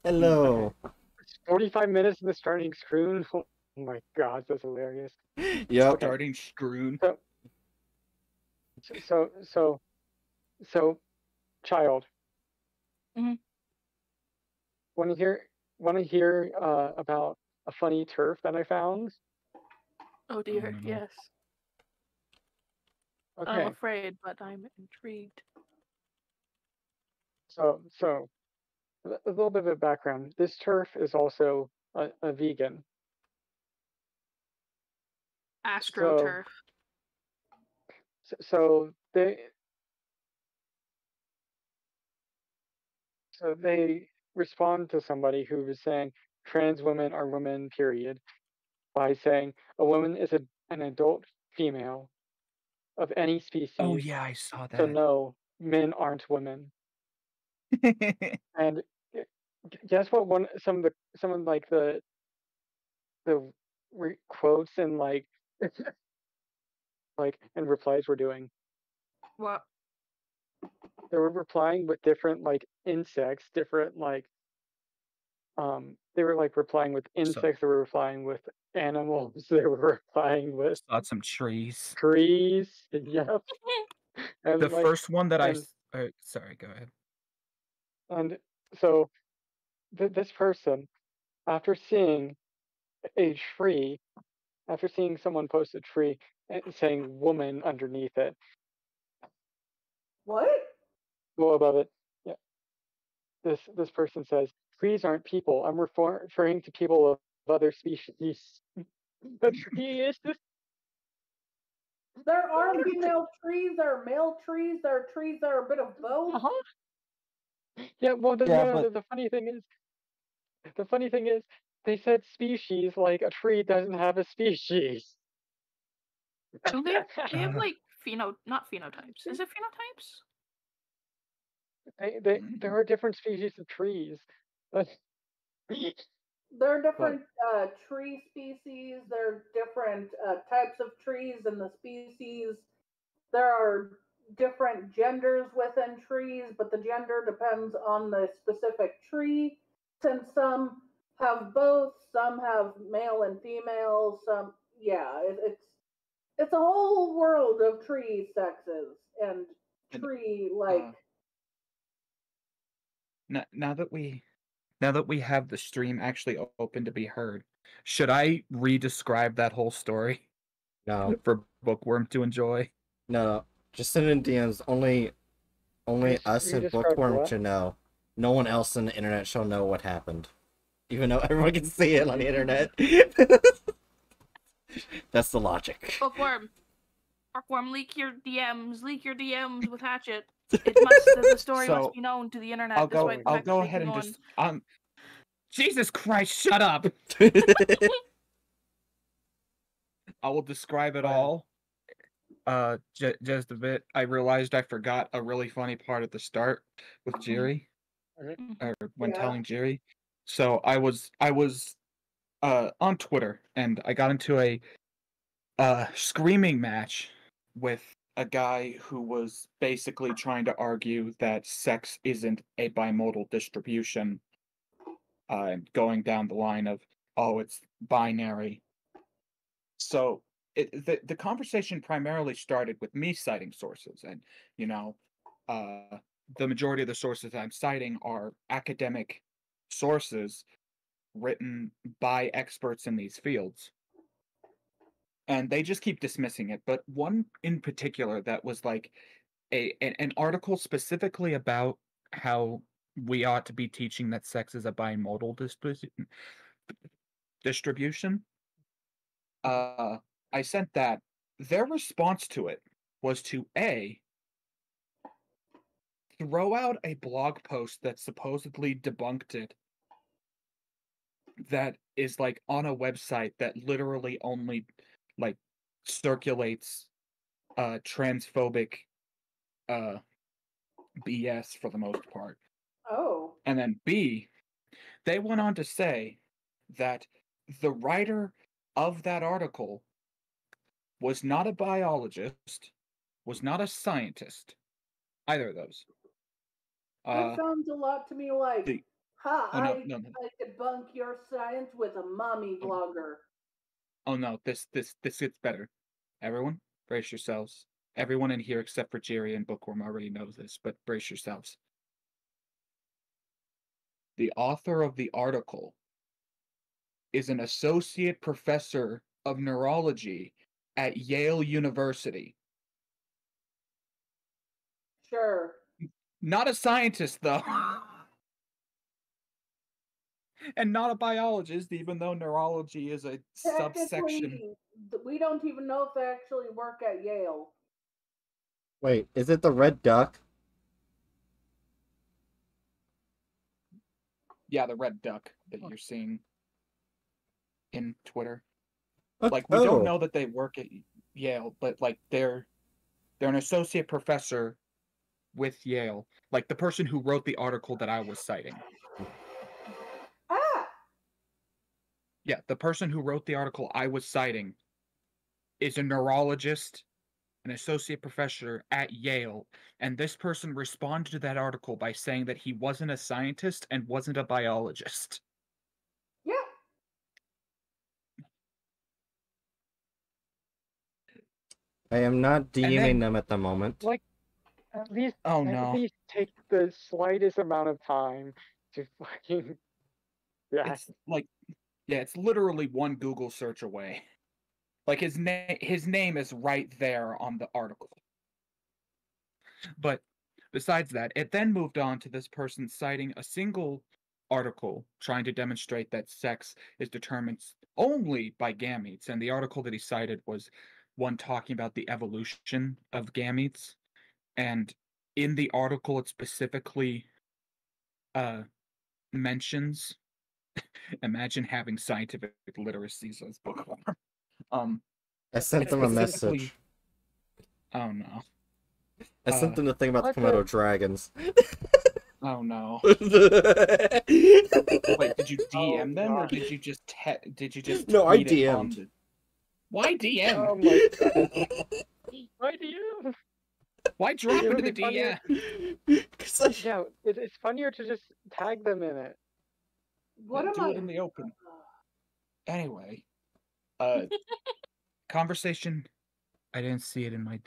Hello. 45 minutes in the starting screen. Oh my god, that's hilarious. Yep. Okay. Starting screwed. So, child. Mhm. Want to hear about a funny turf that I found? Oh dear, no. yes. Okay. I'm afraid, but I'm intrigued. So a little bit of background. This turf is also a vegan. AstroTurf. So they respond to somebody who was saying trans women are women, period, by saying a woman is an adult female of any species. Oh yeah, I saw that. So no, men aren't women. And guess what? Some of like the quotes and like and replies were doing. What? They were replying with different like insects, different they were like replying with insects. They were replying with animals. They were replying with Saw some trees. trees. Yep. And The first one that sorry, go ahead. And so this person, after seeing a tree, after seeing someone post a tree and saying "woman" underneath it, What? go above it. Yeah. This person says trees aren't people. I'm referring to people of other species. The tree is just There are female trees, there are male trees, there are trees that are a bit of both. Yeah. Well, but the funny thing is, they said species like a tree doesn't have a species. Don't they have like not phenotypes. Is it phenotypes? There are different species of trees. There are different tree species, there are different types of trees in the species. There are different genders within trees, but the gender depends on the specific tree. Since some have both, some have male and female, some it's a whole world of tree sexes and tree like. Now that we have the stream actually open to be heard, should I re-describe that whole story? No. For Bookworm to enjoy? No. Just send it in DMs. Only us and Bookworm should know. No one else on the internet shall know what happened. Even though everyone can see it on the internet. That's the logic. Bookworm, leak your DMs with Hatchet. The story must be known to the internet. I'll go ahead and just Jesus Christ, shut up! I will describe it all. Just a bit. I realized I forgot a really funny part at the start with Jerry, or when telling Jerry. So I was on Twitter, and I got into a screaming match with a guy who was basically trying to argue that sex isn't a bimodal distribution, going down the line of, oh, it's binary. So the conversation primarily started with me citing sources, and the majority of the sources I'm citing are academic sources written by experts in these fields. And they just keep dismissing it. But one in particular that was like an article specifically about how we ought to be teaching that sex is a bimodal distribution. I sent that. Their response to it was to throw out a blog post that supposedly debunked it, that is like on a website that literally only like circulates transphobic BS for the most part. Oh. And then B, they went on to say that the writer of that article was not a biologist, was not a scientist, either of those. That sounds a lot to me like Ha! Oh, no. I debunk your science with a mommy vlogger. Oh no, this gets better. Everyone, brace yourselves. Everyone in here except for Jerry and Bookworm already knows this, but brace yourselves. The author of the article is an associate professor of neurology at Yale University. Sure. Not a scientist, though. And not a biologist, even though neurology is a subsection. We don't even know if they actually work at Yale. Wait, is it the red duck? Yeah, the red duck that you're seeing in Twitter. Okay. Like, we don't know that they work at Yale, but like they're an associate professor with Yale. Like the person who wrote the article that I was citing. Ah! Yeah, the person who wrote the article I was citing is a neurologist, an associate professor at Yale, and this person responded to that article by saying that he wasn't a scientist and wasn't a biologist. Yeah. I am not DMing them at the moment. Like, at least, Oh at no. least take the slightest amount of time to fucking. Yeah. It's like, yeah, it's literally one Google search away. Like his name is right there on the article. But besides that, it then moved on to this person citing a single article trying to demonstrate that sex is determined only by gametes. And the article that he cited was one talking about the evolution of gametes. And in the article, it specifically mentions, imagine having scientific literacy, says Bookworm. I sent them a message. Oh no. I sent them the thing about the Komodo dragons. Oh no. Wait, did you DM them or did you just No, I tweet it DM'd. on the... Why DM? Oh my god. Why DM? Why drop It into would the be funnier. DM? Yeah, it's funnier to just tag them in it. What am do I? it in the open. Anyway, conversation. I didn't see it in my.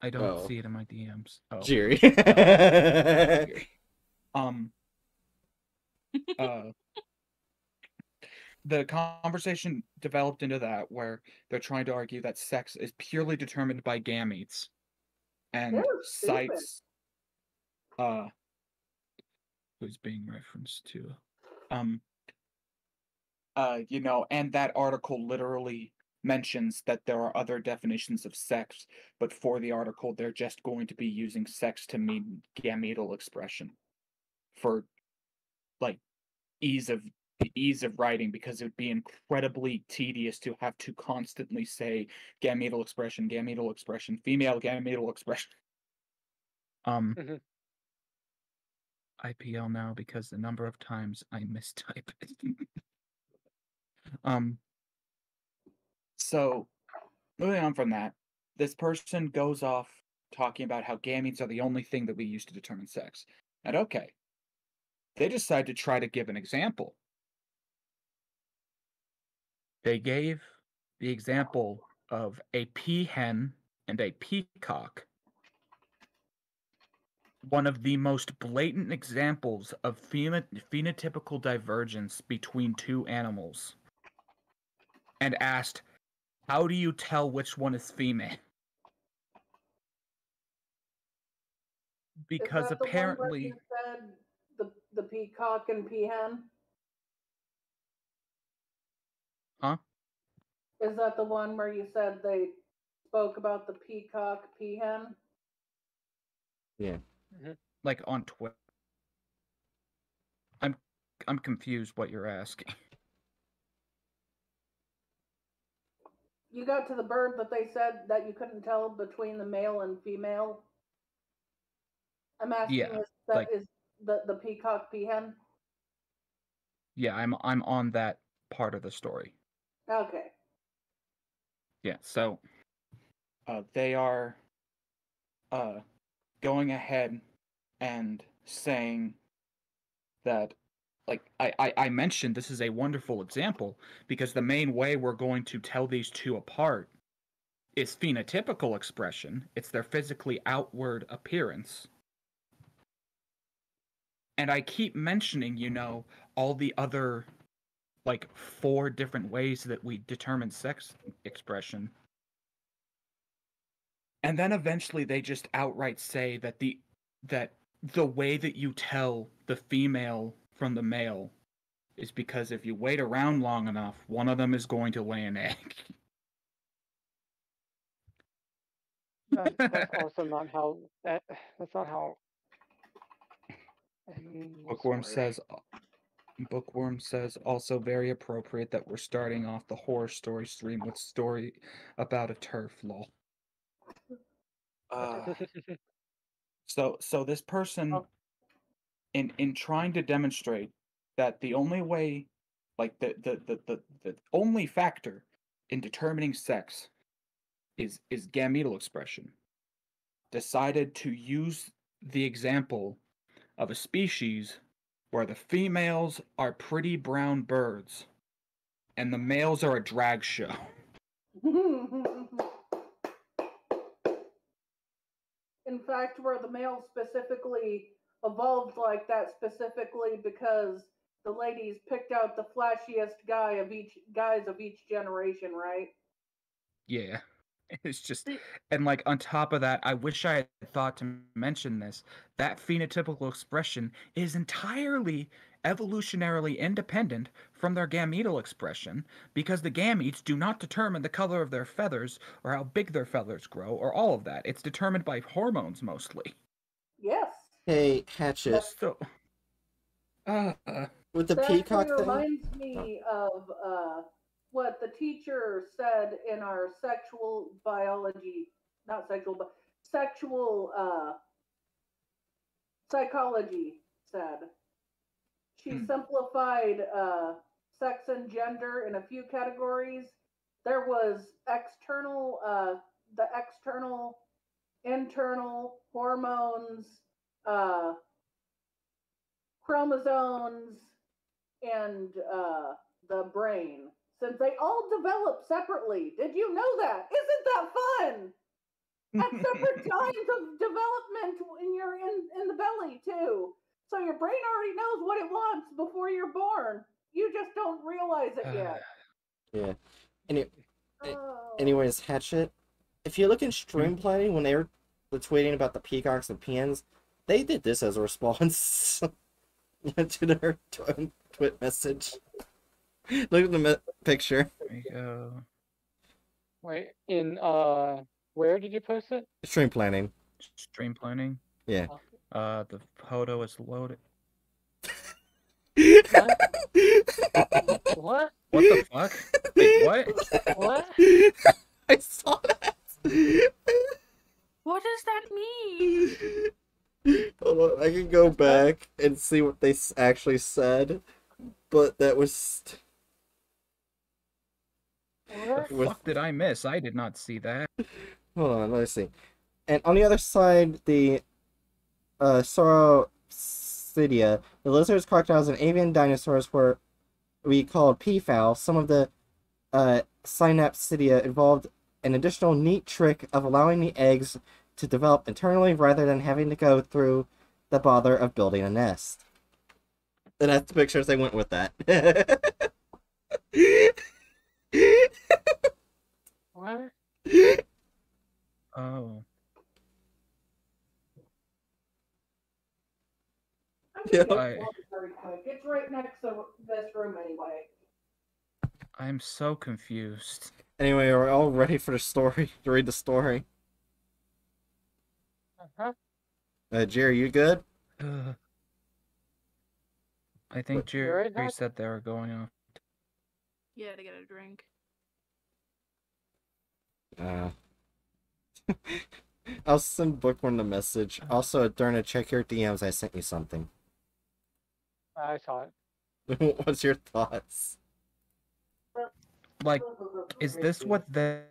I don't see it in my DMs. Oh, Jerry. The conversation developed into that where they're trying to argue that sex is purely determined by gametes, and cites who's being referenced to, you know, and that article literally mentions that there are other definitions of sex, but for the article they're just going to be using sex to mean gametal expression for like ease of writing, because it would be incredibly tedious to have to constantly say gametal expression, female gametal expression. IPL now because the number of times I mistype it. So moving on from that, this person goes off talking about how gametes are the only thing that we use to determine sex. And okay, they decide to try to give an example. They gave the example of a peahen and a peacock. One of the most blatant examples of phenotypical divergence between two animals. And asked, how do you tell which one is female? Because is that apparently... the one where you said the peacock and peahen? Huh? Is that the one where you said they spoke about the peacock peahen? Yeah. Like on Twitter. I'm confused what you're asking. You got to the bird that they said that you couldn't tell between the male and female. I'm asking, Yeah, is the peacock peahen? Yeah, I'm on that part of the story. Okay. Yeah, so they are going ahead and saying that I mentioned this is a wonderful example because the main way we're going to tell these two apart is phenotypical expression. It's their physically outward appearance. And I keep mentioning, you know, all the other, like, 4 different ways that we determine sex expression. And then eventually they just outright say that the way that you tell the female from the male is because if you wait around long enough, one of them is going to lay an egg. That's also not how. That's not how. Bookworm says also very appropriate that we're starting off the horror story stream with story about a turf. Lol. So this person, in trying to demonstrate that the only way, like the only factor in determining sex is gametal expression, decided to use the example of a species where the females are pretty brown birds and the males are a drag show. In fact, where the males specifically evolved like that specifically because the ladies picked out the flashiest guys of each generation, right? Yeah. It's just, and like on top of that, I wish I had thought to mention this. That phenotypical expression is entirely evolutionarily independent from their gametal expression because the gametes do not determine the color of their feathers or how big their feathers grow or all of that. It's determined by hormones mostly. Yes. Hey, Hatchet. So, with the that peacock thing? reminds me of what the teacher said in our sexual biology, not sexual, but sexual psychology said. She simplified sex and gender in a few categories. There was external, the external, internal hormones, chromosomes, and the brain. Since they all develop separately. Did you know that? Isn't that fun? At separate times of development when you're in the belly too. So your brain already knows what it wants before you're born. You just don't realize it yet. Yeah. Anyways, Hatchet, if you look in stream planning when they were tweeting about the peacocks and peons, they did this as a response to their tweet message. Look at the picture. There you go. Wait, in where did you post it? Stream planning. Stream planning? Yeah. The photo is loaded. What? What the fuck? Wait, what? What? I saw that. What does that mean? Hold on, I can go back and see what they actually said, but that was. What the fuck did I miss? I did not see that. Hold on, let me see. And on the other side, the Sauropodia, the lizards, crocodiles, and avian dinosaurs were we called peafowl. Some of the Synapsidia involved an additional neat trick of allowing the eggs to develop internally rather than having to go through the bother of building a nest. And that's the pictures they went with that. What? Oh. Yeah. Very quick. It's right next to this room anyway. I'm so confused. Anyway, we're all ready for the story, to read the story. Jerry, you good? I think Jerry said they were going off. Yeah, to get a drink. I'll send Bookworm a message. Also, Derna, check your DMs. I sent you something. I saw it. What's your thoughts? Like, is this what they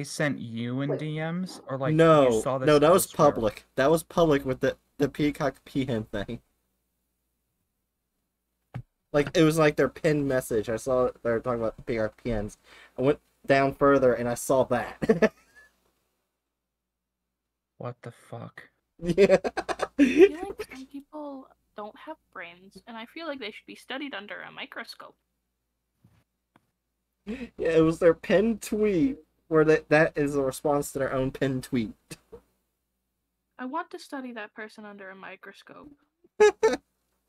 sent you in DMs, or like no, you saw this? No, that was public. That was public with the peacock peahen thing. Like, it was like their pinned message. I saw they were talking about PRPNs. I went down further and I saw that. What the fuck? Yeah. I feel like some people don't have brains, and I feel like they should be studied under a microscope. Yeah, it was their pinned tweet where that is a response to their own pinned tweet. I want to study that person under a microscope. I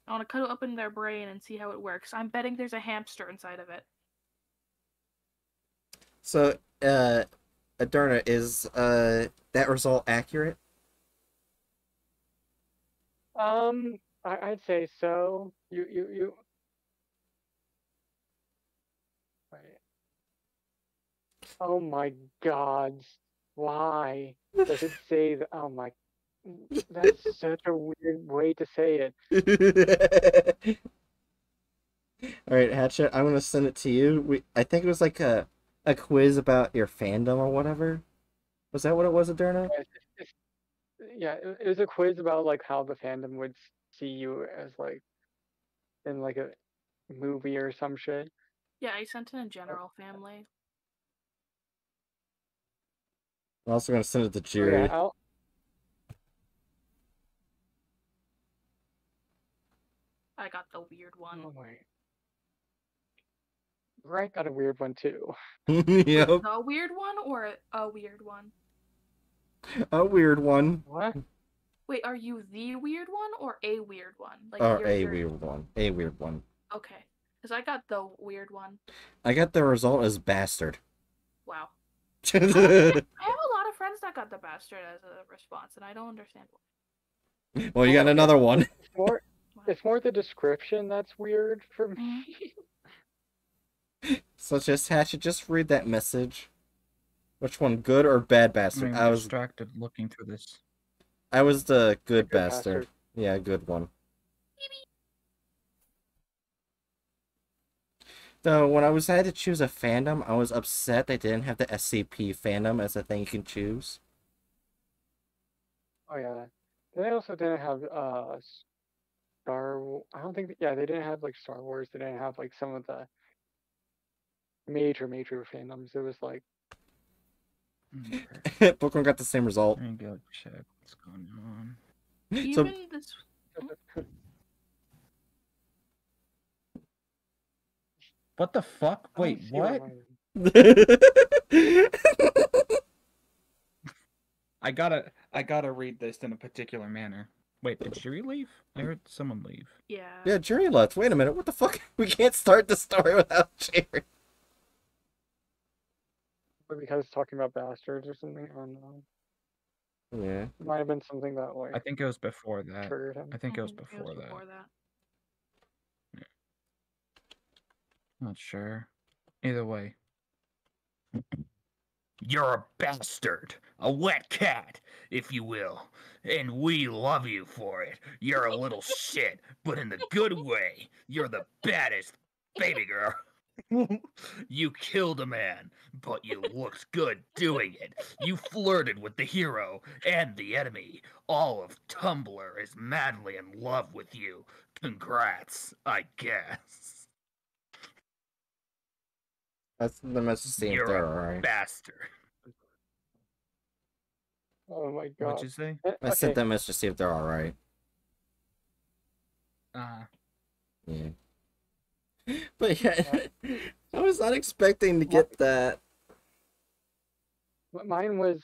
want to cut open their brain and see how it works. I'm betting there's a hamster inside of it. So, Aderna, is that result accurate? I'd say so. You. Wait. Oh my God! Why does it say that? Oh my, that's such a weird way to say it. All right, Hatchet, I'm gonna send it to you. I think it was like a quiz about your fandom or whatever. Was that what it was, Aderna? Yeah, it was a quiz about like how the fandom would see you as like in like a movie or some shit. Yeah, I sent it in general family. I'm also gonna send it to Oh, Jerry. yeah, I got the weird one. oh wait. Right, got a weird one too. Yep. The weird one or a weird one? A weird one. What? Wait, are you the weird one or a weird one? Like Or you're, a weird one. A weird one. Okay, because I got the weird one. I got the result as bastard. Wow. I have a lot of friends that got the bastard as a response, and I don't understand why. Well, you got another one. It's more the description that's weird for me. So just Hatchet, just read that message. Which one, good or bad bastard? I'm distracted looking through this. I was the good Good bastard. Yeah, good one. Though when I had to choose a fandom, I was upset they didn't have the SCP fandom as a thing you can choose. Oh yeah. They also didn't have I don't think they didn't have like Star Wars. They didn't have like some of the major fandoms. It was like Bookworm got the same result. Let me go check what's going on. Even this. What the fuck? Wait, what? I gotta read this in a particular manner. Wait, did Jerry leave? I heard someone leave. Yeah. Yeah, Jerry left. Wait a minute. What the fuck? We can't start the story without Jerry. Because it's talking about bastards or something. I don't know. Yeah. It might have been something that like. I think it was before that. Triggered him. I think it was before that. Yeah. Not sure. Either way. You're a bastard, a wet cat, if you will, and we love you for it. You're a little shit, but in the good way. You're the baddest baby girl. You killed a man, but you looked good doing it. You flirted with the hero and the enemy. All of Tumblr is madly in love with you. Congrats, I guess. That's the message to see if they're alright. Bastard. Oh my god. What'd you say? I sent that message to see if they're alright. Yeah. But yeah, I was not expecting to get that. Mine was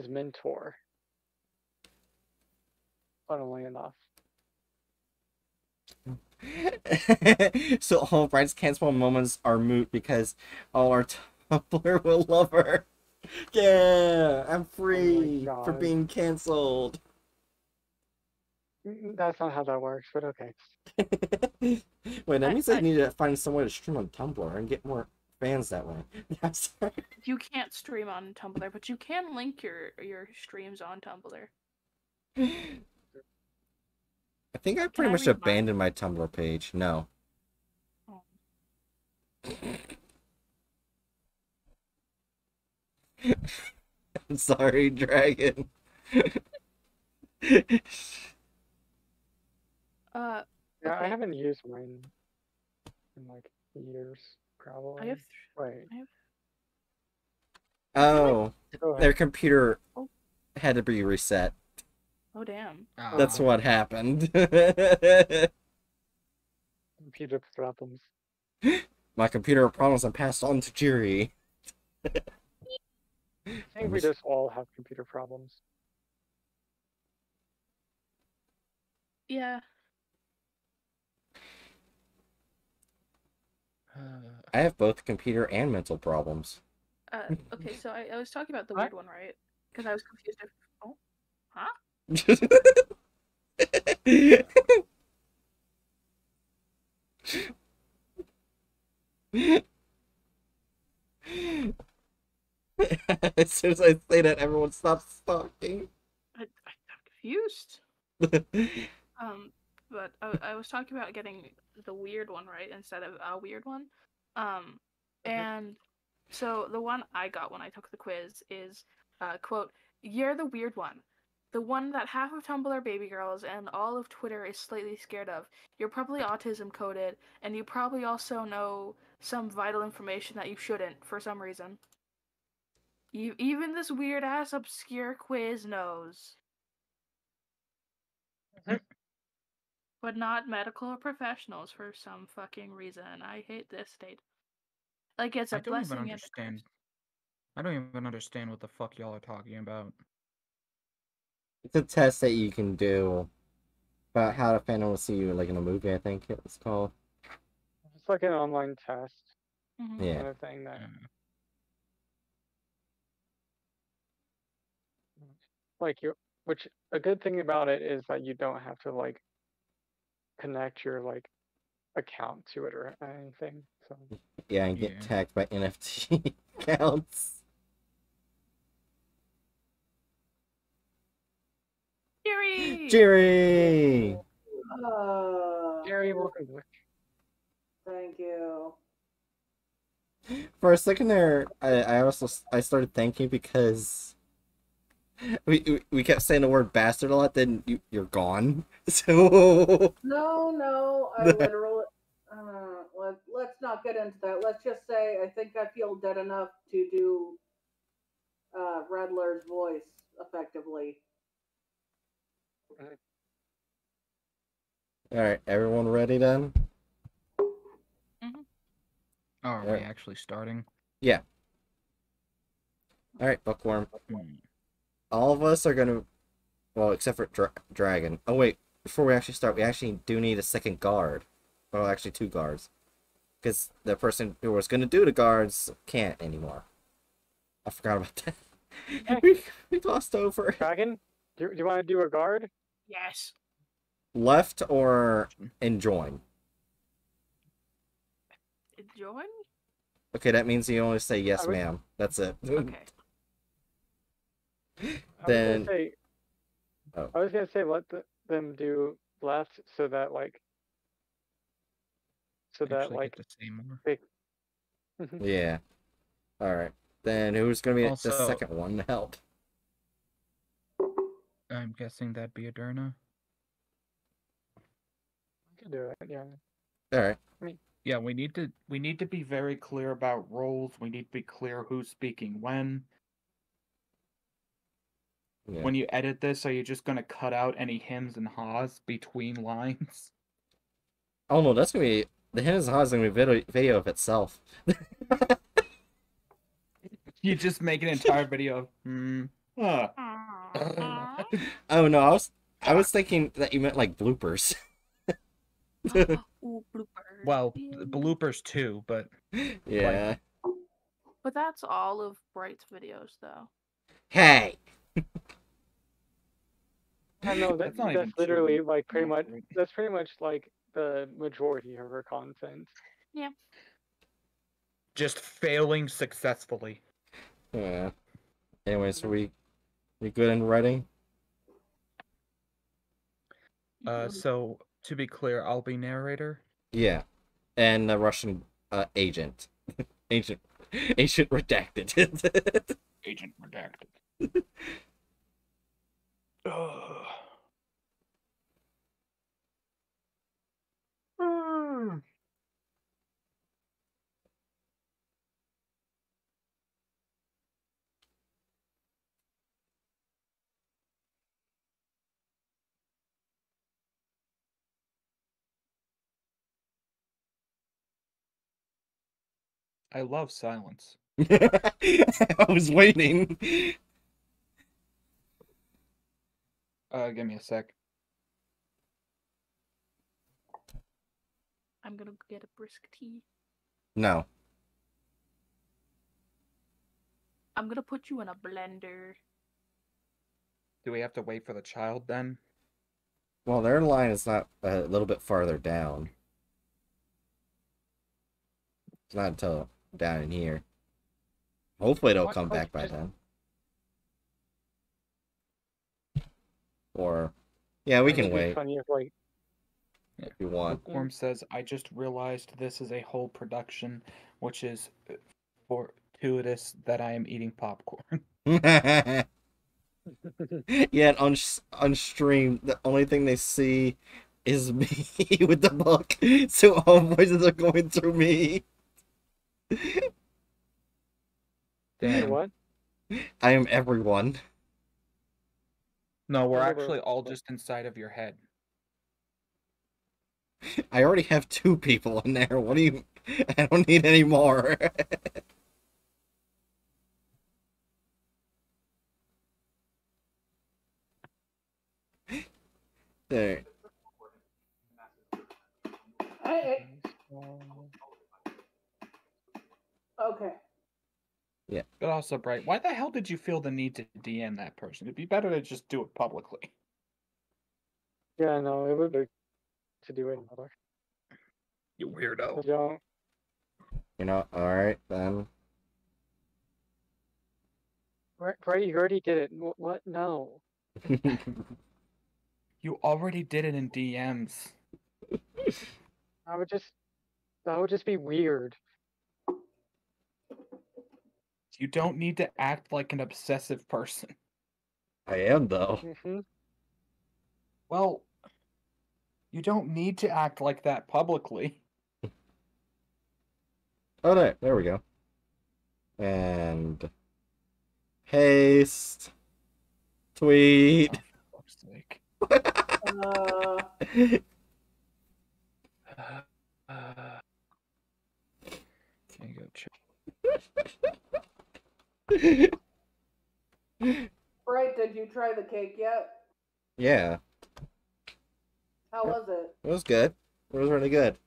Mentor. Funnily enough. So all Brian's cancelable moments are moot because all our Tumblr will love her. Yeah, I'm free for being canceled. That's not how that works, but okay. Wait, that means I need to find some way to stream on Tumblr and get more fans that way. I'm sorry. You can't stream on Tumblr, but you can link your streams on Tumblr. I think I pretty much abandoned my Tumblr page. No. Oh. I'm sorry, Dragon. Yeah, I Okay. haven't used mine in like years, probably. I have. Wait, I have. Oh, go their ahead. computer Oh. had to be reset. Oh damn. That's Ah, what happened. Computer problems. My computer problems are passed on to Jiri. I think we just all have computer problems. Yeah. I have both computer and mental problems. Okay, so I was talking about the What? weird one, right? Because I was confused. Oh, huh? As soon as I say that, everyone stops talking. I'm confused. But I was talking about getting the weird one, right, instead of a weird one. And so the one I got when I took the quiz is, quote, "You're the weird one. The one that half of Tumblr are baby girls and all of Twitter is slightly scared of. You're probably autism coded, and you probably also know some vital information that you shouldn't for some reason. Even this weird ass obscure quiz knows." But not medical professionals for some fucking reason. I hate this state. Like, it's a I don't even blessing and a understand. curse. I don't even understand what the fuck y'all are talking about. It's a test that you can do about how to fandom will see you, like in a movie, I think it was called. It's like an online test Yeah. kind of thing that, like, which a good thing about it is that you don't have to like connect your like account to it or anything. So Yeah, and get tagged by NFT accounts. Jerry! Jerry! Gary, welcome back. Thank you. For a second there, I started thanking because we kept saying the word bastard a lot. Then you're gone. So No, I literally. Let's not get into that. Let's just say I think I feel dead enough to do Redler's voice effectively. all right, everyone ready then? Mm-hmm. Oh, are we actually starting? Yeah. All right, Bookworm. Hmm. All of us are gonna, well, except for Dragon. Oh wait, before we actually start, we actually do need a second guard. Well, actually two guards, because the person who was gonna do the guards can't anymore. I forgot about that. We glossed over. Dragon, do you want to do a guard? Yes. Left or enjoin? Join? Okay, that means you only say yes, ma'am. That's it. Okay. Then I was gonna say let them do left so that Actually get to say more. they... yeah. All right. Then who's gonna be the Also- second one to help? I'm guessing that'd be Aderna. I can do it. Yeah. All right. Yeah, we need to be very clear about roles. We need to be clear who's speaking when. Yeah. When you edit this, are you just gonna cut out any hims and haws between lines? Oh no, that's gonna be the Hidden Ha's gonna be video of itself. You just make an entire video. Huh. Oh no, I was thinking that you meant like bloopers. Ooh, bloopers. Well, bloopers too, but yeah. But that's all of Bright's videos, though. Hey. I know that's not even literally true. like pretty much that's pretty much like the majority of her content. Yeah. just failing successfully. Yeah. Anyways, we good and ready? So to be clear, I'll be narrator. Yeah. And the Russian agent. Agent redacted. Agent redacted. I love silence. I was waiting. Give me a sec. I'm gonna get a brisk tea. No. I'm gonna put you in a blender. Do we have to wait for the child then? Well, their line is not a little bit farther down. It's not until down in here. Hopefully it'll What come back by just- then. Or, yeah, we I can think it'd be wait funny if, like, if you want. Bookworm says, I just realized this is a whole production, which is fortuitous that I am eating popcorn. Yet on stream, the only thing they see is me with the book. So all voices are going through me. Wait, Damn. what? I am everyone. No, we're I never- actually all just inside of your head. I already have 2 people in there. What do you... I don't need any more. There. Okay. But also, Bright, why the hell did you feel the need to DM that person? It'd be better to just do it publicly. Yeah, no, it would be to do it another. You weirdo. Don't. You know, alright then. Right, you already did it. What? No. You already did it in DMs. That would just be weird. You don't need to act like an obsessive person. I am, though. Mm-hmm. Well, you don't need to act like that publicly. Oh, there we go. And... paste. Tweet. Oh, for fuck's sake. Can you go check? Right, did you try the cake yet? Yeah, How was it? it was good. It was really good.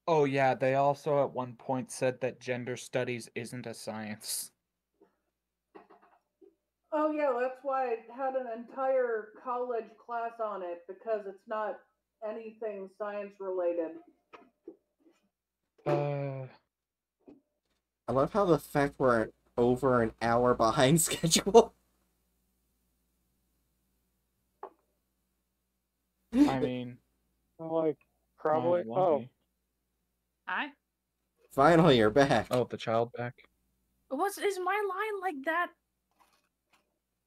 Oh yeah, they also at one point said that gender studies isn't a science. Oh yeah, that's why I had an entire college class on it, because it's not anything science related. I love how the fact we're over an hour behind schedule. I mean, Like, probably. Oh, Hi. Finally, you're back. oh, the child back. Is my line like that?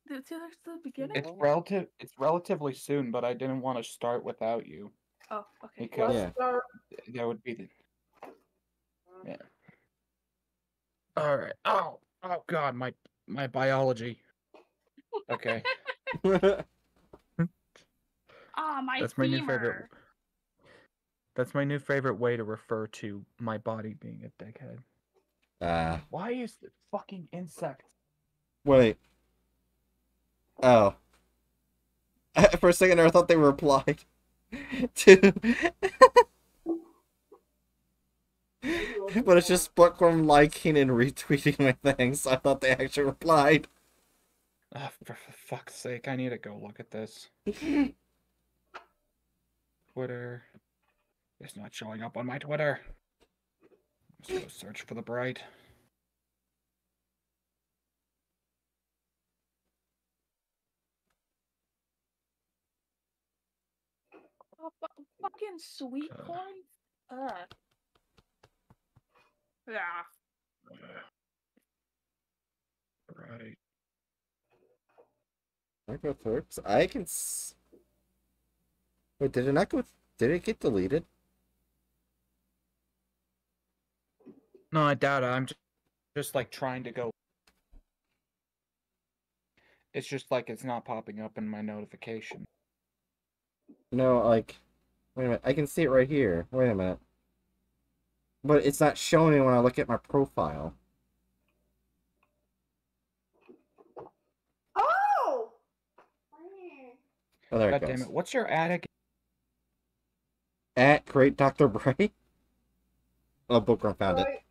To the beginning? It's relatively soon, but I didn't want to start without you Oh, okay. because Yeah. Start. that would be the yeah. All right. Oh God, my biology. Okay, Ah, my that's my new femur. favorite. That's my new favorite way to refer to my body being a dickhead. Why is the fucking insect? Wait. Oh. For a second, I thought they replied to. But it's just Bookworm liking and retweeting my things. So I thought they actually replied. Oh, for fuck's sake, I need to go look at this. Twitter. It's not showing up on my Twitter. Let's go search for the Bright. Oh, fucking sweet corn. Yeah. Bright. I go through it. I can. Wait, did it not go? Did it get deleted? No, I doubt it. I'm just like trying to go. It's just like it's not popping up in my notification. No, like Wait a minute. I can see it right here. Wait a minute. But it's not showing me when I look at my profile. Oh! Oh, there God it damn goes. it! What's your ad again? At Great Dr. Bright. Oh, Bookworm found it. Right.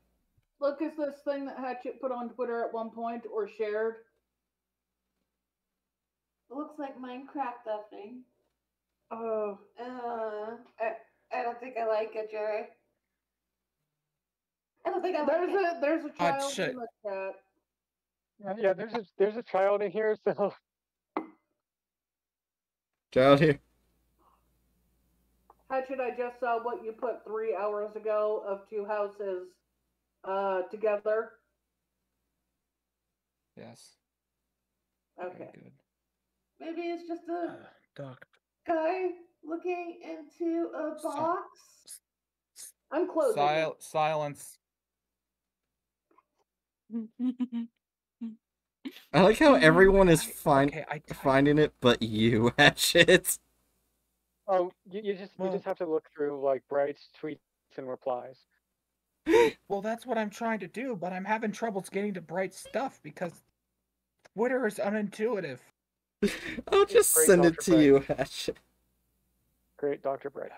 Look, is this thing that Hatchet put on Twitter at one point or shared? It looks like Minecraft stuffing. Oh. I don't think I like it, Jerry. I don't think I like it. There's a child shit. in the chat. Yeah, there's a child in here, so Child here. Hatchet, I just saw what you put 3 hours ago of two houses together. Yes. Okay. Very good. Maybe it's just a Doc. guy looking into a box. I'm closing. Silence. I like how everyone is Okay, finding it but you, Hatchet. oh, you just have to look through like Bright's tweets and replies. Well, that's what I'm trying to do, but I'm having troubles getting to Bright stuff because Twitter is unintuitive. I'll just Great send it Dr. to Bright. you, Hatchet. Great Dr. Bright.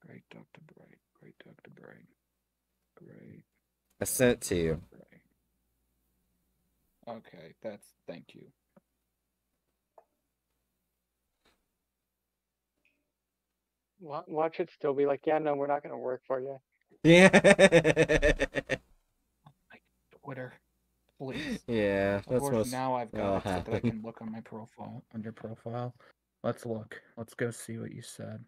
Great Dr. Bright. Great Dr. Bright. Great. I sent it to you. Bright. Okay, thank you. Watch it still be like, yeah, no, we're not gonna work for you. Yeah. Twitter, please. Yeah, Of that's course, what's now I've gonna got it so that I happen. can look on my profile, on your profile. Let's look. Let's go see what you said.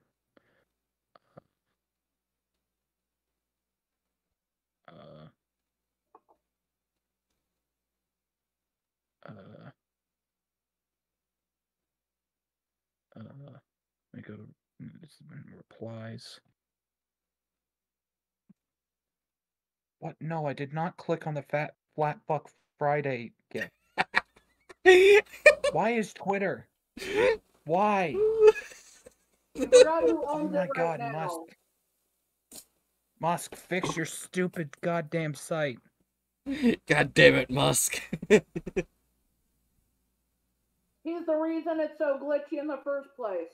Let me go to replies. What? No, I did not click on the Flat Buck Friday gift. Why is Twitter? Why? You forgot who Oh owns my it right god, now. Musk, fix your stupid goddamn site. God damn it, Musk. He's the reason it's so glitchy in the first place.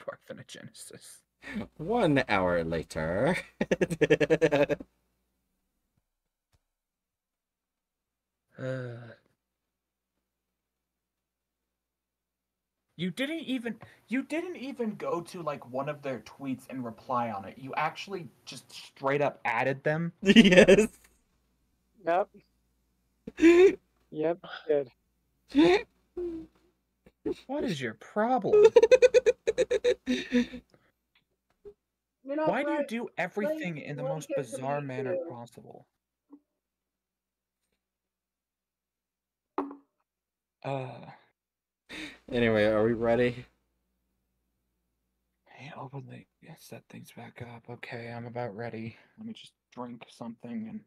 Parthenogenesis. 1 hour later. You didn't even go to like one of their tweets and reply on it. You actually just straight up added them. Yes. Yep. Yep. Good. What is your problem? You know, Why do you Bright, do everything in the most link it to bizarre me, manner too. possible? Anyway, are we ready? Hey, openly set things back up. Okay, I'm about ready. Let me just drink something and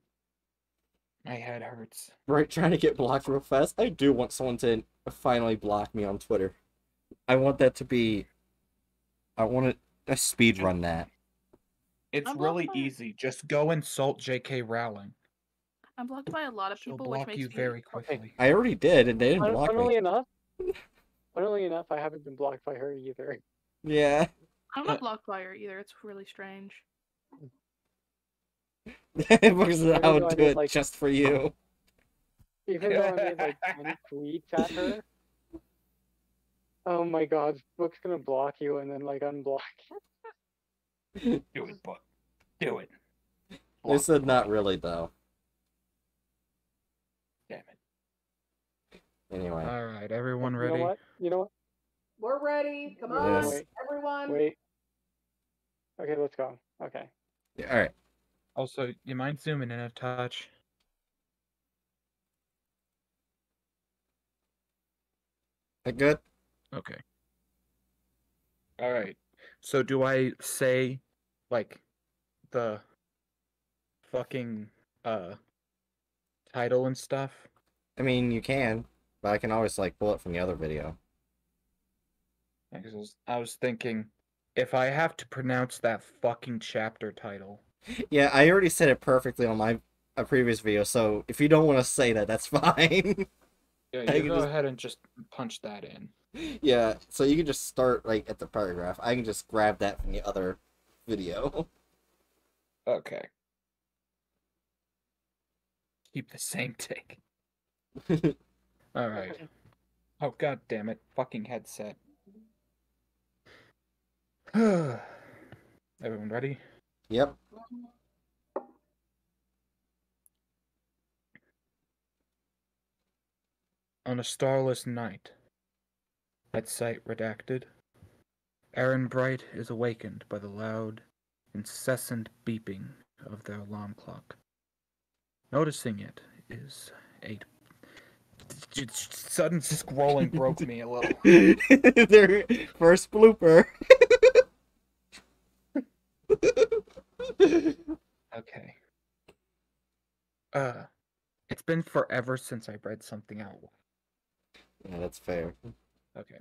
my head hurts. Right, trying to get blocked real fast. I do want someone to finally block me on Twitter. I want that to be... I want to speed run that. It's I'm really blocked by- easy. Just go insult J.K. Rowling. I'm blocked by a lot of She'll people, which block makes you me very quickly. I already did, and they didn't block Funnily me. enough, I haven't been blocked by her either. Yeah. I'm not blocked by her either. It's really strange. Because I though would I do made, it like- just for you. Even though I made like 10 tweets at her. Oh my god, Book's gonna block you and then like unblock. Do it, Book. Do it. They Block said the not fucking- really, though. Damn it. Anyway. Alright, everyone You ready? know what? We're ready. Come Wait, on, Yes. everyone. Wait. Okay, let's go. Okay. Alright. Also, you mind zooming in a touch? That good? Okay. Alright. So do I say, like, the fucking, title and stuff? I mean, you can. But I can always, like, pull it from the other video. Yeah, 'cause I was thinking, if I have to pronounce that fucking chapter title. Yeah, I already said it perfectly on my previous video, so if you don't want to say that, that's fine. Yeah, I you can go just- ahead and just punch that in. Yeah, so you can just start, like, at the paragraph. I can just grab that from the other video. Okay. Keep the same take. Alright. Oh, god damn it. Fucking headset. Everyone ready? Yep. On a starless night, at sight redacted, Aaron Bright is awakened by the loud, incessant beeping of their alarm clock. Noticing it is a sudden scrolling broke me a little. Their first blooper. Okay. It's been forever since I read something out. Yeah, that's fair. Okay.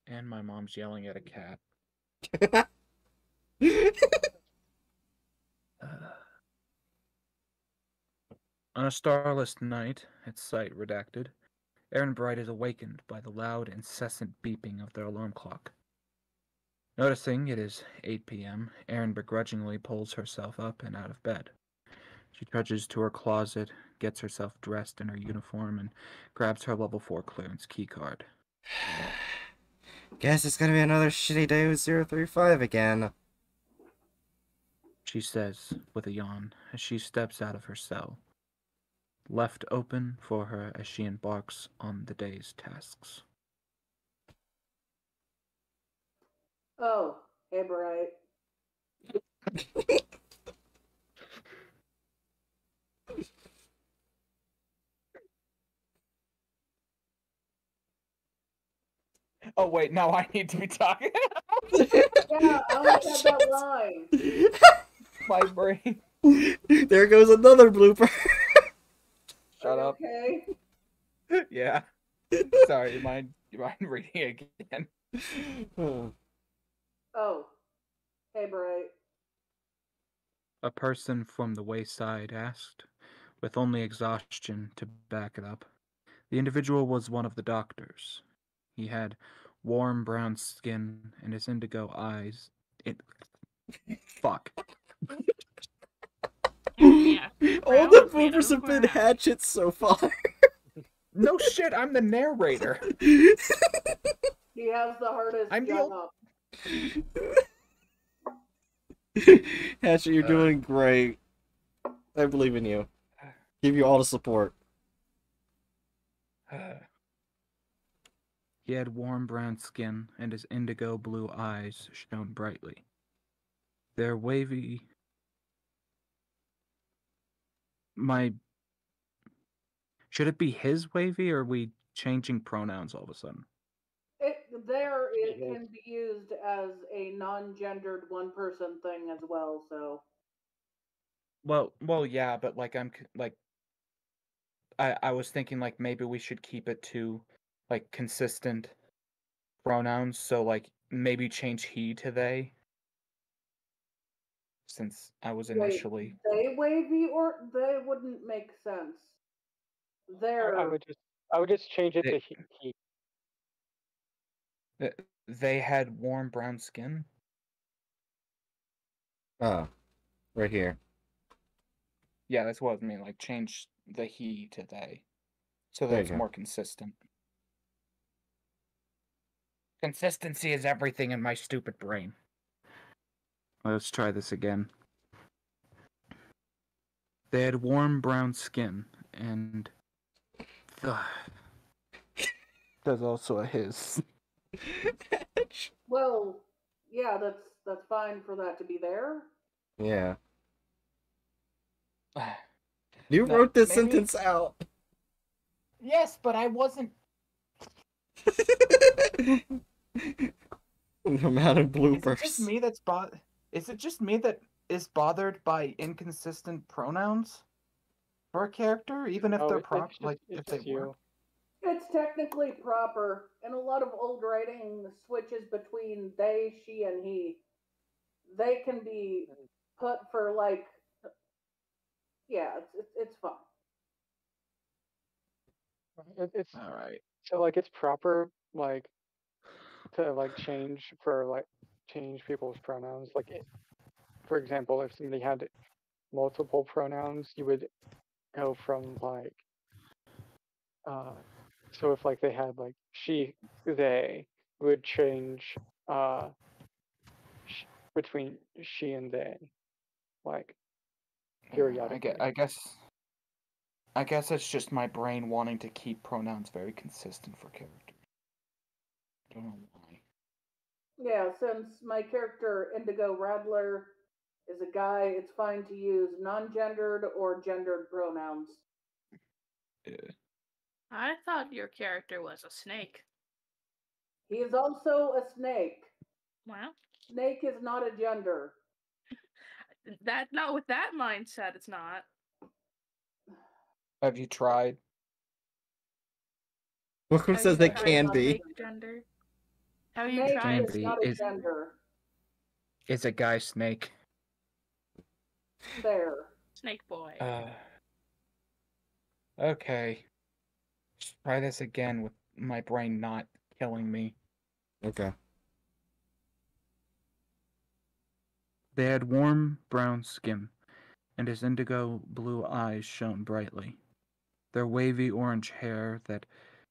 And my mom's yelling at a cat. On a starless night, at sight redacted, Aaron Bright is awakened by the loud, incessant beeping of their alarm clock. Noticing it is 8 p.m., Erin begrudgingly pulls herself up and out of bed. She trudges to her closet, gets herself dressed in her uniform, and grabs her level 4 clearance keycard. Guess it's gonna be another shitty day with 035 again. She says, with a yawn, as she steps out of her cell, left open for her as she embarks on the day's tasks. Oh, hey, Bright. Oh wait, now I need to be talking. Yeah, I only had that line. My brain. There goes another blooper. Shut up. Okay. Yeah. Sorry, you mind reading again? Oh, hey, Bright. A person from the wayside asked, with only exhaustion to back it up. The individual was one of the doctors. He had warm brown skin and his indigo eyes. Fuck. Yeah. All the bloopers have been Hatchets so far. No shit, I'm the narrator. He has the hardest I'm the job. Hatchet, you're doing great. I believe in you. Give you all the support. He had warm brown skin, and his indigo blue eyes shone brightly. Their wavy... Should it be his wavy, or are we changing pronouns all of a sudden? It can be used as a non-gendered one-person thing as well, so... Well, yeah, but like I was thinking like maybe we should keep it to like consistent pronouns, so like maybe change he to they. Since I was initially They wavy or they wouldn't make sense. I would just change it to he. They had warm brown skin. Oh, right here. Yeah, that's what I mean. Like change the he to they, so There that you it's go. more consistent. Consistency is everything in my stupid brain. Let's try this again. They had warm brown skin, and there's also a his. Well, yeah, that's fine for that to be there. Yeah. You wrote this sentence out. Yes, but I wasn't. The amount of bloopers. Is it just me that is bothered by inconsistent pronouns for a character, even if Oh, they're it's just if it's they you. work? It's technically proper. In a lot of old writing, the switches between they, she, and he, they can be put for like, yeah, it's fun. It's All right. so like it's proper like to like change people's pronouns. Like for example, if somebody had multiple pronouns, you would go from like uh so if like they had like she, they would change uh sh- between she and they like periodically. I guess it's just my brain wanting to keep pronouns very consistent for characters. I don't know why. Yeah, since my character Indigo Radler is a guy, it's fine to use non-gendered or gendered pronouns. Yeah. I thought your character was a snake. He is also a snake. Well, Snake is not a gender. that not with that mindset, it's not. Have you tried? Welcome Have says you it tried can be. snake gender? Have you Snake tried is not a is gender. is a guy snake. There. snake boy? Okay. Let's try this again with my brain not killing me. Okay. They had warm brown skin, and his indigo blue eyes shone brightly. Their wavy orange hair that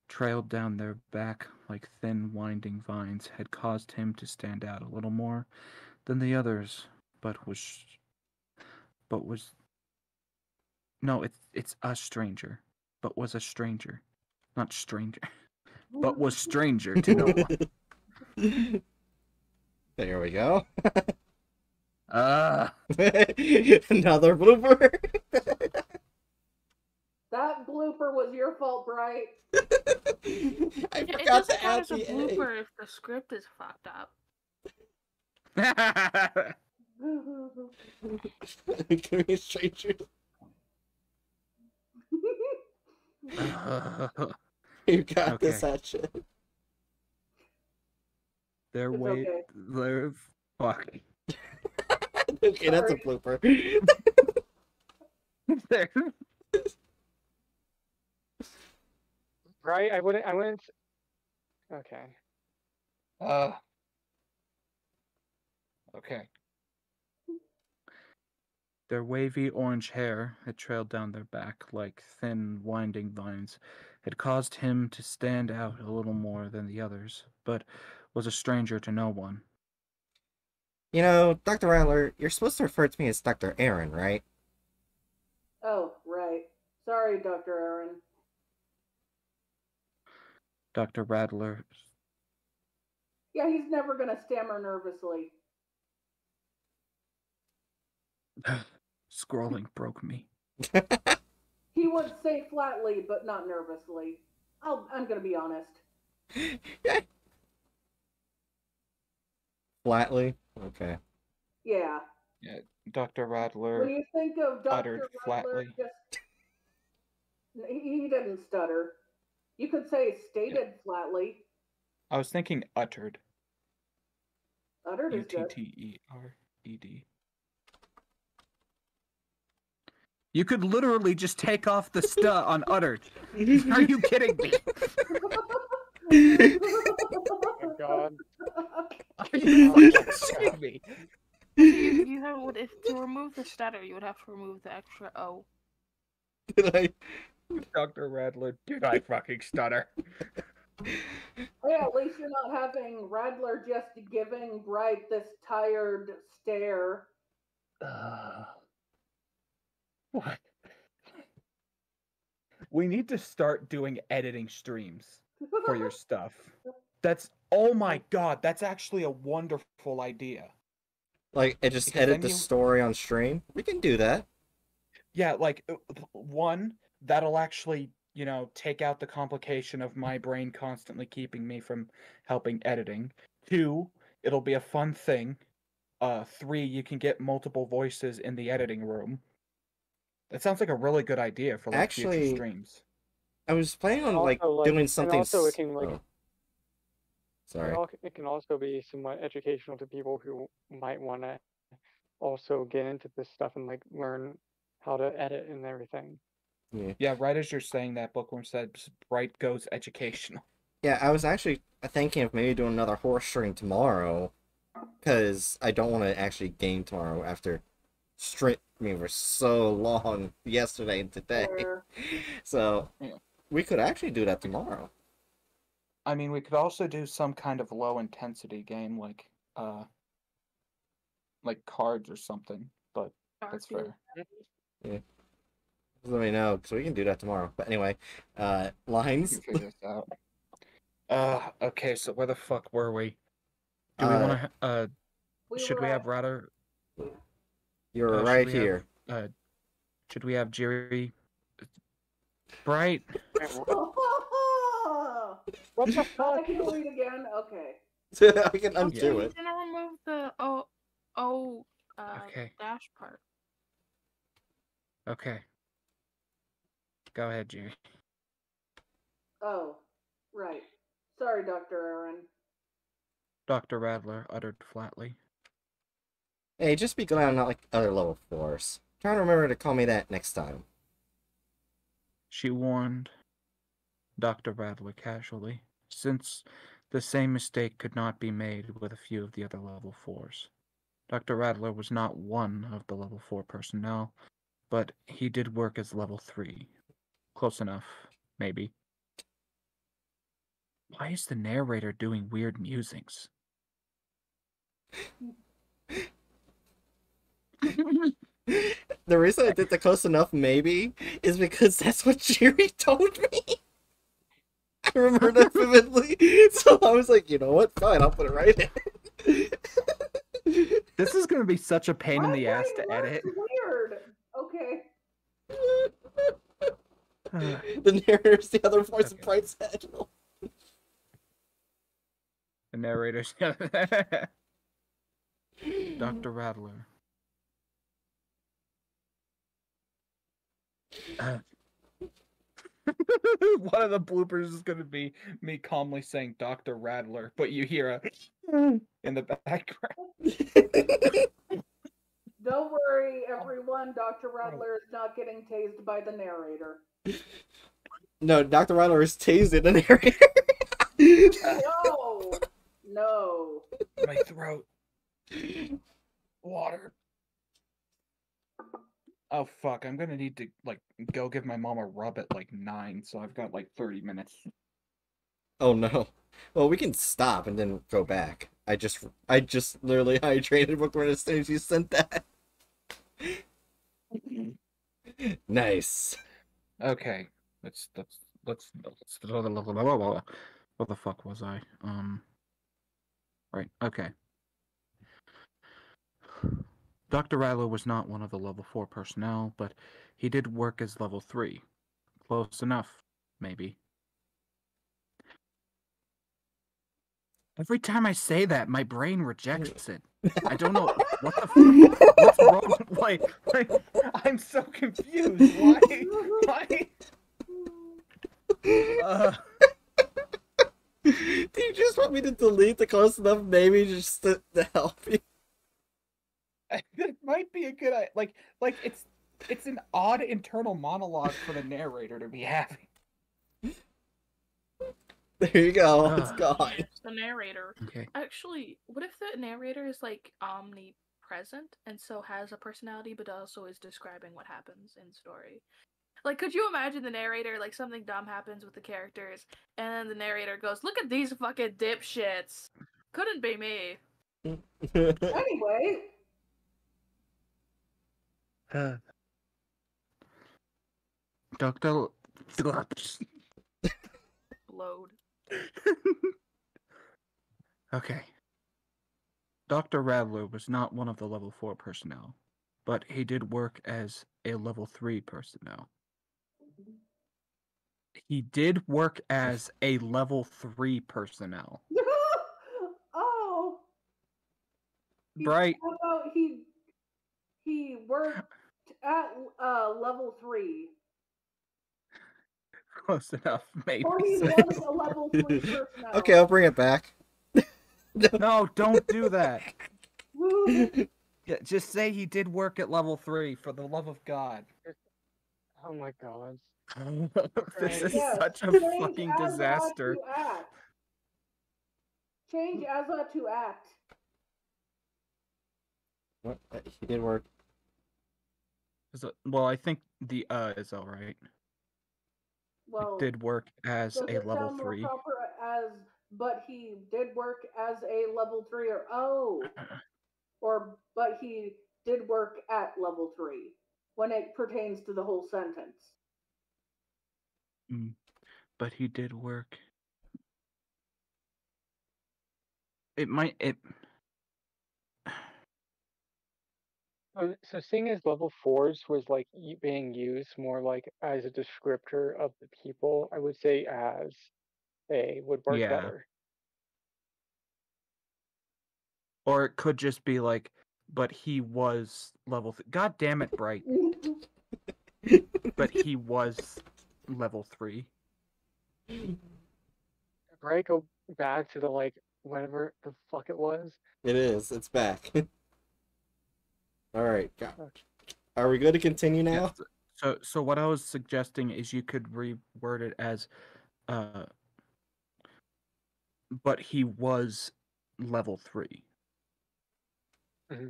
trailed down their back like thin winding vines had caused him to stand out a little more than the others, but was no, it's a stranger, but was a stranger, not stranger, but was stranger to no one. There we go. Ah. Another blooper. That blooper was your fault, Bright. I It forgot doesn't to count add as a the A. blooper if the script is fucked up. Can we strangers? You got this, Okay. Hatchet. Their It's weight, okay. their fuck. Okay, that's a Sorry. blooper. Their Right? I wouldn't. Okay. uh. Okay. Their wavy orange hair that trailed down their back like thin, winding vines had caused him to stand out a little more than the others, but was a stranger to no one. You know, Dr. Rattler, you're supposed to refer to me as Dr. Aaron, right? Oh, right. Sorry, Dr. Aaron. Dr. Rattler. Yeah, he's never gonna stammer nervously. Scrolling broke me. He would say flatly, but not nervously. I'm gonna be honest. Flatly? Okay. Yeah. Yeah, Dr. When Rattler you think of uttered Dr. Rattler, flatly. just he didn't stutter. You could say stated flatly. I was thinking uttered. Uttered is good. Uttered. You could literally just take off the stu on uttered. Are you kidding me? Oh my god. Are you fucking kidding me? You have if to remove the stutter, you would have to remove the extra O. Did I? Dr. Rattler, did I fucking stutter? Yeah, at least you're not having Radler just giving Bright this tired stare. What? We need to start doing editing streams for your stuff. Oh my god, that's actually a wonderful idea. Like, I just Because edit then the you- story on stream? We can do that. Yeah, like, one, that'll actually, take out the complication of my brain constantly keeping me from helping editing. Two, it'll be a fun thing. Three, you can get multiple voices in the editing room. That sounds like a really good idea for like future Actually, streams. I was planning on like Also, doing something. and also it can like Oh, sorry. it can also be somewhat educational to people who might want to also get into this stuff and like learn how to edit and everything. Yeah, right as you're saying that, Bookworm said, Bright goes educational. Yeah, I was actually thinking of maybe doing another horse stream tomorrow, because I don't want to actually game tomorrow after streaming for so long yesterday and today. Or- So Yeah. we could actually do that tomorrow. I mean, we could also do some kind of low intensity game like cards or something, but that's fair. Yeah. Just let me know, because we can do that tomorrow. But anyway, We lines. can figure this out. Okay, so where the fuck were we? Do we Uh, want to, should were we at- have rather, You're should right we here. have, should we have Jerry, Bright? What the I fuck? can read again. Okay. I can undo He's it. gonna remove the Okay. dash part. Okay. Go ahead, Jerry. Oh, right. Sorry, Dr. Aaron. Dr. Radler uttered flatly. Hey, just be glad I'm not like other level 4s. Try to remember to call me that next time. She warned Dr. Radler casually, since the same mistake could not be made with a few of the other level 4s. Dr. Radler was not one of the level 4 personnel, but he did work as level 3. Close enough, maybe. Why is the narrator doing weird musings? The reason I did the close enough maybe is because that's what Jerry told me. I remember that vividly. So I was like, you know what? Fine, I'll put it right in. This is going to be such a pain in My the ass brain to edit. works Weird. Okay. The narrator's the other voice in Okay. Bright's head. The narrator's Dr. Radler. One of the bloopers is going to be me calmly saying Dr. Radler, but you hear a in the background. Don't worry, everyone. Dr. Radler is not getting tased by the narrator. No, Dr. Ryler is tased the narrator. No. No. My throat. Water. Oh fuck, I'm gonna need to like go give my mom a rub at like 9, so I've got like 30 minutes. Oh no. Well, we can stop and then go back. I just literally hydrated Bookworm as soon as you sent that. Nice. Okay. Let's what the fuck was I? Right, okay. Dr. Ryler was not one of the level 4 personnel, but he did work as level 3. Close enough, maybe. Every time I say that, my brain rejects it. I don't know what the what's wrong. Like, I'm so confused. Why? Do you just want me to delete the close enough maybe just to help you? That might be a good idea. Like it's an odd internal monologue for the narrator to be having. There you go. It's gone. It's the narrator. Okay. Actually, what if the narrator is like omnipresent and so has a personality, but also is describing what happens in story? Like, could you imagine the narrator, like, something dumb happens with the characters, and then the narrator goes, "Look at these fucking dipshits." Couldn't be me. Anyway. Dr. Load. Okay. Dr. Radler was not one of the level 4 personnel, but he did work as a level 3 personnel. He did work as a level 3 personnel. Oh. Bright. How about he worked at level 3. Close enough, maybe. Or he was a level 3 personnel. Okay, I'll bring it back. No, don't do that. Woo. Yeah, just say he did work at level 3, for the love of God. Oh my god. This is Yes, such a change fucking as disaster. to act. Change as to act. What? He did work. Well, I think the is alright. Well, It did work as does a it level sound more 3. proper as, but he did work as a level 3, or but he did work at level 3 when it pertains to the whole sentence? But he did work. It. So seeing as level 4s was like being used more like as a descriptor of the people, I would say as a would work Yeah. better. Or it could just be like, but he was level. God damn it, Bright. But he was level 3. Right? Go back to the like whatever the fuck it was. It is. It's back. All right. Are we good to continue now? Yeah, so what I was suggesting is you could reword it as, but he was level 3. Mm-hmm.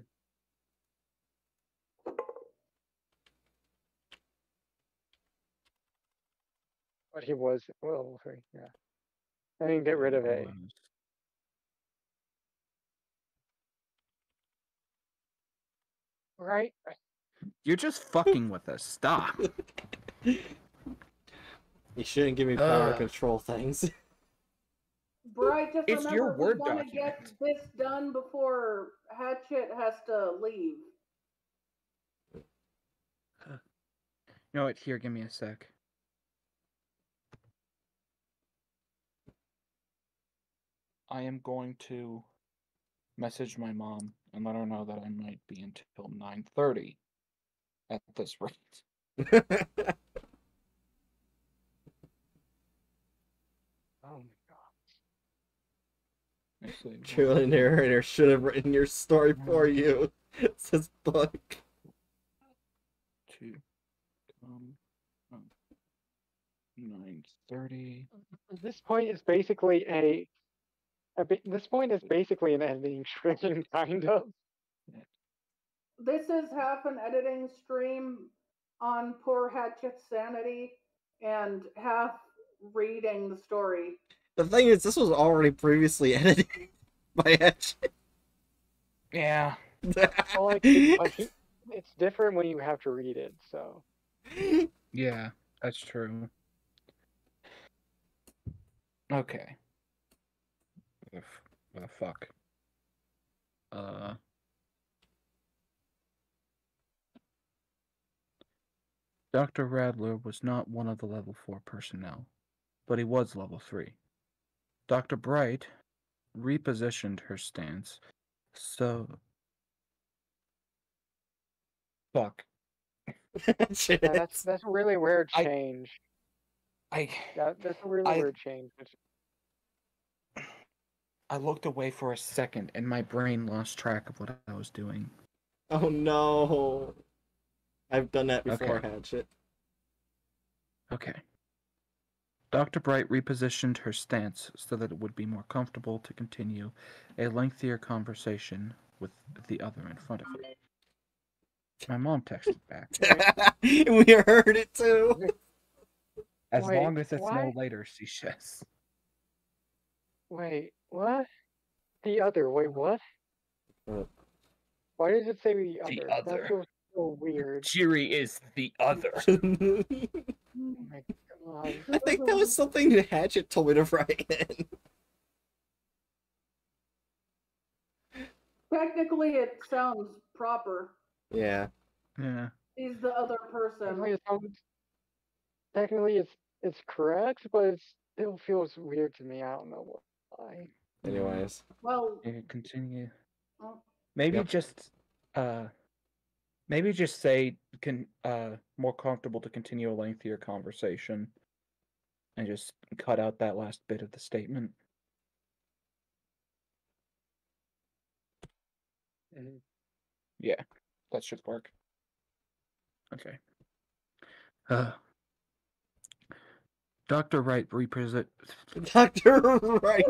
But he was level 3. Yeah. I mean, get rid of A. Right? You're just fucking with us. Stop. You shouldn't give me power to control things. Bright, just It's your remember, we Word want to get document. this done before Hatchet has to leave. You know what? Here, give me a sec. I am going to message my mom and let her know that I might be until 9:30 at this rate. Oh my god. Truly narrator should have written your story for you. Says book. To come 9:30. This point is basically this point is basically an editing stream, kind of. This is half an editing stream on poor Hatchet's sanity and half reading the story. The thing is, this was already previously edited by Hatchet. Yeah. Well, like, it's different when you have to read it, so. Yeah, that's true. Okay. Fuck. Dr. Radler was not one of the level 4 personnel, but he was level 3. Dr. Bright repositioned her stance, so... Fuck. Yeah, that's a really weird change. That's a really weird change. I looked away for a second, and my brain lost track of what I was doing. Oh no. I've done that before, Okay. Hatchet. Okay. Dr. Bright repositioned her stance so that it would be more comfortable to continue a lengthier conversation with the other in front of her. My mom texted back. We heard it too. As long as it's no later, she says. Wait, what? The other, wait, what? Why does it say the other? The other. That feels so weird. Jiri is the other. Oh my god. I think that was something that Hatchet told me to write in. Technically, it sounds proper. Yeah. Yeah. He's the other person. Technically, it's correct, but it still feels weird to me. I don't know why. Anyways. Well. Continue. Oh. Maybe just Maybe just say more comfortable to continue a lengthier conversation, and just cut out that last bit of the statement. Yeah, that should work. Okay. Dr. Wright represent. Dr. Wright.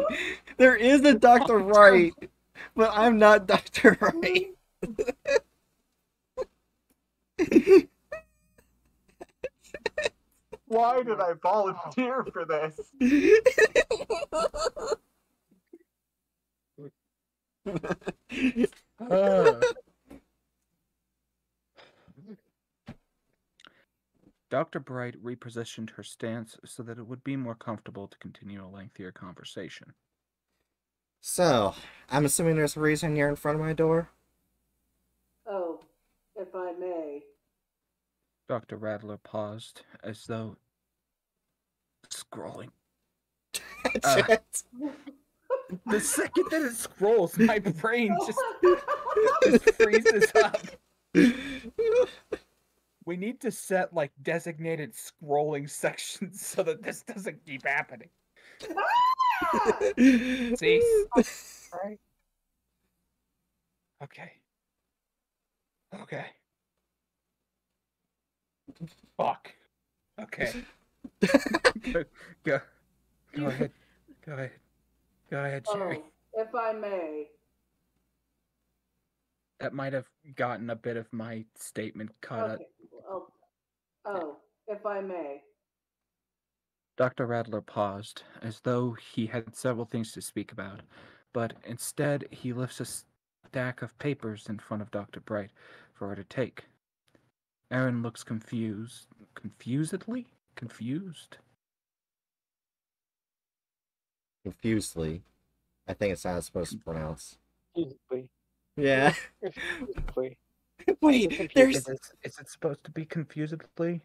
There is a Dr. Wright, but I'm not Dr. Wright. Why did I volunteer for this? Dr. Bright repositioned her stance so that it would be more comfortable to continue a lengthier conversation. So, I'm assuming there's a reason you're in front of my door? Oh, if I may. Dr. Rattler paused, as though scrolling. Hatchet. The second that it scrolls, my brain just freezes up. We need to set like designated scrolling sections so that this doesn't keep happening. See? Alright. Okay. Okay. Fuck. Okay. Go ahead. Go ahead. Go ahead, Jerry. Oh, if I may. That might have gotten a bit of my statement cut out. Okay. Oh, if I may. Dr. Rattler paused, as though he had several things to speak about, but instead he lifts a stack of papers in front of Dr. Bright for her to take. Aaron looks confused. Confusedly? Confused? Confusedly. I think it's how it's supposed to pronounce. Confusedly. Yeah. Confusedly. Wait, there's... Is it supposed to be confusedly?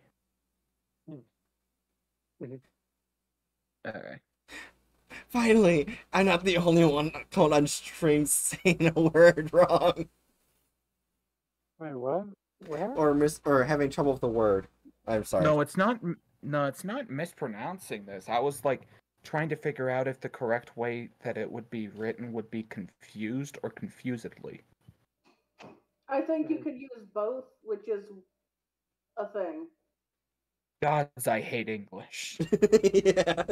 Alright. Finally, I'm not the only one called on stream saying a word wrong. Wait, what? Where? Or having trouble with the word. I'm sorry. No, it's not mispronouncing this. I was like trying to figure out if the correct way that it would be written would be confused or confusedly. I think you could use both, which is a thing. Gods, I hate English. Yeah.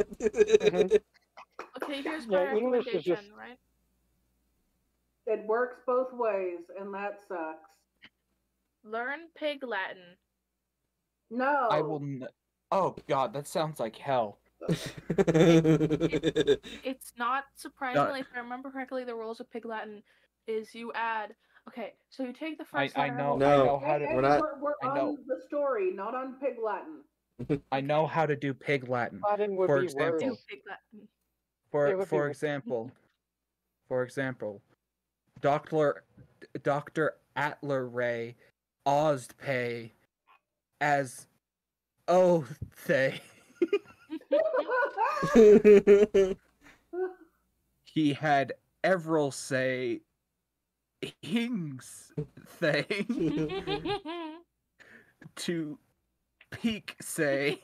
Okay, here's my English is recommendation, just... right? It works both ways, and that sucks. Learn Pig Latin. No. I will. Oh God, that sounds like hell. It's not surprisingly, if I remember correctly, the rules of Pig Latin is you add. Okay, so you take the first letter. I know how to. We're on the story, not on Pig Latin. I know how to do Pig Latin. Latin would For be example. worse. Pig Latin. For example, Dr. Atler Ray Ozpay as they. He had Everil say Hings thing to Peak say.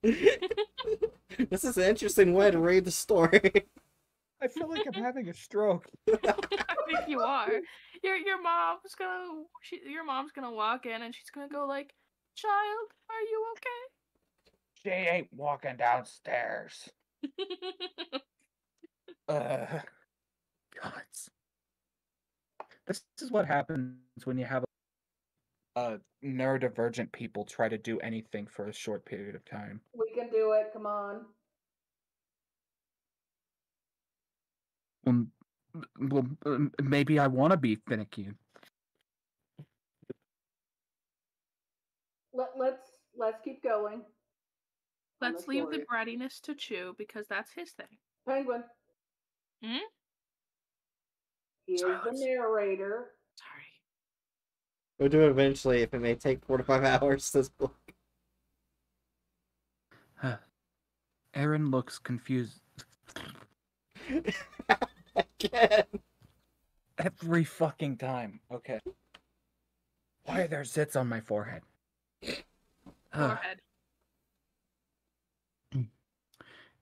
This is an interesting way to read the story. I feel like I'm having a stroke. I think you are. Your mom's gonna walk in and she's gonna go like, "Child, are you okay?" She ain't walking downstairs. Gods. This is what happens when you have neurodivergent people try to do anything for a short period of time. We can do it. Come on. Well, maybe I want to be finicky. Let's keep going. Let's leave the brattiness to Chew because that's his thing. Penguin. Hmm? He is the narrator. Sorry. We'll do it eventually if it may take 4 to 5 hours, this book. Aaron looks confused. Again. Every fucking time. Okay. Why are there zits on my forehead? Forehead.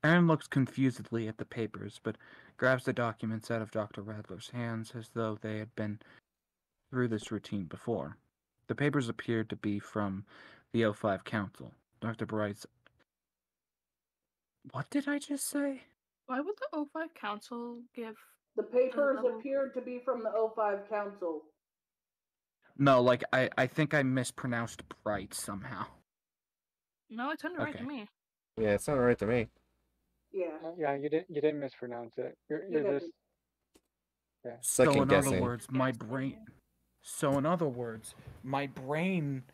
Aaron looks confusedly at the papers, but grabs the documents out of Dr. Radler's hands as though they had been through this routine before. The papers appeared to be from the O5 Council. Dr. Bright's... What did I just say? Why would the O5 Council give... The papers level- appeared to be from the O5 Council. No, like, I think I mispronounced Bright somehow. No, it sounded right to Okay. me. Yeah, it sounded right to me. Yeah. Yeah, you didn't mispronounce it. You're didn't. just Second So in guessing. other words, my Guessing. brain... So in other words, my brain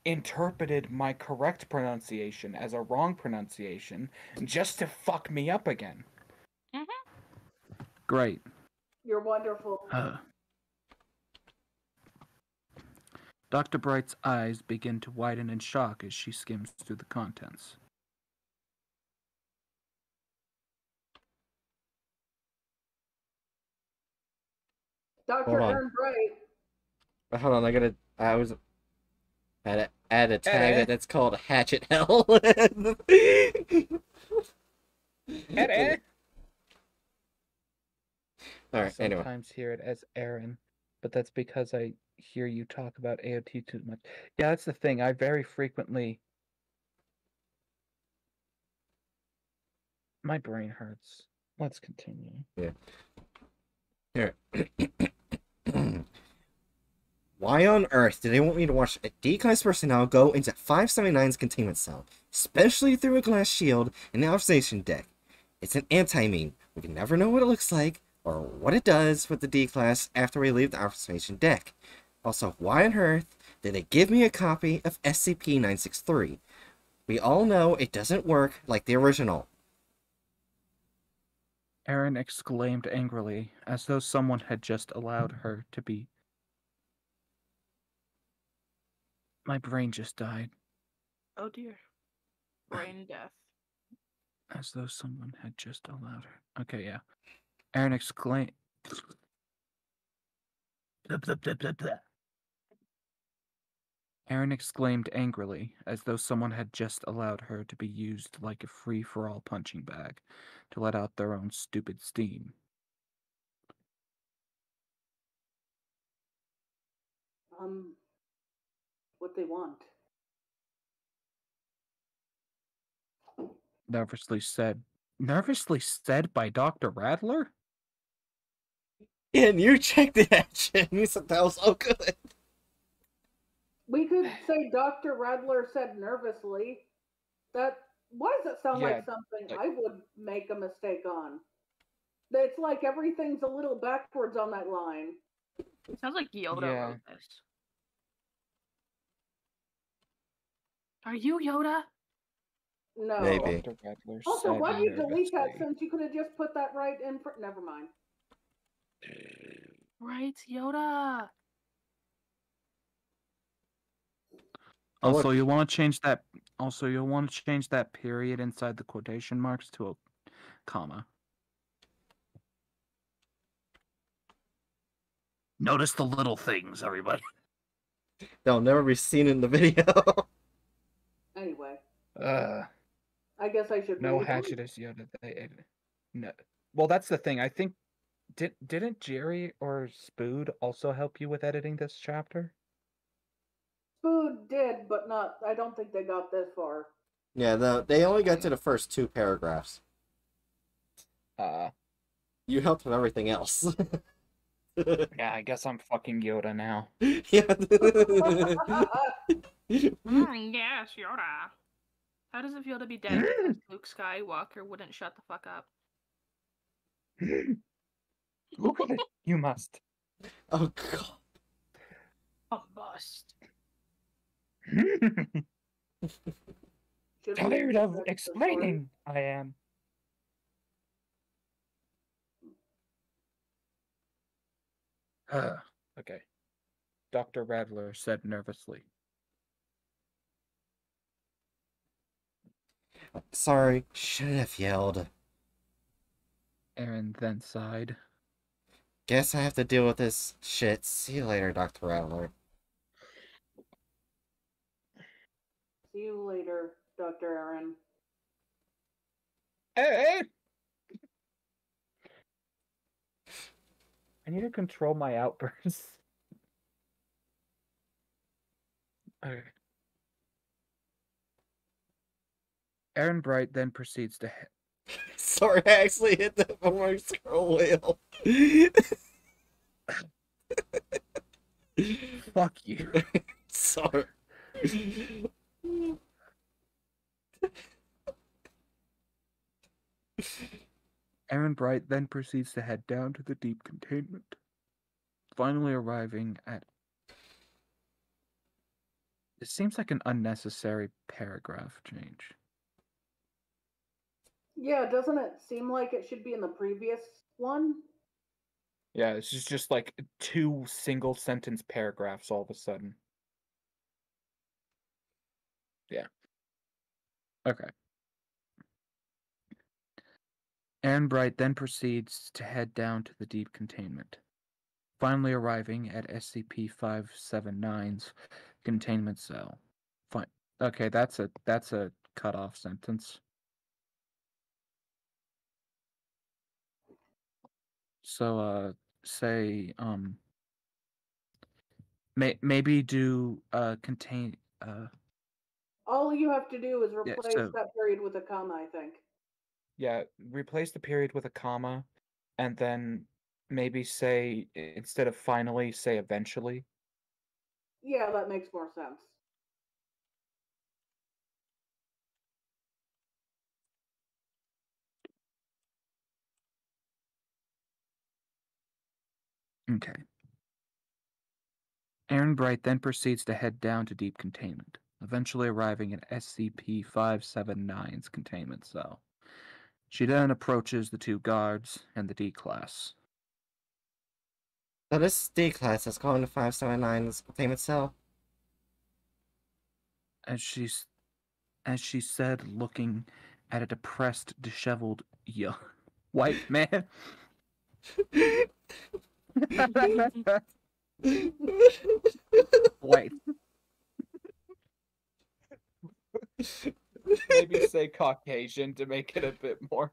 interpreted my correct pronunciation as a wrong pronunciation just to fuck me up again. Mm-hmm. Great. You're wonderful. Dr. Bright's eyes begin to widen in shock as she skims through the contents. Dr. Hold on. Aaron Bright. Hold on, I was had to add a tag Eh? that's called Hatchet Hell. Alright, anyway. Sometimes hear it as Aaron, but that's because I hear you talk about AOT too much. Yeah, that's the thing. I very frequently... My brain hurts. Let's continue. Yeah. Here. Why on earth do they want me to watch a D-class personnel go into 579's containment cell, especially through a glass shield in the observation deck? It's an anti-meme. We can never know what it looks like or what it does with the D-class after we leave the observation deck. Also, why on earth did they give me a copy of SCP-963? We all know it doesn't work like the original. Aaron exclaimed angrily, as though someone had just allowed her to be... My brain just died. Oh dear. Brain death. As though someone had just allowed her. Okay, yeah. Aaron exclaimed... Aaron exclaimed angrily, as though someone had just allowed her to be used like a free-for-all punching bag to let out their own stupid steam. What they want. Nervously said by Dr. Radler? And you checked it, Hatchet, and you said that was so good. We could say Dr. Radler said nervously. Why does that sound Yeah, like something like- I would make a mistake on? It's like everything's a little backwards on that line. It sounds like Yoda Yeah. wrote this. Are you Yoda? No. Maybe. Dr. Radler Also, said why'd you delete that nervously. since you could have just put that right in front? Never mind. Right, Yoda. Also, you'll want to change that. Also, you'll want to change that period inside the quotation marks to a comma. Notice the little things, everybody. They'll never be seen in the video. Anyway, Uh, I guess I should no read them. Hatchet is Yoda. No. Well, that's the thing. I think didn't Jerry or Spood also help you with editing this chapter? Food did, but not. I don't think they got this far. Yeah, they only got to the first 2 paragraphs. You helped with everything else. Yeah, I guess I'm fucking Yoda now. Yeah. Yes, Yoda. How does it feel to be dead because Luke Skywalker wouldn't shut the fuck up? You must. Oh god. A bust. Should we Tired read of the explaining, I am. Okay. Dr. Radler said nervously. Sorry, shouldn't have yelled. Aaron then sighed. Guess I have to deal with this shit. See you later, Dr. Rattler. See you later, Dr. Aaron. Hey! I need to control my outbursts. Okay. Aaron Bright then proceeds to Sorry, I actually hit the forward scroll wheel. fuck you. Sorry. Aaron Bright then proceeds to head down to the deep containment, finally arriving at... It seems like an unnecessary paragraph change. Yeah, doesn't it seem like it should be in the previous one? Yeah, this is just like 2 single sentence paragraphs all of a sudden. Yeah. Okay. Aaron Bright then proceeds to head down to the deep containment, finally arriving at SCP-579's containment cell. Fine. Okay, that's a cut-off sentence. So, say, maybe do, contain, All you have to do is Yeah, replace so- that period with a comma, I think. yeah, replace the period with a comma, and then maybe say, instead of finally, say eventually. Yeah, that makes more sense. Okay. Aaron Bright then proceeds to head down to deep containment, eventually arriving at SCP-579's containment cell. She then approaches the 2 guards and the D-Class. So this D-Class is calling the 579's containment cell? As she said, looking at a depressed, disheveled, young white man. White. Maybe say Caucasian to make it a bit more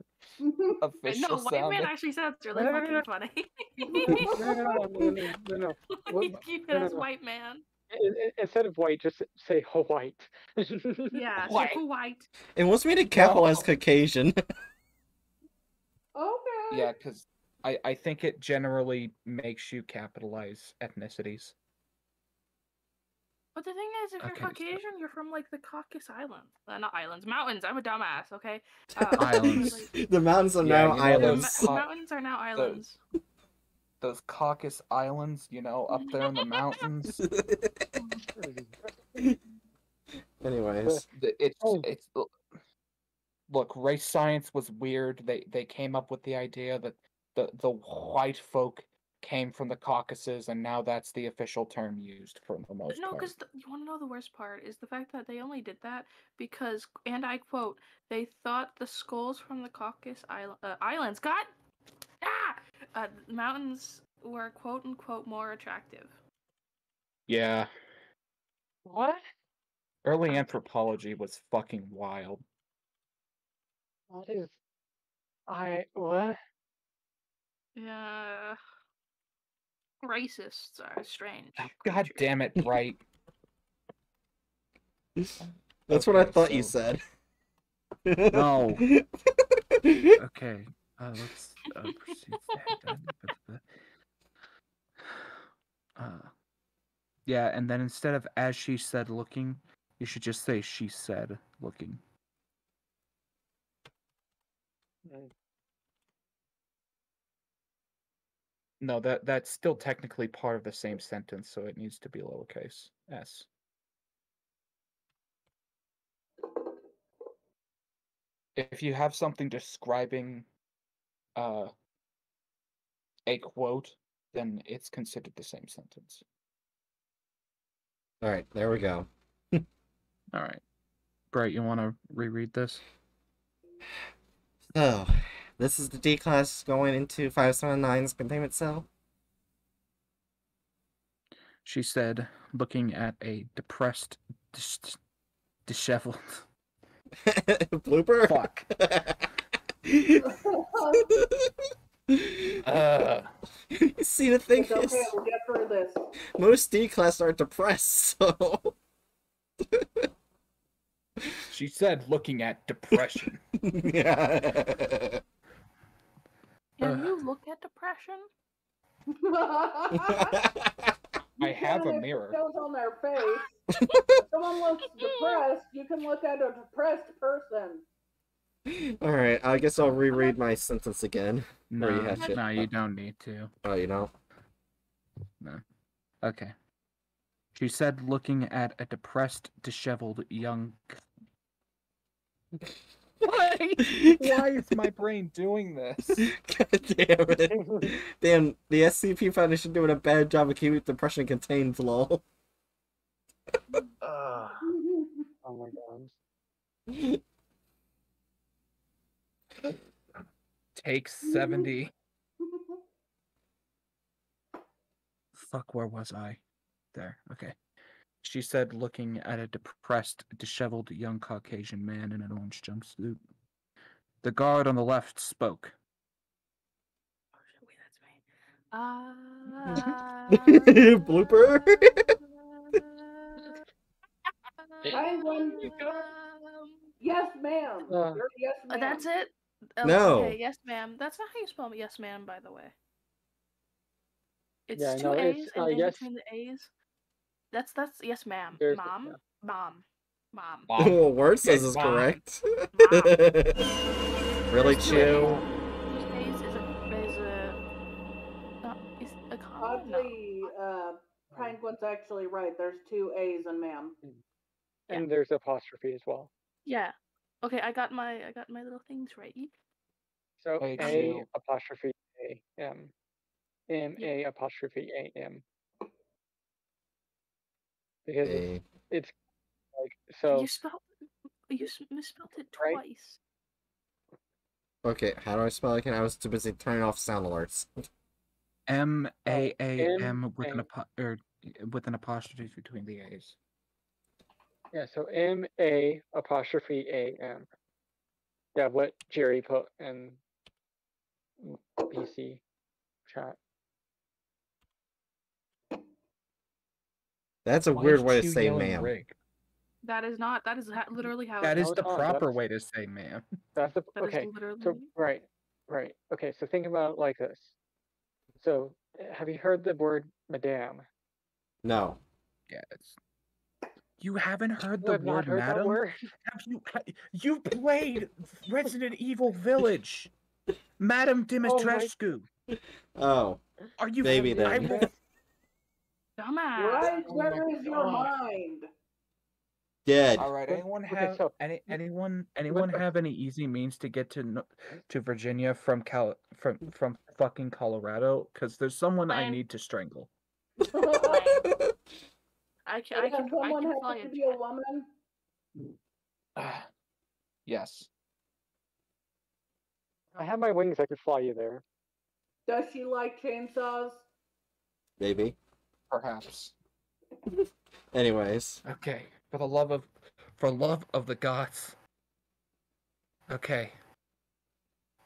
official No, white man sounding. actually sounds really No, no, fucking no. funny. No. Keep it No, no, as no. white man. Instead of white, just say white. Yeah, White. super white. It wants me to capitalize No. Caucasian. Okay. Yeah, because I think it generally makes you capitalize ethnicities. But the thing is, if you're Okay, so- Caucasian, you're from like the Caucasus Islands. Not islands, mountains. I'm a dumbass. Okay. Islands. The mountains are Yeah, now you know those islands. hot- mountains are now islands. Those Caucasus Islands, you know, up there in the mountains. Anyways. It's look, race science was weird. They came up with the idea that the white folk came from the Caucasus, and now that's the official term used for the most No, part. because you want to know the worst part is the fact that they only did that because, and I quote, they thought the skulls from the Caucasus Islands, mountains were quote unquote more attractive. Yeah, What? early anthropology was fucking wild. What is... What? Yeah. Racists are strange. God creatures. damn it, Bright. That's what I Okay, thought you so- said. No. Okay, let's proceed to head down. Yeah, and then instead of as she said looking, you should just say she said looking. No, that's still technically part of the same sentence, so it needs to be lowercase s. If you have something describing a quote, then it's considered the same sentence. Alright, there we go. Alright. Bright, you want to reread this? So, this is the D-Class going into 579's containment cell. She said, looking at a depressed, disheveled. Blooper. Fuck. You see, the thing It's okay, is, we'll get through this. most D-class are depressed, so. She said, looking at depression. Yeah. Can you look at depression? I have a If it mirror. shows on their face. If someone looks depressed, you can look at a depressed person. Alright, I guess I'll reread my sentence again. No, you Hatchet. no, you don't need to. Oh, you know? No. Okay. She said, looking at a depressed, disheveled young. Why? Why is my brain doing this? God damn it. Damn, the SCP Foundation doing a bad job of keeping depression contained, lol. Oh my god. Take 70. Fuck, where was I? There, okay. She said, looking at a depressed, disheveled young Caucasian man in an orange jumpsuit. The guard on the left spoke. Oh, wait, that's me. Blooper. Penguin. Yes, ma'am. Yes, ma'am. That's it? Oh, No. Okay, yes, ma'am. That's not how you spell yes, ma'am, by the way. It's Yeah, two no, A's, it's, and in yes. between the A's. That's yes, ma'am. There's- Mom. yeah. Mom. Mom. Well, word says Yes, is Mom. correct. Mom. Really, There's two Chew? A's. A's is a comma? No. Oddly, Penguin's actually right. There's two A's in ma'am. And there's apostrophe as well. Yeah. Okay, I got my little things right. So Hey, A Chew. apostrophe A M. M A apostrophe A M. Because A. it's like so. You misspelled it Right? twice. Okay, how do I spell it again? I was too busy turning off sound alerts. M-A-A-M with an apostrophe between the A's. Yeah, so M A apostrophe A M. Yeah, what Jerry put in PC chat. That's a Why weird is way to Chew say yelling ma'am. rig? That is not. That is literally how. That it is No, the it's not. proper That's- way to say ma'am. That's the That is okay. literally. So right. Okay, so think about it like this. So have you heard the word madame? No. Yeah, it's... You haven't heard You the have not word heard that madam? word? Have you? You played Resident Evil Village, Madame Dimitrescu. Oh, Are you? maybe I then. will... Dumbass. Right, Oh where my is your God. mind? Dead. All right. Anyone Okay, have so- anyone But- have any easy means to get to Virginia from from fucking Colorado? Because there's someone I Fine. need to strangle. I Does can someone fly have a to be a jet. woman? Yes. I have my wings. I could fly you there. Does she like chainsaws? Maybe. Perhaps. Anyways. Okay. For love of the gods. Okay.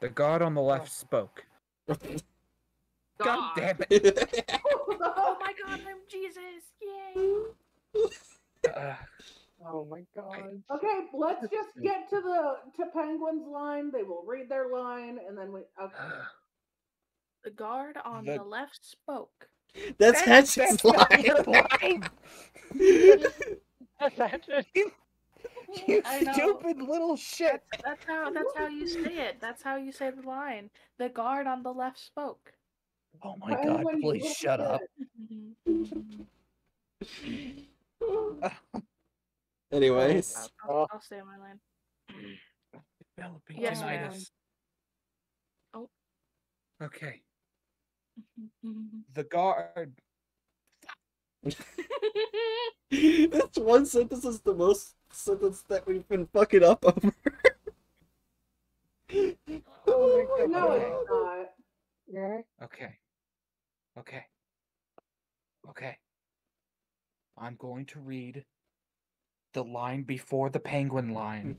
The god on the left spoke. God God. damn it. Oh my God! I'm Jesus! Yay! Oh my God. Okay, let's just get to Penguin's line. They will read their line, and then we. Okay. The guard on the left spoke. That's Hatchet's line. That's Hatchet. You I know. stupid little shit. That's how you say it. That's how you say the line. The guard on the left spoke. Oh my god, Penguin, you please little shut up. Anyways. I'll stay on my line. Developing Yes, tinnitus. Oh. Okay. The guard. This one sentence is the most sentence that we've been fucking up over. Oh my No, God. it's not. Yeah. Okay. Okay. I'm going to read the line before the penguin line.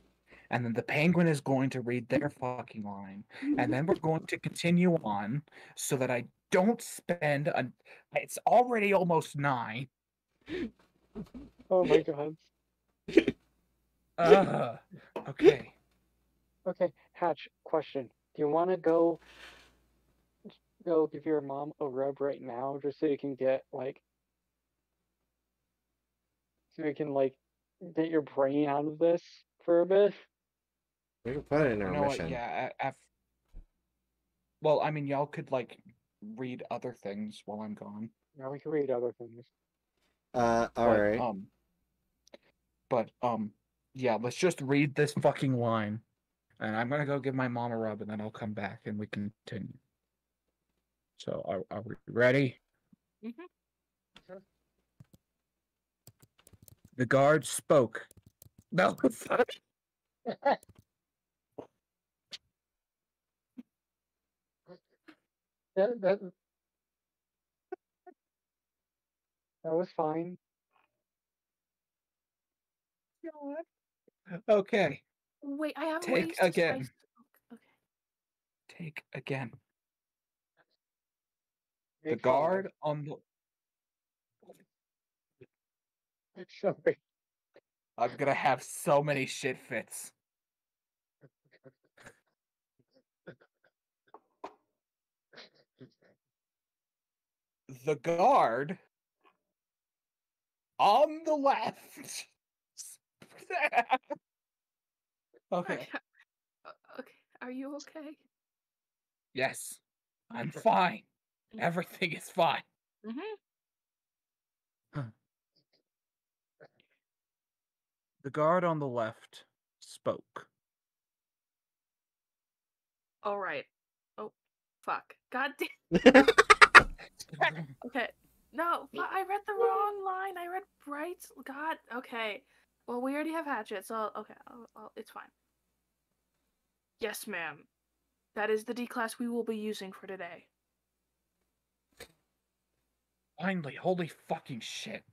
And then the penguin is going to read their fucking line. And then we're going to continue on so that I don't spend a... It's already almost 9. Oh my god. Okay. Okay, Hatch, question. Do you want to go give your mom a rub right now just so you can get get your brain out of this for a bit? We can put it in You our know what? mission. Yeah. Well, I mean, y'all could like read other things while I'm gone. Yeah, we can read other things. Alright. Yeah, let's just read this fucking line. And I'm gonna go give my mom a rub and then I'll come back and we continue. So are we ready? Mm-hmm. The guard spoke. No, That was fine. okay. Wait, I have Take ways to again. spice. Okay. Take again. The It's guard on the... Sorry. I'm gonna have so many shit fits. The guard on the left. Okay. Okay. Are you okay? Yes. I'm fine. Everything is fine. Mm-hmm. The guard on the left spoke. All right. Oh, fuck. God damn. Okay. No, I read the wrong line. I read bright. God. Okay. Well, we already have Hatchet, so okay. It's fine. Yes, ma'am. That is the D class we will be using for today. Finally, holy fucking shit.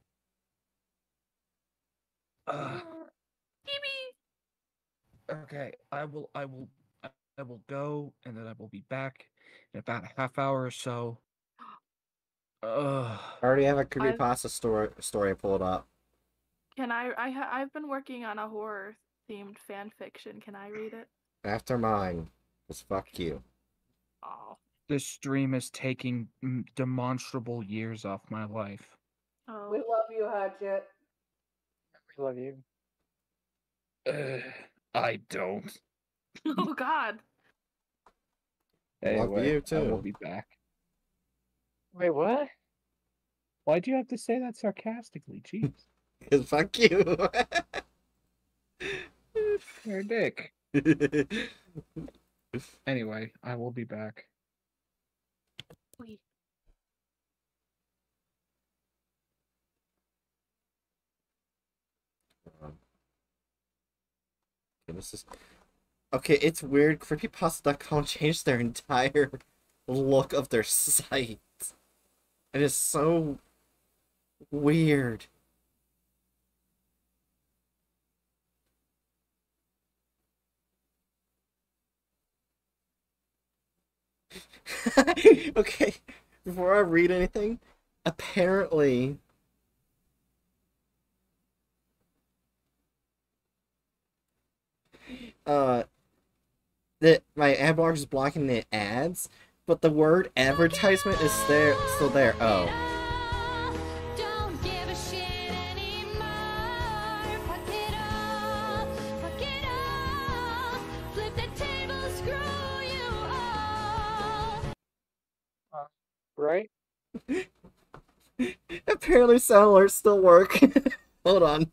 Okay, I will go and then I will be back in about a half hour or so. I already have a creepypasta story pulled up. Can I've been working on a horror themed fan fiction. Can I read it? After mine. Just fuck you. Oh. This stream is taking demonstrable years off my life. Oh. We love you, Hatchet. We love you. I don't. Oh God. Love you too. I will be back. Wait, what? Why'd you have to say that sarcastically? Jeez. Because fuck you. You're a dick. Anyway, I will be back. Wait. Okay, it's weird. Creepypasta.com changed their entire look of their site. It is so weird. Okay, before I read anything, apparently that my ad blocker is blocking the ads, but the word advertisement is still there. Oh. Right? Apparently sound alerts still work. Hold on.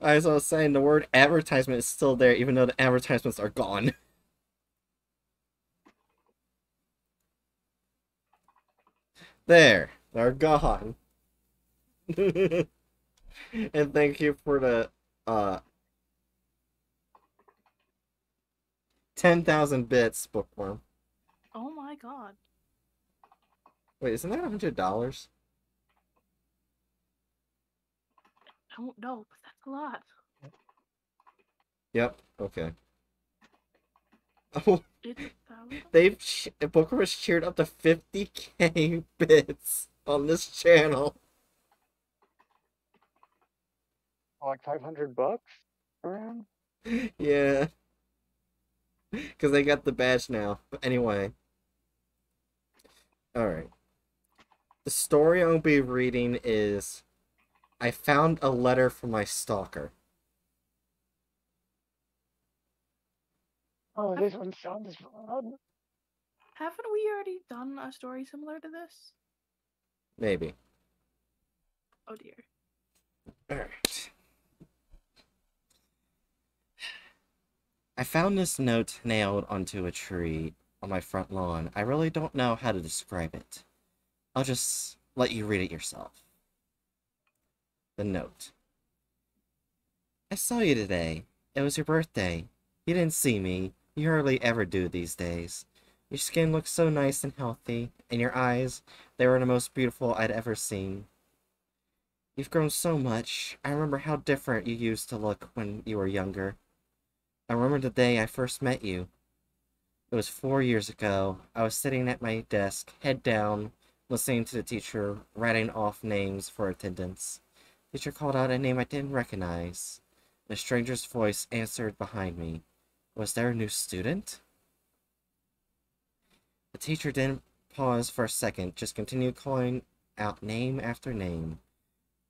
As I was saying, the word advertisement is still there, even though the advertisements are gone. There, they're gone. And thank you for the 10,000 bits, bookworm. Oh my god. Wait, isn't that $100? I don't know, but that's a lot. Yep. Okay. Oh, It's 1,000? Bookworm has cheered up to 50k bits on this channel. Like $500 around? Yeah. Because they got the badge now. But anyway. Alright. The story I'll be reading is I found a letter from my stalker. Oh, this one sounds fun. Haven't we already done a story similar to this? Maybe. Oh dear. Alright. I found this note nailed onto a tree on my front lawn. I really don't know how to describe it. I'll just let you read it yourself. The note. I saw you today. It was your birthday. You didn't see me. You hardly ever do these days. Your skin looks so nice and healthy, and your eyes, they were the most beautiful I'd ever seen. You've grown so much. I remember how different you used to look when you were younger. I remember the day I first met you. It was 4 years ago. I was sitting at my desk, head down, listening to the teacher writing off names for attendance. The teacher called out a name I didn't recognize. A stranger's voice answered behind me. Was there a new student? The teacher didn't pause for a second, just continued calling out name after name.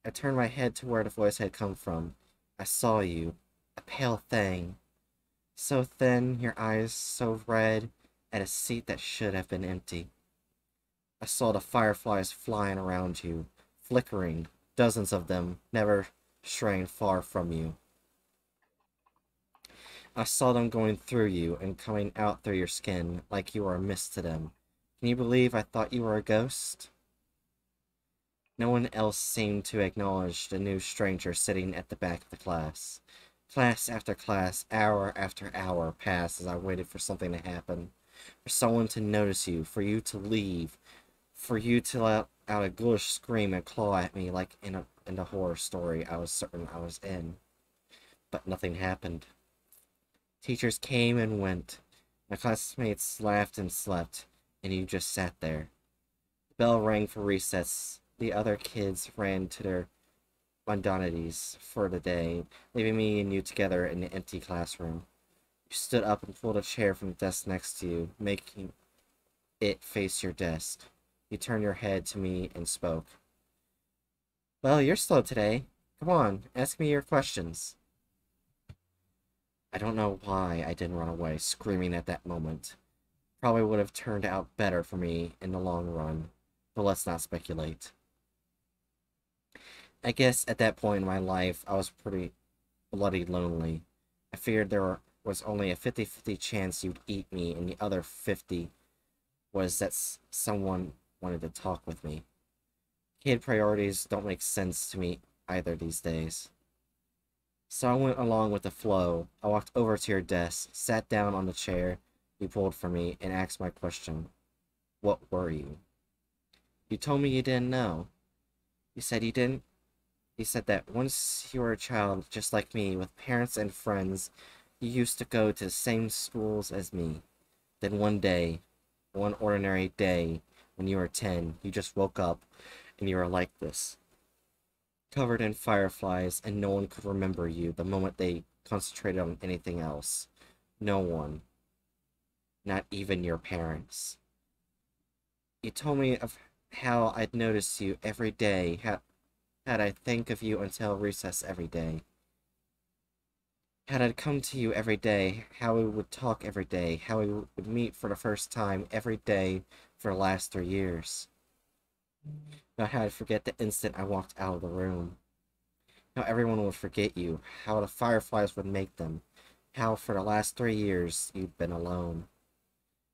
I turned my head to where the voice had come from. I saw you, a pale thing. So thin, your eyes so red, at a seat that should have been empty. I saw the fireflies flying around you, flickering, dozens of them, never straying far from you. I saw them going through you and coming out through your skin like you were a mist to them. Can you believe I thought you were a ghost? No one else seemed to acknowledge the new stranger sitting at the back of the class. Class after class, hour after hour passed as I waited for something to happen. For someone to notice you, for you to leave, for you to let out a ghoulish scream and claw at me like in the horror story I was certain I was in. But nothing happened. Teachers came and went. My classmates laughed and slept, and you just sat there. The bell rang for recess. The other kids ran to their mundanities for the day, leaving me and you together in the empty classroom. You stood up and pulled a chair from the desk next to you, making it face your desk. You turned your head to me and spoke. Well, you're slow today. Come on, ask me your questions. I don't know why I didn't run away, screaming at that moment. Probably would have turned out better for me in the long run, but let's not speculate. I guess at that point in my life, I was pretty bloody lonely. I figured there was only a 50-50 chance you'd eat me, and the other 50 was that someone wanted to talk with me. Kid priorities don't make sense to me either these days. So I went along with the flow. I walked over to your desk, sat down on the chair you pulled for me, and asked my question. What were you? You told me you didn't know. You said you didn't. You said that once you were a child, just like me, with parents and friends, you used to go to the same schools as me. Then one day, one ordinary day, when you were 10, you just woke up, and you were like this. Covered in fireflies, and no one could remember you the moment they concentrated on anything else. No one. Not even your parents. You told me of how I'd notice you every day, how I'd think of you until recess every day. How I'd come to you every day, how we would talk every day, how we would meet for the first time every day for the last 3 years. Not how I'd forget the instant I walked out of the room. How everyone would forget you, how the fireflies would make them, how for the last 3 years you'd been alone.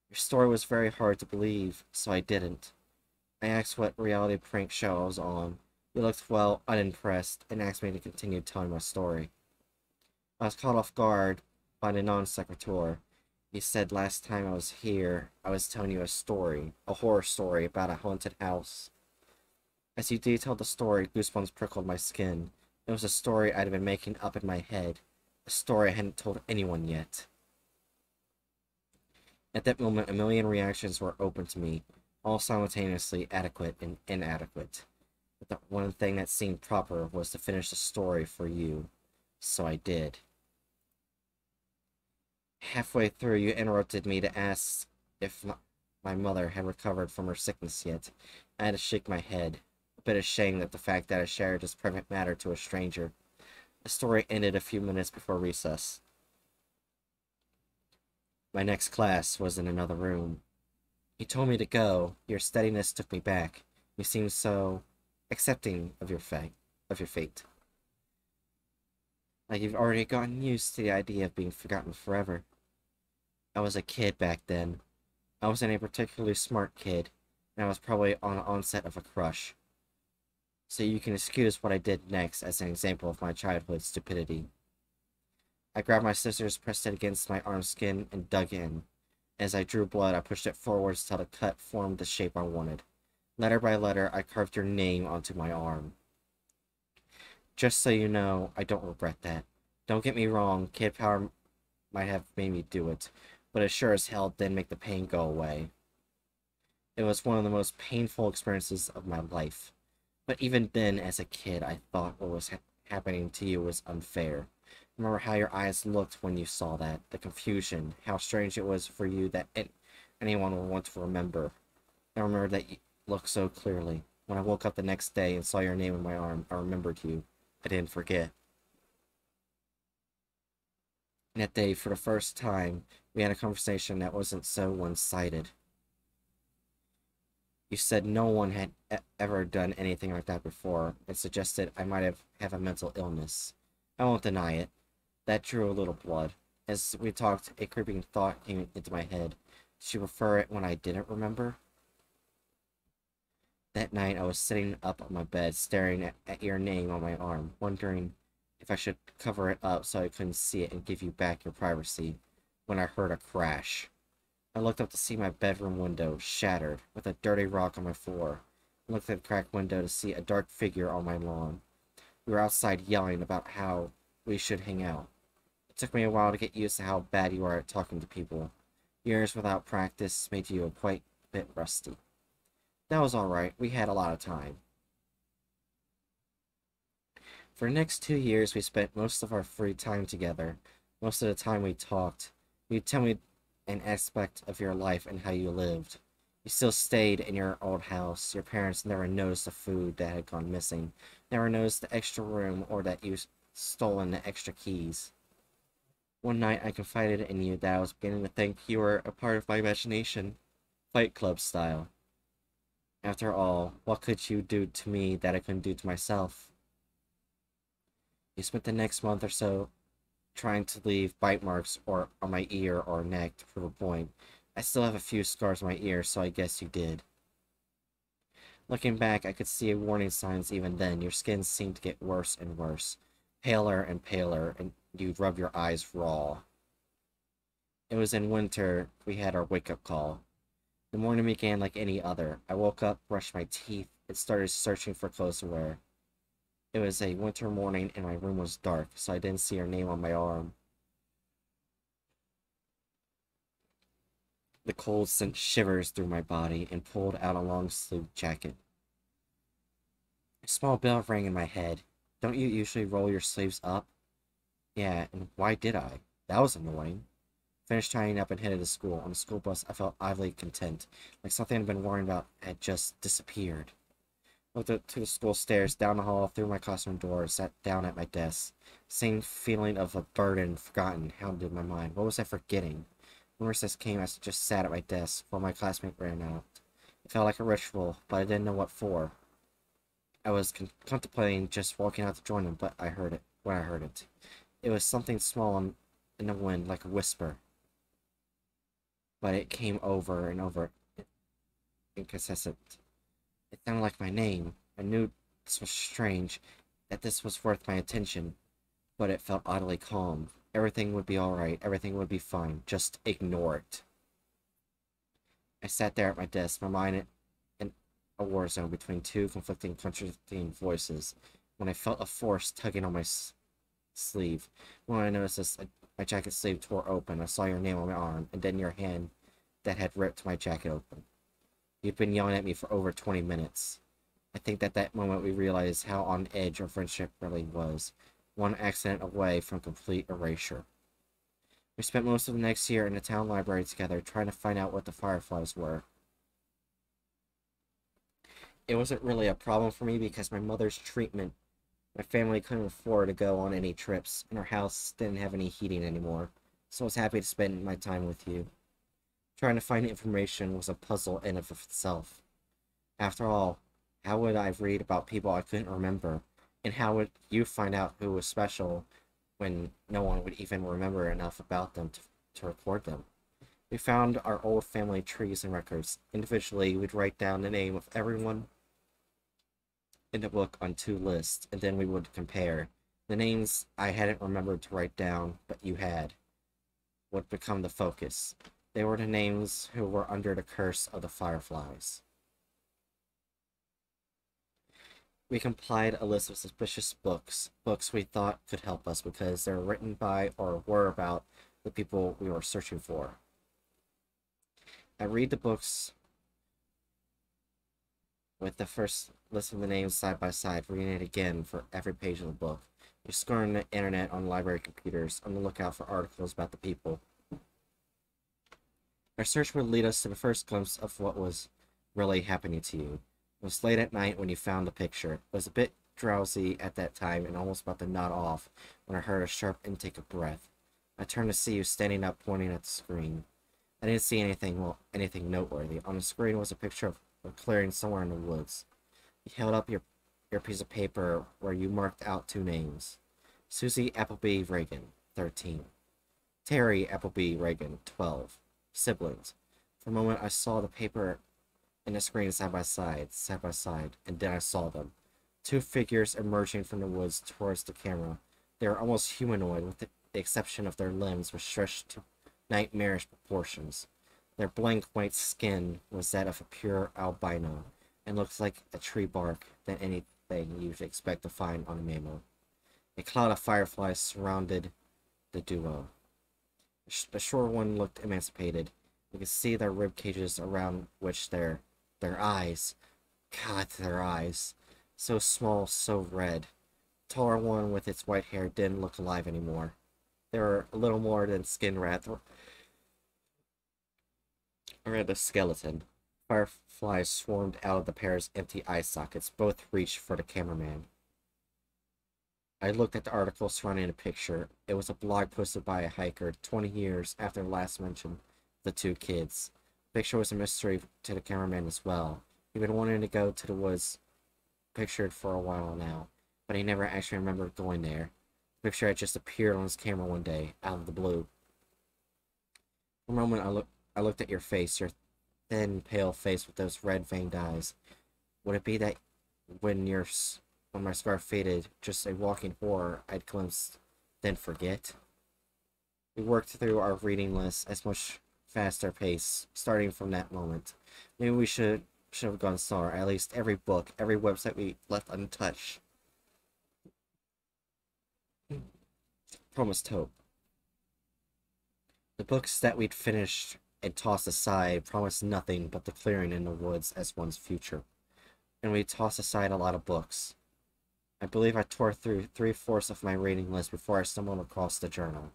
Your story was very hard to believe, so I didn't. I asked what reality prank show I was on. You looked, well, unimpressed, and asked me to continue telling my story. I was caught off guard by the non sequitur. You said last time I was here, I was telling you a story, a horror story about a haunted house. As you detailed the story, goosebumps prickled my skin. It was a story I'd been making up in my head, a story I hadn't told anyone yet. At that moment, a million reactions were open to me, all simultaneously adequate and inadequate. But the one thing that seemed proper was to finish the story for you. So I did. Halfway through, you interrupted me to ask if my mother had recovered from her sickness yet. I had to shake my head, a bit ashamed at the fact that I shared this private matter to a stranger. The story ended a few minutes before recess. My next class was in another room. You told me to go. Your steadiness took me back. You seemed so accepting of your fate. Like you've already gotten used to the idea of being forgotten forever. I was a kid back then. I wasn't a particularly smart kid, and I was probably on the onset of a crush. So you can excuse what I did next as an example of my childhood stupidity. I grabbed my scissors, pressed it against my arm skin, and dug in. As I drew blood, I pushed it forwards till the cut formed the shape I wanted. Letter by letter, I carved your name onto my arm. Just so you know, I don't regret that. Don't get me wrong, kid power might have made me do it, but it sure as hell didn't make the pain go away. It was one of the most painful experiences of my life. But even then, as a kid, I thought what was happening to you was unfair. Remember how your eyes looked when you saw that, the confusion, how strange it was for you that anyone would want to remember. I remember that you looked so clearly. When I woke up the next day and saw your name on my arm, I remembered you. I didn't forget. And that day, for the first time, we had a conversation that wasn't so one-sided. You said no one had ever done anything like that before, and suggested I might have a mental illness. I won't deny it. That drew a little blood. As we talked, a creeping thought came into my head. Did you prefer it when I didn't remember? That night, I was sitting up on my bed, staring at your name on my arm, wondering if I should cover it up so I couldn't see it and give you back your privacy, when I heard a crash. I looked up to see my bedroom window shattered, with a dirty rock on my floor. I looked at the cracked window to see a dark figure on my lawn. We were outside yelling about how we should hang out. It took me a while to get used to how bad you are at talking to people. Years without practice made you quite a bit rusty. That was alright, we had a lot of time. For the next 2 years, we spent most of our free time together. Most of the time we talked. You'd tell me an aspect of your life and how you lived. You still stayed in your old house. Your parents never noticed the food that had gone missing, never noticed the extra room or that you stolen the extra keys. One night I confided in you that I was beginning to think you were a part of my imagination, Fight Club style. After all, what could you do to me that I couldn't do to myself? You spent the next month or so trying to leave bite marks on my ear or neck to prove a point. I still have a few scars on my ears, so I guess you did. Looking back, I could see warning signs even then. Your skin seemed to get worse and worse, paler and paler, and you'd rub your eyes raw. It was in winter we had our wake-up call. The morning began like any other. I woke up, brushed my teeth, and started searching for clothes to wear. It was a winter morning and my room was dark, so I didn't see her name on my arm. The cold sent shivers through my body and pulled out a long-sleeved jacket. A small bell rang in my head. Don't you usually roll your sleeves up? Yeah, and why did I? That was annoying. Finished tying up and headed to school. On the school bus, I felt oddly content, like something I'd been worrying about had just disappeared. Looked up to the school stairs, down the hall, through my classroom door, sat down at my desk. Same feeling of a burden forgotten hounded my mind. What was I forgetting? When recess came, I just sat at my desk while my classmate ran out. It felt like a ritual, but I didn't know what for. I was contemplating just walking out to join him, but I heard it. When I heard it, it was something small in the wind, like a whisper. But it came over and over, inconsistent. It sounded like my name. I knew this was strange, that this was worth my attention, but it felt oddly calm. Everything would be alright. Everything would be fine. Just ignore it. I sat there at my desk, my mind in a war zone between two conflicting, contradicting voices, when I felt a force tugging on my sleeve. When I noticed this, my jacket sleeve tore open. I saw your name on my arm, and then your hand that had ripped my jacket open. You've been yelling at me for over 20 minutes. I think at that moment we realized how on edge our friendship really was, one accident away from complete erasure. We spent most of the next year in the town library together, trying to find out what the fireflies were. It wasn't really a problem for me because my mother's treatment. My family couldn't afford to go on any trips, and our house didn't have any heating anymore, so I was happy to spend my time with you. Trying to find information was a puzzle in of itself. After all, how would I read about people I couldn't remember? And how would you find out who was special when no one would even remember enough about them to record them? We found our old family trees and records. Individually, we'd write down the name of everyone in the book on 2 lists, and then we would compare. The names I hadn't remembered to write down, but you had, would become the focus. They were the names who were under the curse of the fireflies. We compiled a list of suspicious books we thought could help us because they were written by or were about the people we were searching for. I read the books with the first list of the names side by side, reading it again for every page of the book. You're scouring the internet on library computers on the lookout for articles about the people. Our search would lead us to the first glimpse of what was really happening to you. It was late at night when you found the picture. It was a bit drowsy at that time and almost about to nod off when I heard a sharp intake of breath. I turned to see you standing up, pointing at the screen. I didn't see anything noteworthy. On the screen was a picture of a clearing somewhere in the woods. You held up your piece of paper where you marked out 2 names. Susie Appleby Reagan, 13. Terry Appleby Reagan, 12. Siblings. For a moment I saw the paper and the screen side by side, and then I saw them. 2 figures emerging from the woods towards the camera. They were almost humanoid, with the exception of their limbs were stretched to nightmarish proportions. Their blank white skin was that of a pure albino, and looked like a tree bark than anything you'd expect to find on a mammal. A cloud of fireflies surrounded the duo. The short one looked emancipated. You could see their rib cages around which their eyes. God, their eyes. So small, so red. The taller one with its white hair didn't look alive anymore. They were a little more than skin wrath or a skeleton. Fireflies swarmed out of the pair's empty eye sockets. Both reached for the cameraman. I looked at the article surrounding the picture. It was a blog posted by a hiker 20 years after the last mention of the 2 kids. The picture was a mystery to the cameraman as well. He'd been wanting to go to the woods pictured for a while now, but he never actually remembered going there. The picture had just appeared on his camera one day, out of the blue. For a moment I looked at your face, your thin, pale face with those red veined eyes. Would it be that when my scar faded, just a walking horror I'd glimpsed, then forget? We worked through our reading list at much faster pace, starting from that moment. Maybe we should have gone slower. At least every book, every website we left untouched promised hope. The books that we'd finished and tossed aside promised nothing but the clearing in the woods as one's future. And we tossed aside a lot of books. I believe I tore through 3/4 of my reading list before I stumbled across the journal.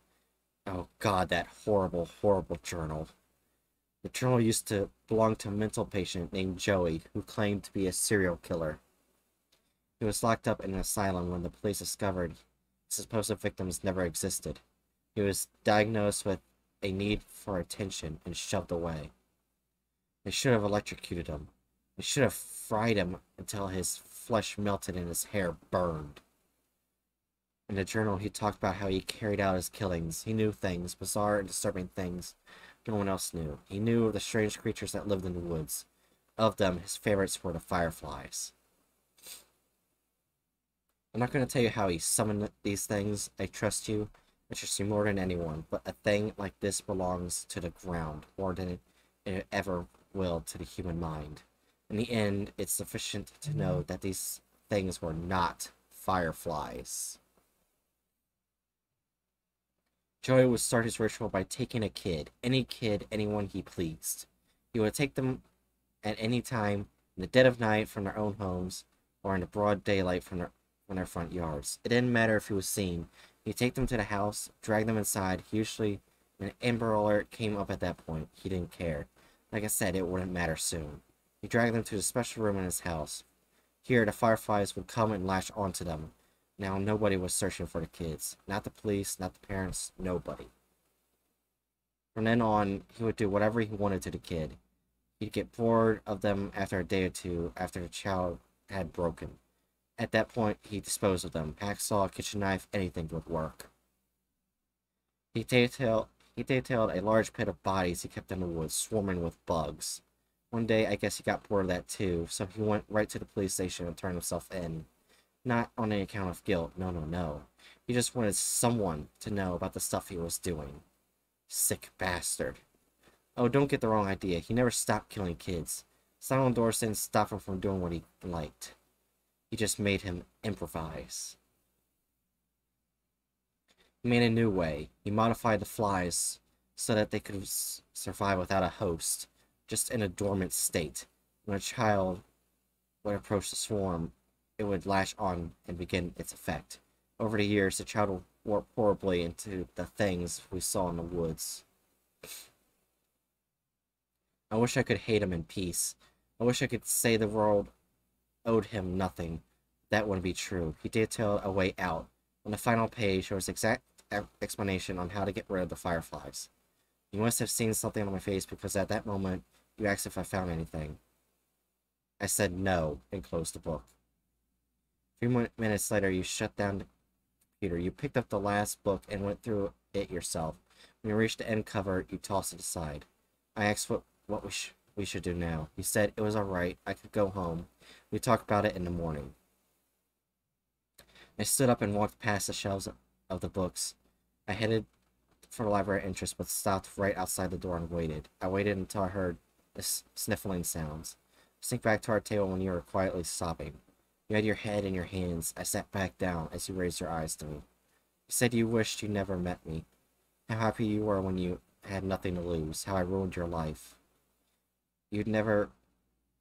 Oh God, that horrible, horrible journal. The journal used to belong to a mental patient named Joey, who claimed to be a serial killer. He was locked up in an asylum when the police discovered his supposed victims never existed. He was diagnosed with a need for attention and shoved away. They should have electrocuted him. They should have fried him until his flesh melted and his hair burned. In the journal, he talked about how he carried out his killings. He knew things, bizarre and disturbing things no one else knew. He knew of the strange creatures that lived in the woods. Of them, his favorites were the fireflies. I'm not going to tell you how he summoned these things. I trust you. interests you more than anyone, but a thing like this belongs to the ground more than it ever will to the human mind. In the end, it's sufficient to know that these things were not fireflies. Joey would start his ritual by taking a kid, any kid, anyone he pleased. He would take them at any time, in the dead of night from their own homes, or in the broad daylight from their front yards. It didn't matter if he was seen. He'd take them to the house, drag them inside. Usually, an Amber Alert came up at that point. He didn't care. Like I said, it wouldn't matter soon. He dragged them to a special room in his house. Here, the fireflies would come and latch onto them. Now, nobody was searching for the kids. Not the police, not the parents, nobody. From then on, he would do whatever he wanted to the kid. He'd get bored of them after a day or two after the child had broken. At that point, he disposed of them. Hacksaw, kitchen knife, anything would work. He detailed a large pit of bodies he kept in the woods, swarming with bugs. One day, I guess he got bored of that too, so he went right to the police station and turned himself in. Not on any account of guilt, no. He just wanted someone to know about the stuff he was doing. Sick bastard. Oh, don't get the wrong idea. He never stopped killing kids. Silent doors didn't stop him from doing what he liked. He just made him improvise. He made a new way. He modified the flies so that they could survive without a host, just in a dormant state. When a child would approach the swarm, it would latch on and begin its effect. Over the years, the child would warp horribly into the things we saw in the woods. I wish I could hate him in peace. I wish I could say the world owed him nothing. That wouldn't be true. He detailed a way out. On the final page, there was exact explanation on how to get rid of the fireflies. You must have seen something on my face because at that moment, you asked if I found anything. I said no and closed the book. A few minutes later, you shut down the computer. You picked up the last book and went through it yourself. When you reached the end cover, you tossed it aside. I asked what we should do now. He said it was alright. I could go home. We'd talk about it in the morning. I stood up and walked past the shelves of the books. I headed for the library entrance, but stopped right outside the door and waited. I waited until I heard the sniffling sounds. Sink back to our table when you were quietly sobbing. You had your head in your hands. I sat back down as you raised your eyes to me. You said you wished you never met me. How happy you were when you had nothing to lose. How I ruined your life. You'd never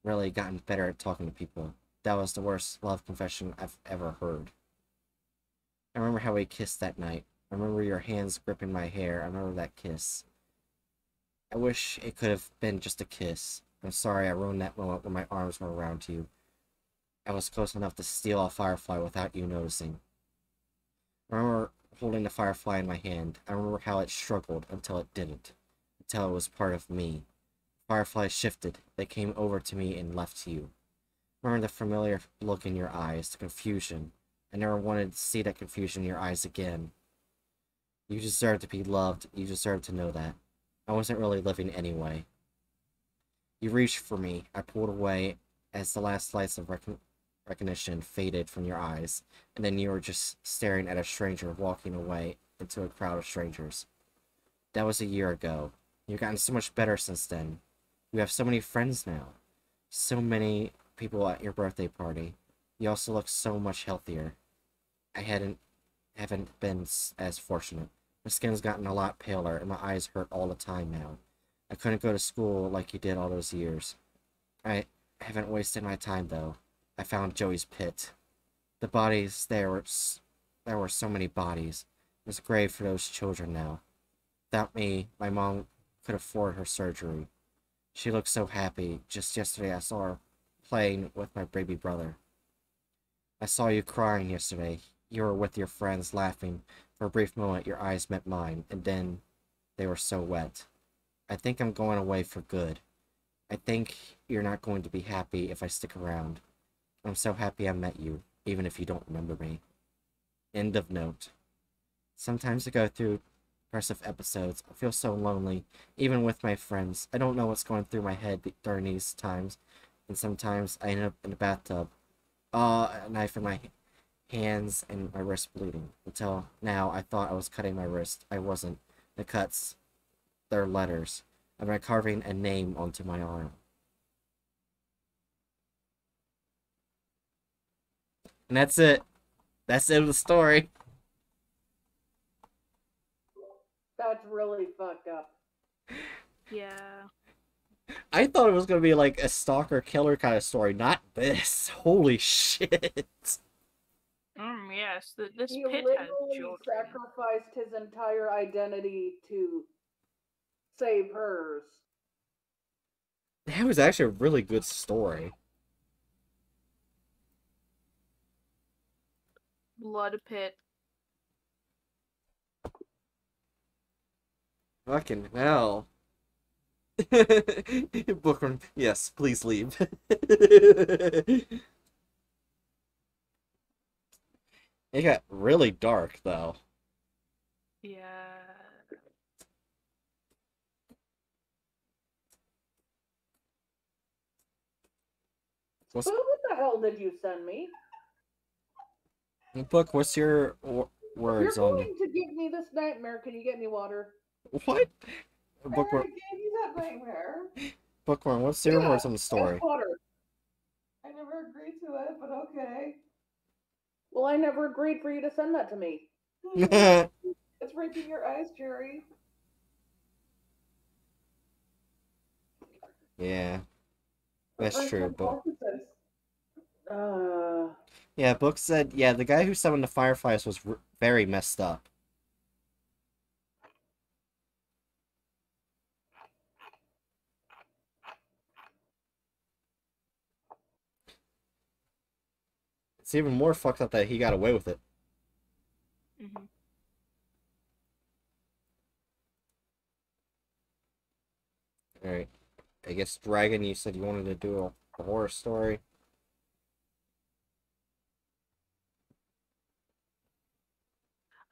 really gotten better at talking to people. That was the worst love confession I've ever heard. I remember how we kissed that night. I remember your hands gripping my hair. I remember that kiss. I wish it could have been just a kiss. I'm sorry I ruined that moment when my arms were around you. I was close enough to steal a firefly without you noticing. I remember holding the firefly in my hand. I remember how it struggled until it didn't. Until it was part of me. Fireflies shifted. They came over to me and left you. I remember the familiar look in your eyes, the confusion. I never wanted to see that confusion in your eyes again. You deserve to be loved. You deserve to know that. I wasn't really living anyway. You reached for me. I pulled away as the last lights of recognition faded from your eyes, and then you were just staring at a stranger walking away into a crowd of strangers. That was a year ago. You've gotten so much better since then. You have so many friends now. So many people at your birthday party. You also look so much healthier. I haven't been as fortunate. My skin's gotten a lot paler, and my eyes hurt all the time now. I couldn't go to school like you did all those years. I haven't wasted my time, though. I found Joey's pit. The bodies, there were so many bodies. There's a grave for those children now. Without me, my mom could afford her surgery. She looked so happy. Just yesterday I saw her playing with my baby brother. I saw you crying yesterday. You were with your friends laughing. For a brief moment your eyes met mine, and then they were so wet. I think I'm going away for good. I think you're not going to be happy if I stick around. I'm so happy I met you, even if you don't remember me. End of note. Sometimes I go through depressive episodes. I feel so lonely, even with my friends. I don't know what's going through my head during these times, and sometimes I end up in a bathtub. A knife in my hands and my wrist bleeding. Until now, I thought I was cutting my wrist. I wasn't. The cuts, they're letters. I've been carving a name onto my arm. And that's it. That's the end of the story. That's really fucked up. Yeah. I thought it was gonna be like a stalker killer kind of story, not this. Holy shit. Yes. This He pit has literally children. sacrificed his entire identity to save hers. That was actually a really good story. Blood pit. Fucking hell. Bookworm, yes, please leave. It got really dark, though. Yeah. What's, What the hell did you send me? Book, what's your If words you're on... going to give me this nightmare, can you get me water? What? I Bookworm, already gave you that nightmare. Bookworm, what's your Yeah, words on the story? and water. I never agreed to it, but okay. Well, I never agreed for you to send that to me. It's breaking your eyes, Jerry. Yeah, The that's first true, time but... consequences. Yeah, Book said, yeah, the guy who summoned the fireflies was very messed up. It's even more fucked up that he got away with it. Mm-hmm. Alright. I guess, Dragon, you said you wanted to do a horror story.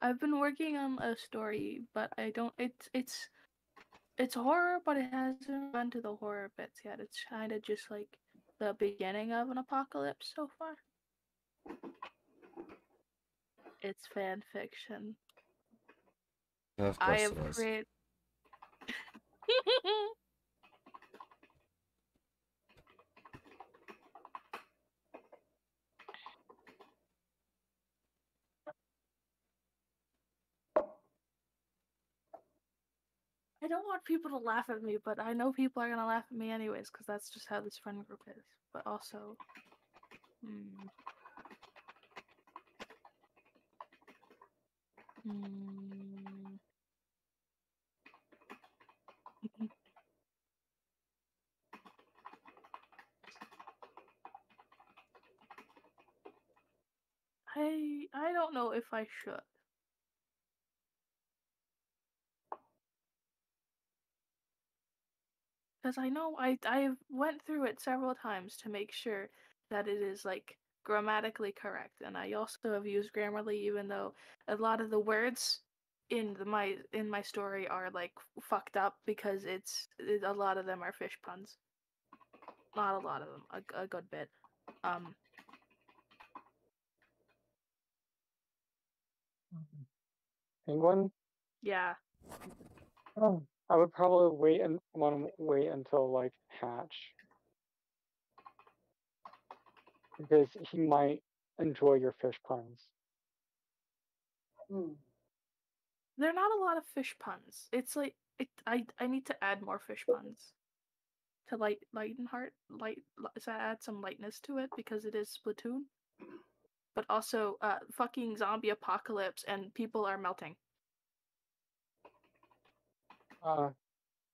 I've been working on a story, but I don't. It's horror, but it hasn't gone to the horror bits yet. It's kind of just like the beginning of an apocalypse so far. It's fan fiction. Of I course have it is. created. I don't want people to laugh at me, but I know people are gonna laugh at me anyways, because that's just how this friend group is. But also, hmm. Hmm. I don't know if I should. Because I know I went through it several times to make sure that it is like grammatically correct, and I also have used Grammarly, even though a lot of the words in my story are like fucked up because a lot of them are fish puns. Not a lot of them, a good bit. Penguin? Yeah. Oh, I would probably want to wait until like Hatch because he might enjoy your fish puns. There are not a lot of fish puns. It's like I need to add more fish puns to add some lightness to it because it is Splatoon. But also, fucking zombie apocalypse and people are melting.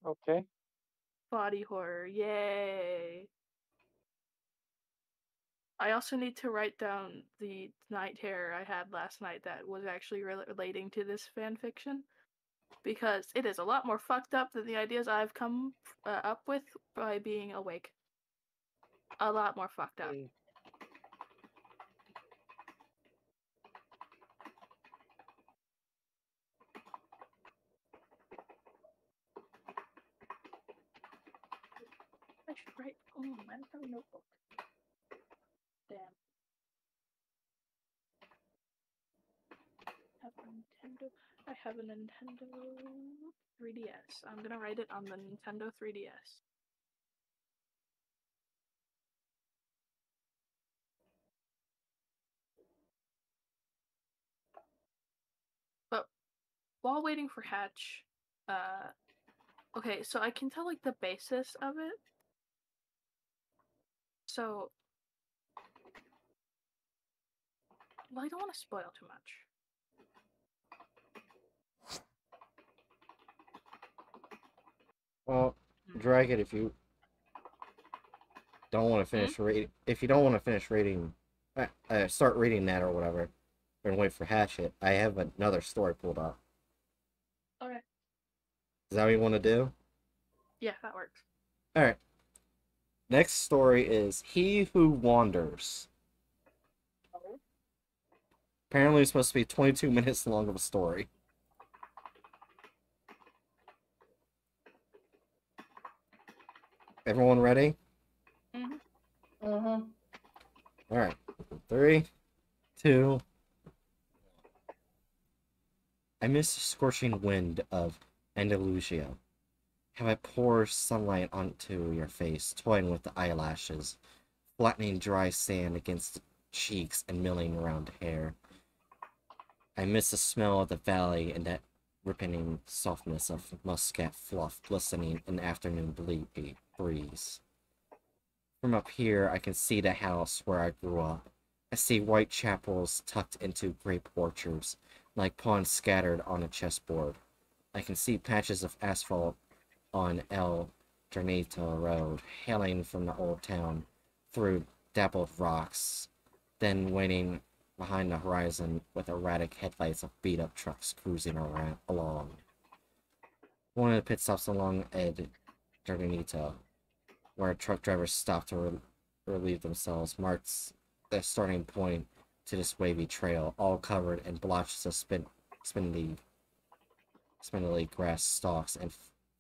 Okay. Body horror, yay! I also need to write down the night terror I had last night that was actually relating to this fan fiction. Because it is a lot more fucked up than the ideas I've come up with by being awake. A lot more fucked up. I should write. Oh, I don't have a notebook. Damn. Nintendo. I have a Nintendo 3DS. I'm gonna write it on the Nintendo 3DS. But while waiting for Hatch, okay, so I can tell like the basis of it. So, well, I don't want to spoil too much. Well, drag it if you don't want to finish reading. If you don't want to finish reading, start reading that or whatever, and wait for Hatchet. I have another story pulled up. Okay. Is that what you want to do? Yeah, that works. All right. Next story is He Who Wanders. Apparently, it's supposed to be 22 minutes long of a story. Everyone ready? All right. 3, 2. I miss the scorching wind of Andalusia. How it pours sunlight onto your face, toying with the eyelashes, flattening dry sand against the cheeks and milling around hair. I miss the smell of the valley and that ripening softness of muscat fluff glistening in the afternoon breeze. From up here, I can see the house where I grew up. I see white chapels tucked into grape orchards, like pawns scattered on a chessboard. I can see patches of asphalt on El Tornito Road, hailing from the old town through dappled rocks, then waiting behind the horizon with erratic headlights of beat-up trucks cruising along. One of the pit stops along El Tornito, where truck drivers stop to relieve themselves, marks the starting point to this wavy trail, all covered in blotches of spindly grass stalks and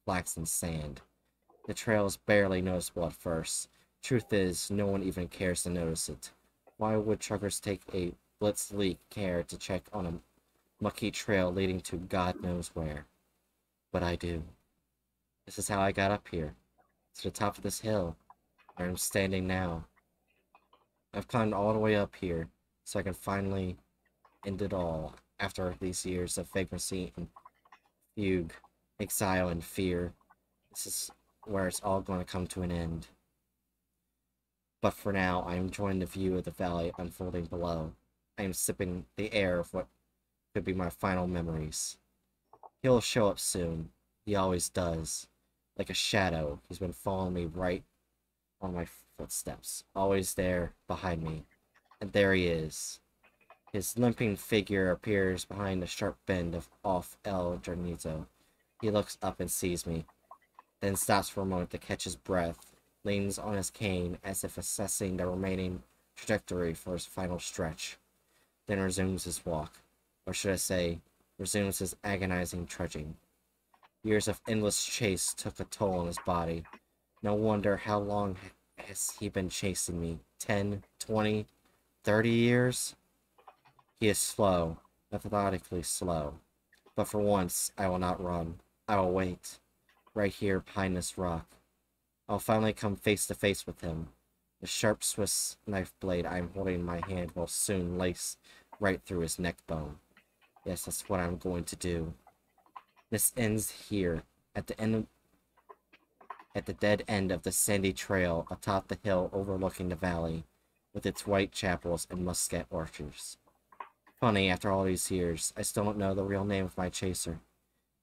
flaxen sand. The trail is barely noticeable at first. Truth is, no one even cares to notice it. Why would truckers take a blitzly care to check on a mucky trail leading to God knows where? But I do. This is how I got up here, to the top of this hill, where I'm standing now. I've climbed all the way up here, so I can finally end it all, after these years of vagrancy and fugue, exile and fear. This is where it's all going to come to an end. But for now, I am enjoying the view of the valley unfolding below. I am sipping the air of what could be my final memories. He'll show up soon. He always does. Like a shadow, he's been following me right on my footsteps. Always there, behind me. And there he is. His limping figure appears behind the sharp bend off El Jarnito. He looks up and sees me, then stops for a moment to catch his breath, leans on his cane as if assessing the remaining trajectory for his final stretch, then resumes his walk, or should I say, resumes his agonizing trudging. Years of endless chase took a toll on his body. No wonder how long has he been chasing me? 10, 20, 30 years? He is slow, methodically slow. But for once, I will not run. I will wait, right here behind this rock. I'll finally come face to face with him. The sharp Swiss knife blade I am holding in my hand will soon lace right through his neck bone. Yes, that's what I'm going to do. This ends here, at the dead end of the sandy trail atop the hill overlooking the valley, with its white chapels and muscat orchards. Funny, after all these years, I still don't know the real name of my chaser.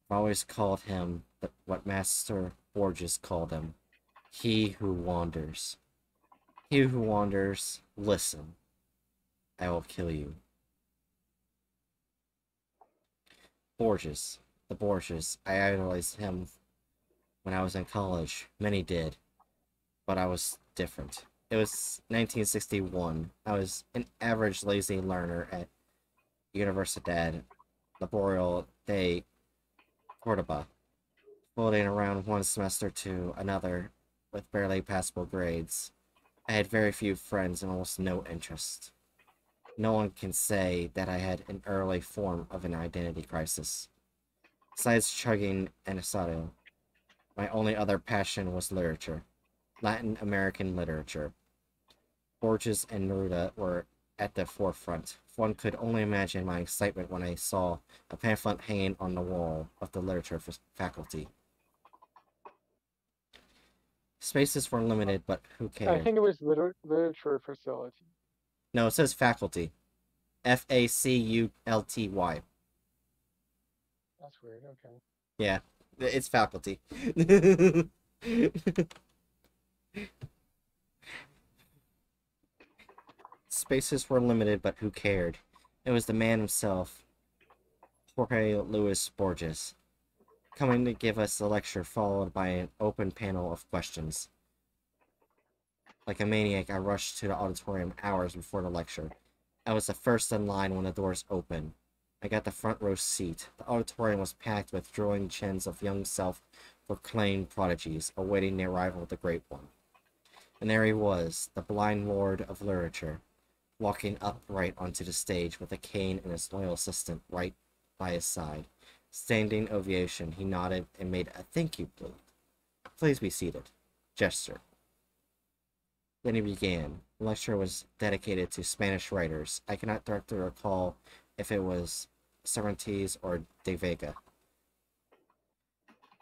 I've always called him what Master Borges called him. He who wanders. He who wanders, listen. I will kill you. Borges. The Borges. I idolized him when I was in college. Many did. But I was different. It was 1961. I was an average lazy learner at Universidad Laboral de Cordoba, floating around one semester to another with barely passable grades. I had very few friends and almost no interest. No one can say that I had an early form of an identity crisis. Besides chugging an asado, my only other passion was literature. Latin American literature. Borges and Neruda were at the forefront. One could only imagine my excitement when I saw a pamphlet hanging on the wall of the literature faculty. Spaces were limited, but who I cared? think it was literature facility. No, it says faculty. Faculty. That's weird. Okay. Yeah, it's faculty. Spaces were limited, but who cared? It was the man himself, Jorge Luis Borges, coming to give us a lecture followed by an open panel of questions. Like a maniac, I rushed to the auditorium hours before the lecture. I was the first in line when the doors opened. I got the front row seat. The auditorium was packed with drooling chins of young self-proclaimed prodigies, awaiting the arrival of the Great One. And there he was, the blind lord of literature, walking upright onto the stage with a cane and his loyal assistant right by his side. Standing ovation, he nodded and made a "thank you, please. Please be seated" gesture. Then he began. The lecture was dedicated to Spanish writers. I cannot directly recall if it was Cervantes or De Vega.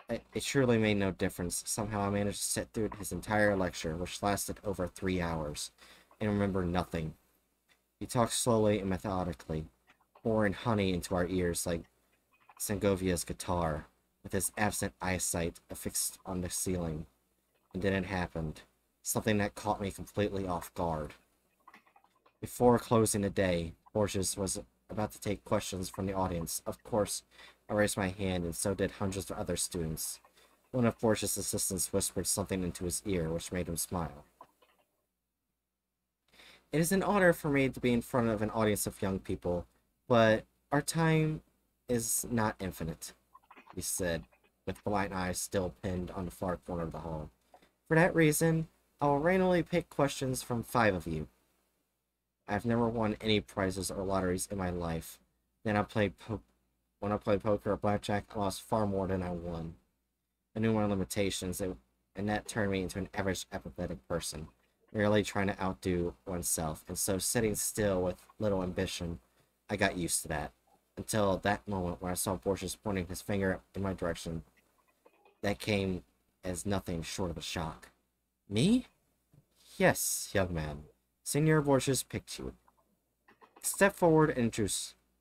It surely made no difference. Somehow I managed to sit through his entire lecture, which lasted over 3 hours, and remember nothing. He talked slowly and methodically, pouring honey into our ears like Segovia's guitar, with his absent eyesight affixed on the ceiling. And then it happened. Something that caught me completely off guard. Before closing the day, Borges was about to take questions from the audience. Of course, I raised my hand, and so did hundreds of other students. One of Borges' assistants whispered something into his ear, which made him smile. It is an honor for me to be in front of an audience of young people, but our time is not infinite, he said, with blind eyes still pinned on the far corner of the hall. For that reason, I will randomly pick questions from 5 of you. I have never won any prizes or lotteries in my life. When I played poker or blackjack, I lost far more than I won. I knew my limitations, and that turned me into an average apathetic person, merely trying to outdo oneself, and so sitting still with little ambition. I got used to that, until that moment when I saw Borges pointing his finger in my direction. That came as nothing short of a shock. Me? Yes, young man. Senor Borges picked you. Step forward and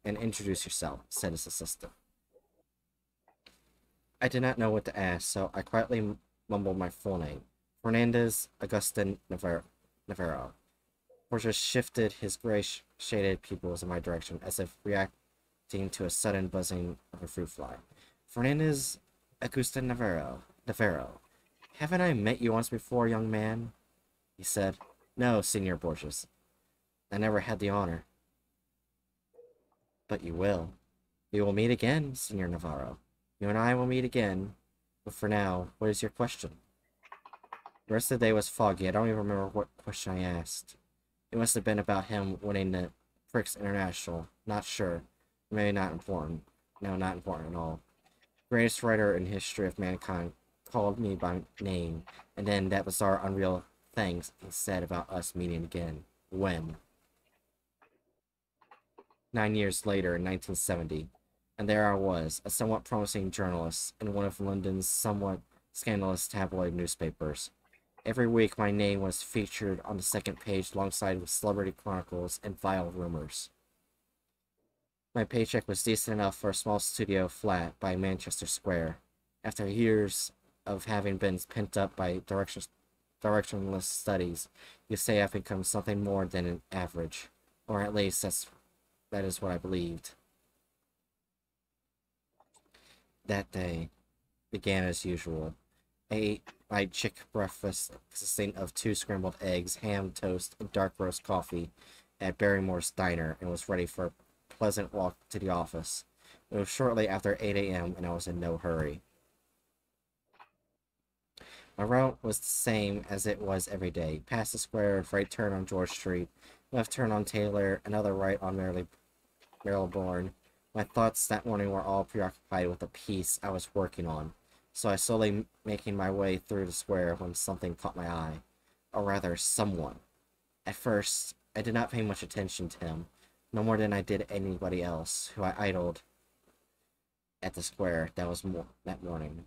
introduce yourself, said his assistant. I did not know what to ask, so I quietly mumbled my full name, Fernandez Agustin Navarro. Borges shifted his gray-shaded pupils in my direction, as if reacting to a sudden buzzing of a fruit fly. Fernandez Agustin Navarro. Haven't I met you once before, young man? He said. No, Senor Borges. I never had the honor. But you will. We will meet again, Senor Navarro. You and I will meet again. But for now, what is your question? The rest of the day was foggy. I don't even remember what question I asked. It must have been about him winning the Prix International. Not sure. Maybe not important. No, not important at all. Greatest writer in history of mankind called me by name, and then that bizarre, unreal things he said about us meeting again. When? 9 years later, in 1970, and there I was, a somewhat promising journalist in one of London's somewhat scandalous tabloid newspapers. Every week my name was featured on the second page alongside with celebrity chronicles and vile rumors. My paycheck was decent enough for a small studio flat by Manchester Square. After years of having been pent up by directionless studies, you say I've become something more than an average. Or at least that is what I believed. That day began as usual. I ate my chick breakfast consisting of 2 scrambled eggs, ham, toast, and dark roast coffee at Barrymore's Diner, and was ready for a pleasant walk to the office. It was shortly after 8 a.m., and I was in no hurry. My route was the same as it was every day. Past the square, right turn on George Street, left turn on Taylor, another right on Marylebone. My thoughts that morning were all preoccupied with the piece I was working on, so I slowly making my way through the square when something caught my eye. Or rather, someone. At first, I did not pay much attention to him, no more than I did anybody else who I idled at the square that morning.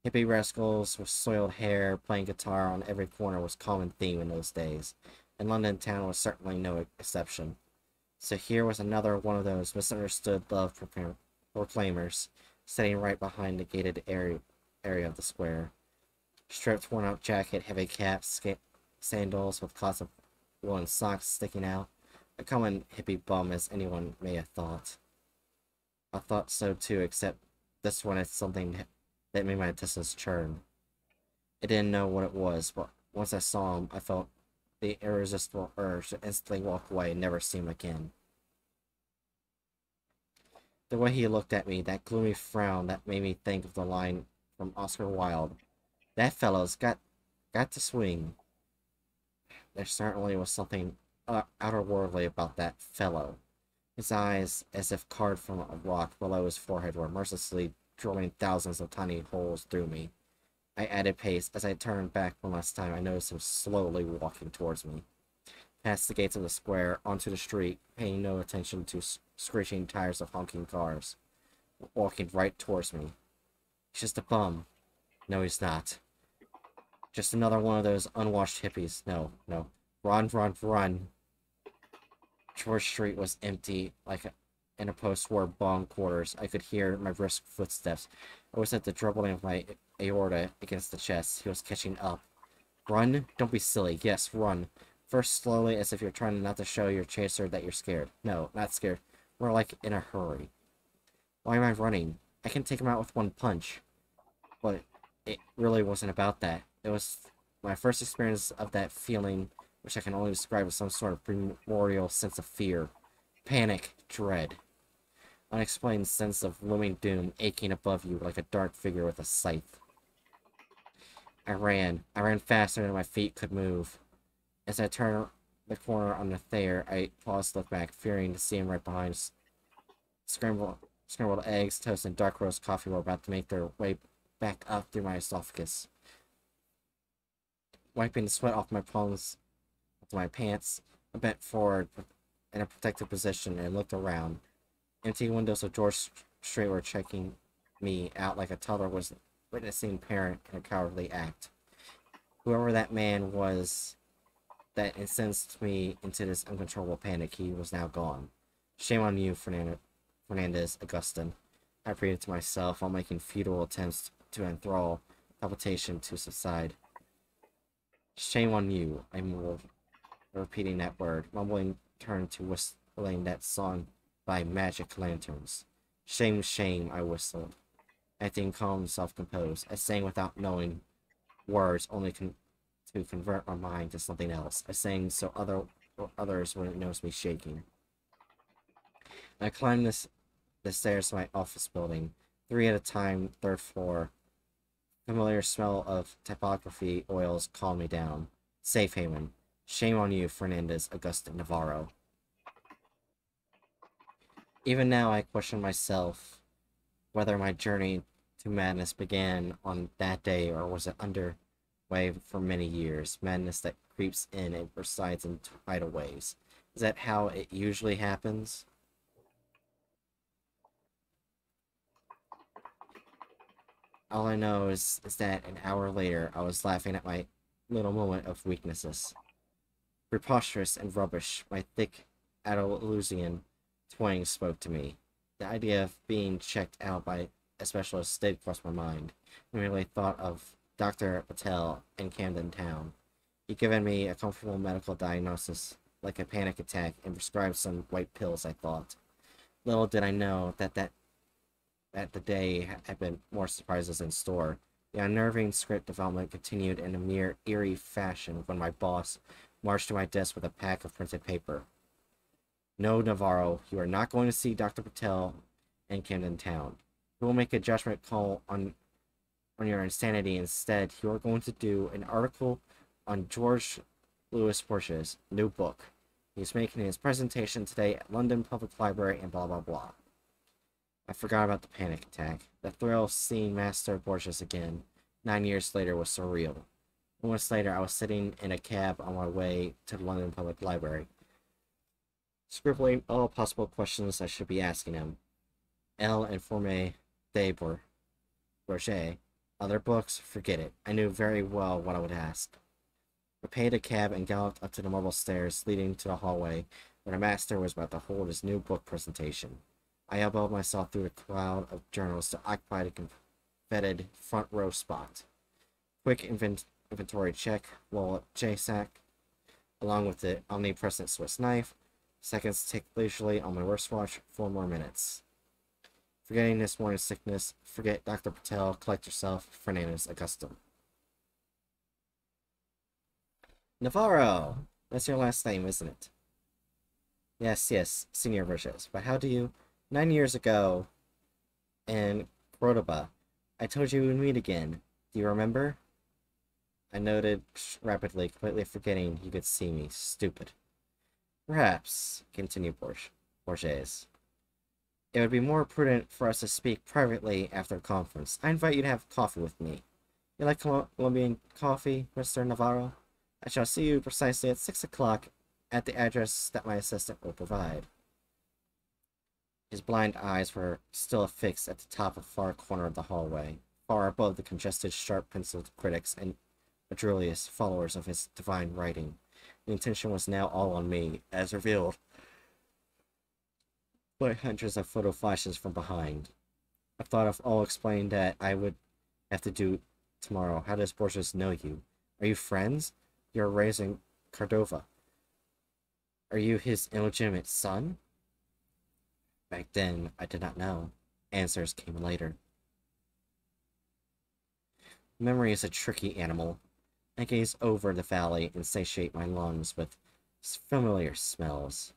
Hippie rascals with soiled hair playing guitar on every corner was a common theme in those days, and London town was certainly no exception. So here was another one of those misunderstood love proclaimers, sitting right behind the gated area of the square. Stripped, worn-out jacket, heavy cap, sandals with clots of woolen socks sticking out. A common hippie bum, as anyone may have thought. I thought so too, except this one had something that made my intestines churn. I didn't know what it was, but once I saw him, I felt the irresistible urge to instantly walk away and never see him again. The way he looked at me, that gloomy frown that made me think of the line from Oscar Wilde, "That fellow's got to swing." There certainly was something outerworldly about that fellow. His eyes, as if carved from a rock below his forehead, were mercilessly drilling thousands of tiny holes through me. I added pace. As I turned back one last time, I noticed him slowly walking towards me. Past the gates of the square, onto the street, paying no attention to screeching tires of honking cars. Walking right towards me. He's just a bum. No, he's not. Just another one of those unwashed hippies. No, no. Run, run, run. George Street was empty, in a post-war bomb quarters. I could hear my brisk footsteps. I was at the drubbling of my aorta against the chest. He was catching up. Run? Don't be silly. Yes, run. First slowly, as if you're trying not to show your chaser that you're scared. No, not scared. We're like in a hurry. Why am I running? I can take him out with one punch. But it really wasn't about that. It was my first experience of that feeling, which I can only describe as some sort of primordial sense of fear. Panic, dread. Unexplained sense of looming doom aching above you like a dark figure with a scythe. I ran faster than my feet could move. As I turned the corner on the Thayer, I paused to look back, fearing to see him right behind us. Scrambled eggs, toast, and dark roast coffee were about to make their way back up through my esophagus. Wiping the sweat off my palms with my pants, I bent forward in a protective position and looked around. Empty windows of George Street were checking me out like a toddler was witnessing parent in a cowardly act. Whoever that man was that incensed me into this uncontrollable panic, he was now gone. Shame on you, Fernandez Augustin, I repeated to myself while making futile attempts to enthrall palpitation to subside. Shame on you, I mumbled, repeating that word. Mumbling turned to whistling that song by Magic Lanterns. Shame, shame, I whistled. Acting calm and self-composed, I sang without knowing words, only to convert my mind to something else. I sang so others wouldn't notice me shaking. I climbed the stairs to my office building, 3 at a time, 3rd floor. Familiar smell of typography oils calmed me down. Safe haven. Shame on you, Fernandez Augustin Navarro. Even now I question myself whether my journey to madness began on that day or was it underway for many years. Madness that creeps in and resides in tidal waves. Is that how it usually happens? All I know is that an hour later I was laughing at my little moment of weaknesses. Preposterous and rubbish, my thick Andalusian twang spoke to me. The idea of being checked out by a specialist did cross my mind. I merely thought of Dr. Patel in Camden Town. He'd given me a comfortable medical diagnosis, like a panic attack, and prescribed some white pills, I thought. Little did I know that the day had been more surprises in store. The unnerving script development continued in a mere eerie fashion when my boss marched to my desk with a pack of printed paper. No, Navarro, you are not going to see Dr. Patel in Camden Town. He will make a judgment call on on your insanity. Instead, you are going to do an article on George Louis Borges' new book. He's making his presentation today at London Public Library and blah blah blah. I forgot about the panic attack. The thrill of seeing Master Borges again, 9 years later, was surreal. Moments later, I was sitting in a cab on my way to the London Public Library, scribbling all possible questions I should be asking him. L. Informe de Bourget. Other books? Forget it. I knew very well what I would ask. I paid a cab and galloped up to the marble stairs leading to the hallway where the master was about to hold his new book presentation. I elbowed myself through the crowd of journalists to occupy the coveted front row spot. Quick inventory check, wallet, J-sack, along with the omnipresent Swiss knife. Seconds tick leisurely on my wristwatch. 4 more minutes. Forgetting this morning's sickness, forget Dr. Patel, collect yourself, Fernandez Augustum. Navarro! That's your last name, isn't it? Yes, Senior Borges. But how do you... 9 years ago, in Cordoba, I told you we'd meet again. Do you remember? I noted rapidly, completely forgetting you could see me. Stupid. Perhaps, continued Borges, it would be more prudent for us to speak privately after the conference. I invite you to have coffee with me. You like Colombian coffee, Mr. Navarro? I shall see you precisely at 6 o'clock at the address that my assistant will provide. His blind eyes were still affixed at the top of far corner of the hallway, far above the congested, sharp-penciled critics and adroitest followers of his divine writing. The attention was now all on me, as revealed by hundreds of photo flashes from behind. I thought of all explaining that I would have to do tomorrow. How does Borges know you? Are you friends? You're raised in Cordova. Are you his illegitimate son? Back then, I did not know. Answers came later. Memory is a tricky animal. I gaze over the valley and satiate my lungs with familiar smells.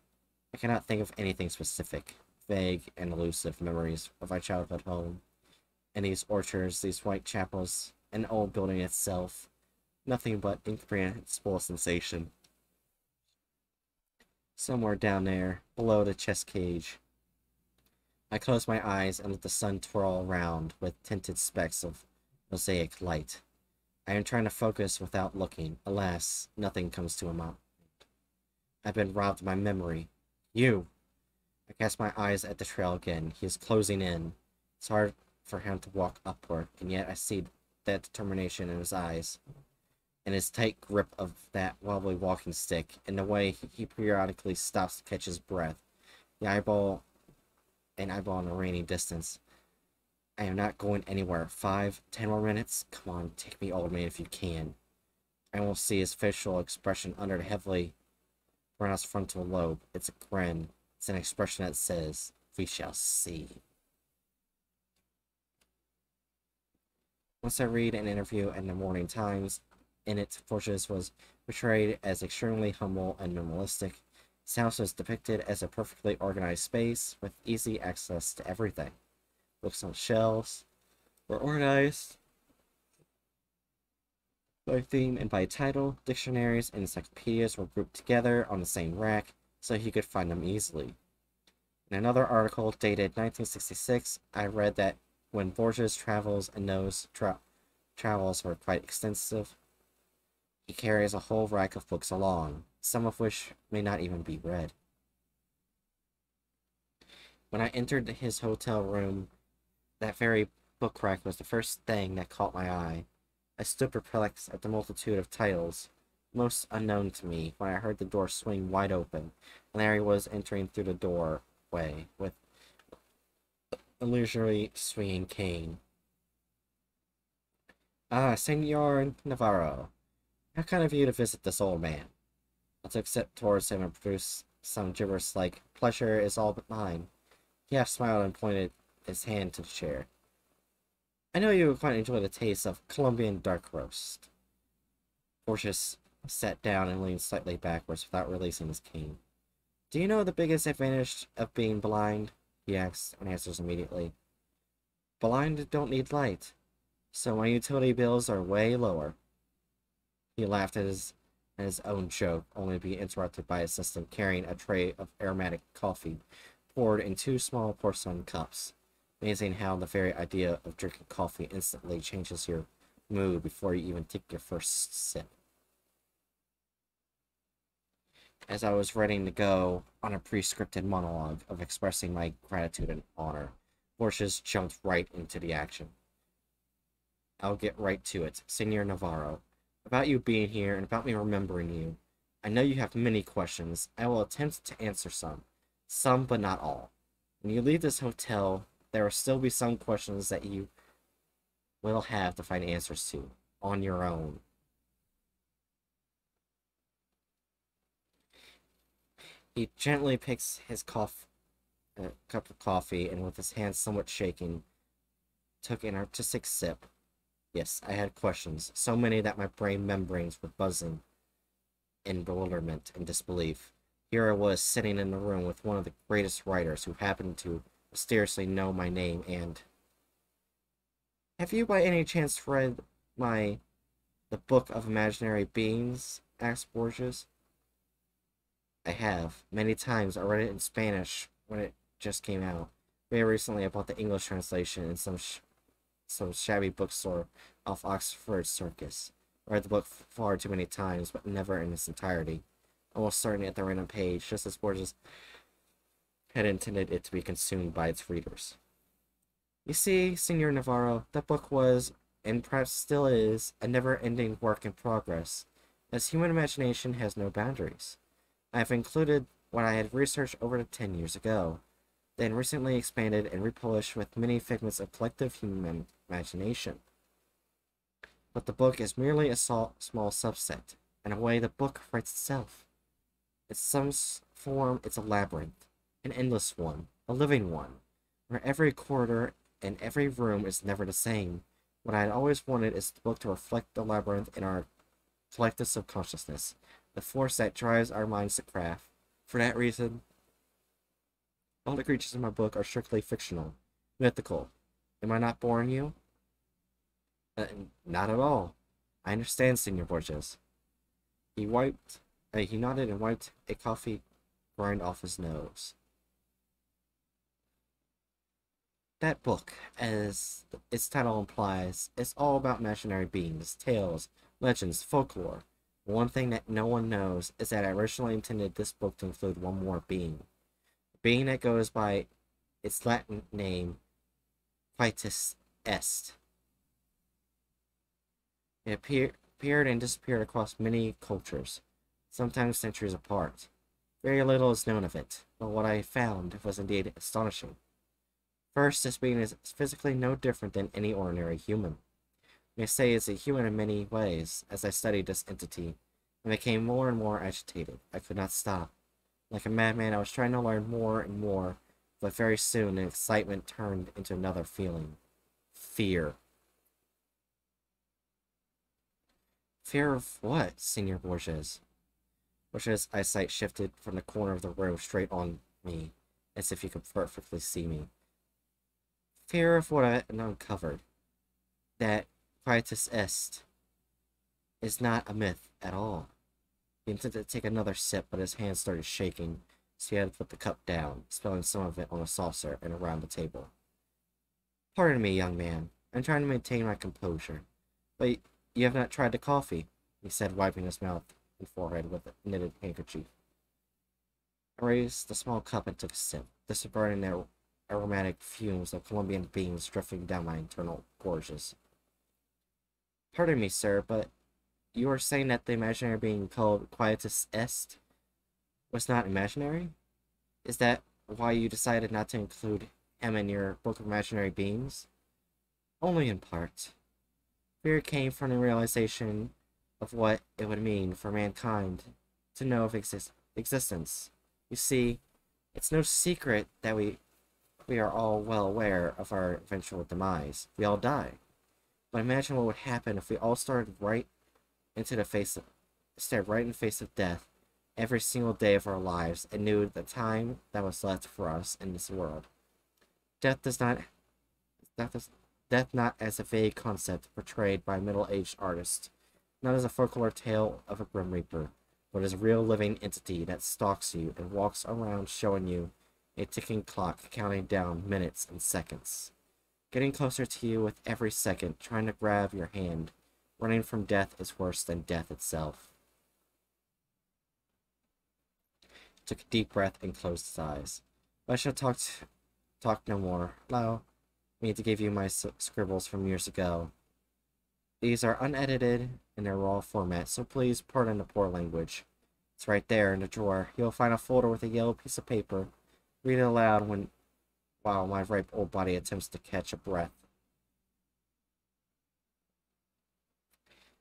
I cannot think of anything specific. Vague and elusive memories of my childhood home. And these orchards, these white chapels, an old building itself. Nothing but incomprehensible sensation. Somewhere down there, below the chess cage. I close my eyes and let the sun twirl around with tinted specks of mosaic light. I am trying to focus without looking. Alas, nothing comes to a mind. I've been robbed of my memory. You! I cast my eyes at the trail again. He is closing in. It's hard for him to walk upward, and yet I see that determination in his eyes, and his tight grip of that wobbly walking stick, and the way he periodically stops to catch his breath. An eyeball in a rainy distance. I am not going anywhere. 5, 10 more minutes? Come on, take me, old man, if you can. I will see his facial expression under the heavily pronounced frontal lobe. It's a grin. It's an expression that says, we shall see. Once I read an interview in the Morning Times, in it, Borges was portrayed as extremely humble and minimalistic. His house was depicted as a perfectly organized space with easy access to everything. Books on shelves were organized by theme and by title. Dictionaries and encyclopedias were grouped together on the same rack so he could find them easily. In another article dated 1966, I read that when Borges travels, and those travels were quite extensive, he carries a whole rack of books along, some of which may not even be read. When I entered his hotel room, that very book rack was the first thing that caught my eye. I stood perplexed at the multitude of titles, most unknown to me, when I heard the door swing wide open, and there he was entering through the doorway, with a leisurely swinging cane. Ah, Senor Navarro. How kind of you to visit this old man. I took a step towards him and produced some gibberish like, pleasure is all but mine. He half smiled and pointed his hand to the chair. I know you would quite enjoy the taste of Colombian dark roast. Borges sat down and leaned slightly backwards without releasing his cane. Do you know the biggest advantage of being blind? He asked, and answers immediately. Blind don't need light. So my utility bills are way lower. He laughed at his own joke, only to be interrupted by his assistant carrying a tray of aromatic coffee poured in 2 small porcelain cups. Amazing how the very idea of drinking coffee instantly changes your mood before you even take your first sip. As I was ready to go on a pre-scripted monologue of expressing my gratitude and honor, Borges jumped right into the action. I'll get right to it, Senor Navarro. About you being here and about me remembering you. I know you have many questions. I will attempt to answer some. Some, but not all. When you leave this hotel, there will still be some questions that you will have to find answers to on your own. He gently picks his cup of coffee and with his hands somewhat shaking, took an artistic sip. Yes, I had questions, so many that my brain membranes were buzzing in bewilderment and disbelief. Here I was sitting in the room with one of the greatest writers who happened to mysteriously know my name and... Have you by any chance read The Book of Imaginary Beings? Asked Borges. I have. Many times. I read it in Spanish when it just came out. Very recently I bought the English translation in some shabby bookstore off Oxford Circus. I read the book far too many times, but never in its entirety. Almost starting at the random page, just as Borges had intended it to be consumed by its readers. You see, Senor Navarro, that book was, and perhaps still is, a never-ending work in progress, as human imagination has no boundaries. I have included what I had researched over 10 years ago, then recently expanded and republished with many figments of collective human imagination. But the book is merely a small subset. In a way, the book writes itself. In some form, it's a labyrinth, an endless one, a living one, where every corridor and every room is never the same. What I had always wanted is the book to reflect the labyrinth in our collective subconsciousness, the force that drives our minds to craft. For that reason, all the creatures in my book are strictly fictional, mythical. Am I not boring you? Not at all. I understand, Senor Borges. He nodded and wiped a coffee grind off his nose. That book, as its title implies, is all about imaginary beings, tales, legends, folklore. One thing that no one knows is that I originally intended this book to include one more being. A being that goes by its Latin name, Quietus Est. It appeared and disappeared across many cultures, sometimes centuries apart. Very little is known of it, but what I found was indeed astonishing. First, this being is physically no different than any ordinary human. I may say it's a human in many ways. As I studied this entity, I became more and more agitated. I could not stop. Like a madman, I was trying to learn more and more, but very soon the excitement turned into another feeling. Fear. Fear of what, Senor Borges? Borges' eyesight shifted from the corner of the room straight on me, as if he could perfectly see me. Fear of what I had uncovered. That Quietus Est is not a myth at all. He intended to take another sip, but his hand started shaking, so he had to put the cup down, spilling some of it on a saucer and around the table. Pardon me, young man. I'm trying to maintain my composure. But you have not tried the coffee, he said, wiping his mouth and forehead with a knitted handkerchief. I raised the small cup and took a sip, disregarding the aromatic fumes of Colombian beans drifting down my internal gorges. Pardon me, sir, but you are saying that the imaginary being called Quietus Est was not imaginary? Is that why you decided not to include him in your book of imaginary beings? Only in part. Fear came from the realization of what it would mean for mankind to know of existence. You see, it's no secret that we are all well aware of our eventual demise. We all die. But imagine what would happen if we all stared right in the face of death every single day of our lives and knew the time that was left for us in this world. Death Death not as a vague concept portrayed by a middle-aged artist, not as a folklore tale of a grim reaper, but as a real living entity that stalks you and walks around showing you a ticking clock counting down minutes and seconds. Getting closer to you with every second, trying to grab your hand. Running from death is worse than death itself. He took a deep breath and closed his eyes. But I shall talk no more. Allow me to give you my scribbles from years ago. These are unedited in their raw format, so please pardon the poor language. It's right there in the drawer. You'll find a folder with a yellow piece of paper. Read it aloud while my ripe old body attempts to catch a breath.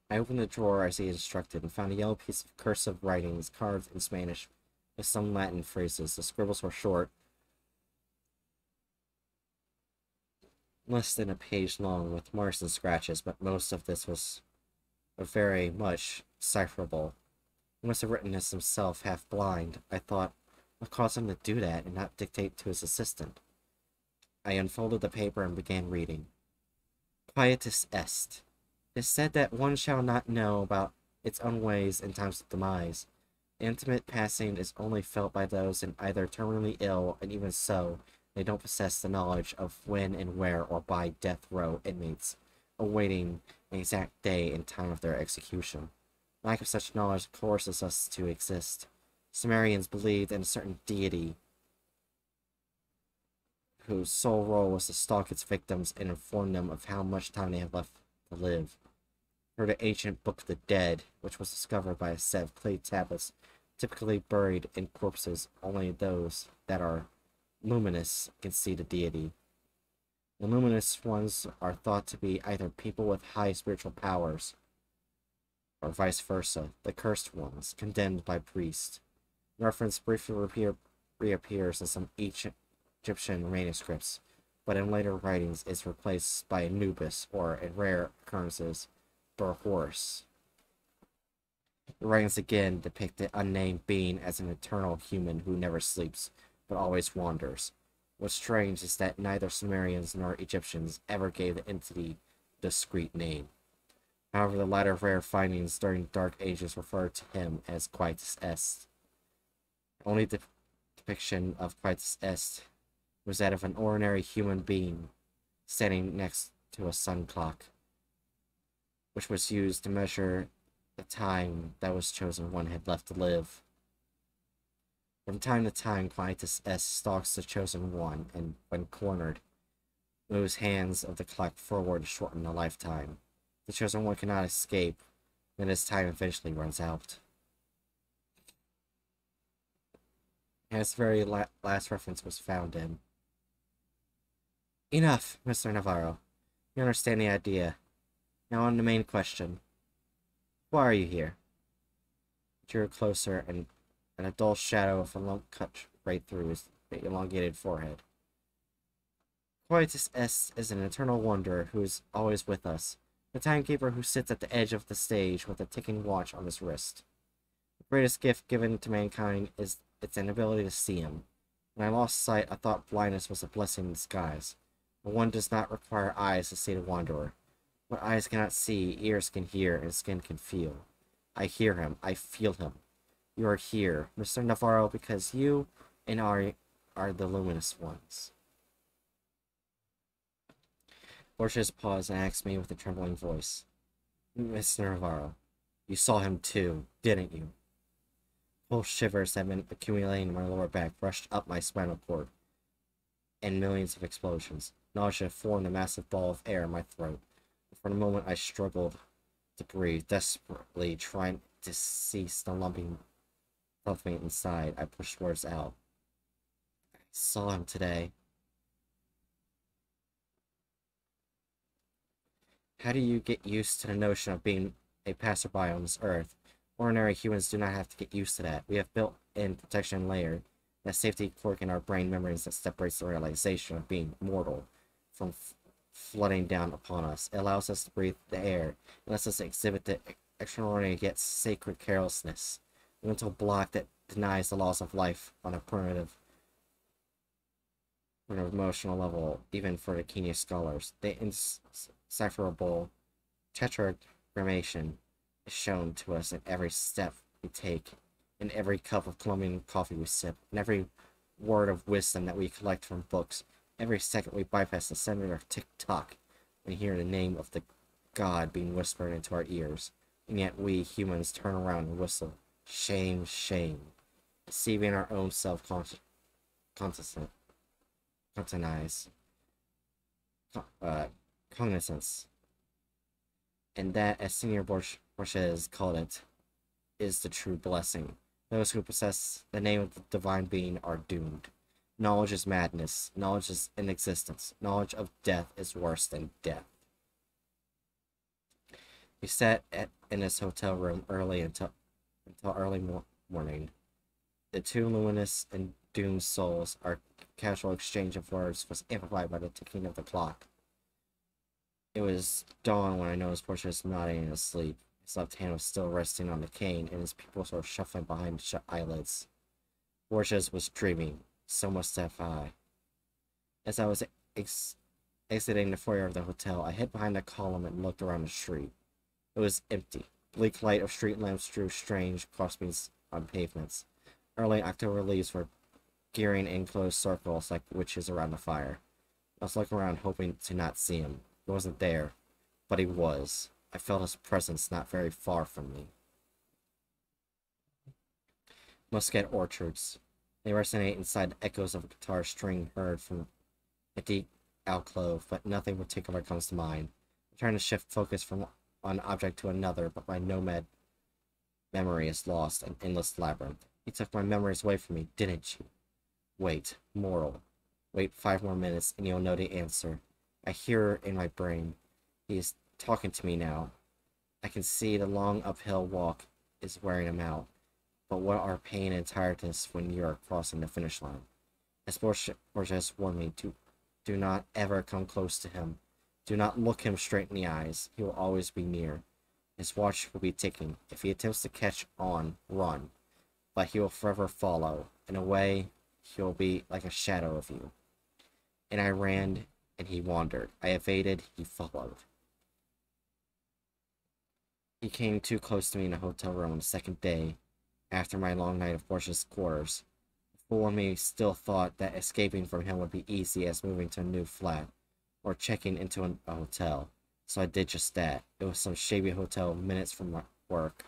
I opened the drawer as he instructed and found a yellow piece of cursive writings carved in Spanish with some Latin phrases. The scribbles were short, less than a page long, with marks and scratches, but most of this was very much decipherable. He must have written this himself, half blind. I thought, what caused him to do that and not dictate to his assistant? I unfolded the paper and began reading. Quietus est. It is said that one shall not know about its own ways in times of demise. Intimate passing is only felt by those in either terminally ill, and even so, they don't possess the knowledge of when and where or by death row inmates, awaiting an exact day and time of their execution. Lack of such knowledge forces us to exist. Sumerians believed in a certain deity whose sole role was to stalk its victims and inform them of how much time they have left to live. Heard the ancient Book of the Dead, which was discovered by a set of clay tablets typically buried in corpses. Only those that are luminous can see the deity. The luminous ones are thought to be either people with high spiritual powers, or vice versa, the cursed ones, condemned by priests. Reference briefly reappears in some ancient Egyptian manuscripts, but in later writings is replaced by Anubis, or in rare occurrences, Horus. The writings again depict the unnamed being as an eternal human who never sleeps, but always wanders. What's strange is that neither Sumerians nor Egyptians ever gave the entity a discrete name. However, the latter rare findings during Dark Ages refer to him as Quietus est. The only depiction of Quietus est was that of an ordinary human being standing next to a sun clock, which was used to measure the time that was chosen one had left to live. From time to time, Quietus est stalks the chosen one, and when cornered, moves hands of the clock forward to shorten the lifetime. The chosen one cannot escape, and his time eventually runs out. And its very last reference was found in. Enough, Mr. Navarro. You understand the idea. Now on the main question. Why are you here? He drew closer, and a dull shadow of a lump cut right through his elongated forehead. Quietus est is an eternal wanderer who is always with us, the timekeeper who sits at the edge of the stage with a ticking watch on his wrist. The greatest gift given to mankind is its inability to see him. When I lost sight, I thought blindness was a blessing in disguise, but one does not require eyes to see the wanderer. What eyes cannot see, ears can hear, and skin can feel. I hear him, I feel him. You are here, Mr. Navarro, because you and I are the luminous ones. Borges paused and asked me with a trembling voice. Mr. Navarro, you saw him too, didn't you? Cold shivers that had been accumulating in my lower back rushed up my spinal cord, and millions of explosions. Nausea formed a massive ball of air in my throat. For a moment I struggled to breathe, desperately trying to cease the lumping of me inside. I pushed words out. I saw him today. How do you get used to the notion of being a passerby on this earth? Ordinary humans do not have to get used to that. We have built in protection layer, that safety quirk in our brain memories that separates the realization of being mortal from flooding down upon us. It allows us to breathe the air. It lets us exhibit the extraordinary yet sacred carelessness, a mental block that denies the laws of life on a primitive on an emotional level, even for the keenest scholars. The indecipherable tetragrammation is shown to us in every step we take, in every cup of Colombian coffee we sip, in every word of wisdom that we collect from books, every second we bypass the center of tick-tock and hear the name of the God being whispered into our ears, and yet we humans turn around and whistle, shame, shame, deceiving our own cognizance. And that, as Senior Borges called it, is the true blessing. Those who possess the name of the divine being are doomed. Knowledge is madness. Knowledge is inexistence. Knowledge of death is worse than death. We sat in his hotel room until early morning. The two luminous and doomed souls, our casual exchange of words was amplified by the ticking of the clock. It was dawn when I noticed Portia's nodding in his sleep. His left hand was still resting on the cane, and his pupils were shuffling behind shut eyelids. Borges was dreaming. So must have I. As I was exiting the foyer of the hotel, I hid behind a column and looked around the street. It was empty. Bleak light of street lamps drew strange crossbeams on pavements. Early October leaves were gearing in closed circles like witches around the fire. I was looking around hoping to not see him. He wasn't there, but he was. I felt his presence not very far from me. Muscat orchards. They resonate inside the echoes of a guitar string heard from a deep alcove, but nothing particular comes to mind. I'm trying to shift focus from one object to another, but my nomad memory is lost in endless labyrinth. You took my memories away from me, didn't you? Wait, mortal. Wait 5 more minutes and you'll know the answer. I hear her in my brain. He is talking to me now. I can see the long uphill walk is wearing him out. But what are pain and tiredness when you are crossing the finish line? As Borges warned me, do not ever come close to him. Do not look him straight in the eyes. He will always be near. His watch will be ticking. If he attempts to catch on, run. But he will forever follow. In a way, he will be like a shadow of you. And I ran, and he wandered. I evaded, he followed. He came too close to me in a hotel room on the second day, after my long night of Borges' quarters. The fool in me still thought that escaping from him would be easy as moving to a new flat, or checking into a hotel. So I did just that. It was some shabby hotel minutes from my work,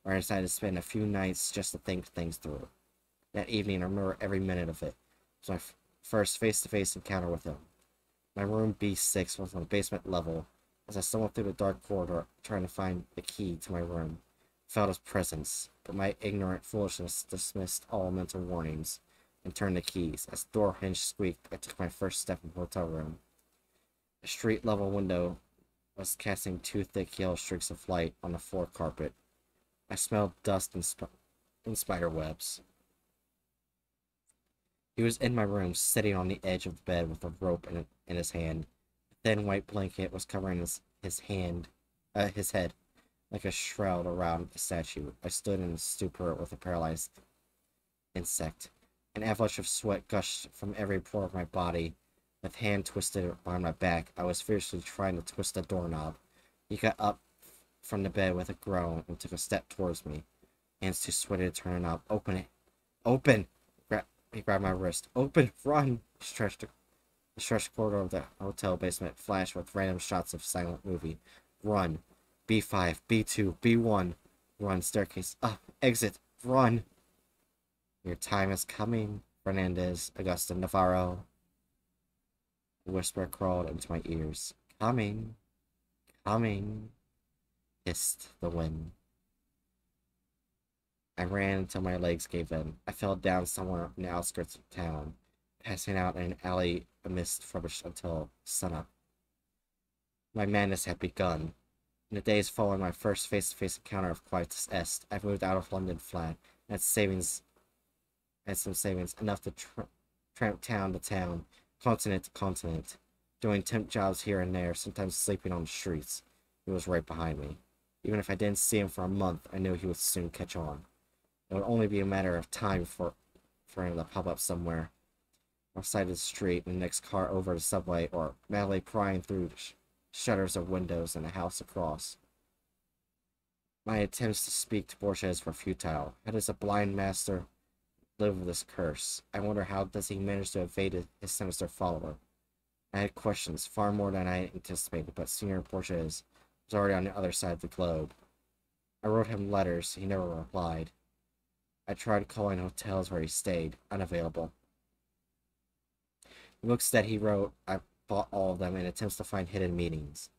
where I decided to spend a few nights just to think things through. That evening, I remember every minute of it. It was my first face-to-face encounter with him. My room B6 was on the basement level. As I stumbled through the dark corridor, trying to find the key to my room, I felt his presence, but my ignorant foolishness dismissed all mental warnings and turned the keys. As the door hinge squeaked, I took my first step in the hotel room. The street-level window was casting 2 thick yellow streaks of light on the floor carpet. I smelled dust and spider webs. He was in my room, sitting on the edge of the bed with a rope in his hand. A thin white blanket was covering his head, like a shroud around the statue. I stood in a stupor with a paralyzed insect. An avalanche of sweat gushed from every pore of my body. With hand twisted behind my back, I was fiercely trying to twist the doorknob. He got up from the bed with a groan and took a step towards me. Hands too sweaty to turn the knob. Open it! Open! He grabbed my wrist. Open! Run! The stretched corridor of the hotel basement flashed with random shots of silent movie. Run! B5, B2, B1. Run, staircase up, exit, run! Your time is coming, Fernandez, Augusta Navarro. The whisper crawled into my ears. Coming, coming, hissed the wind. I ran until my legs gave in. I fell down somewhere in the outskirts of town, passing out in an alley amidst rubbish until sunup. My madness had begun. In the days following my first face-to-face encounter of Quietus Est, I moved out of London flat and had some savings enough to tramp town to town, continent to continent, doing temp jobs here and there, sometimes sleeping on the streets. He was right behind me. Even if I didn't see him for a month, I knew he would soon catch on. It would only be a matter of time for him to pop up somewhere. outside the street in the next car over the subway, or madly prying through shutters of windows in the house across. My attempts to speak to Borges were futile. How does a blind master live with this curse? I wonder how does he manage to evade his sinister follower. I had questions, far more than I anticipated, but Senor Borges was already on the other side of the globe. I wrote him letters, he never replied. I tried calling hotels where he stayed, unavailable. The books that he wrote, I bought all of them in attempts to find hidden meanings.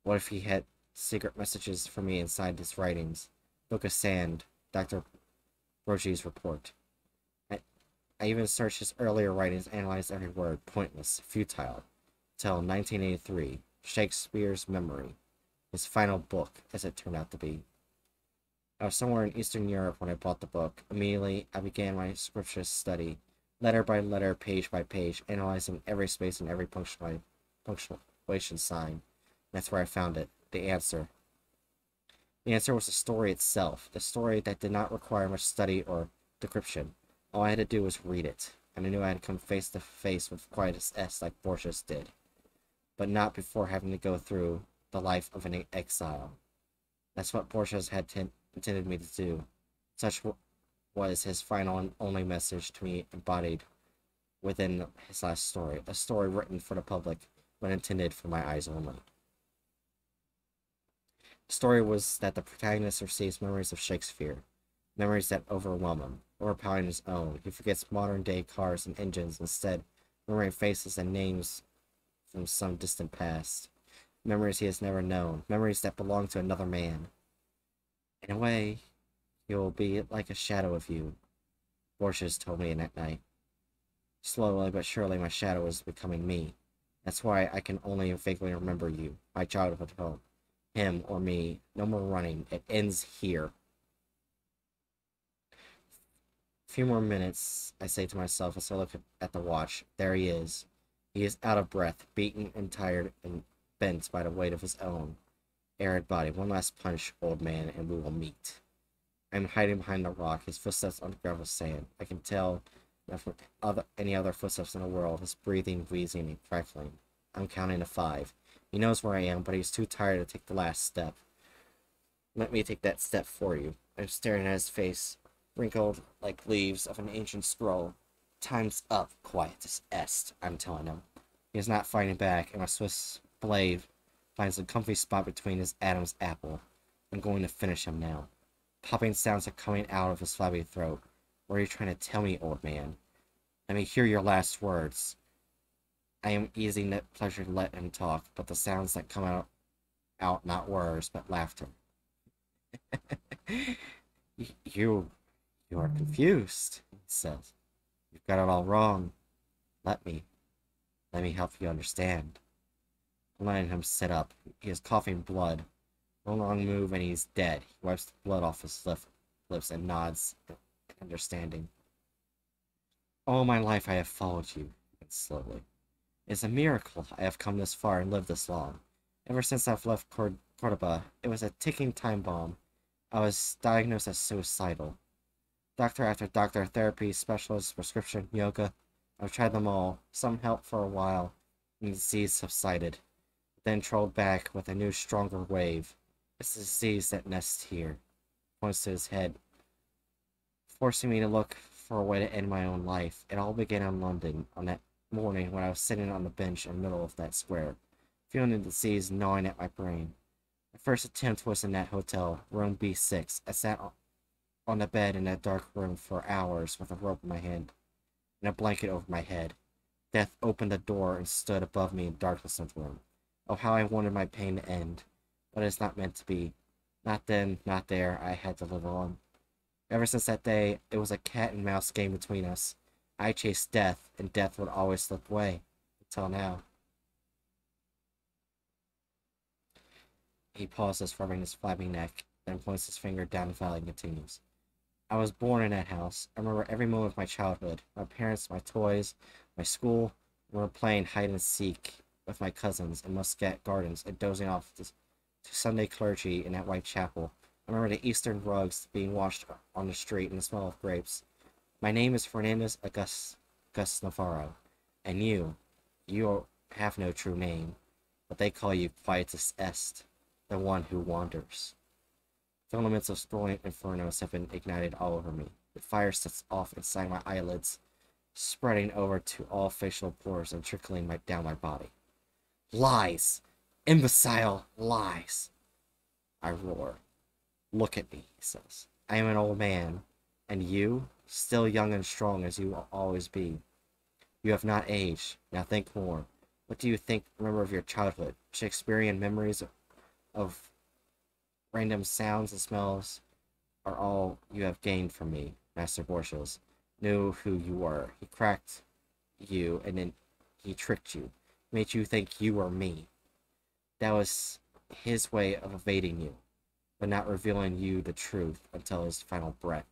What if he had secret messages for me inside his writings? Book of Sand, Dr. Brogy's report. I even searched his earlier writings, analyzed every word, pointless, futile, till 1983, Shakespeare's Memory, his final book, as it turned out to be. I was somewhere in Eastern Europe when I bought the book. Immediately, I began my scripturous study, letter by letter, page by page, analyzing every space and every punctuation sign. That's where I found it, the answer. The answer was the story itself, the story that did not require much study or decryption. All I had to do was read it, and I knew I had come face to face with quietest S like Borges did, but not before having to go through the life of an exile. That's what Borges had intended me to do. Such was his final and only message to me, embodied within his last story, a story written for the public, but intended for my eyes only. The story was that the protagonist receives memories of Shakespeare, memories that overwhelm him, overpowering his own. He forgets modern-day cars and engines, instead remembering faces and names from some distant past. Memories he has never known, memories that belong to another man. In a way, he will be like a shadow of you, Borges told me that night. Slowly but surely my shadow is becoming me. That's why I can only vaguely remember you, my childhood home. Him or me, no more running, it ends here. A few more minutes, I say to myself as I look at the watch. There he is. He is out of breath, beaten and tired and bent by the weight of his own arid body. One last punch, old man, and we will meet. I am hiding behind the rock, his footsteps on the gravel sand. I can tell that from any other footsteps in the world, his breathing, wheezing, and crackling. I'm counting to 5. He knows where I am, but he's too tired to take the last step. Let me take that step for you. I'm staring at his face, wrinkled like leaves of an ancient scroll. Time's up, quietus est, I'm telling him. He is not fighting back, and my Swiss blade finds a comfy spot between his Adam's apple. I'm going to finish him now. Popping sounds are coming out of his flabby throat. What are you trying to tell me, old man? Let me hear your last words. I am easing that pleasure to let him talk, but the sounds that come out not words, but laughter. You are confused, he says. You've got it all wrong. Let me help you understand. I'm letting him sit up. He is coughing blood. No long move and he's dead. He wipes the blood off his lips and nods in understanding. All my life I have followed you, slowly. It's a miracle I have come this far and lived this long. Ever since I've left Cordoba, it was a ticking time bomb. I was diagnosed as suicidal. Doctor after doctor, therapy, specialist, prescription, yoga. I've tried them all. Some helped for a while, and the disease subsided. Then trolled back with a new, stronger wave. It's the disease that nests here. Points to his head, forcing me to look for a way to end my own life. It all began in London, on that morning when I was sitting on the bench in the middle of that square, feeling the disease gnawing at my brain. My first attempt was in that hotel, room B6. I sat on the bed in that dark room for hours with a rope in my hand and a blanket over my head. Death opened the door and stood above me in darkness of the room. Oh, how I wanted my pain to end, but it's not meant to be. Not then, not there, I had to live on. Ever since that day, it was a cat and mouse game between us. I chased death, and death would always slip away. Until now. He pauses, rubbing his flabby neck, then points his finger down the valley and continues. I was born in that house. I remember every moment of my childhood. My parents, my toys, my school. I remember playing hide and seek with my cousins in Muscat Gardens and dozing off to Sunday clergy in that white chapel. I remember the Eastern rugs being washed on the street and the smell of grapes. My name is Fernandez August Navarro. And you have no true name, but they call you Quietus Est, the one who wanders. Filaments of swirling infernos have been ignited all over me. The fire sets off inside my eyelids, spreading over to all facial pores and trickling down my body. Lies! Imbecile lies! I roar. Look at me, he says. I am an old man, and you, still young and strong as you will always be. You have not aged. Now think more. What do you remember of your childhood? Shakespearean memories of random sounds and smells are all you have gained from me. Master Borchels knew who you were. He cracked you, and then he tricked you. Made you think you were me. That was his way of evading you, but not revealing you the truth until his final breath.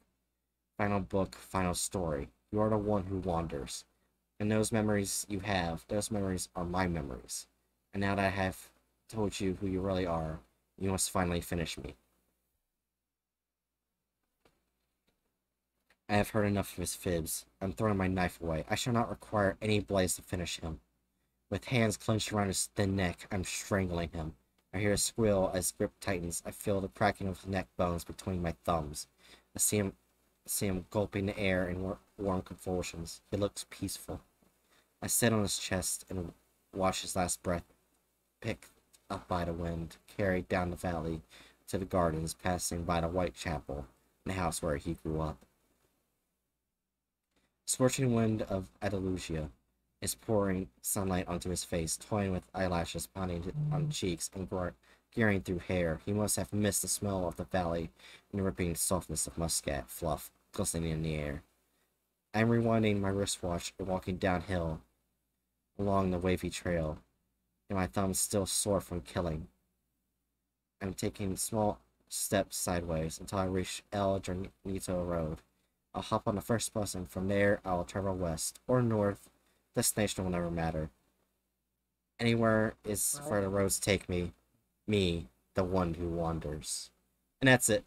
Final book, final story. You are the one who wanders. And those memories you have, those memories are my memories. And now that I have told you who you really are, you must finally finish me. I have heard enough of his fibs. I'm throwing my knife away. I shall not require any blades to finish him. With hands clenched around his thin neck, I'm strangling him. I hear a squeal as grip tightens. I feel the cracking of his neck bones between my thumbs. I see him gulping the air in warm convulsions. He looks peaceful. I sit on his chest and watch his last breath picked up by the wind, carried down the valley to the gardens, passing by the white chapel and the house where he grew up. Scorching wind of Andalusia is pouring sunlight onto his face, toying with eyelashes pounding on cheeks and gearing through hair. He must have missed the smell of the valley and the ripping softness of muscat fluff glistening in the air. I am rewinding my wristwatch and walking downhill along the wavy trail, and my thumbs still sore from killing. I'm taking small steps sideways until I reach El Granito Road. I'll hop on the first bus, and from there I'll travel west or north. Destination will never matter. Anywhere is where the roads take me. Me, the one who wanders. And that's it.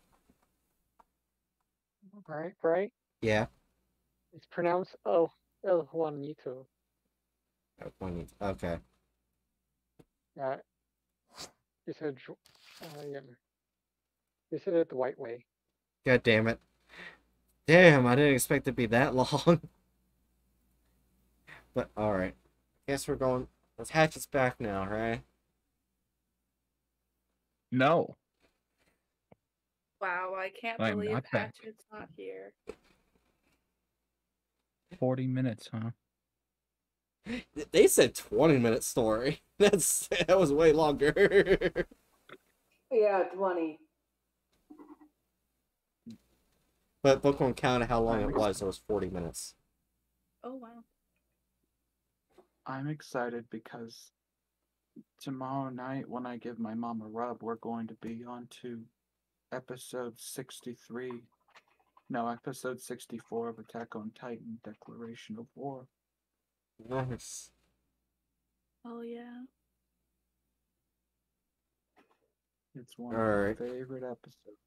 Right? Yeah. It's pronounced El Juanito. Okay. Yeah. You said, yeah. You said it the white way. God damn it. Damn, I didn't expect it to be that long. But, alright. Guess we're going... Hatchet's back now, right? No. Wow, I can't I'm believe not back. Hatchet's not here. 40 minutes, huh? They said 20-minute story. That was way longer. Yeah, 20. But book won't count how long it was. It was 40 minutes. Oh, wow. I'm excited because tomorrow night when I give my mom a rub, we're going to be on to episode 63. No, episode 64 of Attack on Titan, Declaration of War. Nice. Oh, yeah. It's one of my favorite episodes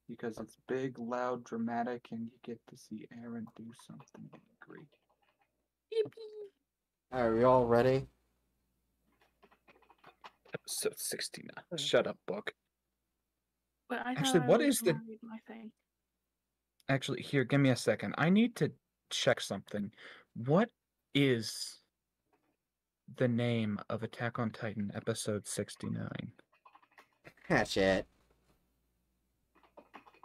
because it's big, loud, dramatic, and you get to see Eren do something great. Are we all ready? Episode 69. Shut up, book. But I Actually, what is the... read my thing. Actually, here, give me a second. I need to check something. What is the name of Attack on Titan, episode 69? Hatchet.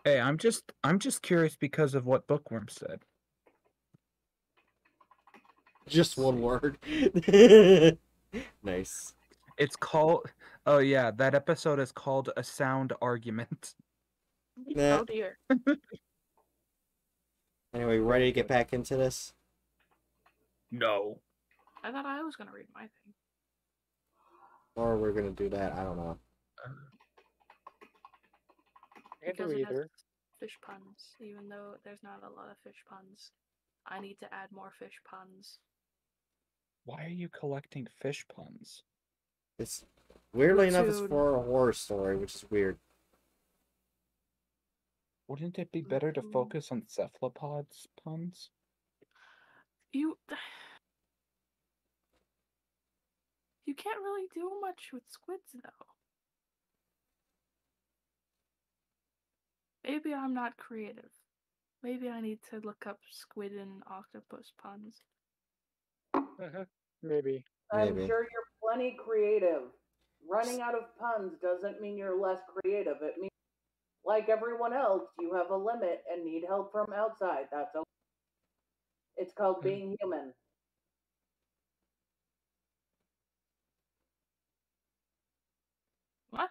Hey, I'm just curious because of what Bookworm said. Just one word. Nice. It's called... Oh, yeah, that episode is called A Sound Argument. Nah. Oh, dear. Anyway, ready to get back into this? No. I thought I was going to read my thing. Or we're gonna do that, I don't know. Because it has fish puns, even though there's not a lot of fish puns. I need to add more fish puns. Why are you collecting fish puns? It's weirdly enough, it's for a horror story, which is weird. Wouldn't it be better to focus on cephalopods puns? You can't really do much with squids, though. Maybe I'm not creative. Maybe I need to look up squid and octopus puns. Maybe. I'm Maybe. sure you're plenty creative. Running out of puns doesn't mean you're less creative. It means, like everyone else, you have a limit and need help from outside. That's okay. It's called being human. What?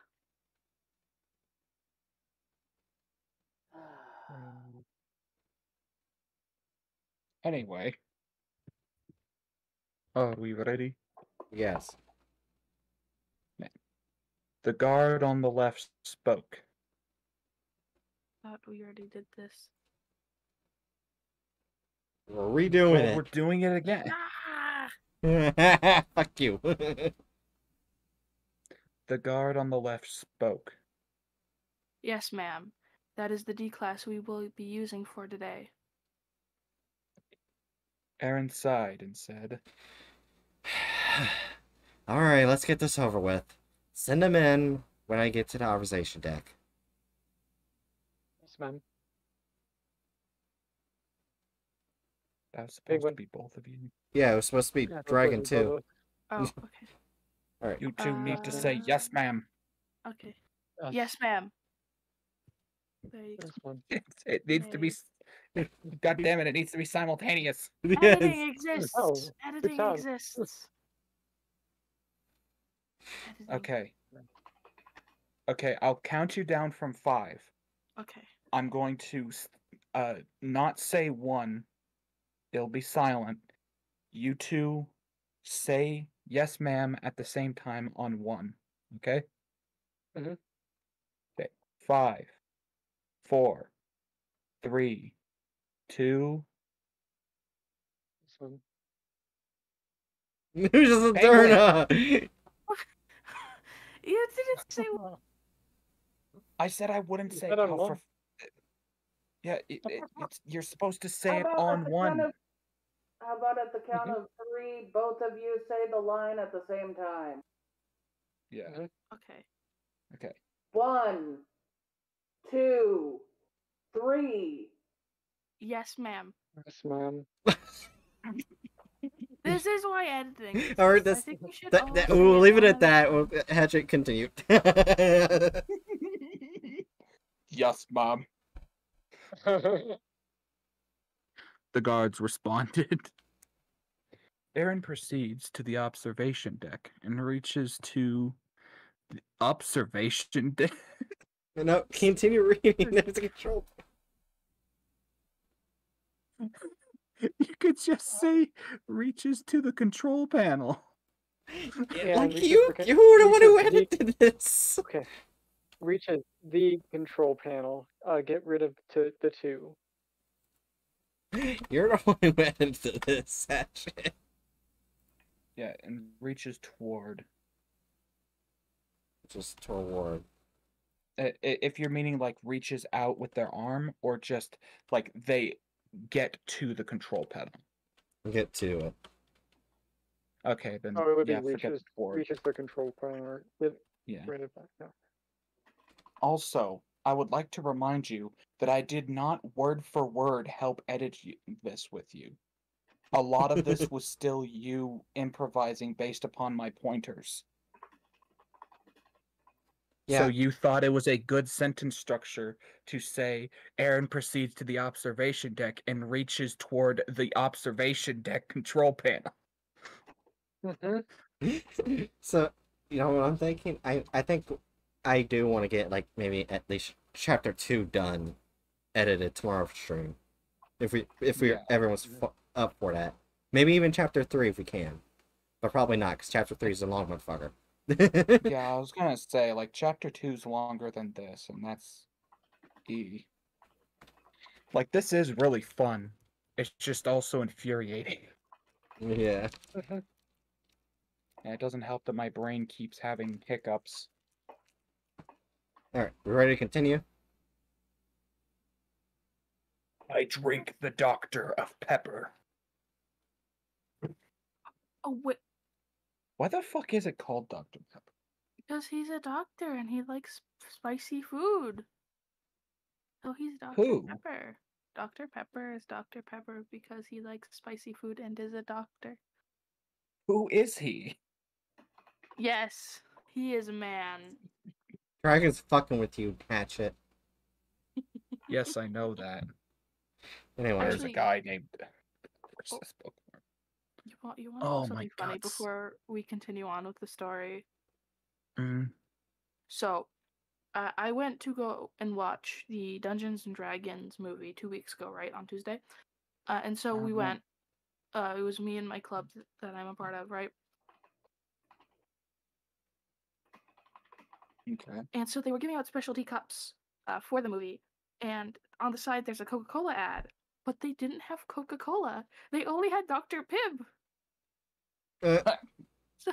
Anyway. Are we ready? Yes. The guard on the left spoke. Thought we already did this. We're redoing Well, we're doing it again. it. Fuck you. The guard on the left spoke. Yes, ma'am. That is the D class we will be using for today. Aaron sighed and said, Alright, let's get this over with. Send them in when I get to the observation deck. Yes, ma'am. that was Big supposed one. to be both of you. Yeah, it was supposed to be Yeah, both Dragon of you, 2. Oh, okay. Alright. You two need to say yes, ma'am. Okay. Yes. Yes, ma'am. There you go. Yes, ma'am. It needs to be. God damn it! It needs to be simultaneous. Editing Yes. exists. Oh, good Editing job. exists. Editing. Okay. Okay, I'll count you down from 5. Okay. I'm going to not say 1. It'll be silent. You two say yes, ma'am at the same time on 1. Okay? Mhm. Okay. 5, 4, 3, 2. Yes, ma'am. Who's just a Penguin. turn? You didn't say I said I wouldn't You say said on how one. Yeah, you're supposed to say How it about on at the 1. How about at the count of 3, both of you say the line at the same time? Yeah. Okay. Okay. 1, 2, 3. Yes, ma'am. Yes, ma'am. This is why editing exists. Alright, I think we should all say we'll leave it one at that. a time. Hatchet, continue. Yes, mom. The guards responded. Aaron proceeds to the observation deck and reaches to the observation deck. No, continue reading. There's a control. You could just say reaches to the control panel. Yeah, Like reaches you the were the one who reaches the- edited this. Okay. Reaches the control panel. Get rid of the 2. You're the one who edited this, Hatchet. Yeah, and reaches toward. Just toward. If you're meaning like reaches out with their arm, or just like they get to the control panel. Get to it. Okay, then Oh, it would yeah, be forget reaches toward. reaches the control panel. Yeah. Right it back now. Also, I would like to remind you that I did not word for word help edit this with you. A lot of this was still you improvising based upon my pointers. Yeah. So you thought it was a good sentence structure to say Aaron proceeds to the observation deck and reaches toward the observation deck control panel. So, you know what I'm thinking? I think I do want to get, like, maybe at least chapter 2 done, edited tomorrow for stream. If everyone's up for that. Maybe even chapter 3 if we can. But probably not, because chapter 3 is a long motherfucker. Yeah, I was gonna say, like, chapter 2's longer than this, and that's E. Like, this is really fun. It's just also infuriating. Yeah. And it doesn't help that my brain keeps having hiccups. Alright, we ready to continue? I drink the doctor of pepper. Oh, wait. Why the fuck is it called Dr. Pepper? Because he's a doctor and he likes spicy food. So he's Dr. Who? Pepper. Dr. Pepper is Dr. Pepper because he likes spicy food and is a doctor. Who is he? Yes, he is a man. Dragon's fucking with you, Hatchet. Yes, I know that. Anyways. There's a Actually- guy named. Oh. This book? You want to Oh know my something funny God. before we continue on with the story? Mm. So, I went to go and watch the Dungeons and Dragons movie 2 weeks ago, right, on Tuesday. And so we went. It was me and my club that I'm a part of, right? Okay. And so they were giving out specialty cups for the movie. And on the side, there's a Coca-Cola ad. But they didn't have Coca-Cola. They only had Dr. Pibb. So,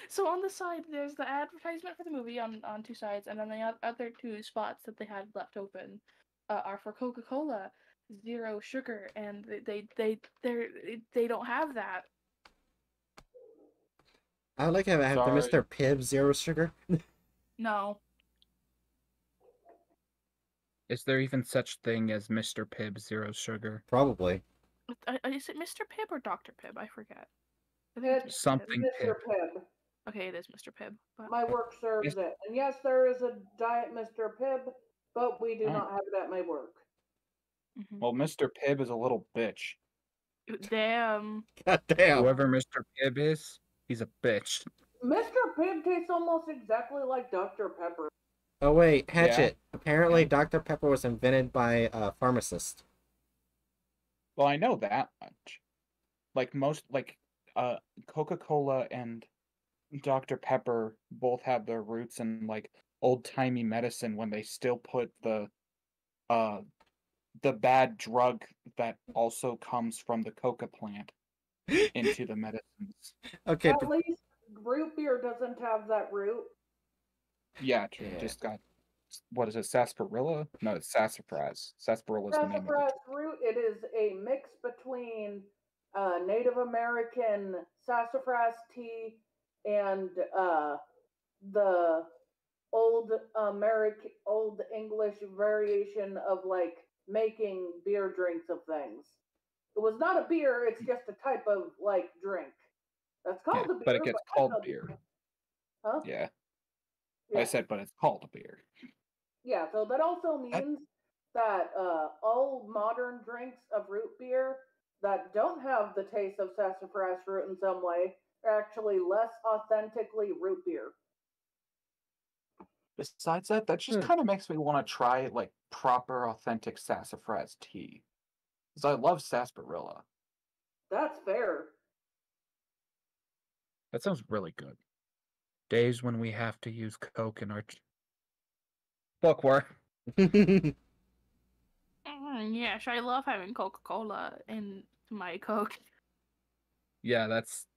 so on the side, there's the advertisement for the movie on two sides, and then the other two spots that they had left open are for Coca-Cola, 0 sugar, and they don't have that. I would like to have the Sorry. Mr. Pibb 0 sugar. No. Is there even such thing as Mr. Pibb 0 sugar? Probably. Is it Mr. Pibb or Dr. Pibb? I forget. I think It's Mr. Pibb. Something Mr. Pibb. Pibb. Okay, it is Mr. Pibb. But My work serves it. And yes, there is a Diet Mr. Pibb, but we do Oh. not have it at my work. Well, Mr. Pibb is a little bitch. Damn. God damn. Whoever Mr. Pibb is, he's a bitch. Mr. Pibb tastes almost exactly like Dr. Pepper. Oh wait, Hatchet. Apparently Yeah. Dr. Pepper was invented by a pharmacist. Well, I know that much. Coca-Cola and Dr. Pepper both have their roots in old-timey medicine when they still put the bad drug that also comes from the coca plant into the medicines. Okay, At least root beer doesn't have that root. Yeah, true. Yeah. Just got, what is it, sarsaparilla? No, it's sassafras. Sassafarilla's the name of Sassafras it. root, it is a mix between Native American sassafras tea and the old English variation of making beer drinks of things. It was not a beer, it's just a type of drink. That's called a beer, but it gets I called call it beer. Huh? Yeah. Yeah. I said, but it's called a beer. Yeah, so that also means that all modern drinks of root beer that don't have the taste of sassafras root in some way are actually less authentically root beer. Besides that, that just kind of makes me want to try proper authentic sassafras tea. Because I love sarsaparilla. That's fair. That sounds really good. Days when we have to use Coke in our bookwork. Yes, I love having Coca-Cola in my Coke. Yeah, that's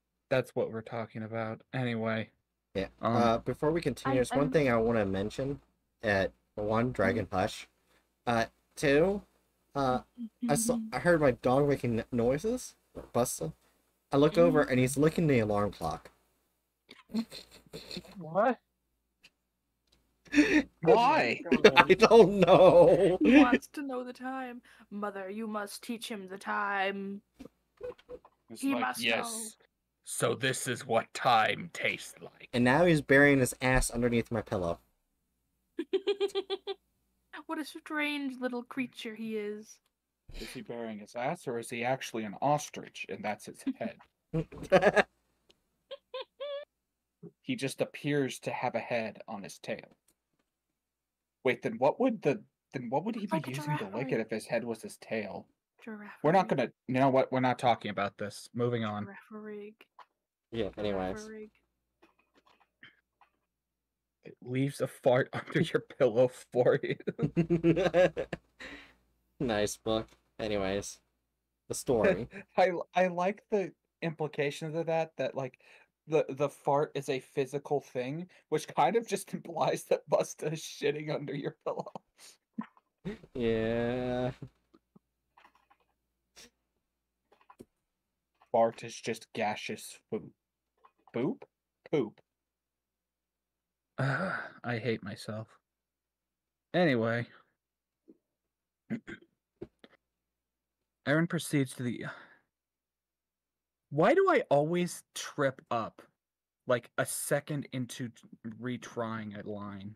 what we're talking about. Anyway. Yeah. Before we continue, there's one thing I want to mention. One, Dragon Hush. Two, I heard my dog making noises. Busta. I look over and he's licking the alarm clock. What? Why? I don't know. He wants to know the time. Mother, you must teach him the time. He must know. So this is what time tastes like. And now he's burying his ass underneath my pillow. What a strange little creature he is. Is he burying his ass, or is he actually an ostrich and that's his head? He just appears to have a head on his tail. Wait, then what would he be like a using to giraffe lick rig. it if his head was his tail? Giraffe We're not rig. gonna. You know what? We're not talking about this. Moving on. Giraffe rig. Yeah, anyways. Giraffe rig. It leaves a fart under your pillow for you. Nice book. Anyways, the story. I like the implications of that the fart is a physical thing, which kind of just implies that Busta is shitting under your pillow. Yeah. Fart is just gaseous food. boop? Poop. I hate myself. Anyway, Aaron proceeds to the. Why do I always trip up like a second into retrying a line?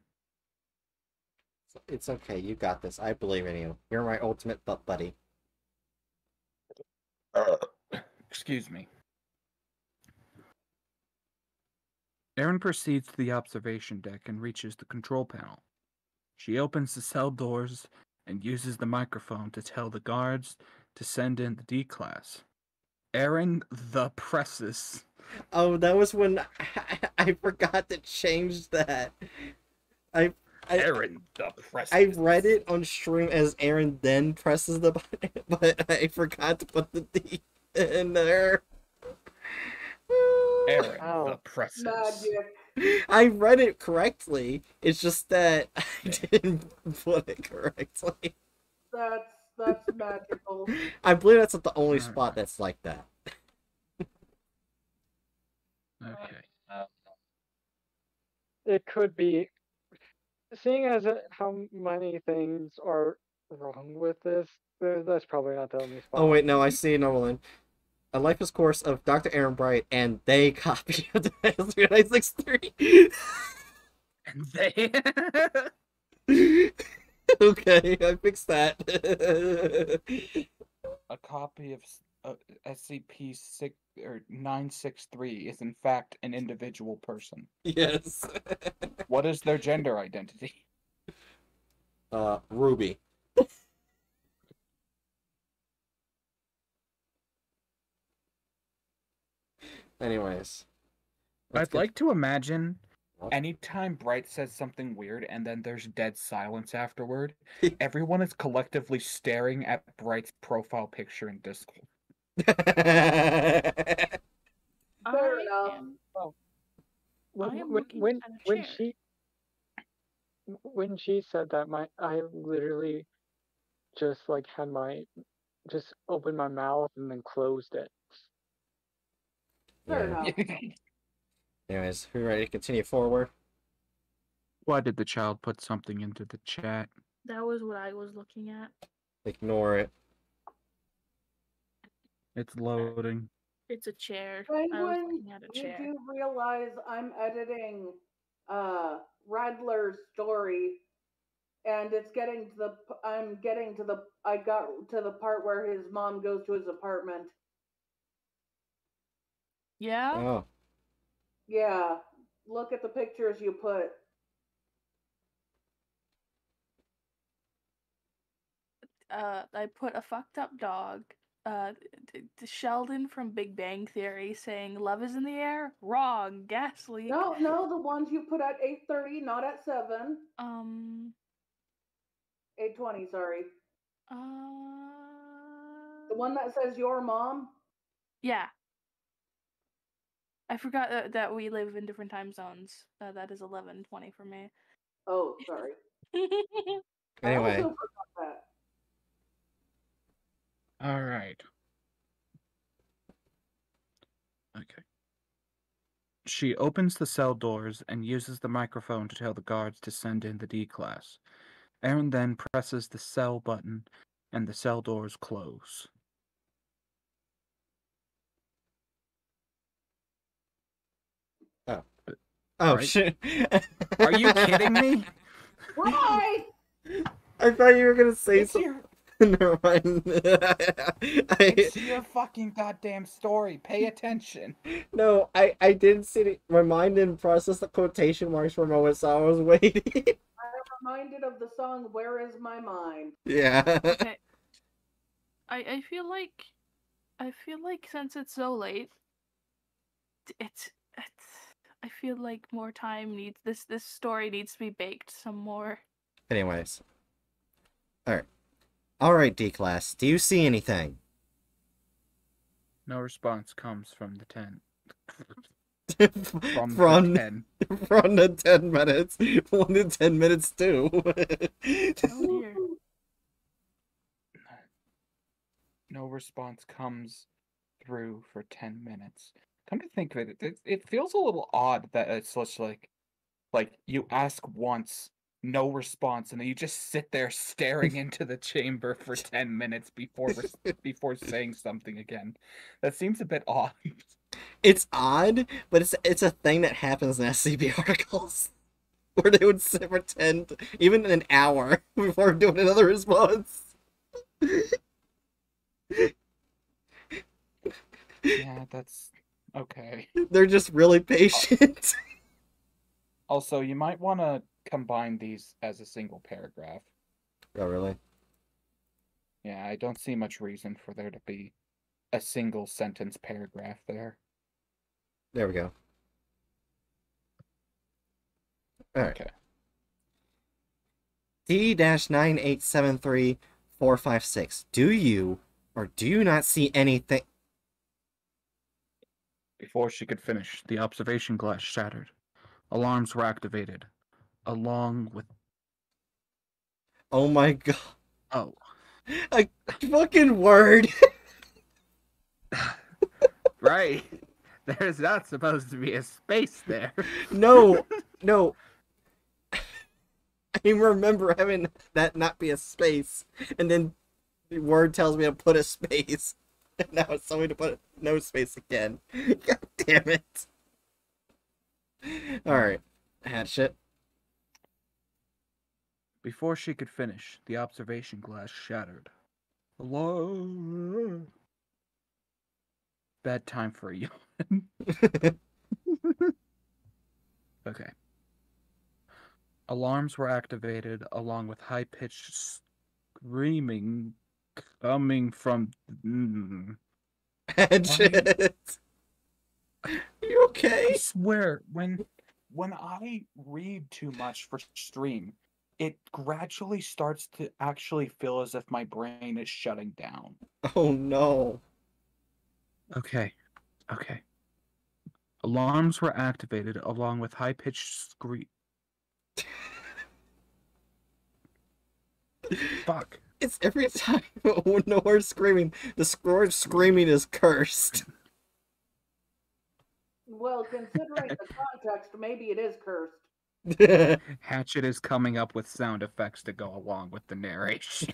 It's okay. You got this. I believe in you. You're my ultimate butt buddy. Excuse me. Aaron proceeds to the observation deck and reaches the control panel. She opens the cell doors and uses the microphone to tell the guards to send in the D-class. Aaron the presses. Oh, that was when I forgot to change that. Aaron the presses. I read it on stream as Aaron then presses the button, but I forgot to put the D in there. Aaron the Oh. presses. Magic. I read it correctly. It's just that I didn't put it correctly. That's magical. I believe that's not the only spot that's like that. Okay. It could be. Seeing as how many things are wrong with this, that's probably not the only spot. Oh wait, no, I see another one. A lifeless course of Dr. Aaron Bright, and they copy of the 963. And they. Okay, I fixed that. A copy of SCP-963 is in fact an individual person. Yes. What is their gender identity? Ruby. Anyways. I'd like to imagine. Anytime Bright says something weird and then there's dead silence afterward, everyone is collectively staring at Bright's profile picture in Discord. Fair enough. When she said that, I literally just just opened my mouth and then closed it. Fair enough. Anyways, who ready to continue forward? Why did the child put something into the chat? That was what I was looking at. Ignore it. It's loading. It's a chair. I was Penguin, looking at a you chair. do realize I'm editing Radler's story, and it's getting to the. I got to the part where his mom goes to his apartment. Yeah? Oh. Yeah, look at the pictures you put. I put a fucked up dog. Sheldon from Big Bang Theory saying "Love is in the air." Wrong. Gas leak. No, the ones you put at 8:30, not at 7. 8:20, sorry. The one that says your mom? Yeah. I forgot that we live in different time zones. That is 11:20 for me. Oh, sorry. Anyway. I also forgot that. All right. Okay. She opens the cell doors and uses the microphone to tell the guards to send in the D-class. Aaron then presses the cell button and the cell doors close. Oh. Oh, Right. shit. Are you kidding me? Why? I thought you were gonna say It's something. Never mind. It's your fucking goddamn story. Pay attention. No, I didn't see it. My mind didn't process the quotation marks for a moment, so I was waiting. I'm reminded of the song "Where Is My Mind." Yeah. Okay. I feel like since it's so late, it's I feel like more time needs this story needs to be baked some more. Anyways. Alright, D-Class. Do you see anything? No response comes from the tent. From the 10. From the 10 minutes. 1 to 10 minutes too. Oh dear. No response comes through for 10 minutes. come to think of it feels a little odd that it's such like you ask once, no response, and then you just sit there staring into the chamber for 10 minutes before saying something again. That seems a bit odd. It's odd, but it's a thing that happens in SCP articles. Where they would sit for 10, even an hour, before doing another response. Yeah, that's okay. They're just really patient. Also, you might want to combine these as a single paragraph. Oh, really? Yeah, I don't see much reason for there to be a single sentence paragraph there. There we go. Alright. Okay. D-9873456. Do you or do you not see anything? Before she could finish, the observation glass shattered. Alarms were activated, along with... Oh my god. Oh. A fucking word. Right. There's not supposed to be a space there. No. No. I remember having that not be a space, and then the word tells me to put a space, and now it's telling me to put no space again. God damn it. Alright. Hatchet. Before she could finish, the observation glass shattered. Hello? Bad time for a yawn. Okay. Alarms were activated along with high-pitched screaming coming from... Hatchet. You I okay? swear, when I read too much for stream, it gradually starts to actually feel as if my brain is shutting down. Oh no. Okay. Alarms were activated along with high-pitched Fuck. It's every time when the word's screaming, the word screaming is cursed. Well, considering the context, maybe it is cursed. Hatchet is coming up with sound effects to go along with the narration.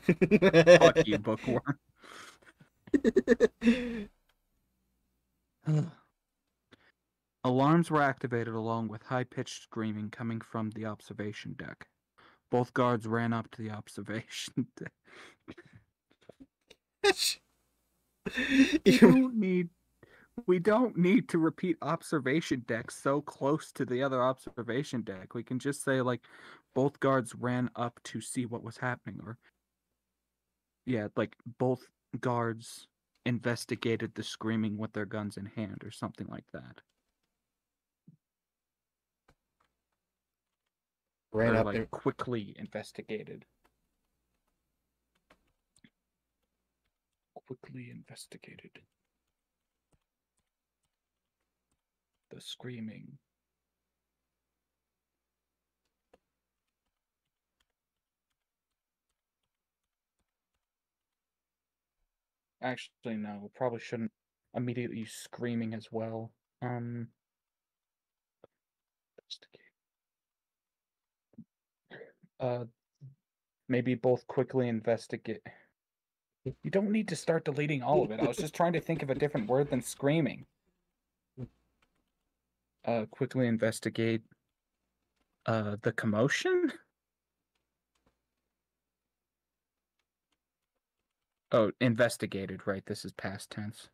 Fuck you, bookworm. Alarms were activated along with high-pitched screaming coming from the observation deck. Both guards ran up to the observation deck. We don't need to repeat observation deck so close to the other observation deck. We can just say, like, both guards ran up to see what was happening, or... Yeah, like, both guards investigated the screaming with their guns in hand, or something like that. Ran or, up like, and... quickly investigated. Quickly investigated. The screaming. Actually, no, we probably shouldn't immediately use screaming as well. Maybe both quickly investigate. You don't need to start deleting all of it. I was just trying to think of a different word than screaming. Quickly investigate the commotion? Oh, investigated, right? This is past tense.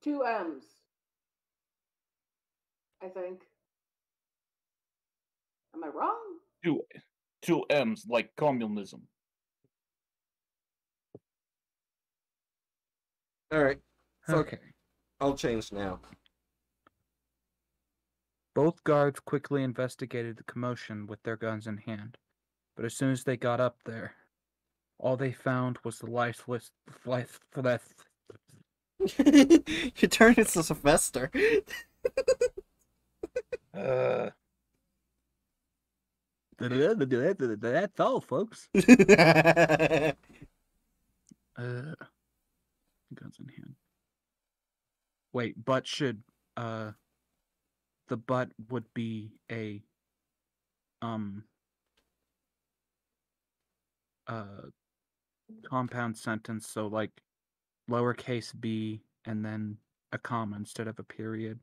Two M's, I think. Am I wrong? Two M's, like communism. Alright. So Okay. I'll change now. Both guards quickly investigated the commotion with their guns in hand, but as soon as they got up there, all they found was the lifeless... You turned into Sylvester. That's all, folks. Guns in hand. Wait, butt should the butt would be a compound sentence, so like lowercase b and then a comma instead of a period.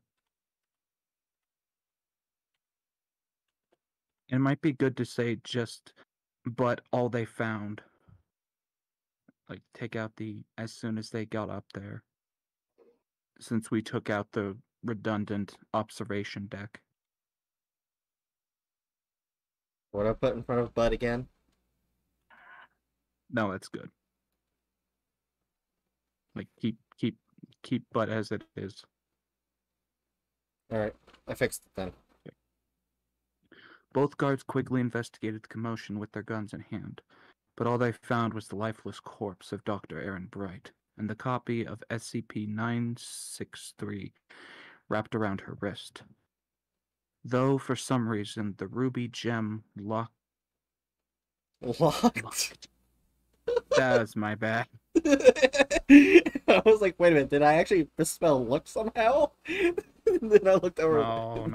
It might be good to say just but all they found. Like take out the as soon as they got up there. Since we took out the redundant observation deck. What I put in front of but again? No, that's good. Like keep but as it is. Alright, I fixed it then. Okay. Both guards quickly investigated the commotion with their guns in hand, but all they found was the lifeless corpse of Dr. Aaron Bright and the copy of SCP-963 wrapped around her wrist. Though for some reason the ruby gem locked. That was my bad. I was like, wait a minute, did I actually misspell look somehow? Then I looked over. No.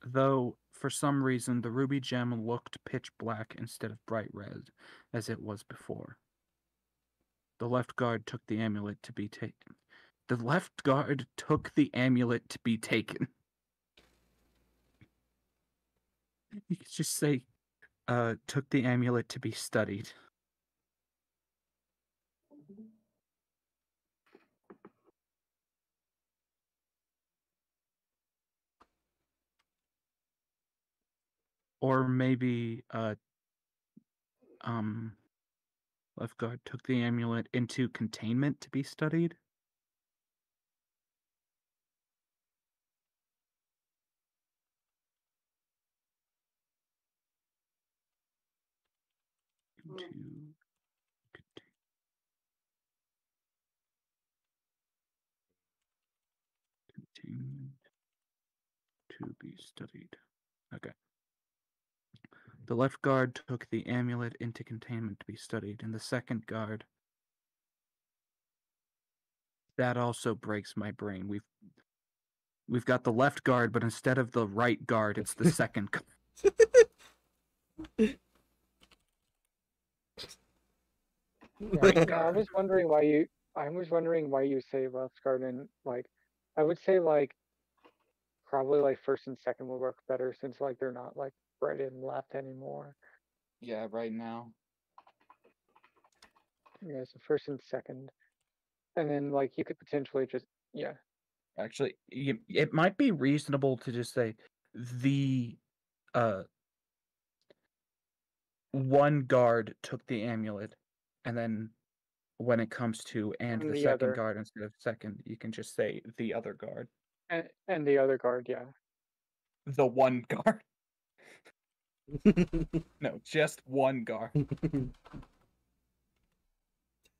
Though, for some reason, the ruby gem looked pitch black instead of bright red, as it was before. The left guard took the amulet to be taken. The left guard took the amulet to be taken. You could just say, took the amulet to be studied. Or maybe, left guard took the amulet into containment to be studied. Into containment to be studied. Okay. The left guard took the amulet into containment to be studied, and the second guard. That also breaks my brain. We've got the left guard, but instead of the right guard, it's the second guard. Yeah, I was wondering why you say left guard, and like I would say like probably like first and second will work better since like they're not like right and left anymore. Yeah, right now. Yeah, so first and second. And then like you could potentially just Actually, it might be reasonable to just say the one guard took the amulet, and then when it comes to and the second other guard instead of second, you can just say the other guard. and the other guard, yeah. The one guard. No, just one guard.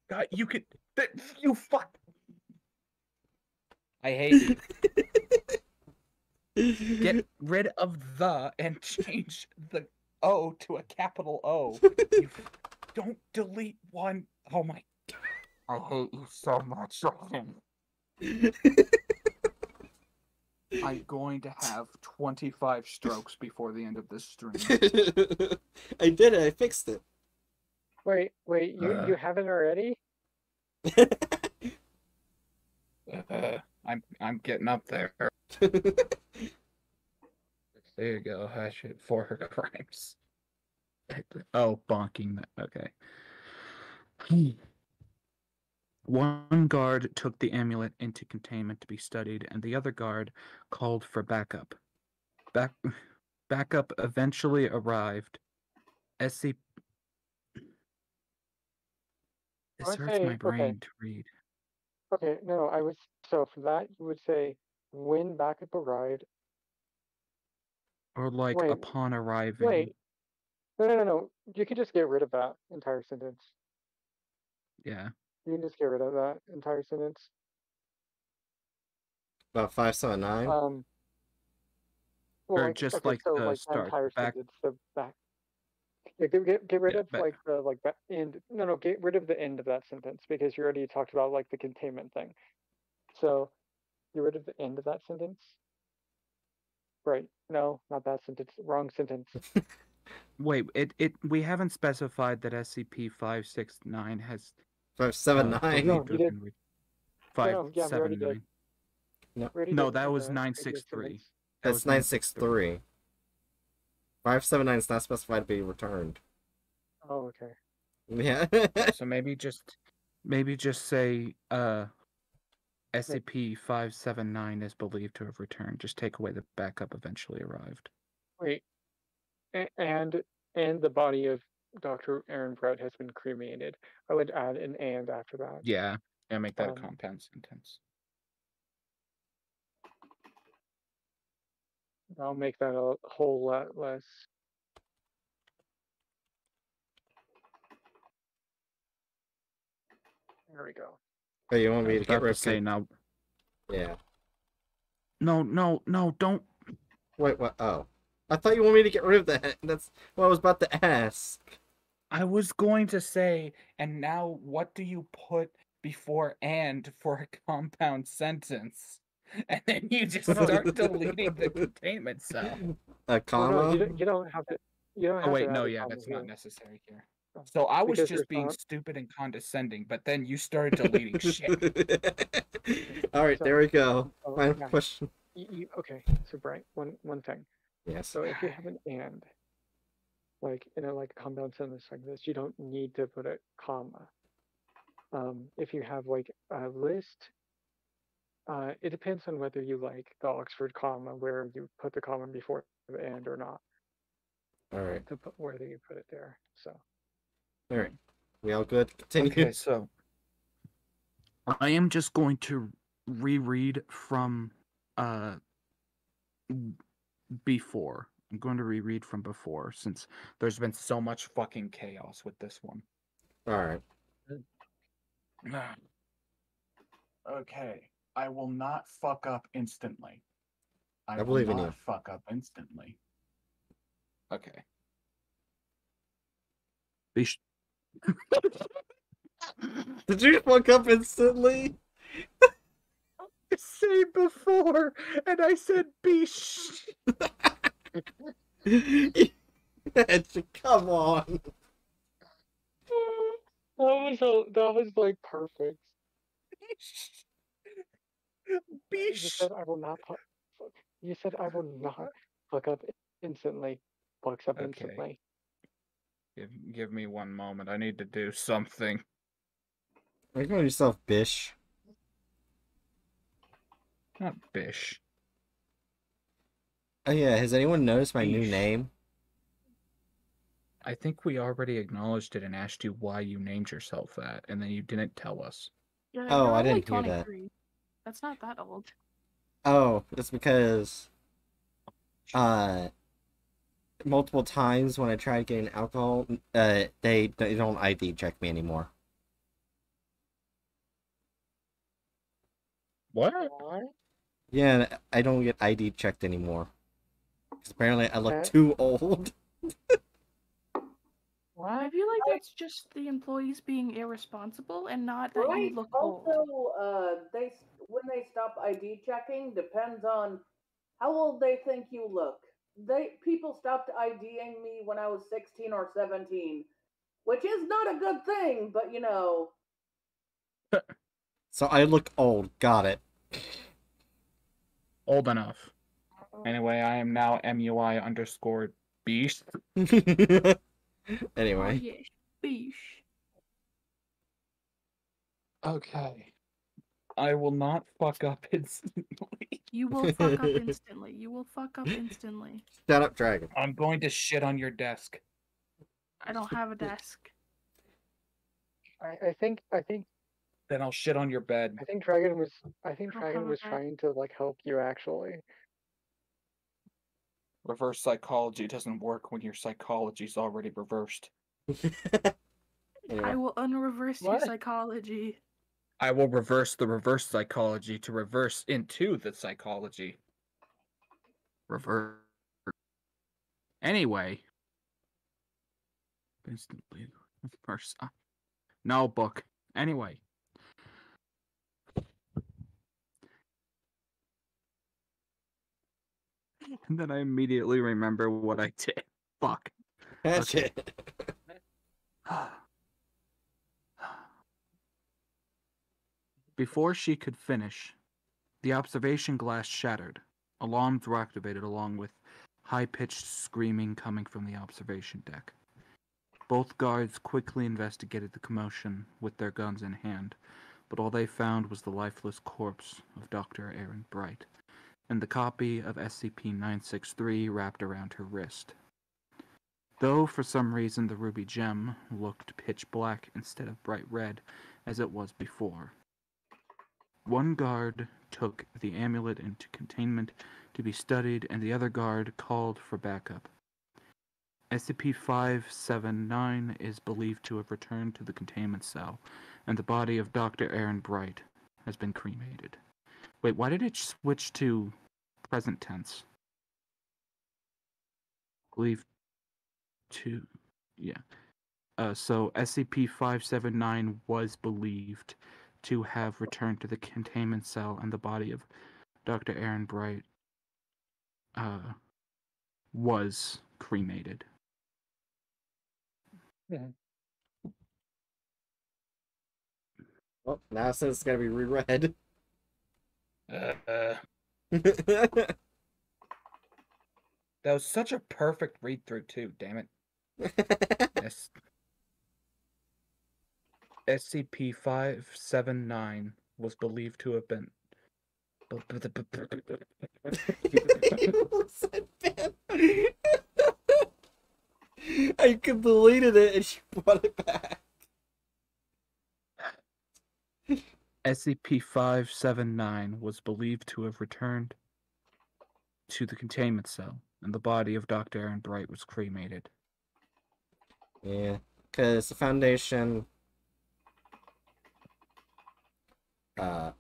God, you could. You fuck. I hate you. Get rid of the and change the O to a capital O. You don't delete one. Oh my. I hate you so much. I'm going to have 25 strokes before the end of this stream. I did it. I fixed it. Wait, you haven't already? I'm getting up there. There you go, Hatchet for her crimes. Oh, bonking. Okay. One guard took the amulet into containment to be studied, and the other guard called for backup. Backup eventually arrived. SCP. This hurts my brain to read. Okay, no, so for that you would say when backup arrived. Or like upon arriving. Wait. No. You can just get rid of that entire sentence. Yeah. You can just get rid of that entire sentence. About 579. Well, or just like so the like start. entire Back. sentence, the back. Get rid Yeah, of like the end. No, get rid of the end of that sentence because you already talked about like the containment thing. So get rid of the end of that sentence. Right? No, not that sentence. Wrong sentence. Wait, we haven't specified that SCP-569 has 579. No, believed you to have did. been re- No, yeah, we already did. 579. We already No, did that in was the previous 963. sentence. That That's was 963. 579 is not specified to be returned. Oh, okay. Yeah. Yeah, so maybe just say SCP-579 is believed to have returned. Just take away the backup eventually arrived. Wait, and the body of Dr. Aaron Brett has been cremated. I would add an and after that. Yeah, make that a compound sentence. I'll make that a whole lot less. There we go. Oh, you want I me was to get about rid to of say now. Yeah. No, don't. Wait, what? Oh. I thought you wanted me to get rid of that. That's what I was about to ask. I was going to say, and now what do you put before and for a compound sentence? And then you just start deleting the containment cell. A comma? Oh, no, you don't have to. You don't have Oh wait, to no, add a yeah, comma that's here. not necessary here. So I was Because just being stupid and condescending, but then you started deleting shit. Alright, there we go. Oh, Final yeah. question. Okay, so Brian, one thing. Yes. So if you have an and, like in a compound sentence like this, you don't need to put a comma. If you have like a list, it depends on whether you like the Oxford comma, where you put the comma before the and or not. Alright. To put whether you put it there. So. Alright. We all good? Continue. Okay, so I am just going to reread from before. I'm going to reread from before since there's been so much fucking chaos with this one. Alright. Okay. I will not fuck up instantly. I believe in you. Fuck up instantly. Okay. Did you fuck up instantly? I said before, and I said bish. Come on. That was like perfect. Bish. You said I will not. You said I will not fuck up instantly. Fucks up Okay. instantly. Give me one moment. I need to do something. Are you calling yourself Bish? Not bish. Oh yeah, has anyone noticed my new Bish. name? I think we already acknowledged it and asked you why you named yourself that, and then you didn't tell us. Yeah, Oh, you're I only didn't hear that. 23. That's not that old. Oh, it's because multiple times when I tried getting alcohol, they don't ID check me anymore. What? Yeah, I don't get ID checked anymore. Because apparently I look Okay. too old. I feel like that's just the employees being irresponsible and not that Right. you look Also, old. when they stop ID checking depends on how old they think you look. People stopped IDing me when I was 16 or 17, which is not a good thing, but you know. So I look old. Got it. Old enough. Anyway, I am now MUI_beast. Anyway. Oh, yes. Beesh. Okay. I will not fuck up instantly. You will fuck up instantly. You will fuck up instantly. Shut up, Dragon. I'm going to shit on your desk. I don't have a desk. I think Then I'll shit on your bed. Dragon was have a trying to help you actually. Reverse psychology doesn't work when your psychology's already reversed. Anyway. I will unreverse your What? psychology. I will reverse the reverse psychology to reverse into the psychology. Reverse. Anyway. Instantly. First. No, book. Anyway. And then I immediately remember what I did. Fuck. Hatchet. Before she could finish, the observation glass shattered. Alarms were activated along with high-pitched screaming coming from the observation deck. Both guards quickly investigated the commotion with their guns in hand, but all they found was the lifeless corpse of Dr. Aaron Bright, and the copy of SCP-963 wrapped around her wrist. Though for some reason the ruby gem looked pitch black instead of bright red as it was before. One guard took the amulet into containment to be studied, and the other guard called for backup. SCP-579 is believed to have returned to the containment cell, and the body of Dr. Aaron Bright has been cremated. Wait, why did it switch to present tense? Believed to... yeah. So SCP-579 was believed to have returned to the containment cell, and the body of Dr. Aaron Bright was cremated. Yeah. Well, now it says it's gotta be reread. That was such a perfect read-through, too, damn it. SCP-579 was believed to have been... I deleted it and she brought it back. SCP-579 was believed to have returned to the containment cell, and the body of Dr. Aaron Bright was cremated. Yeah, because the Foundation... oh,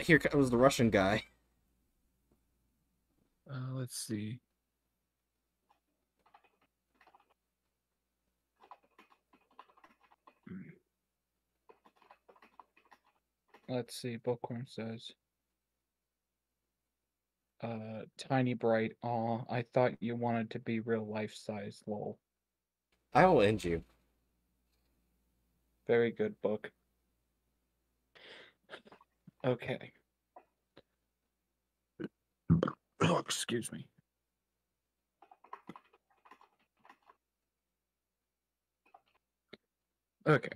here comes the Russian guy. Let's see. Let's see, Bookworm says... Tiny Bright, aw, I thought you wanted to be real life-size, lol. I will end you. Very good book. Okay. Oh, excuse me. Okay.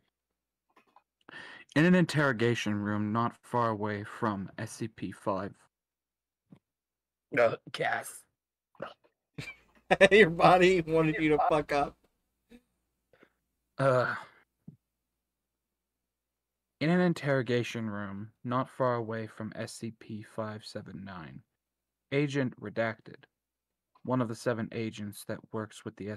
In an interrogation room not far away from SCP-5. Cass. Your body wanted you to fuck up. In an interrogation room not far away from SCP-579, Agent Redacted, one of the 7 agents that works with the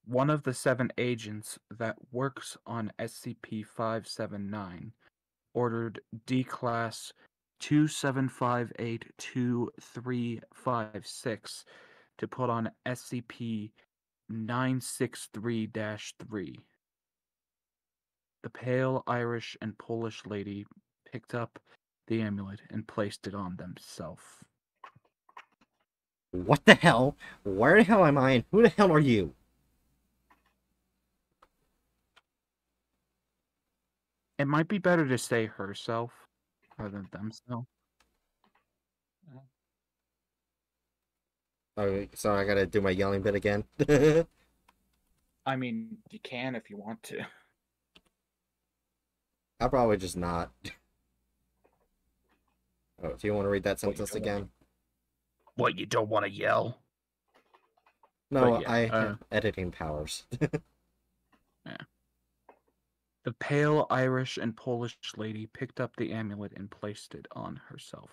One of the 7 agents that works on SCP-579 ordered D-Class 27582356 to put on SCP-963-3. The pale Irish and Polish lady picked up the amulet and placed it on themselves. What the hell? Where the hell am I and who the hell are you? It might be better to say herself rather than themselves. Oh, so I gotta do my yelling bit again? I mean, you can if you want to. I'll probably just not. Oh, do you want to read that What, you sentence don't again? What, you don't want to yell? No, yeah, I have editing powers. Yeah. The pale Irish and Polish lady picked up the amulet and placed it on herself.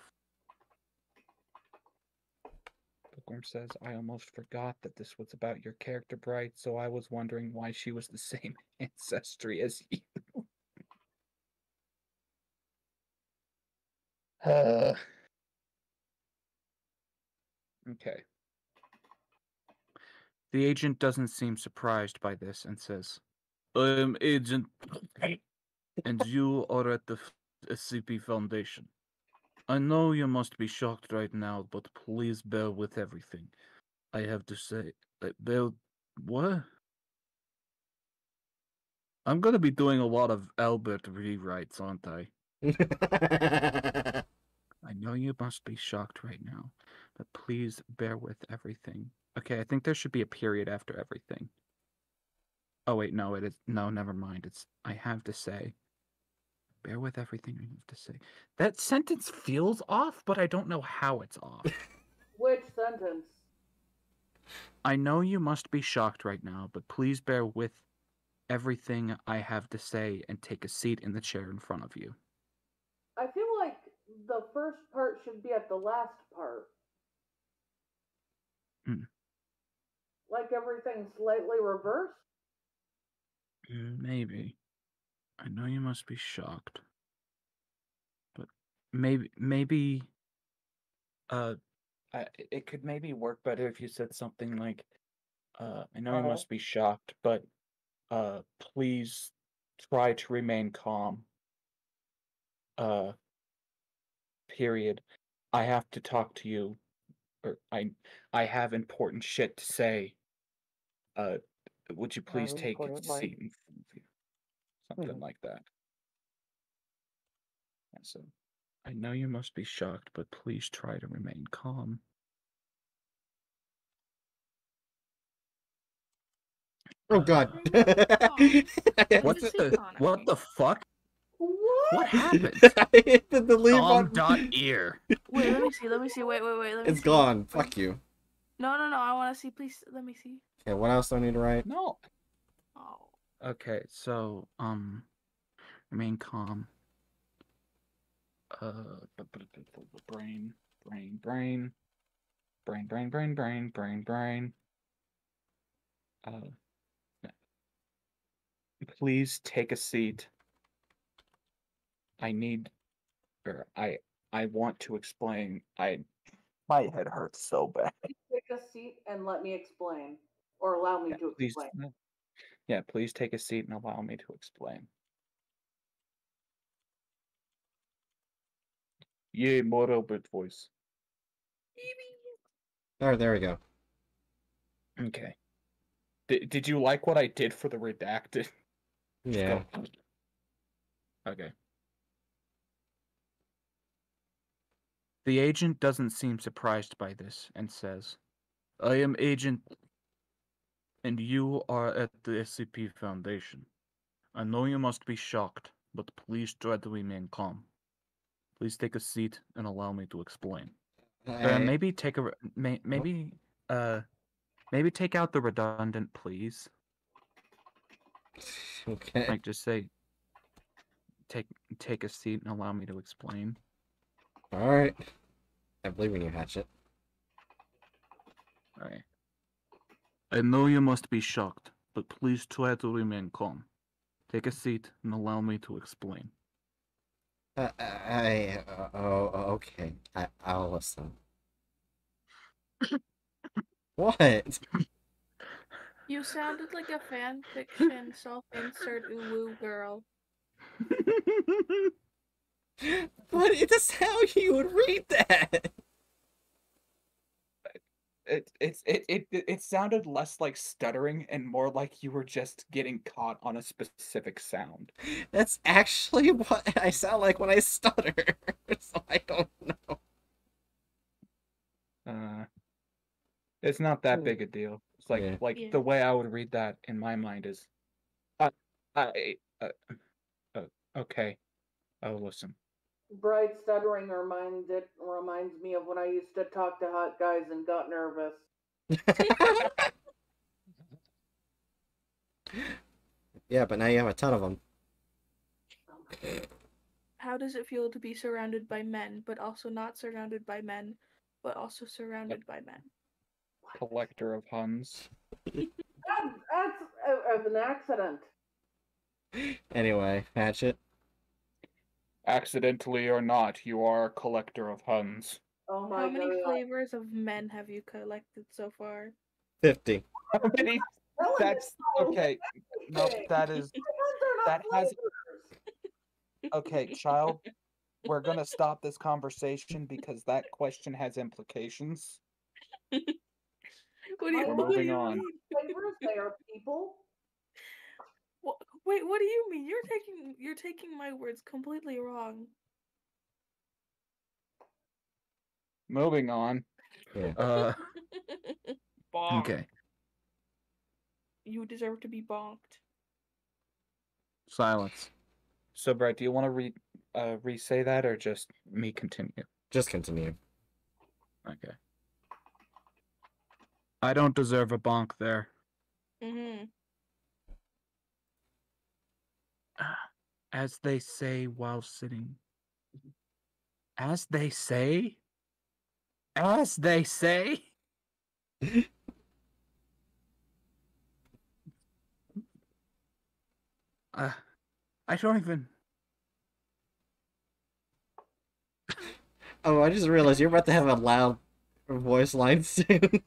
Bookworm says, I almost forgot that this was about your character, Bright, so I was wondering why she was the same ancestry as you. Okay. The agent doesn't seem surprised by this and says, I am Agent, and you are at the SCP Foundation. I know you must be shocked right now, but please bear with everything I have to say. What? I'm gonna be doing a lot of Albert rewrites, aren't I? I know you must be shocked right now, but please bear with everything. Okay, I think there should be a period after everything. Oh wait, no, it is no, never mind. It's I have to say. Bear with everything I have to say. That sentence feels off, but I don't know how it's off. Which sentence? I know you must be shocked right now, but please bear with everything I have to say and take a seat in the chair in front of you. I feel like the first part should be at the last part. Hmm. Like everything's slightly reversed. Maybe. I know you must be shocked. But maybe it could maybe work better if you said something like, I know you must be shocked, but please try to remain calm. Period. I have to talk to you, or I have important shit to say. Would you please take a seat in front of you? Something like that. Yeah, so, I know you must be shocked, but please try to remain calm. Oh god. What the fuck? What happened? I hit the leave button. Calm.ear. Wait, let me see. Let me see. Wait. Let me It's see. gone. Wait. Fuck you. No. I want to see. Please, let me see. Okay, what else do I need to write? No. Oh. Okay, so, remain calm. Brain. Please take a seat. I want to explain. My head hurts so bad. Take a seat and let me explain. Or allow me to Please, explain. yeah, please take a seat and allow me to explain. Yay, more Albert voice. There we go. Okay. Did you like what I did for the redacted? Yeah. Okay. The agent doesn't seem surprised by this and says, I am Agent, and you are at the SCP Foundation. I know you must be shocked, but please try to remain calm. Please take a seat and allow me to explain. Maybe take a maybe take out the redundant please. Okay. Like just say take a seat and allow me to explain. Alright. I believe in you, Hatchet. Alright. I know you must be shocked, but please try to remain calm. Take a seat and allow me to explain. Okay. I'll listen. What? You sounded like a fan fiction self-insert uwu girl. But it's how you would read that. It sounded less like stuttering and more like you were just getting caught on a specific sound. That's actually what I sound like when I stutter. So I don't know. It's not that big a deal. It's like Yeah. the way I would read that in my mind is, okay, I'll listen. Bright stuttering reminds me of when I used to talk to hot guys and got nervous. Yeah, but now you have a ton of them. How does it feel to be surrounded by men, but also not surrounded by men, but also surrounded by men? Collector of Huns. That's an accident. Anyway, Hatchet. Accidentally or not, you are a collector of Huns. Oh my How many god. flavors of men have you collected so far? 50. How many? That's okay. Nope, that is that has. Okay, child, we're gonna stop this conversation because that question has implications. What do We're you moving on. mean? Flavors there, people. Wait, what do you mean? You're taking my words completely wrong. Moving on. Yeah. Bonk. Okay. You deserve to be bonked. Silence. So, Brett, do you want to re-say that or just me continue? Just continue. Okay. I don't deserve a bonk there. Mm-hmm. As they say while sitting. As they say? As they say? I don't even. Oh, I just realized you're about to have a loud voice line soon.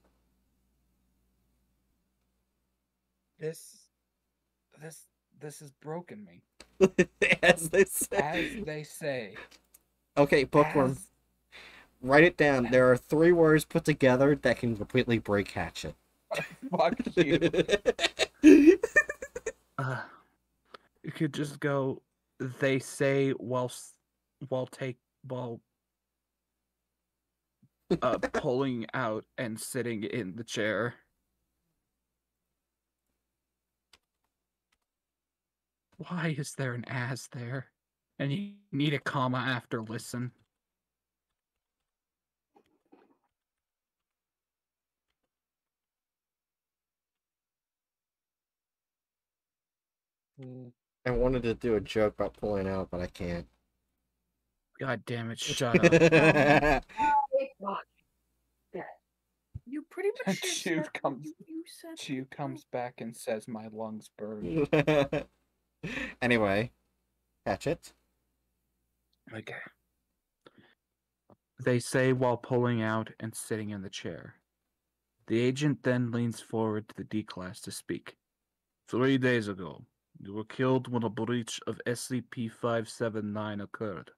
This has broken me. As they say. As they say. Okay, bookworm. Write it down. There are 3 words put together that can completely break Hatchet. Fuck you. You could just go. They say while pulling out and sitting in the chair. Why is there an as there? And you need a comma after listen. I wanted to do a joke about pulling out, but I can't. God damn it, shut up. You pretty much just Chew said comes. you said. Chew comes back and says my lungs burn. Anyway, Hatchet. Okay. They say while pulling out and sitting in the chair. The agent then leans forward to the D-Class to speak. 3 days ago, you were killed when a breach of SCP-579 occurred.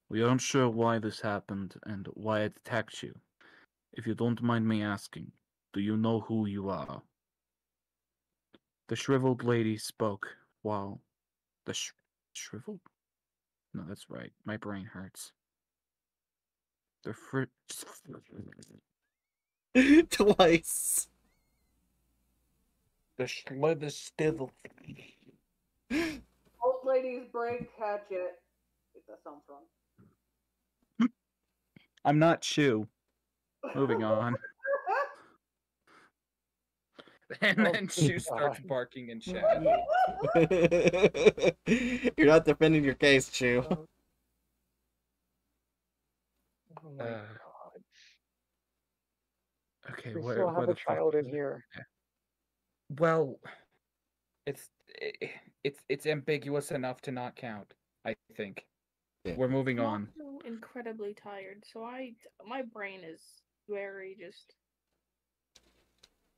We aren't sure why this happened and why it attacked you. If you don't mind me asking, do you know who you are? The shriveled lady spoke while... Shriveled? No, that's right. My brain hurts. The Twice. The slither still. Old ladies break Hatchet. If that sounds wrong. I'm not Chew. Moving on. And then Chew starts barking in chat. You're not defending your case, Chew. Oh my god. Okay, We where still have the a child in here. Well, it's ambiguous enough to not count, I think. Yeah. We're moving I'm on. also incredibly tired, so my brain is very just.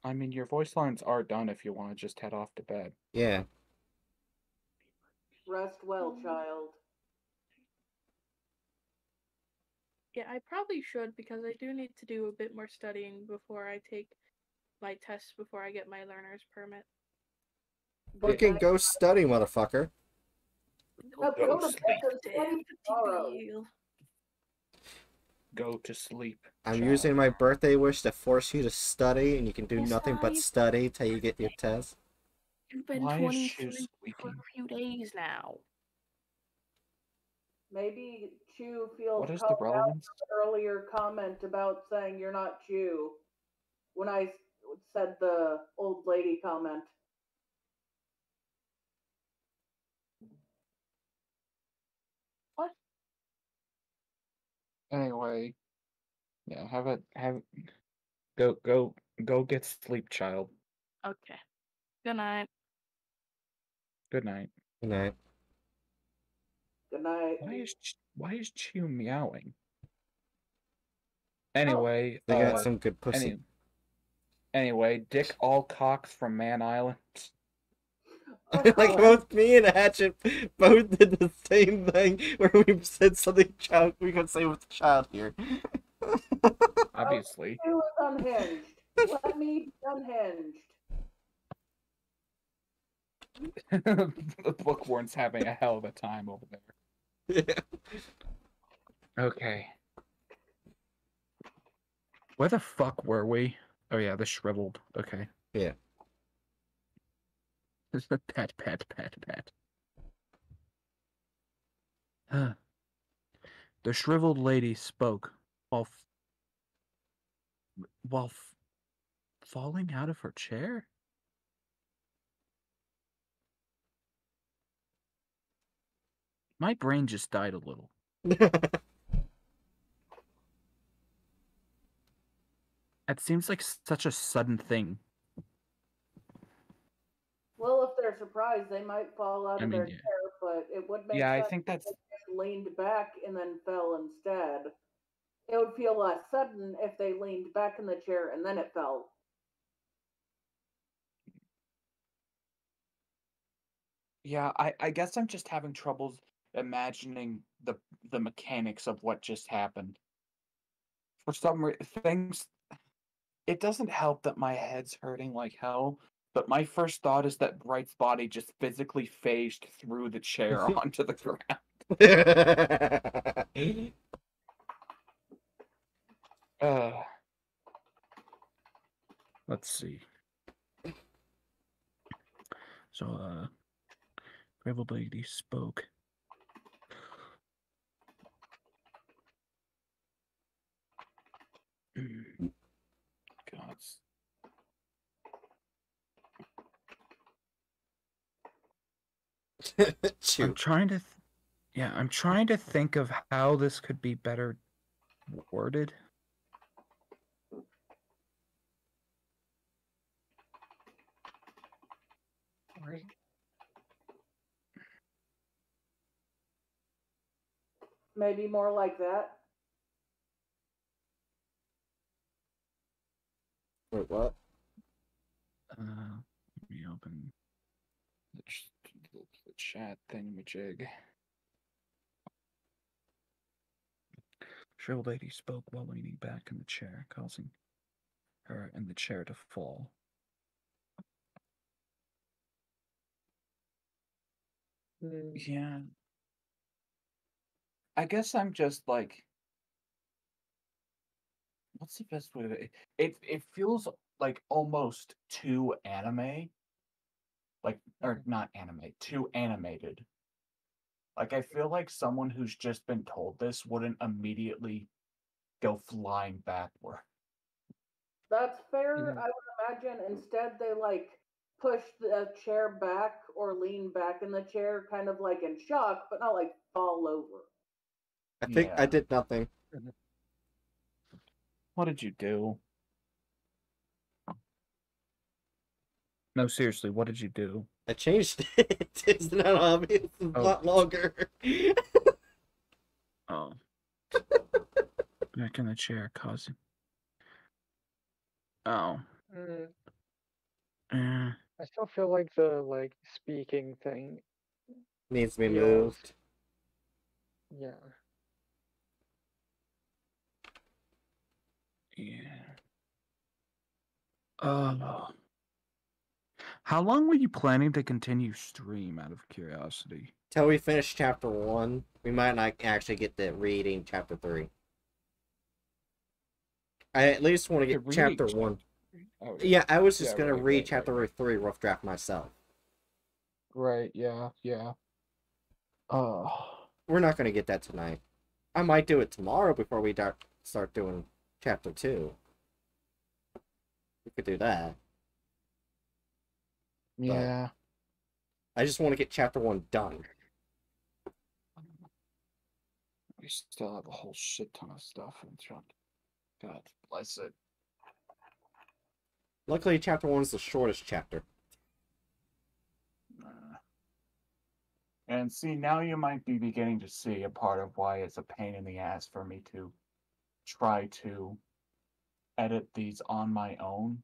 I mean, your voice lines are done if you want to just head off to bed. Yeah. Rest well, child. Yeah, I probably should because I do need to do a bit more studying before I take my tests before I get my learner's permit. Fucking go study, motherfucker. No, go to bed and Damn, study tomorrow. Go to sleep. I'm child. using my birthday wish to force you to study, and you can do Yes, nothing but study till you get your test. You've been Why is Chew 23 for a squeaking? few days now. Maybe Chew feels What is called the out relevance? for the earlier comment about saying you're not Chew. When I said the old lady comment. What? Anyway, yeah, go get sleep, child. Okay. Good night. Good night. Good night. Good night. Why is Chew meowing? Anyway, They got some good pussy. Anyway, Dick Allcox from Man Island. Like both me and Hatchet both did the same thing where we said something child we could say with the child here. Obviously. It was unhinged. Let me be unhinged. The bookworm's having a hell of a time over there. Yeah. Okay. Where the fuck were we? Oh yeah, the shriveled. Okay. Yeah. Pet. The shriveled lady spoke while falling out of her chair. My brain just died a little. It seems like such a sudden thing. Well, if they're surprised, they might fall out of their yeah. chair, but it would make Yeah, sense I think that's... if they leaned back and then fell instead. It would feel less sudden if they leaned back in the chair and then it fell. Yeah, I guess I'm just having troubles imagining the mechanics of what just happened. For some things, it doesn't help that my head's hurting like hell, but my first thought is that Bright's body just physically phased through the chair onto the ground. Let's see. So, Gravel Lady spoke. Gods. I'm trying to, I'm trying to think of how this could be better worded. Maybe more like that. Wait, what? Let me open the chat thingamajig. Shriveled lady spoke while leaning back in the chair, causing her and the chair to fall. Yeah. I guess I'm just like, what's the best way to it feels like almost too anime. Like, or not anime, too animated. Like, I feel like someone who's just been told this wouldn't immediately go flying backward. That's fair. I would imagine instead they like push the chair back or lean back in the chair, kind of like in shock, but not like fall over. I think I did nothing. What did you do? No, seriously, what did you do? I changed it. It's not obvious. It's a lot longer. Oh. Back in the chair, causing. Oh. I still feel like the speaking thing needs to be moved. Yeah. Yeah. How long were you planning to continue stream, out of curiosity? Till we finish chapter 1. We might not actually get to reading chapter 3. I at least want to get chapter 1. Oh, yeah, I was just gonna read chapter 3 rough draft myself. Right, yeah. We're not gonna get that tonight. I might do it tomorrow before we start doing chapter 2. We could do that. Yeah. But I just want to get chapter 1 done. We still have a whole shit ton of stuff in front. God bless it. Luckily, chapter 1 is the shortest chapter. And see, now you might be beginning to see a part of why it's a pain in the ass for me to try to edit these on my own.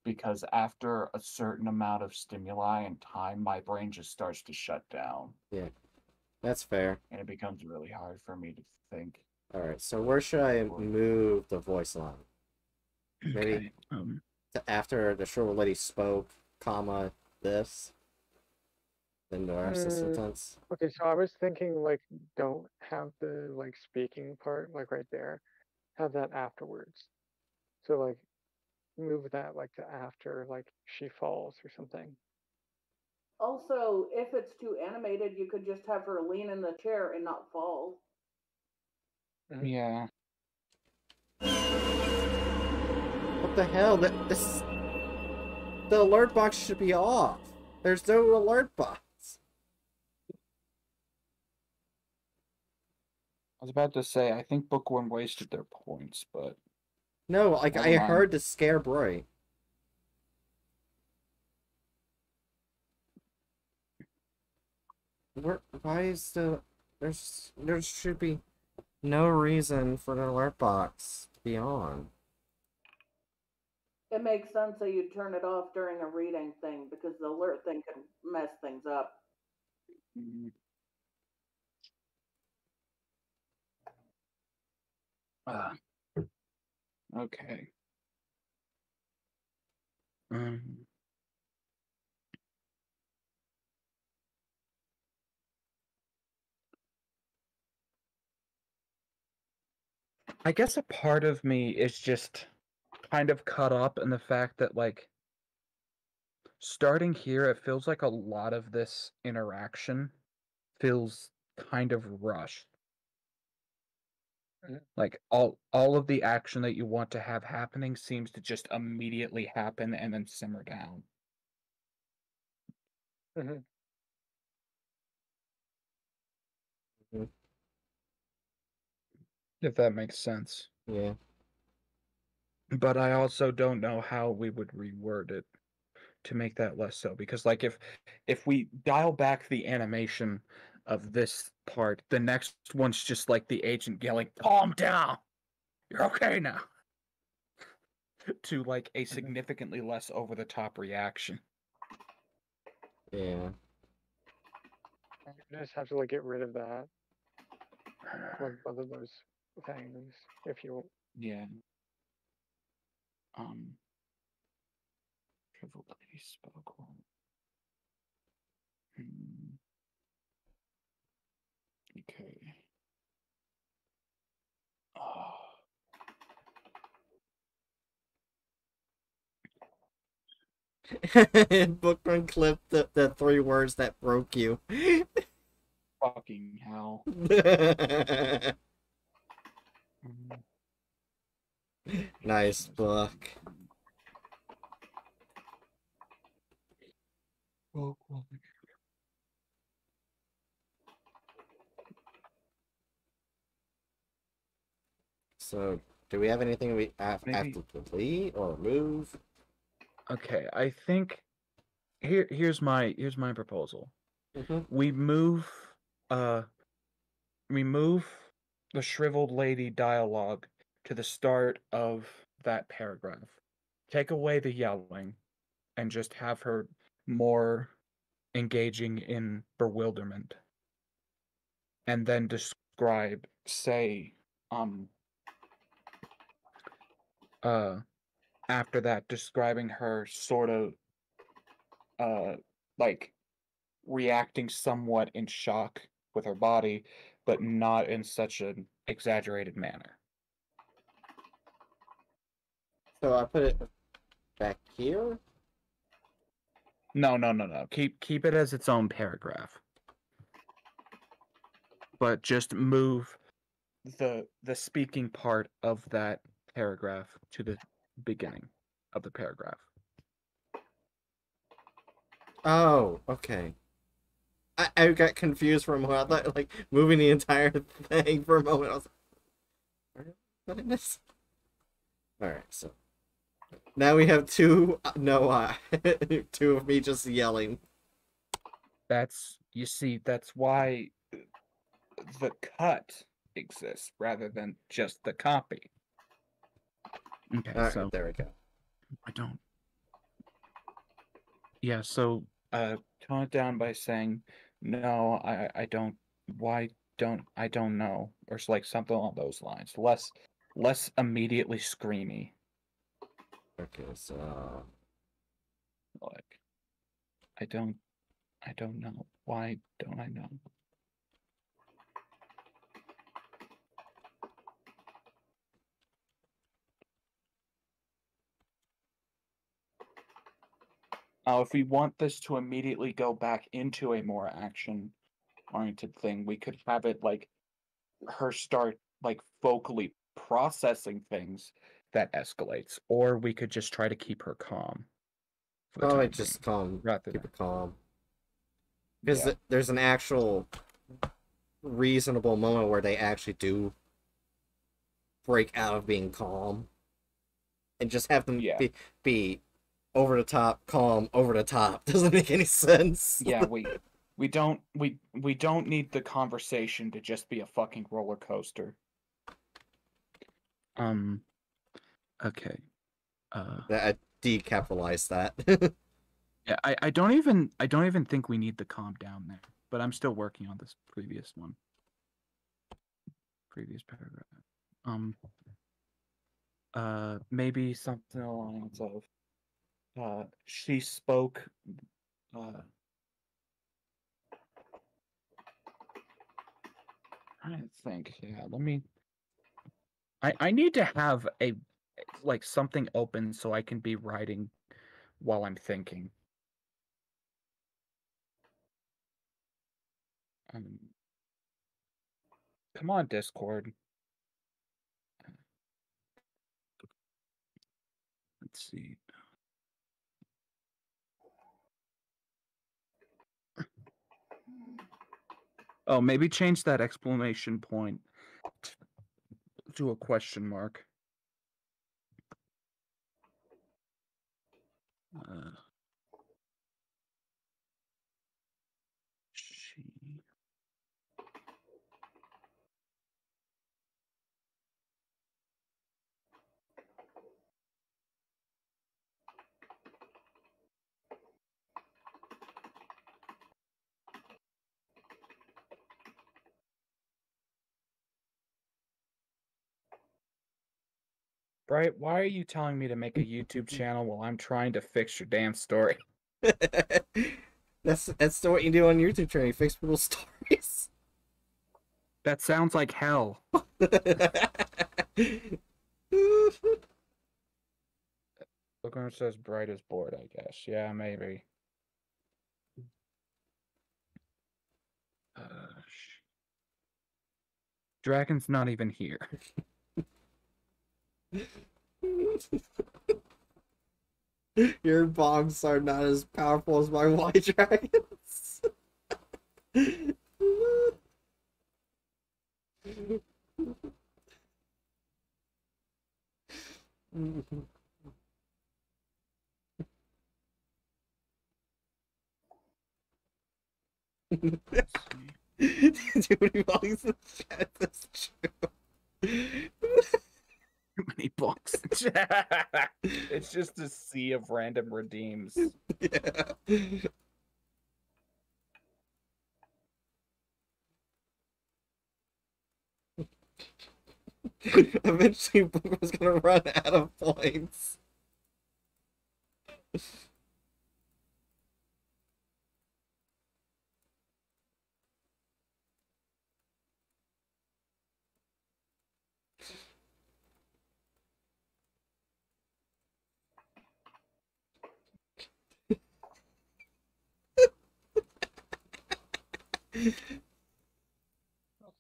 because after a certain amount of stimuli and time, my brain just starts to shut down. Yeah, that's fair. And it becomes really hard for me to think. All right, so where should I move the voice line? Maybe after the short lady spoke, comma, this, then the rest of the sentence. Okay, so I was thinking, like, don't have the, like, speaking part, like, right there. Have that afterwards. So, like, move that, like, to after, like, she falls or something. Also, if it's too animated, you could just have her lean in the chair and not fall. Yeah. What the hell? The alert box should be off. There's no alert box. I was about to say, I think Bookworm wasted their points, but... No, like, I heard the scare bright. Why is the... There should be no reason for the alert box to be on. It makes sense that you turn it off during a reading thing, because the alert thing can mess things up. Okay. I guess a part of me is just kind of caught up in the fact that, like, starting here, it feels like a lot of this interaction feels kind of rushed. Like, all of the action that you want to have happening seems to just immediately happen and then simmer down. If that makes sense. Yeah. But I also don't know how we would reword it to make that less so, because, like, if we dial back the animation of this part, the next one's just like the agent yelling, "Calm down, you're okay now," to, like, a significantly less over the top reaction. Yeah. You just have to, like, get rid of that, like, both of those things, if you... Yeah. Shriveled lady spoke. Okay. Bookworm clipped the 3 words that broke you. Fucking hell. Nice book. So, do we have anything we have to delete or remove? Okay, I think here's my proposal. We move the shriveled lady dialogue to the start of that paragraph. Take away the yelling and just have her more engaging in bewilderment. And then describe, say, after that, describing her sort of like reacting somewhat in shock with her body, but not in such an exaggerated manner. So I put it back here? No. Keep it as its own paragraph. But just move the speaking part of that paragraph to the beginning of the paragraph. Oh, okay. I got confused for a moment. I thought, like, moving the entire thing for a moment. I was like, what did I miss? Alright, so now we have 2 2 of me just yelling. That's why the cut exists rather than just the copy. Okay, Alright, so there we go. I don't Yeah, so tone it down by saying, no, I don't, why don't, I don't know, or like something along those lines. Less immediately screamy. Okay, so Like, I don't know. Why don't I know? If we want this to immediately go back into a more action-oriented thing, we could have it like her start like vocally processing things that escalates, or we could just try to keep her calm for the probably time just being, calm, rather keep than it calm. Because yeah. there's an actual reasonable moment where they actually do break out of being calm, and just have them Yeah. be over the top, calm, over the top. Doesn't make any sense. Yeah, we don't need the conversation to just be a fucking roller coaster. Okay. I decapitalized that. Yeah, I don't even think we need the calm down there, but I'm still working on this previous one. Previous paragraph. Maybe something along the lines of she spoke I think, yeah, let me I need to have a like something open so I can be writing while I'm thinking. Come on, Discord. Let's see. Oh, maybe change that exclamation point to a question mark. She. Bright, why are you telling me to make a YouTube channel while I'm trying to fix your damn story? That's what you do on YouTube channel. You fix people's stories. That sounds like hell. Booker says Bright is bored, I guess. Yeah, maybe. Dragon's not even here. Your bombs are not as powerful as my white dragons. Too many bugs in the chat. That's true. Too many books. It's just a sea of random redeems. Yeah. Eventually, Book was gonna run out of points.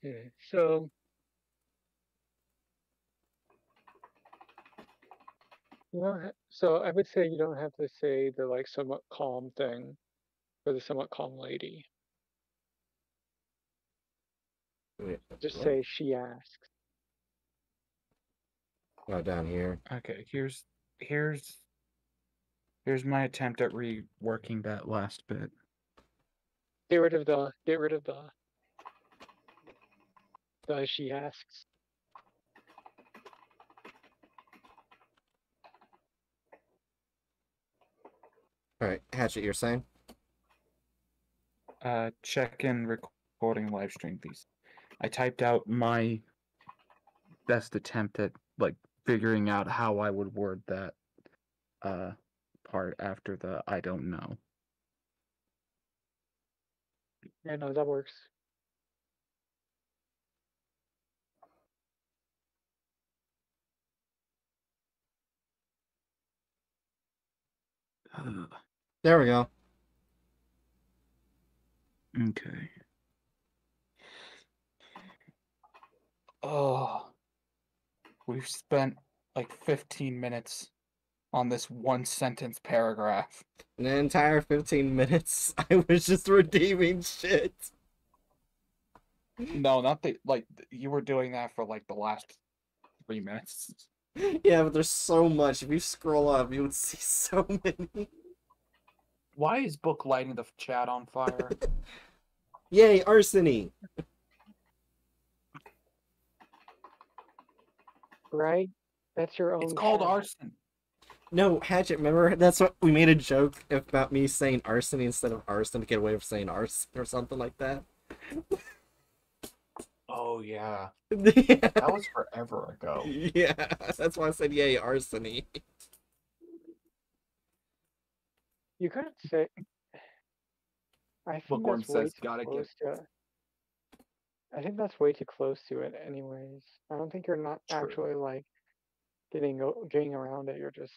Okay, so so I would say you don't have to say the like somewhat calm thing for the somewhat calm lady. Wait, Just what? say she asks. Oh, down here. Okay, here's my attempt at reworking that last bit. Get rid of the she asks. All right, Hatchet, you're saying? Check in recording live stream, please. I typed out my best attempt at like figuring out how I would word that part after the I don't know. Yeah, no, that works. There we go. Okay. Oh, we've spent like 15 minutes on this one sentence paragraph. An entire 15 minutes, I was just redeeming shit. No, not the like you were doing that for like the last 3 minutes. Yeah, but there's so much. If you scroll up, you would see so many. Why is Book lighting the chat on fire? Yay, arsony! Right? That's your own. It's called cat. arson. No, Hatchet, remember? That's what we made a joke about me saying arsony instead of arson to get away from saying arson or something like that. Oh yeah, Yeah. that was forever ago. Yeah, that's why I said yay, arsony. You couldn't say. I think Bookworm that's way says, too "Gotta get." close to. I think that's way too close to it, anyways. I don't think you're not True. actually like getting around it. You're just.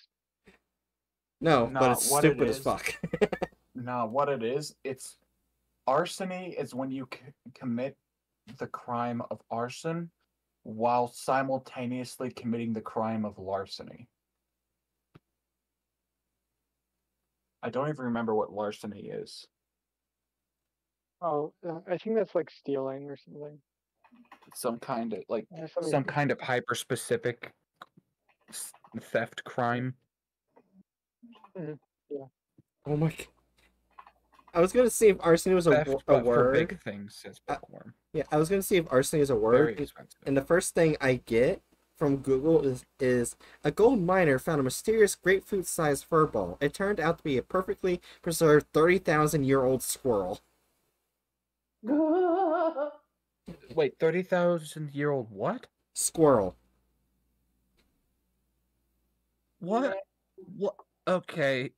No, but Nah, it's what it stupid as is- fuck. No, what it is, it's arsony is when you commit the crime of arson while simultaneously committing the crime of larceny. I don't even remember what larceny is. Oh, I think that's like stealing or something. Some kind of like Or something. some kind of hyper specific theft crime. Oh my god. I was gonna see if arsony was a Theft, but for word. big things, says Bookworm. Yeah, I was gonna see if arsony is a Very word. expensive. And the first thing I get from Google is a gold miner found a mysterious grapefruit-sized fur ball. It turned out to be a perfectly preserved 30,000-year-old squirrel. Wait, 30,000-year-old what? Squirrel. What? What? Okay,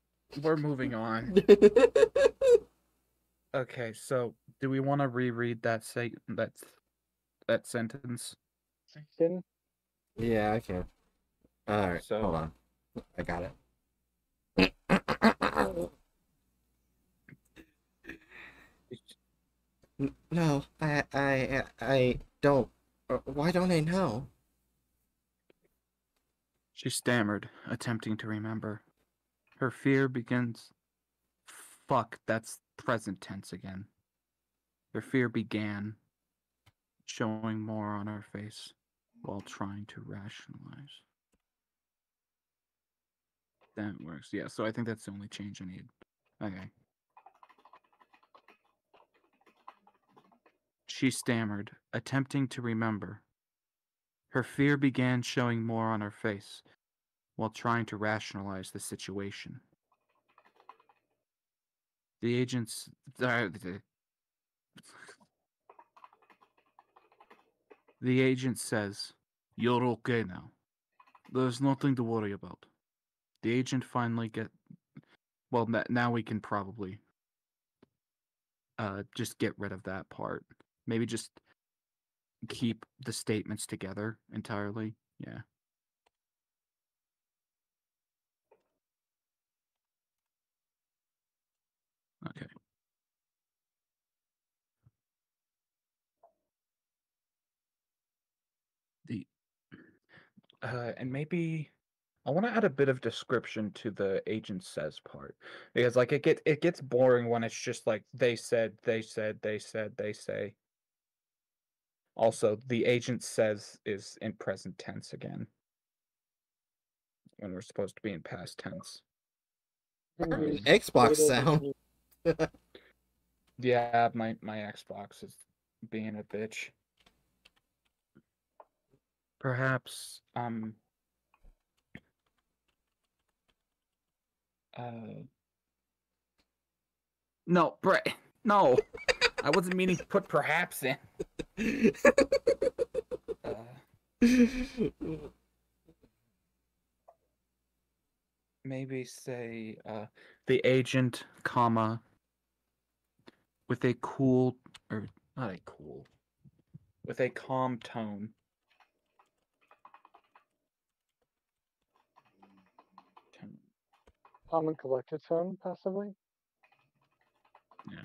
we're moving on. Okay, so do we want to reread that that sentence? Didn't. Yeah, I can. Alright, So- hold on. I got it. No, I don't. Why don't I know? She stammered, attempting to remember. Her fear begins. Fuck, that's present tense again. Her fear began, showing more on her face while trying to rationalize. That works. Yeah, so I think that's the only change I need. Okay. She stammered, attempting to remember. Her fear began showing more on her face while trying to rationalize the situation. The agents. The agent says, "You're okay now. There's nothing to worry about." The agent finally well, now we can probably just get rid of that part. Maybe just keep the statements together entirely. Yeah. Okay. The and maybe I want to add a bit of description to the agent says part, because like it gets boring when it's just like they said, they said, they said, they say. Also, the agent says is in present tense again when we're supposed to be in past tense. An Xbox sound. Yeah, my Xbox is being a bitch. Perhaps No, Brett. No. I wasn't meaning to put perhaps in. Maybe say the agent, comma, with a cool, or not a cool, with a calm tone. Calm and collected tone, passively. Yeah.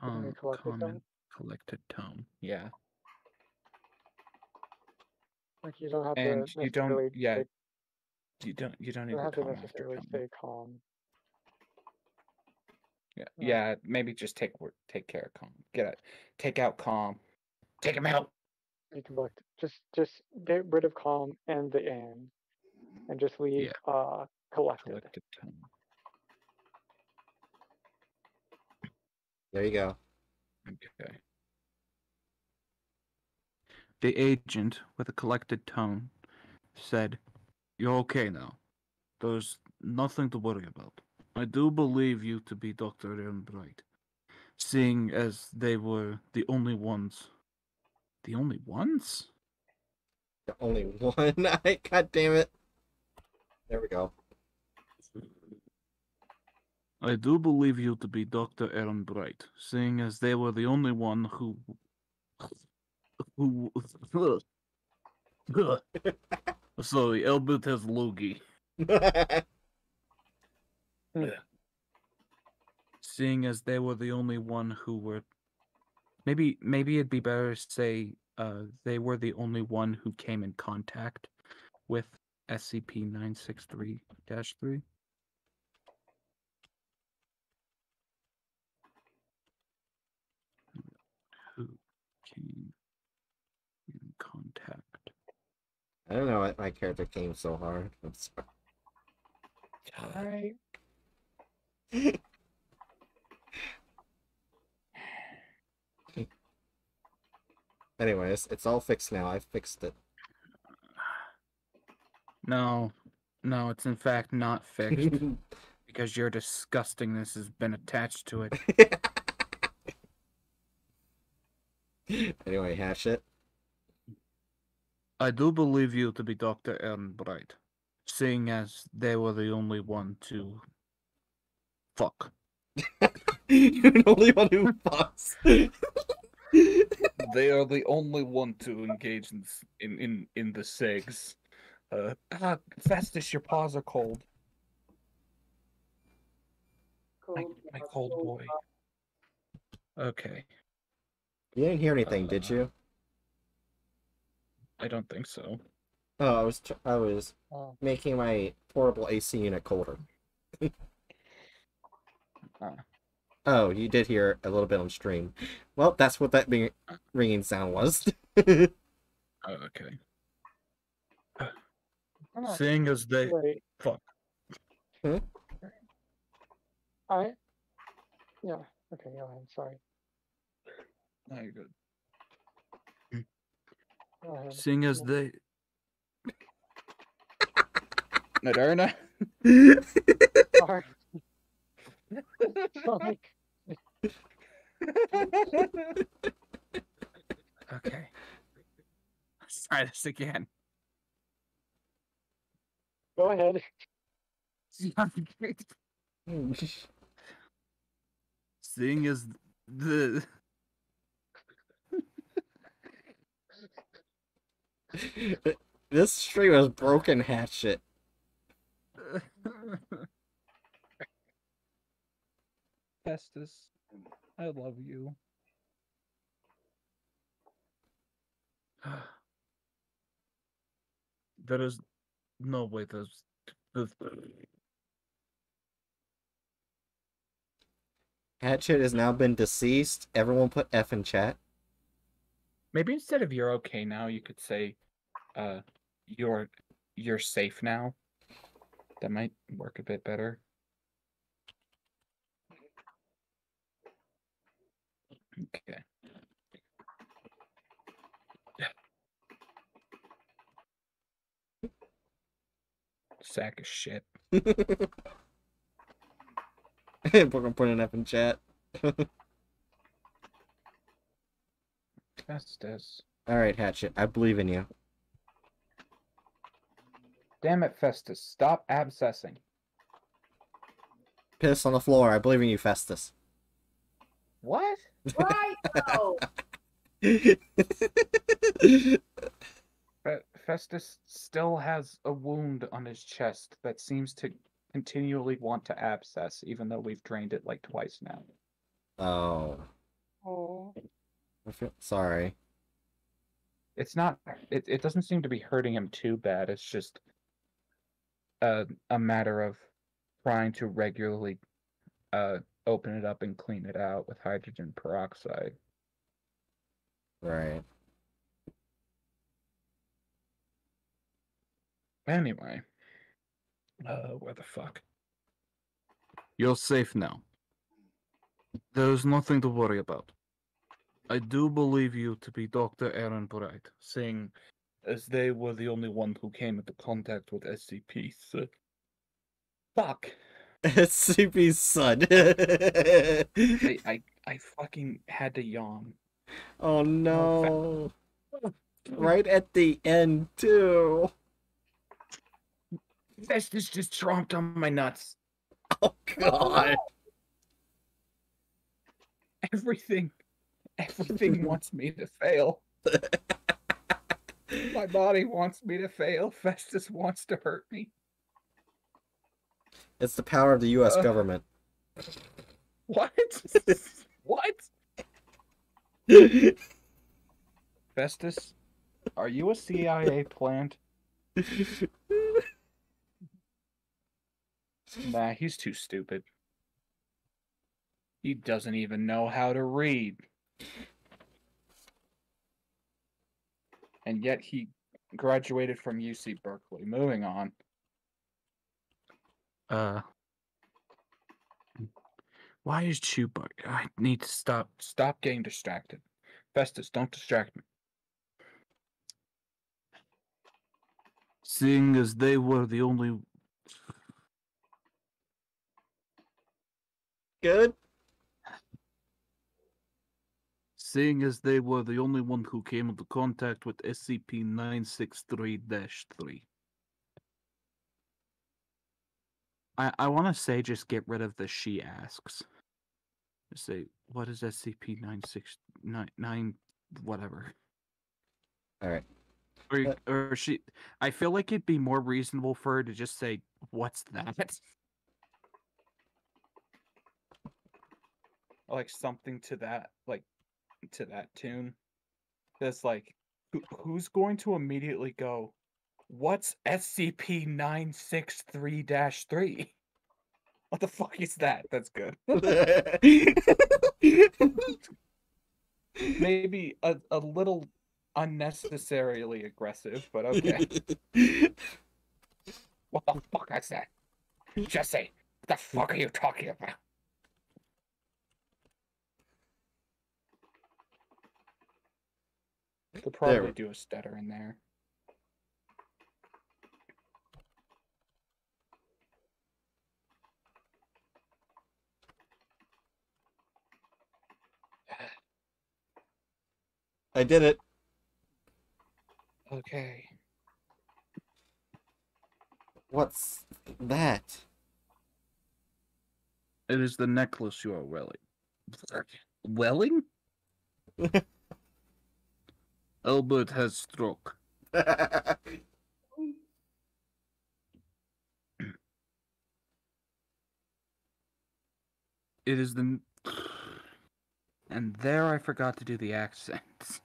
And collected Calm tone. and collected tone. Yeah. Like you don't have And to you don't, necessarily yeah, say, you don't you need don't the have to comma after necessarily calm. say calm. Yeah, No. yeah. Maybe just take care of calm. Take out calm. Take him out. You collect. Just get rid of calm and the and just leave Yeah. collected. Collected tone. There you go. Okay. The agent, with a collected tone, said, "You're okay now. There's nothing to worry about. I do believe you to be Dr. Ehrenbright, seeing as they were the only ones." The only ones? The only one. God damn it. There we go. I do believe you to be Dr. Ehrenbright, seeing as they were the only one who sorry, Albert has loogie. Seeing as they were the only one who were, maybe it'd be better to say they were the only one who came in contact with SCP-963-3. Who came in contact? I don't know why my character came so hard. I'm sorry. Alright. Anyways, it's all fixed now. I fixed it. No, it's in fact not fixed because your disgustingness has been attached to it. Anyway, Hatchet. I do believe you to be Dr. Ehrenbright, seeing as they were the only one to fuck. You're the only one who fucks. They are the only one to engage in the segs. Festus, your paws are cold. My cold boy. Okay. You didn't hear anything, did you? I don't think so. Oh, I was making my portable AC unit colder. Oh, you did hear a little bit on stream. Well, that's what that ringing sound was. Okay. Oh, Seeing as they wait. fuck. Huh? Yeah. Okay, go ahead. Sorry. No, you're good. Go ahead. Seeing as they Moderna. Sorry. Sorry. Okay. Let's try this again. Go ahead. Seeing as the This stream was broken, Hatchet. Festus, I love you. There is no way there's Hatchet has now been deceased. Everyone put F in chat. Maybe instead of "you're okay now," you could say you're safe now. That might work a bit better. Okay. Sack of shit. We're gonna put it up in chat. Festus. Alright, Hatchet, I believe in you. Damn it, Festus. Stop abscessing. Piss on the floor, I believe in you, Festus. What? Right now. Festus still has a wound on his chest that seems to continually want to abscess, even though we've drained it like twice now. Oh. Oh. Sorry. It's not. It doesn't seem to be hurting him too bad. It's just a matter of trying to regularly open it up and clean it out with hydrogen peroxide. Right. Anyway, where the fuck? You're safe now. There's nothing to worry about. I do believe you to be Dr. Aaron Bright, saying as they were the only one who came into contact with SCP. So... Fuck. SCP's son. I fucking had to yawn. Oh no. Right at the end, too. Festus just tromped on my nuts. Oh god. Everything wants me to fail. My body wants me to fail. Festus wants to hurt me. It's the power of the U.S. government. What? What? Festus, are you a CIA plant? Nah, he's too stupid. He doesn't even know how to read. And yet he graduated from UC Berkeley. Moving on. Why is Chewbacca? I need to stop getting distracted. Festus, don't distract me. Seeing as they were the only... Good? Seeing as they were the only one who came into contact with SCP-963-3. I want to say just get rid of the she asks. Just say, what is SCP-969... whatever. Alright. Or she... I feel like it'd be more reasonable for her to just say, what's that? Like something to that, like, to that tune. That's like, who's going to immediately go, what's SCP-963-3? What the fuck is that? That's good. Maybe a little unnecessarily aggressive, but okay. What the fuck is that? Jesse, what the fuck are you talking about? Could probably do a stutter in there. I did it. Okay. What's that? It is the necklace you are welling. Welling? Albert has stroke. It is the... And there I forgot to do the accents.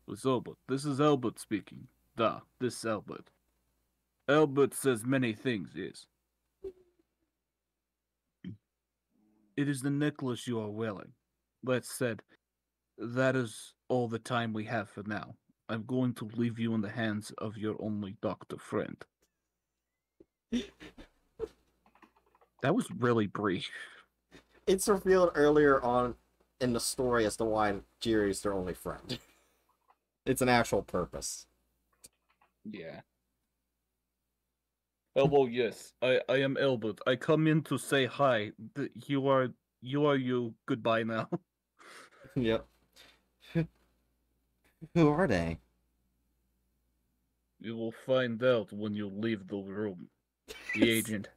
It's Albert. This is Albert speaking. This is Albert. Albert says many things, yes. It is the necklace you are wearing. That said, that is all the time we have for now. I'm going to leave you in the hands of your only doctor friend. That was really brief. It's revealed earlier on in the story as to why Jiri's their only friend. It's an actual purpose. Yeah. Elbow, yes. I am Elbert. I come in to say hi. You are you. Goodbye now. Yep. Who are they? You will find out when you leave the room. The agent.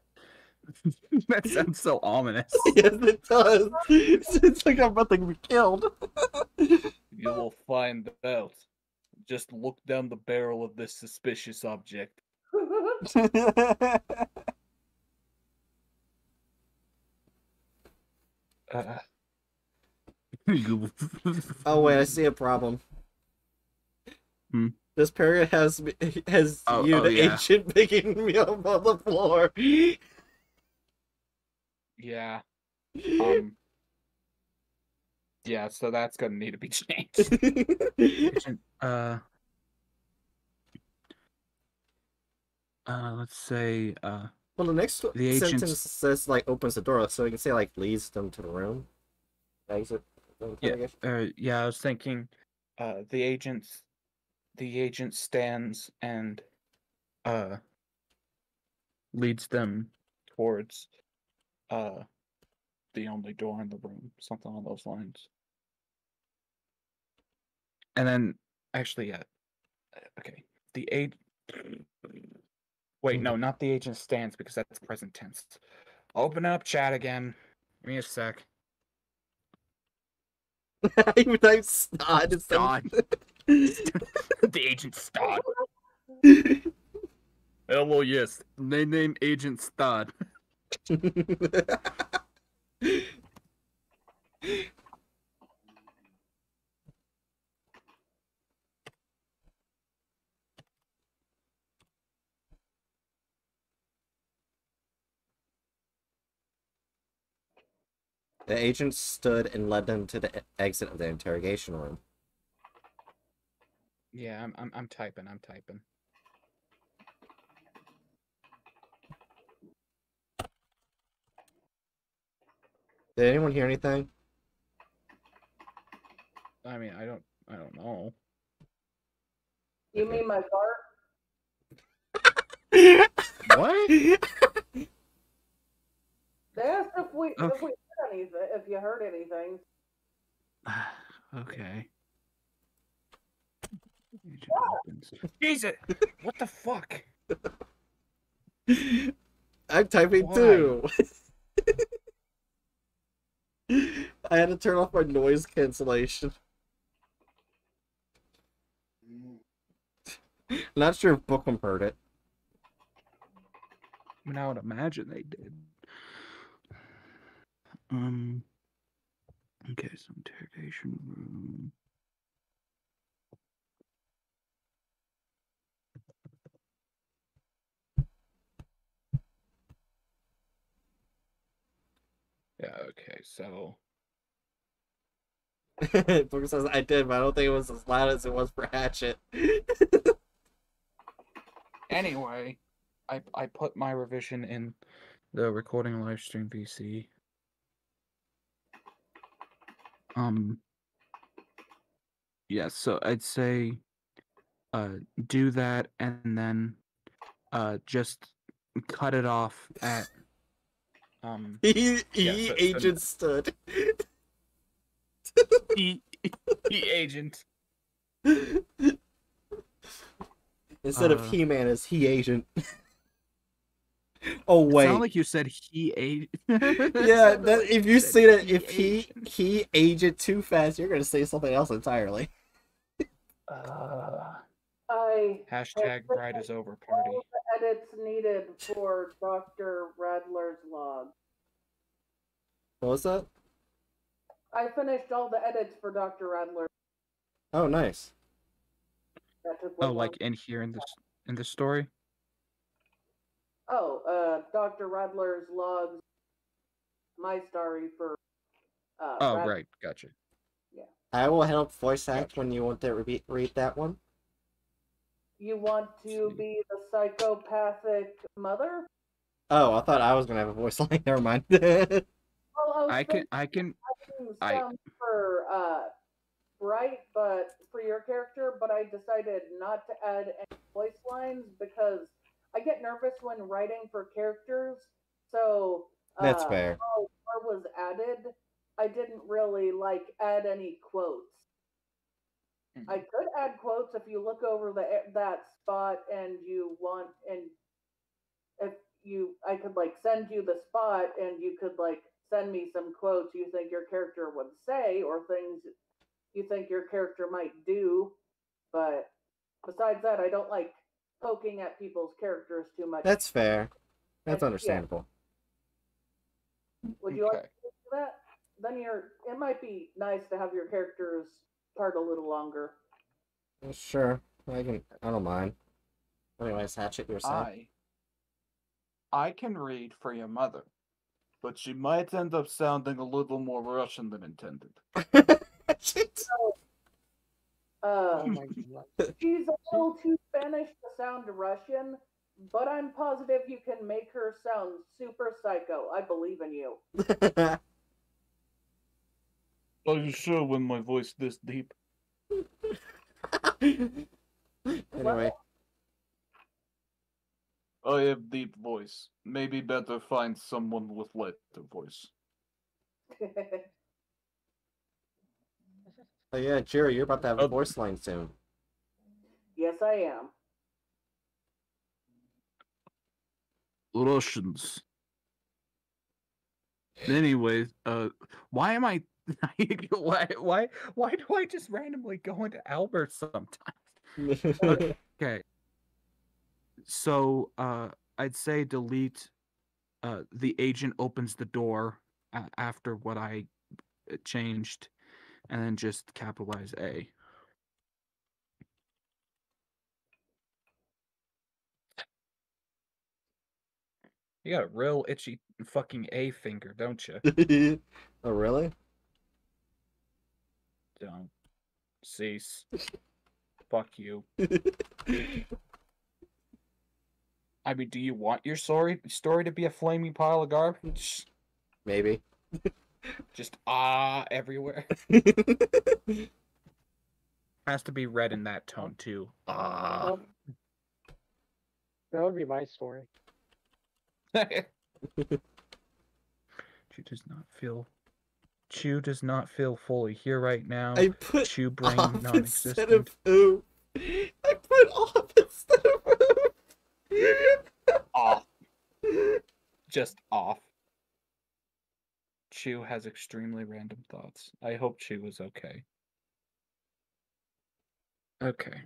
That sounds so ominous. Yes, it does. It's like I'm about to be killed. You will find out. Just look down the barrel of this suspicious object. Oh wait, I see a problem. Hmm? This parrot has Oh, you, oh, the yeah. agent, picking me up on the floor. Yeah. Yeah, so that's gonna need to be changed. Agent, let's say, Well, the next the sentence agent's... says like opens the door, so you can say like leads them to the room. Exit. The interrogation. Yeah, I was thinking, the agent stands and, leads them towards, the only door in the room, something along those lines. And then, actually, yeah, okay, the agent... Wait, no, not the agent stands, because that's present tense. Open up chat again. Give me a sec. You type Stod instead of... The agent Stod. Oh, well, yes. They name Agent Stod. The agent stood and led them to the exit of the interrogation room. Yeah, I'm typing. Did anyone hear anything? I mean, I don't know. You mean my fart? What? They asked if we heard anything, if you heard anything. Okay. Agent opens. Jesus! What the fuck? I'm typing Why? too. I had to turn off my noise cancellation. Not sure if Bookham heard it. I mean, I would imagine they did. Okay, so interrogation room. Yeah, okay, so... Bookham says, I did, but I don't think it was as loud as it was for Hatchet. Anyway, I put my revision in the recording live stream VC. Yeah, so I'd say do that and then just cut it off at Agent stood. he agent. Instead of He-Man, is he agent. Oh wait. It sounded like you said he ate. Yeah, that, if you say that if he aged too fast, you're gonna say something else entirely. Hashtag bride is over party. All the edits needed for Dr. Radler's log. What was that? I finished all the edits for Dr. Radler. Oh, nice. Oh, like in here in this story? Oh, Dr. Radler's logs. My story for. Oh, right, gotcha. Yeah. I will help voice act when you want to read that one. You want to be the psychopathic mother? Oh, I thought I was gonna have a voice line. Never mind. Well, I can for Bright, but for your character, but I decided not to add any voice lines because I get nervous when writing for characters. So That's fair. while more was added, I didn't really add any quotes. I could add quotes if you look over that spot and you want, and if I could send you the spot and you could send me some quotes you think your character would say or things you think your character might do. But besides that, I don't like poking at people's characters too much. That's fair. That's And, understandable. yeah. Would you like to do that? Then it might be nice to have your characters part a little longer. Sure. I don't mind. Anyways, Hatchet, you were saying? I can read for your mother, but she might end up sounding a little more Russian than intended. Oh my god. She's a little too Spanish to sound Russian, but I'm positive you can make her sound super psycho. I believe in you. Are you sure when my voice this deep? Anyway. I have deep voice. Maybe better find someone with lighter voice. Oh yeah, Jerry, you're about to have a voice line soon. Yes, I am. Russians. Anyway, why am I? why do I just randomly go into Albert sometimes? Okay. So, I'd say delete. The agent opens the door after what I changed, and then just capitalize A. You got a real itchy fucking A finger, don't you? Oh, really? Don't. Cease. Fuck you. I mean, do you want your story to be a flaming pile of garbage? Maybe. Just everywhere. Has to be read in that tone too. That would be my story. Chew does not feel fully here right now. I put Chew brain off non-existent. instead of ooh. I put off instead of ooh. Off. Just off. Chew has extremely random thoughts. I hope Chew is okay. Okay.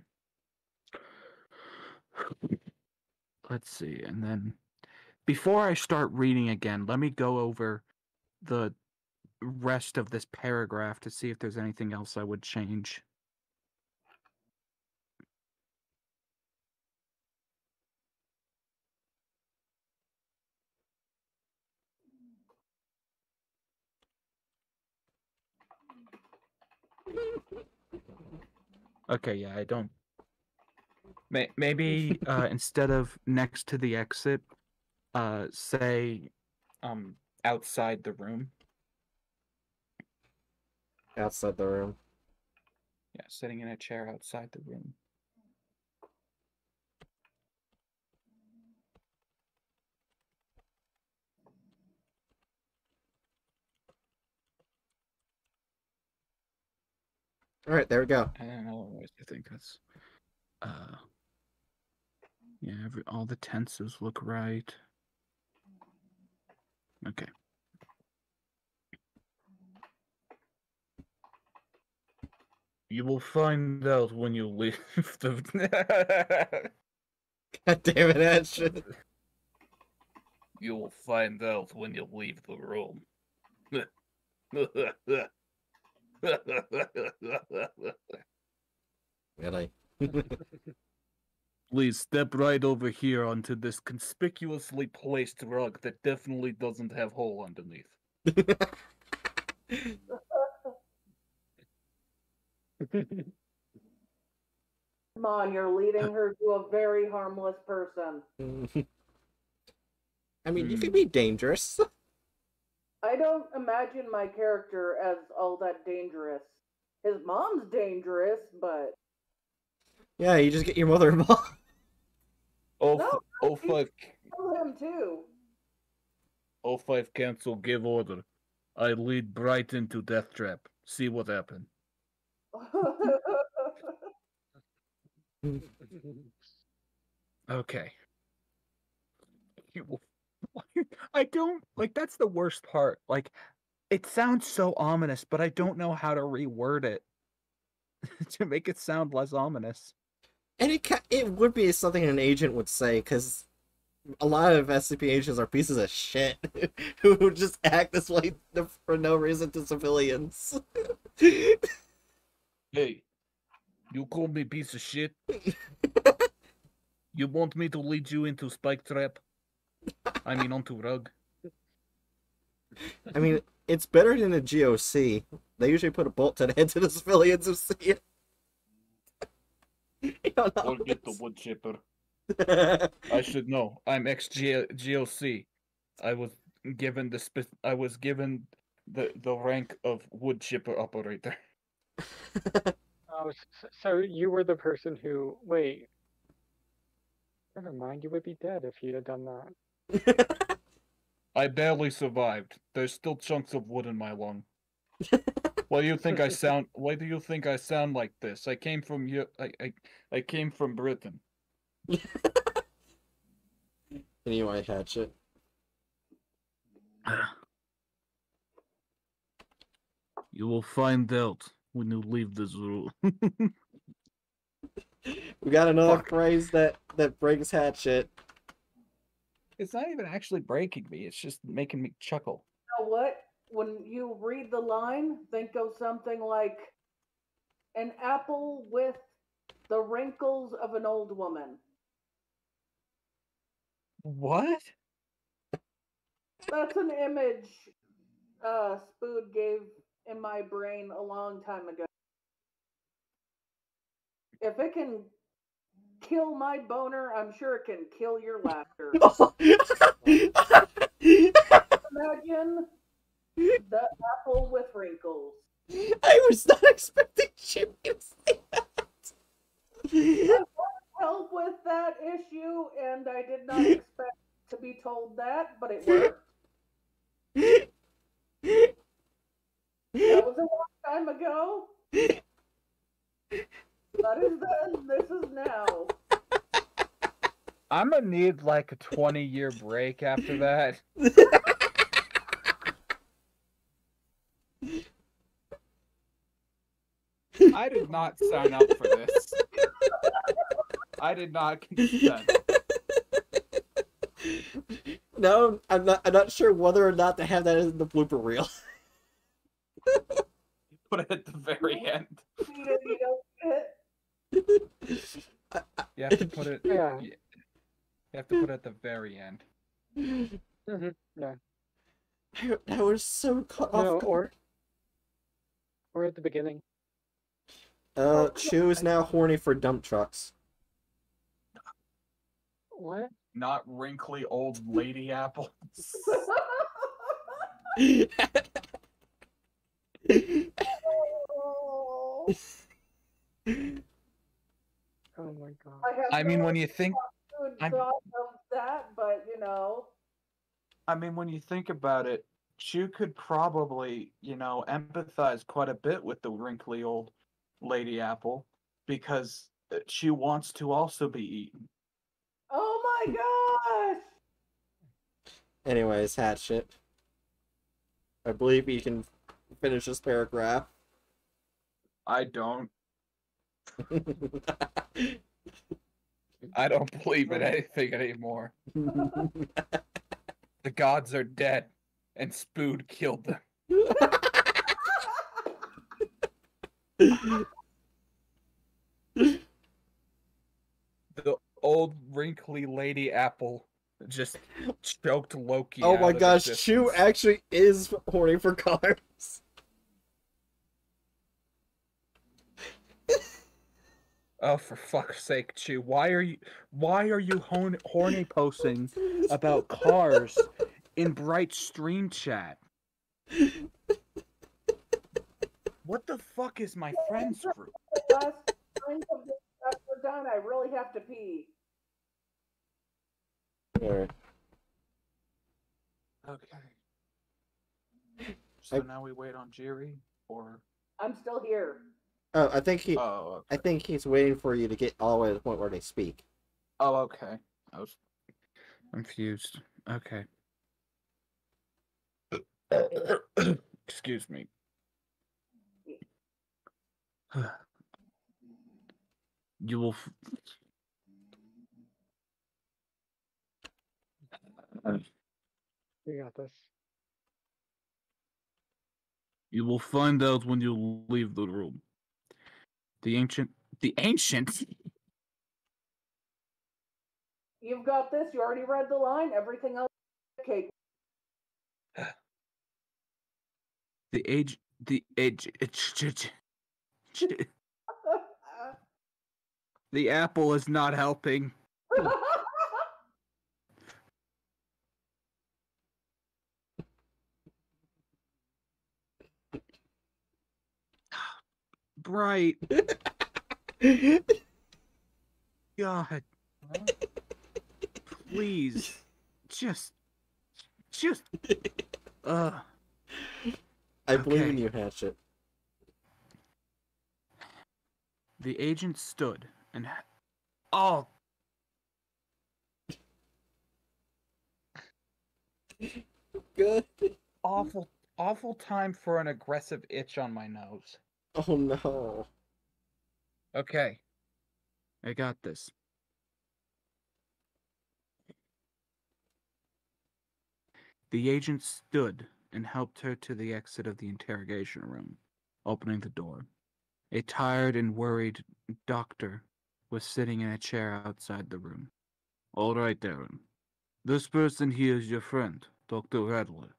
Let's see, and then before I start reading again, let me go over the rest of this paragraph to see if there's anything else I would change. Okay, yeah, I don't. Maybe instead of next to the exit, say outside the room. Outside the room. Yeah, sitting in a chair outside the room. All right, there we go. I don't know. I think that's. Yeah, all the tenses look right. Okay. You will find out when you leave the. God damn it, Hatchet. You will find out when you leave the room. Really? Please step right over here onto this conspicuously placed rug that definitely doesn't have hole underneath. Come on, you're leading her to a very harmless person. I mean, you can be dangerous. I don't imagine my character as all that dangerous. His mom's dangerous, but Yeah, you just get your mother involved. Oh, no, 05, Kill him too. 05 cancel, give order. I lead Bright into death trap. See what happened. Okay. I don't like that's the worst part. Like it sounds so ominous, but I don't know how to reword it to make it sound less ominous. And it would be something an agent would say, because a lot of SCP agents are pieces of shit who would just act this way for no reason to civilians. Hey, you call me piece of shit? You want me to lead you into spike trap? I mean, onto rug. I mean, it's better than a GOC. They usually put a bolt to the heads of the civilians who see it. Forget the wood chipper. I should know. I'm ex-GOC. I was given the rank of wood chipper operator. Oh, so you were the person who... Wait. Never mind, you would be dead if you had done that. I barely survived. There's still chunks of wood in my lung. Why do you think I sound? Why do you think I sound like this? I came from I came from Britain. Anyway, Hatchet. You will find out when you leave this room. We got another Fuck. phrase that breaks Hatchet. It's not even actually breaking me. It's just making me chuckle. You know what? When you read the line, think of something like an apple with the wrinkles of an old woman. What? That's an image Spood gave in my brain a long time ago. If it can kill my boner, I'm sure it can kill your laughter. Imagine the apple with wrinkles. I was not expecting Jimmy to say that. I wanted help with that issue, and I did not expect to be told that, but it worked. That was a long time ago. That is then, this is now. I'm gonna need like a 20-year break after that. I did not sign up for this. I did not consent. No, I'm not sure whether or not to have that in the blooper reel. Put it at the very end. You have to put it. Yeah. You have to put it at the very end. Yeah. That was so cut No, off. or at the beginning. Chew is now horny for dump trucks. What? Not wrinkly old lady apples. Oh my god. I mean, when you think, I thought of that, but you know. I mean, when you think about it, Chew could probably, empathize quite a bit with the wrinkly old lady apple because she wants to also be eaten. Oh my gosh! Anyways, Hatchet. I believe you can finish this paragraph. I don't. I don't believe in anything anymore. The gods are dead, and Spood killed them. The old wrinkly lady apple just choked Loki. Oh my out of gosh, existence. Chew actually is horny for cars. Oh, for fuck's sake, Chew! Why are you horny posting about cars in Bright stream chat? What the fuck is my friends group? Last time of this we're done, I really have to pee. Alright. Okay. So now we wait on Jiri, or I'm still here. Oh, I think okay. I think he's waiting for you to get all the way to the point where they speak. Oh, okay. I was confused. Okay. Excuse me. You will. You got this. You will find out when you leave the room. The ancient. You've got this. You already read the line. Everything else is cake. The age. The apple is not helping. Bright. God. Please. Just. I believe in Okay. you, Hatchet. The agent stood and. Oh. Good. Awful time for an aggressive itch on my nose. Oh no. Okay. I got this. The agent stood and helped her to the exit of the interrogation room, opening the door. A tired and worried doctor was sitting in a chair outside the room. All right, Darren. This person here is your friend, Dr. Radler.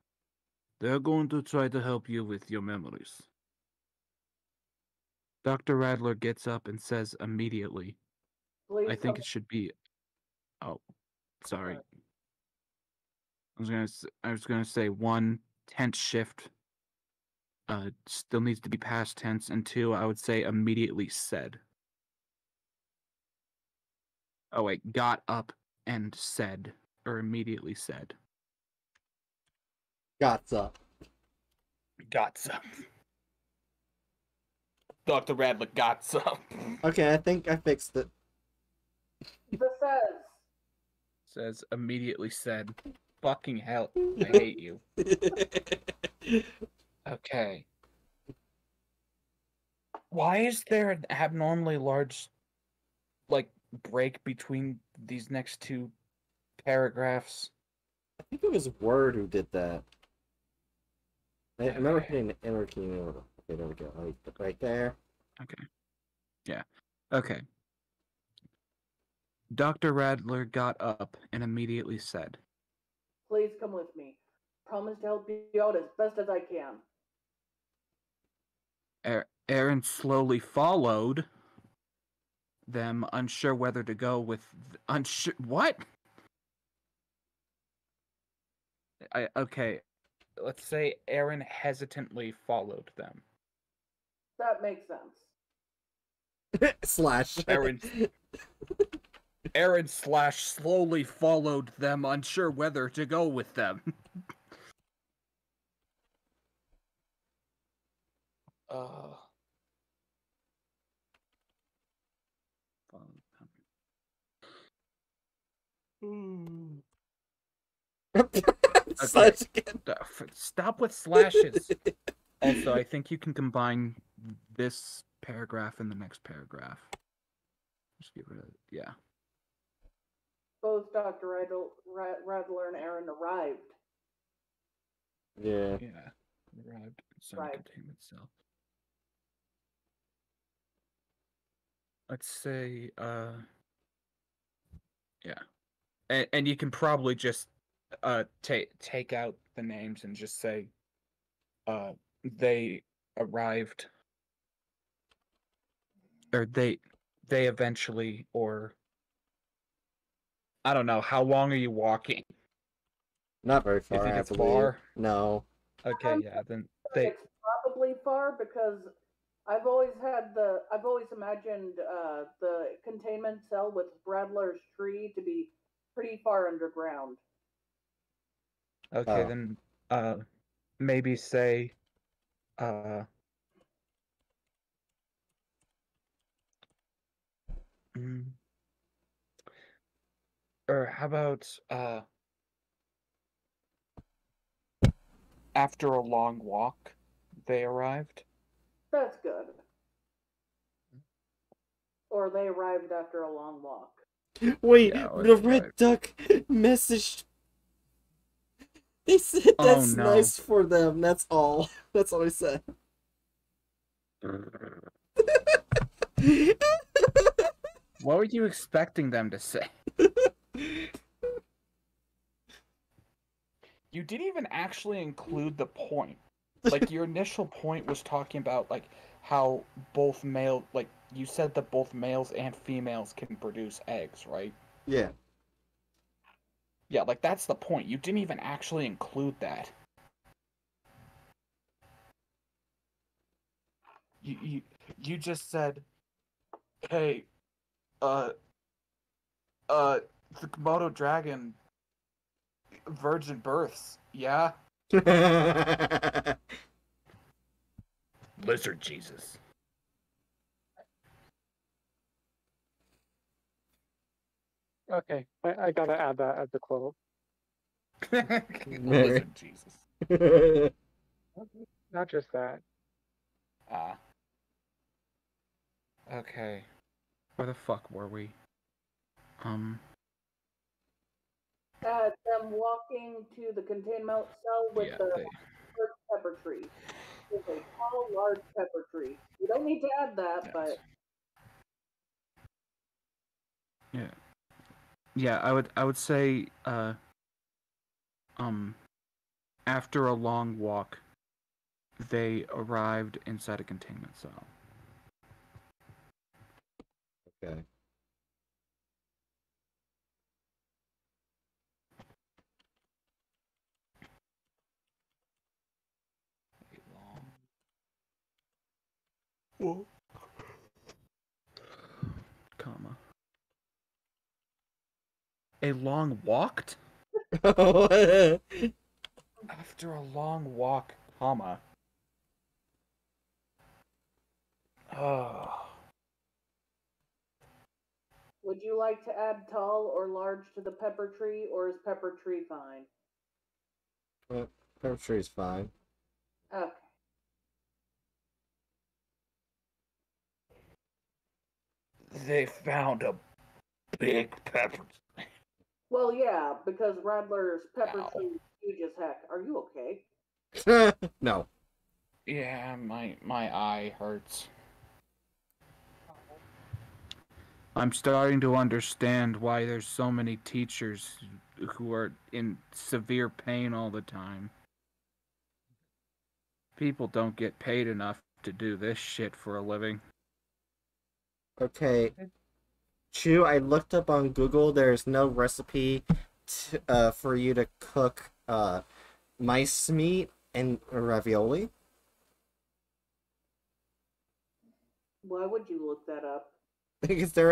They're going to try to help you with your memories. Dr. Radler gets up and says immediately, Please I think it should be... Oh, sorry. I was gonna say 1, tense shift. Still needs to be past tense, and 2, I would say immediately said. Oh wait, got up and said, or immediately said. Gotcha. Gotcha. Dr. Radler gotcha. Okay, I think I fixed it. The says. Says immediately said. Fucking hell. I hate you. Okay. Why is there an abnormally large, break between these next two paragraphs? I think it was Word who did that. I remember hitting the enter key. Okay, there we go. Right there. Okay. Yeah. Okay. Dr. Radler got up and immediately said, Please come with me. Promise to help you out as best as I can. Aaron slowly followed them, unsure whether to go with... Unsure... What? Okay. Let's say Aaron hesitantly followed them. That makes sense. Slash. Aaron slash slowly followed them, unsure whether to go with them. Slash again. Stop with slashes. Also, I think you can combine this paragraph and the next paragraph. Just get rid of it. Yeah. Both Dr. Radler and Aaron arrived. Yeah. Yeah. Arrived inside Right. containment cell. Let's say, yeah. And you can probably just take out the names and just say they arrived, or they eventually, or I don't know, how long are you walking? Not very far. You think I it's believe. far? No. Okay, yeah, then they... It's probably far because I've always imagined the containment cell with Bradler's tree to be pretty far underground. Okay, Oh. then maybe say mm, or how about after a long walk they arrived? That's good. Or they arrived after a long walk. Wait, Yeah, or the they red arrived. duck messaged. They said Oh, that's no. nice for them. That's all. That's all I said. What were you expecting them to say? You didn't even actually include the point. Like, your initial point was talking about, like, how both male, like, you said that both males and females can produce eggs, right? Yeah. Yeah, like, that's the point. You didn't even actually include that. You just said, hey, the Komodo dragon virgin births, yeah? Lizard Jesus. Okay, I gotta add that as a quote. Lizard Jesus. Not just that. Okay. Where the fuck were we? Them walking to the containment cell with Yeah, the they... large pepper tree. It's a tall, large pepper tree. You don't need to add that, Yes. but Yeah. Yeah, I would say after a long walk they arrived inside a containment cell. Okay. Whoa. Comma. A long walked? After a long walk, comma. Oh. would you like to add tall or large to the pepper tree, or is pepper tree fine? Pepper tree's fine. Okay. They found a big pepper. Well, yeah, because Radler's pepper Ow. tree is huge as heck. Are you okay? No. Yeah, my eye hurts. I'm starting to understand why there's so many teachers who are in severe pain all the time. People don't get paid enough to do this shit for a living. Okay. Chew, I looked up on Google. There's no recipe for you to cook mice meat and ravioli. Why would you look that up? Because they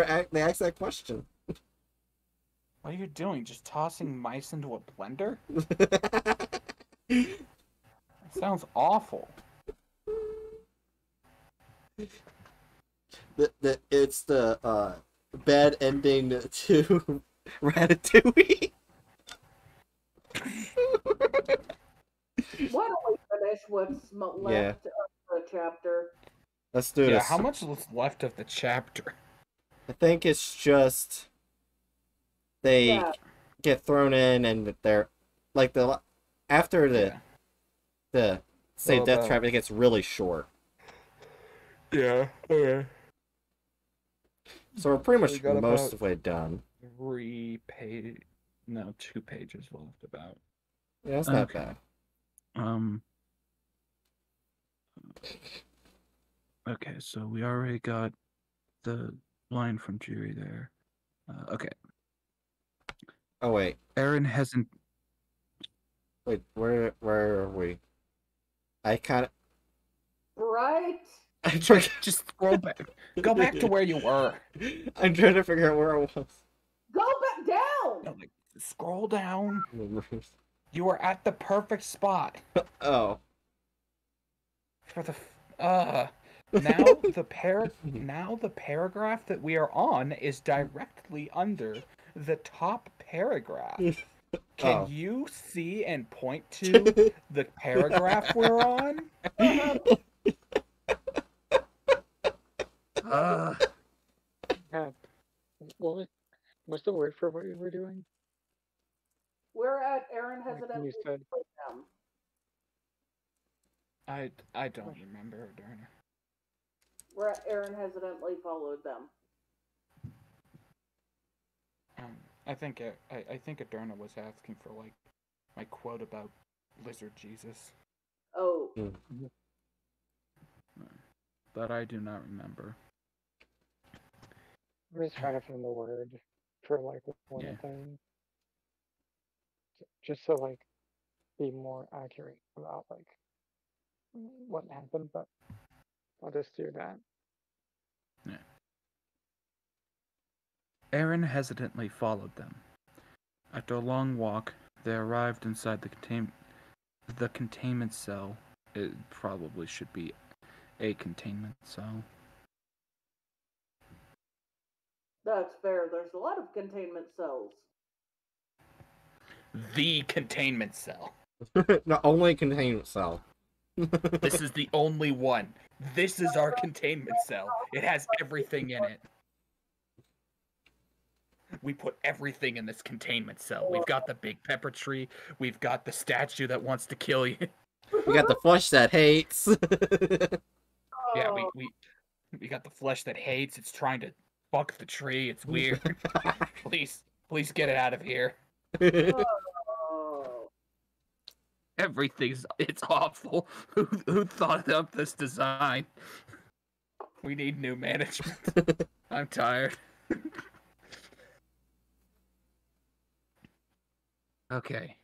asked that question. What are you doing? Just tossing mice into a blender? That sounds awful. It's the bad ending to Ratatouille. Why don't we finish what's left of the chapter? Let's do Yeah, this. how much is left of the chapter? I think it's just they get thrown in and they're like after the save death trap, it gets really short. Yeah, okay. So we're pretty much got most about of the way done. 2 pages left about. Yeah, that's not bad. Okay, so we already got the line from Jury there. Okay. Oh wait. Aaron hasn't. Wait, where are we? I kind of. Right? I'm trying. Just scroll back. Go back to where you were. I'm trying to figure out where I was. Go back down. No, like, Scroll down. You are at the perfect spot. Oh. For the now the paragraph that we are on is directly under the top paragraph. Can you see and point to the paragraph we're on? Yeah. What's the word for what you were doing? We're at Aaron Like hesitant. you said. I don't remember, Darna. We're at Aaron hesitantly followed them. I think Adurna was asking for like my quote about Lizard Jesus. Oh. But I do not remember. I'm just trying to find the word for like one thing. Just so like be more accurate about like what happened, but I'll just do that. Yeah. Aaron hesitantly followed them. After a long walk, they arrived inside the containment cell. It probably should be a containment cell. That's fair. There's a lot of containment cells. The containment cell. Not only containment cell. This is the only one. This is our containment cell. It has everything in it. We put everything in this containment cell. We've got the big pepper tree. We've got the statue that wants to kill you. We got the flesh that hates. Yeah, we got the flesh that hates. It's trying to fuck the tree. It's weird. Please get it out of here. It's awful. Who thought up this design? We need new management. I'm tired. Okay.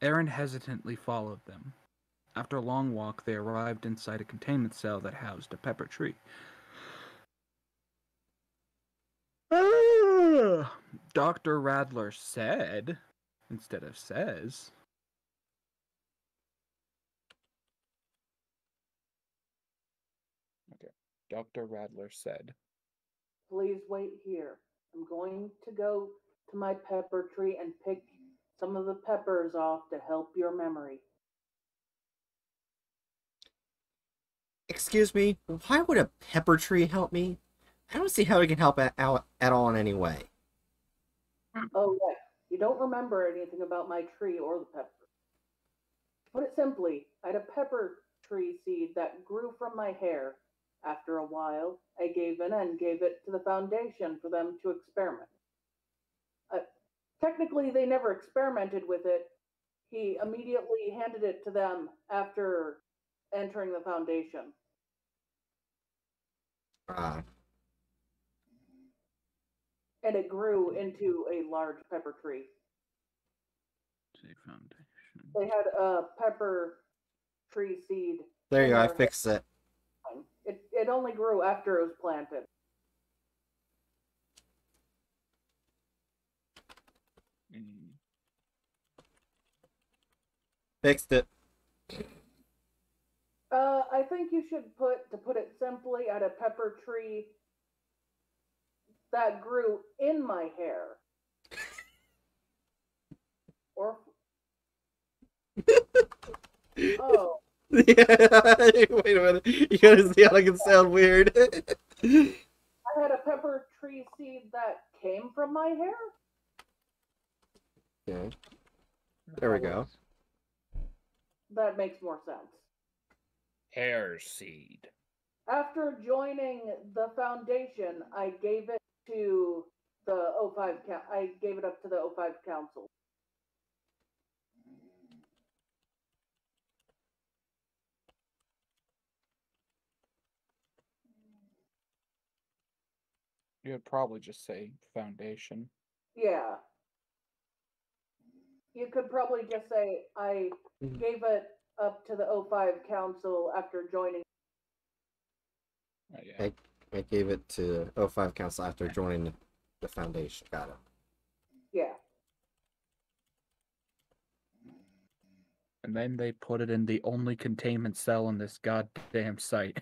Aaron hesitantly followed them. After a long walk, they arrived inside a containment cell that housed a pepper tree. Dr. Radler said, instead of says. Okay. Dr. Radler said. Please wait here. I'm going to go to my pepper tree and pick some of the peppers off to help your memory. Excuse me, why would a pepper tree help me? I don't see how it can help out at all in any way. Oh, right. You don't remember anything about my tree or the pepper. To put it simply, I had a pepper tree seed that grew from my hair. After a while, I gave in and gave it to the foundation for them to experiment. Technically, they never experimented with it. He immediately handed it to them after entering the foundation. And it grew into a large pepper tree. Foundation. They had a pepper tree seed. There you go, I fixed it. It only grew after it was planted. Fixed it. I think you should to put it simply, at a pepper tree that grew in my hair. Or oh. Yeah, wait a minute. You gotta see how it can sound weird. I had a pepper tree seed that came from my hair? Okay. There we go. That makes more sense. Hair seed. After joining the foundation, I gave it to the O5 I gave it up to the O5 council. You'd probably just say foundation. Yeah. You could probably just say I gave it up to the O5 council after joining. Oh, yeah. I gave it to O5 council after joining the foundation. Got it. Yeah. And then they put it in the only containment cell in this goddamn site.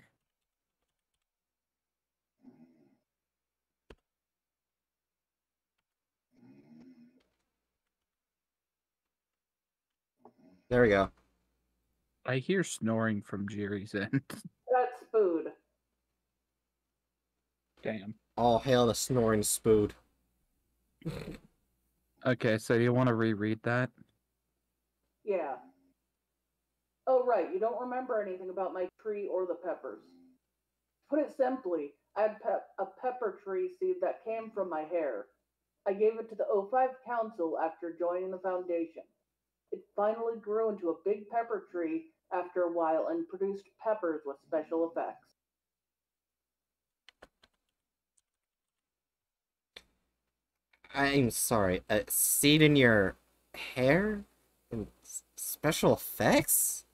There we go. I hear snoring from Jiri's end. That's food. Damn. All hail the snoring spood. Okay, so you want to reread that? Yeah. Oh, right. You don't remember anything about my tree or the peppers. Put it simply, I had a pepper tree seed that came from my hair. I gave it to the O5 Council after joining the Foundation. It finally grew into a big pepper tree after a while and produced peppers with special effects. I'm sorry. A seed in your hair? And special effects?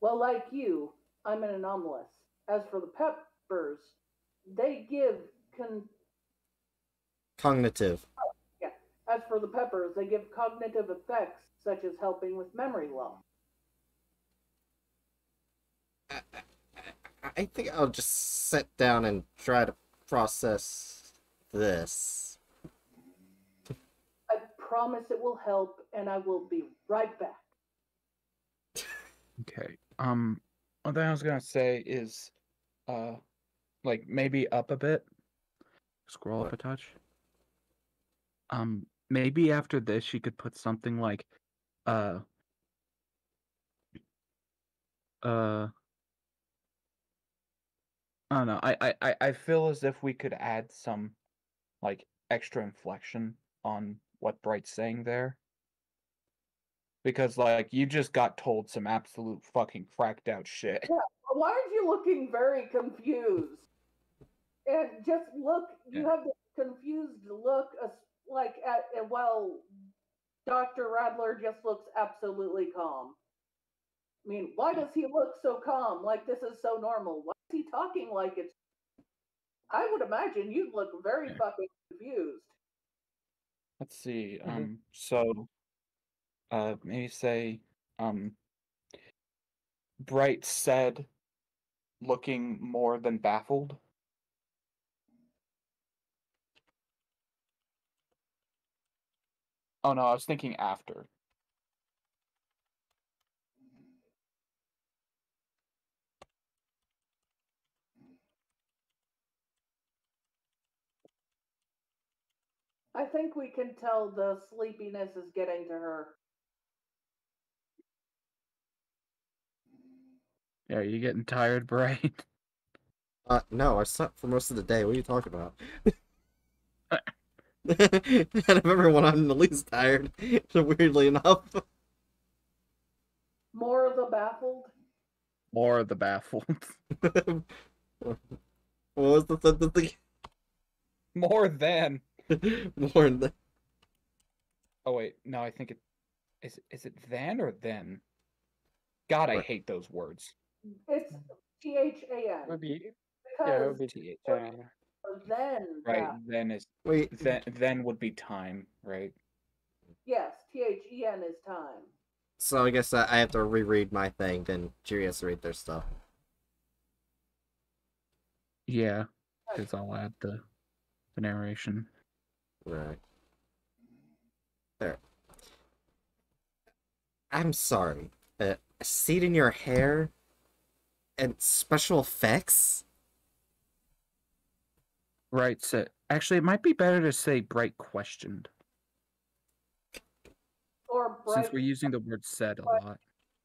Well, like you, I'm an anomalous. As for the peppers, they give Cognitive. yeah. As for the peppers, they give cognitive effects such as helping with memory loss. I think I'll just sit down and try to process this. I promise it will help, and I will be right back. Okay. One thing I was gonna say is, like maybe up a bit. Scroll up a touch. Maybe after this you could put something like, I don't know. I feel as if we could add some, like, extra inflection on what Bright's saying there. Because, like, you just got told some absolute fucking cracked out shit. Yeah, why aren't you looking very confused? And just look, you Yeah. have this confused look, like while Dr. Radler just looks absolutely calm. I mean, why does he look so calm? Like this is so normal. Why is he talking like it's? I would imagine you'd look very Yeah. fucking confused. Let's see. Mhm. So, maybe say, Bright said, looking more than baffled. Oh no, I was thinking after. I think we can tell the sleepiness is getting to her. Yeah, you getting tired, Bright? No, I slept for most of the day. What are you talking about? Out of everyone, I'm the least tired, weirdly enough. More of the baffled. More of the baffled. What was the sentence again? More than. More than. Oh wait, no, I think it is it than or then? God, I What? hate those words. It's THAN. It would be, yeah, it Because would be TH. then. then Right, that. then is Wait. then would be time, right? Yes, THEN is time. So I guess I have to reread my thing, then Jiri has to read their stuff. Yeah, because I'll add the narration. Right. There. I'm sorry. A seed in your hair? And special effects? Right, so actually it might be better to say Bright questioned. Or Since bright we're using the word said a lot.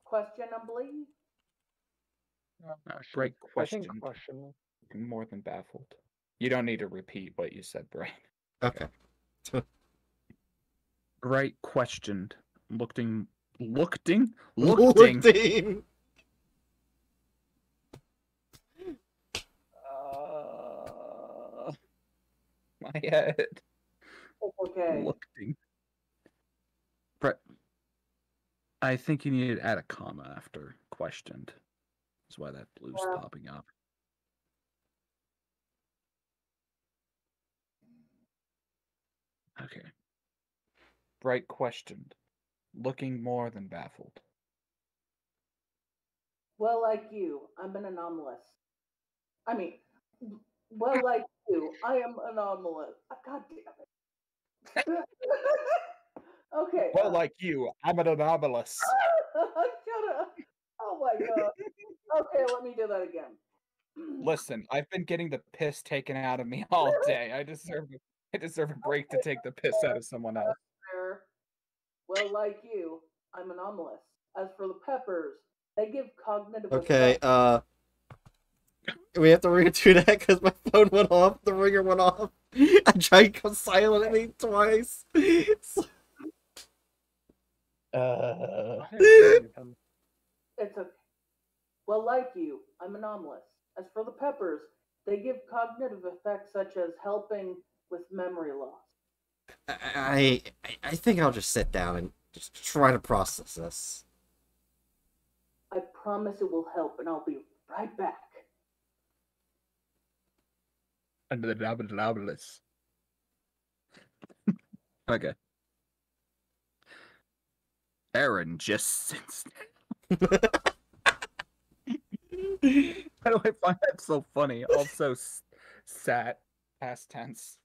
questionably. Bright I think questioned. question. More than baffled. You don't need to repeat what you said, Bright. Okay. Bright questioned. Looking. Looking. My head. Okay. Looking. Brett, I think you need to add a comma after questioned. That's why that blue's popping up. Okay. Bright questioned. looking more than baffled. Well, like you, I'm an anomalous. I mean, well, like you, I am anomalous. God damn it. Okay. Well, like you, I'm an anomalous. Shut up. Oh my god. Okay, let me do that again. Listen, I've been getting the piss taken out of me all day. I deserve a break to take the piss out of someone else. Fair. Well, like you, I'm anomalous. As for the peppers, they give cognitive Okay, effects. we have to redo that because my phone went off. The ringer went off. I tried to go silent at me twice. It's okay. Well, like you, I'm anomalous. As for the peppers, they give cognitive effects such as helping with memory loss. I think I'll just sit down and just try to process this. I promise it will help, and I'll be right back. Under the anomalous. Okay. Aaron just sits. How do I find that so funny? Also, sat past tense.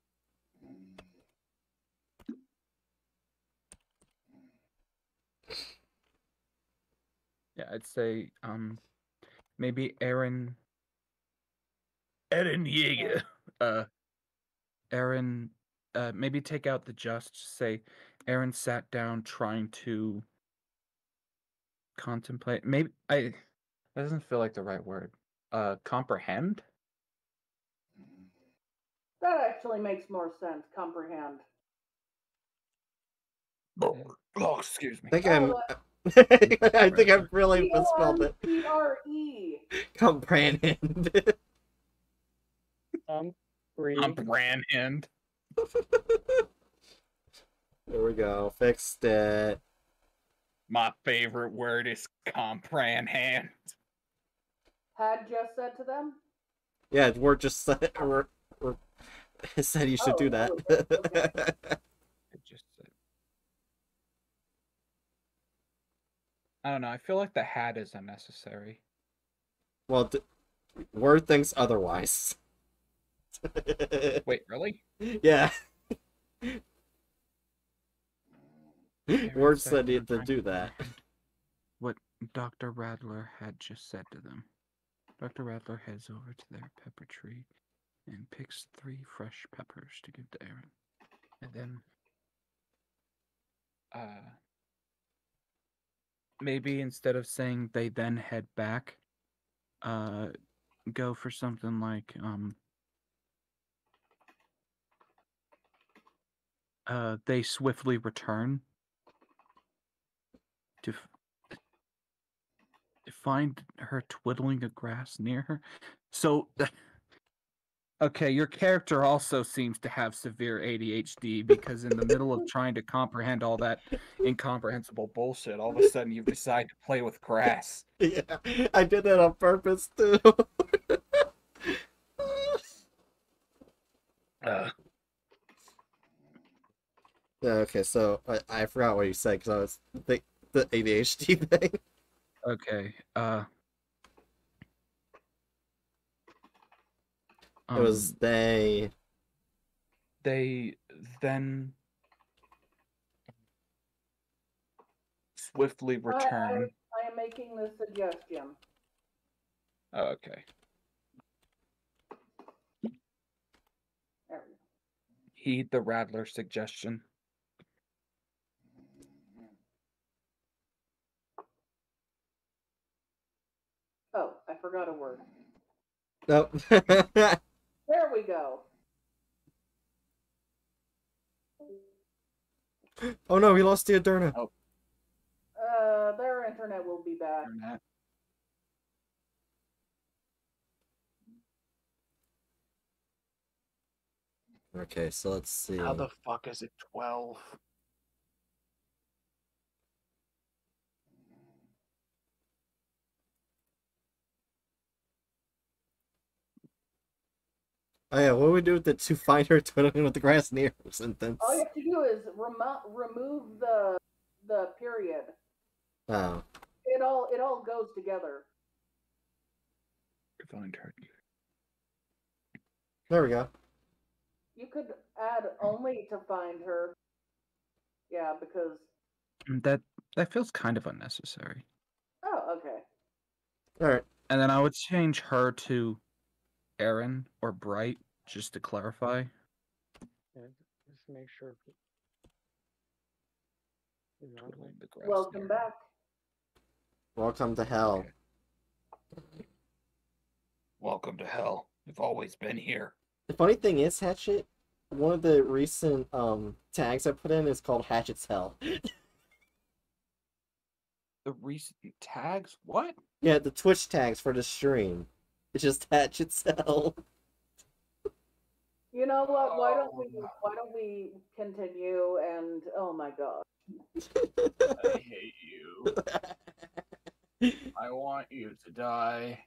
Yeah, I'd say maybe Aaron Yeager. Aaron maybe take out the just, say Aaron sat down trying to contemplate. Maybe that doesn't feel like the right word. Comprehend? That actually makes more sense. Comprehend. Oh, excuse me. I think I've really misspelled it. C-O-M-P-R-E. Comprehend. Comprehend. There we go. Fixed it. My favorite word is comprehend. Had just said to them? Yeah, we're just said you should do that. Okay. It just said. I don't know. I feel like the had is unnecessary. Well, word thinks otherwise. Wait, really? Yeah. Word said to do that. What Dr. Radler had just said to them. Dr. Radler heads over to their pepper tree and picks 3 fresh peppers to give to Aaron. And then maybe instead of saying they then head back, go for something like they swiftly return to find her twiddling the grass near her. So okay, your character also seems to have severe ADHD because in the middle of trying to comprehend all that incomprehensible bullshit, all of a sudden you've decided to play with grass. Yeah, I did that on purpose too. Okay, so I forgot what you said because I was the ADHD thing. Okay. It was they then swiftly return. I am making this suggestion. Oh, okay. Heed the Radler suggestion. Oh, I forgot a word. Nope. There we go. Oh no, we lost the Aderna. Oh. Their internet will be back. Internet. Okay, so let's see. How the fuck is it 12? Oh yeah, what do we do to find her twiddling with the grass near her sentence? All you have to do is remove the period. Oh. It all goes together. Find her. There we go. You could add only to find her. Yeah, because That feels kind of unnecessary. oh, okay. Alright. And then I would change her to Aaron or Bright, just to clarify. Yeah, just make sure. Welcome back. Welcome to hell. Okay. Welcome to hell. You've always been here. The funny thing is, Hatchet, one of the recent tags I put in is called Hatchet's Hell. The recent tags? What? Yeah, the Twitch tags for the stream. It's just Hatchet's Hell. You know what? Why don't we continue? And oh my god. I hate you. I want you to die.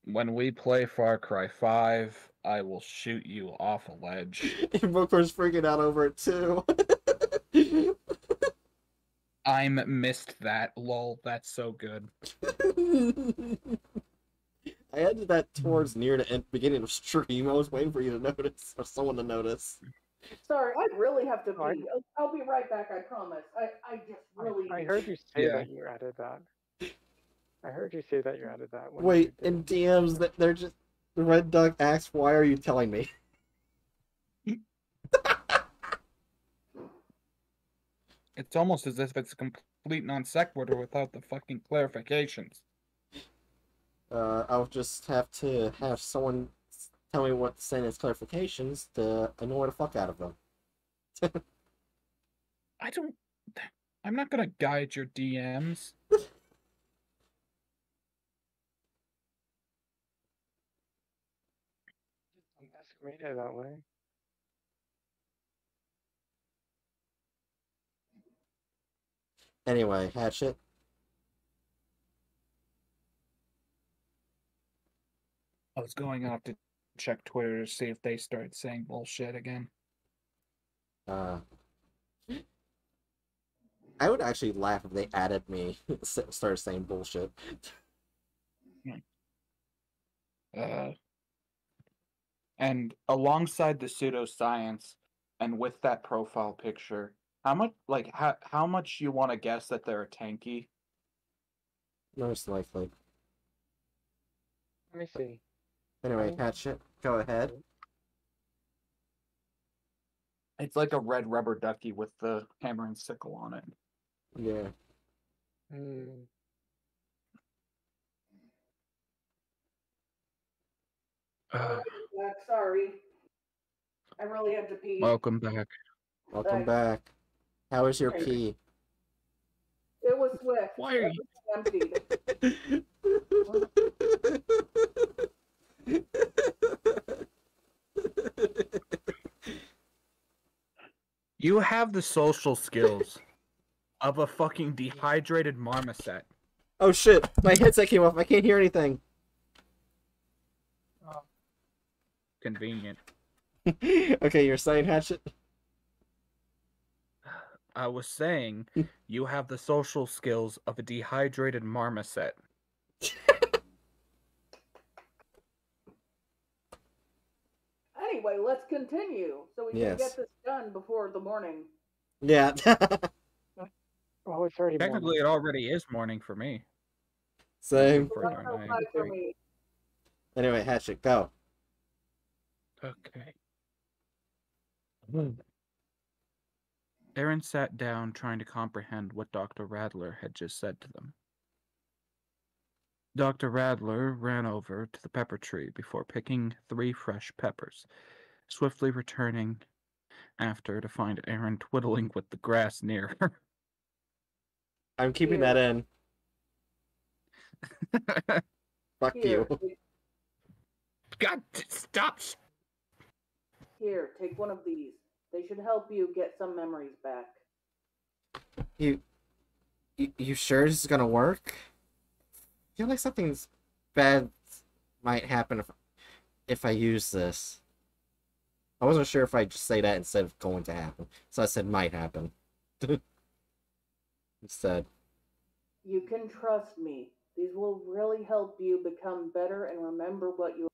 When we play Far Cry 5, I will shoot you off a ledge. Invoker's freaking out over it too. I'm missed that. Lol, that's so good. I added that towards near the beginning of stream. I was waiting for you to notice, or someone to notice. Sorry, I really have to pee. I'll be right back, I promise. I just really... I heard you say Yeah. that you added that. I heard you say that you added that. When Wait, you did. in DMs, they're just... The Red Duck asks, why are you telling me? It's almost as if it's a complete non sequitur without the fucking clarifications. I'll just have to have someone tell me what to send as clarifications to annoy the fuck out of them. I'm not gonna guide your DMs. Don't masquerade it that way. Anyway, Hatchet. I was going off to check Twitter to see if they started saying bullshit again. I would actually laugh if they added me, started saying bullshit. And alongside the pseudoscience, and with that profile picture, how much you want to guess that they're a tanky? Most likely. Let me see. Anyway, Hatchet, go ahead. It's like a red rubber ducky with the hammer and sickle on it. Yeah. Sorry. I really had to pee. Welcome back. Welcome back. How was your pee? It was swift. Why are you emptied? You have the social skills of a fucking dehydrated marmoset. Oh shit, my headset came off. I can't hear anything. Convenient. Okay, you're saying, Hatchet? I was saying you have the social skills of a dehydrated marmoset. Anyway, let's continue so we can get this done before the morning. Yeah. Oh, it's already Technically, morning. it already is morning for me. Same. For your night. For me. Anyway, Hatchet, go. Okay. Aaron sat down, trying to comprehend what Dr. Radler had just said to them. Dr. Radler ran over to the pepper tree before picking 3 fresh peppers, swiftly returning after to find Aaron twiddling with the grass near her. I'm keeping that in. Fuck you. God, stop. Here, take one of these. They should help you get some memories back. You sure this is gonna work? I feel like something's bad might happen if I use this. I wasn't sure if I'd just say that instead of going to happen. So I said might happen. Instead. You can trust me. These will really help you become better and remember what you.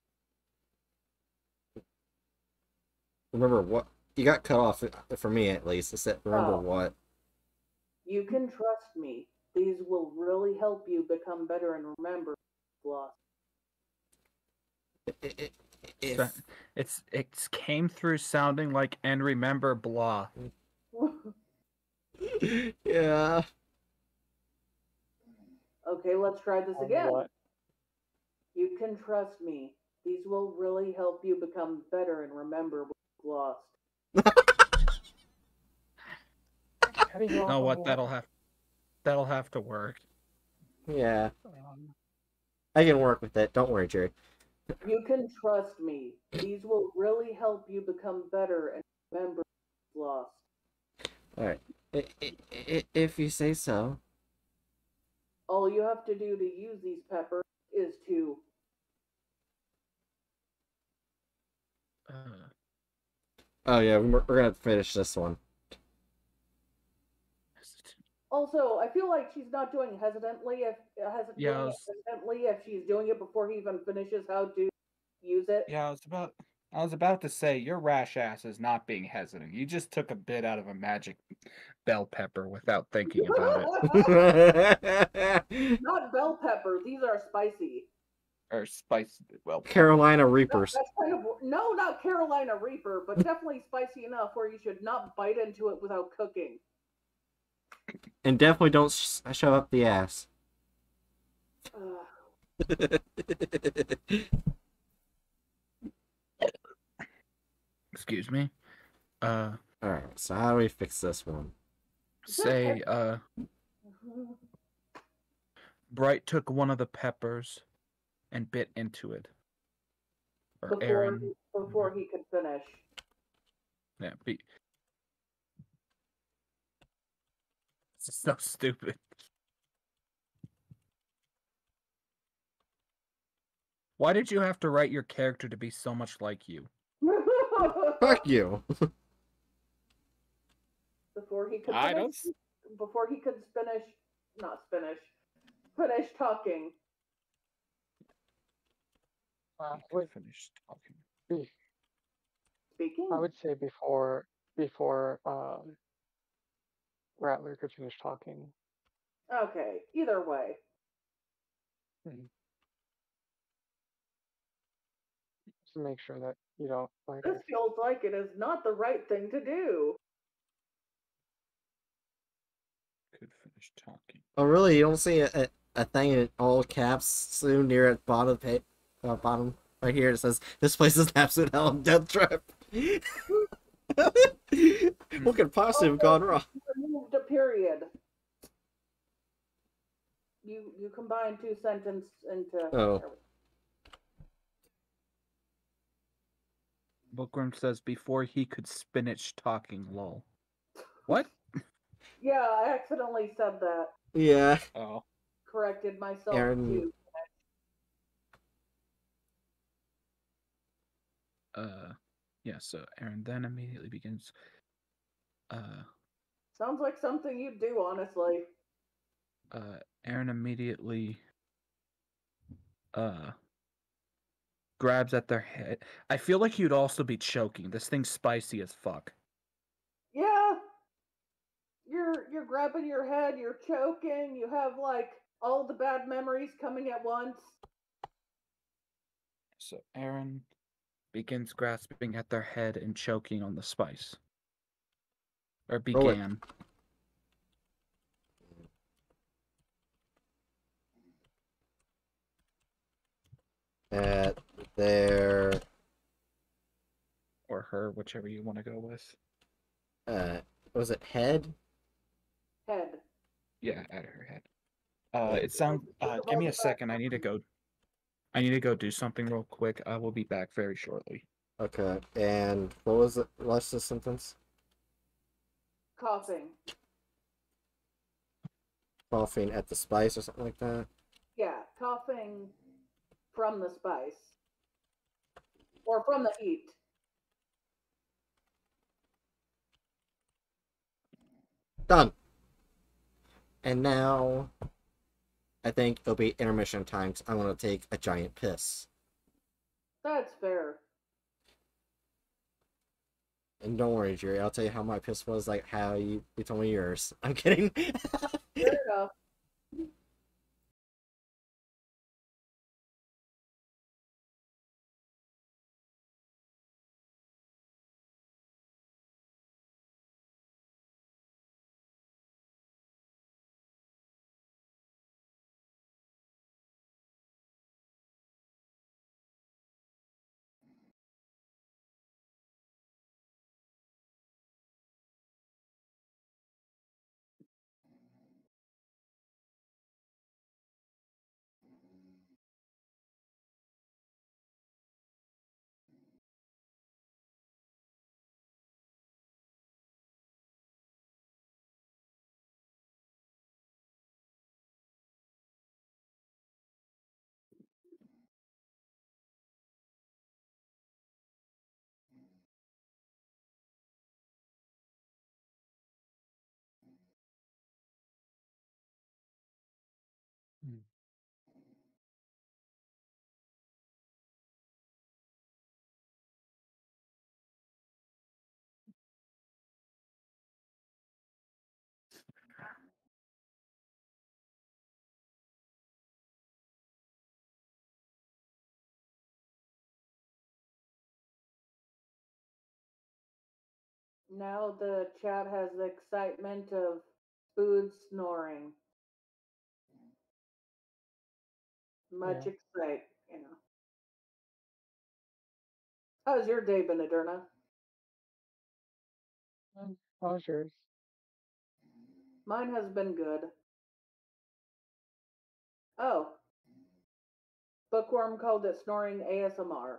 Remember what? You got cut off, for me at least. I said, remember what? You can trust me. These will really help you become better and remember what you've lost. It came through sounding like and remember blah. Yeah. Okay, let's try this again. What? You can trust me. These will really help you become better and remember what you've lost. How do you Oh, what? That'll have to work. Yeah. I can work with it. Don't worry, Jerry. You can trust me. These will really help you become better and remember what you've lost. Alright. If you say so. All you have to do to use these peppers is to Oh yeah, we're gonna finish this one. Also, I feel like she's not doing hesitantly if she's doing it before he even finishes how to use it. Yeah, I was about to say your rash ass is not being hesitant. You just took a bit out of a magic bell pepper without thinking about it. Not bell pepper. These are spicy. Or spice. Well, Carolina Reapers. That's kind of no, not Carolina Reaper, but definitely spicy enough where you should not bite into it without cooking. And definitely don't shove up the ass. Excuse me. Alright, so how do we fix this one? Say, Bright took one of the peppers and bit into it. Or Aaron. Before he could finish. Yeah, This is so stupid. Why did you have to write your character to be so much like you? Fuck you. Before he could finish talking. Finish talking. Speaking? I would say before Rattler could finish talking. Okay, either way. To make sure that you don't like This feels like it is not the right thing to do. Could finish talking. Oh really? You don't see a thing in all caps soon near at bottom bottom right here? It says this place is an absolute hell and death trap. What could possibly have gone wrong? Removed a period. You combine two sentences into. Oh. Bookworm says before he could spinach talking lol. What? Yeah, I accidentally said that. Yeah. Oh. Corrected myself Aaron... too. Yeah, so Aaron then immediately begins Sounds like something you'd do, honestly. Aaron immediately grabs at their head. I feel like you'd also be choking. This thing's spicy as fuck. Yeah. You're grabbing your head, you're choking, you have like all the bad memories coming at once. So Aaron begins grasping at their head and choking on the spice. Or began. At their... Or her, whichever you want to go with. Was it head? Head. Yeah, at her head. It sounds. Give me a second. I need to go do something real quick. I will be back very shortly. Okay. And what was it? What's the sentence? Coughing. Coughing at the spice or something like that? Yeah, coughing from the spice. Or from the heat. Done. And now, I think it'll be intermission time because I want to take a giant piss. That's fair. And don't worry, Jerry, I'll tell you how my piss was, like how you told me yours. I'm kidding. Fair enough. Mm. Now the chat has the excitement of food snoring. Much Yeah. excite, you know. How's your day been, Adurna? How's yours? Mine has been good. Oh, Bookworm called it snoring ASMR.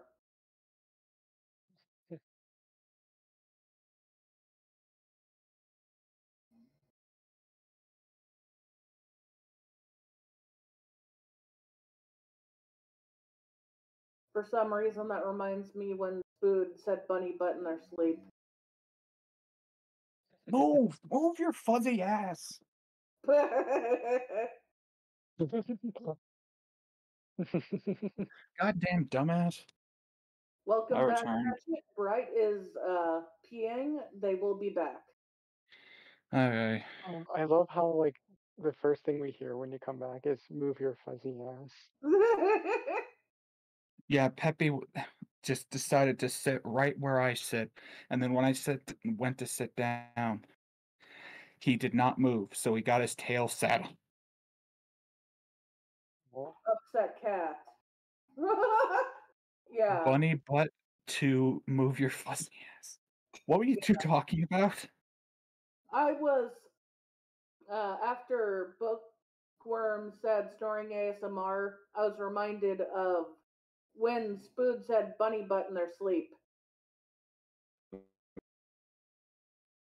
For some reason, that reminds me when Food said bunny butt in their sleep. Move your fuzzy ass. Goddamn dumbass. I Welcome back, returned. Hatchet. Bright is peeing. They will be back. Okay. I love how like the first thing we hear when you come back is "move your fuzzy ass." Yeah, Pepe just decided to sit right where I sit, and then when I went to sit down, he did not move, so he got his tail saddled. Well, Upset cat. Yeah, Bunny butt to move your fuzzy ass. What were you two talking about? I was after Bookworm said snoring ASMR. I was reminded of when Spood said bunny butt in their sleep.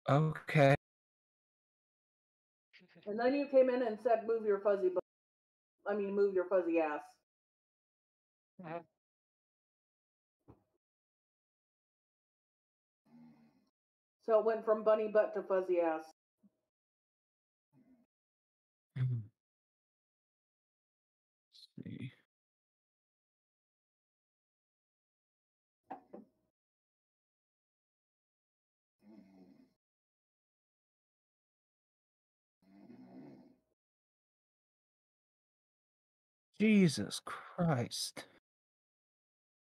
Okay. And then you came in and said, "Move your fuzzy butt." I mean, move your fuzzy ass. Mhm. So it went from bunny butt to fuzzy ass. See. Jesus Christ.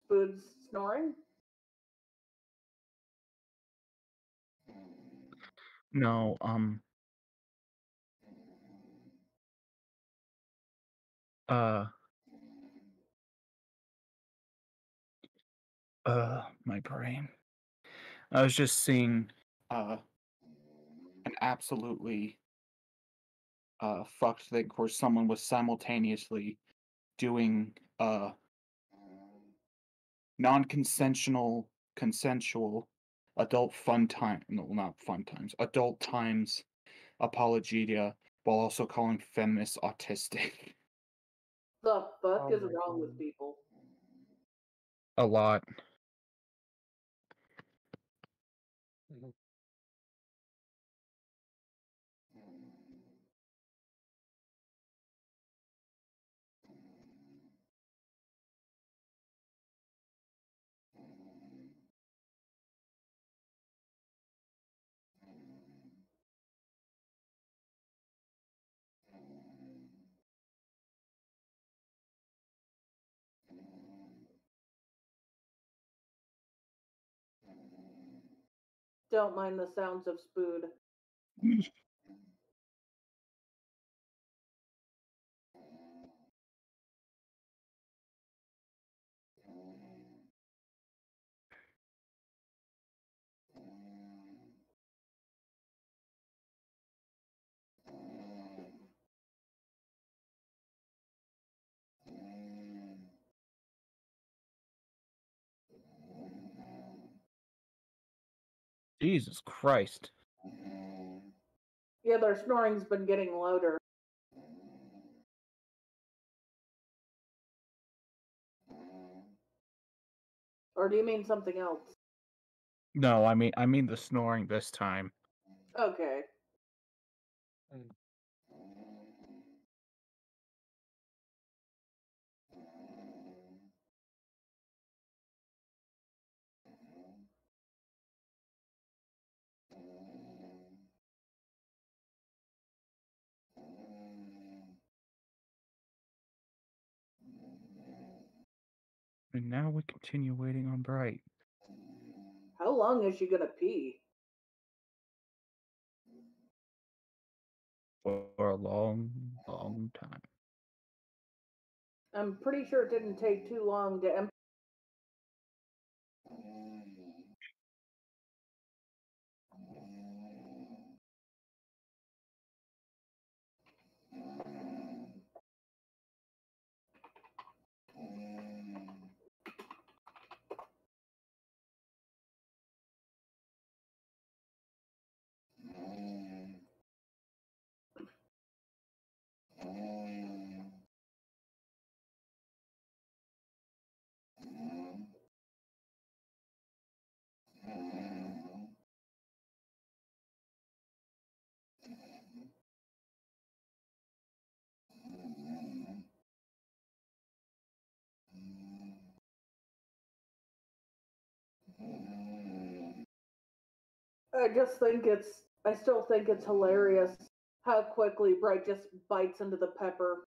Spood's snoring. No, uh, my brain. I was just seeing, an absolutely, fucked thing where someone was simultaneously doing, non-consensual, consensual adult fun time, no, not fun times, adult times apologia while also calling feminists autistic. The fuck Oh is my wrong with god. people? A lot. Mhm. Don't mind the sounds of spood. Jesus Christ. Yeah, their snoring's been getting louder. Or do you mean something else? No, I mean the snoring this time. Okay. And now we continue waiting on Bright. How long is she gonna pee? For a long, long time. I'm pretty sure it didn't take too long to empty. I still think it's hilarious how quickly Bright just bites into the pepper.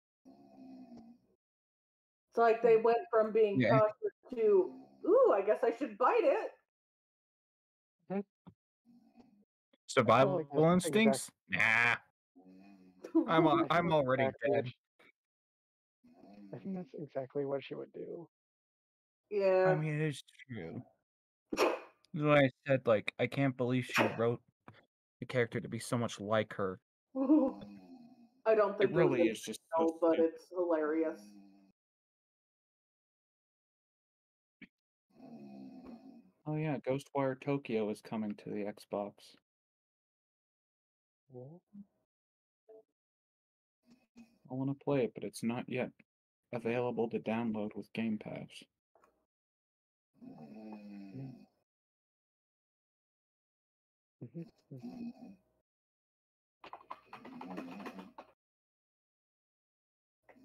It's like they went from being Yeah. cautious to, ooh, I guess I should bite it. Survival like that's instincts? Nah. I'm already dead. I think that's exactly what she would do. Yeah. I mean, it's true. Like I said, like, I can't believe she wrote the character to be so much like her. I don't think It really was is just so intentional, but stupid. it's hilarious. Oh yeah, Ghostwire Tokyo is coming to the Xbox. I want to play it, but it's not yet available to download with Game Pass.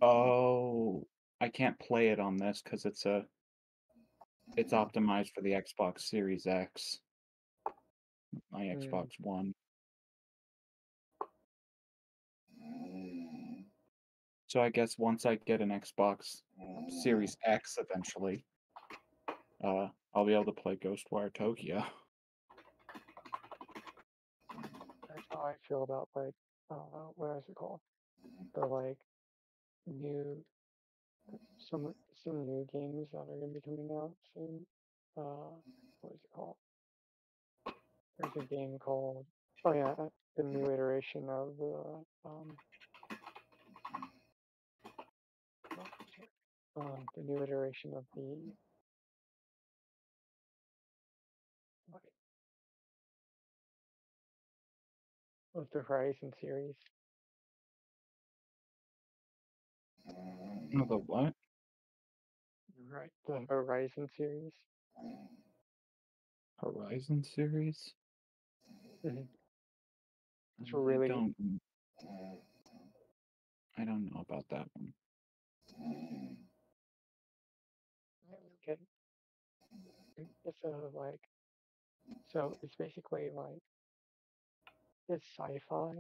Oh, I can't play it on this because it's optimized for the Xbox Series X. My Xbox One. So I guess once I get an Xbox Series X eventually, I'll be able to play Ghostwire Tokyo. That's how I feel about like what is it called? The like new some new games that are gonna be coming out soon. What is it called? There's a game called the new iteration of the new iteration of the Horizon series. No, the what? Right, the Horizon series. Horizon series? It's really I don't know about that one. Okay. It's like so it's basically like it's sci-fi.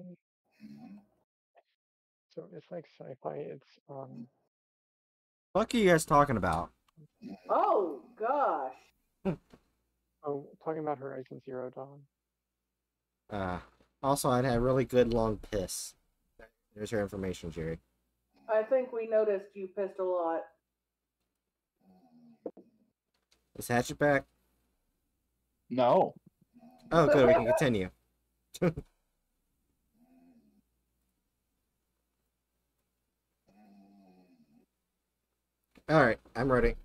So it's like sci-fi. It's What are you guys talking about? Oh gosh. talking about Horizon Zero Dawn. Also, I'd had a really good long piss. There's your information, Jerry. I think we noticed you pissed a lot. Is Hatchet back? No. Oh, good. We can continue. All right, I'm ready.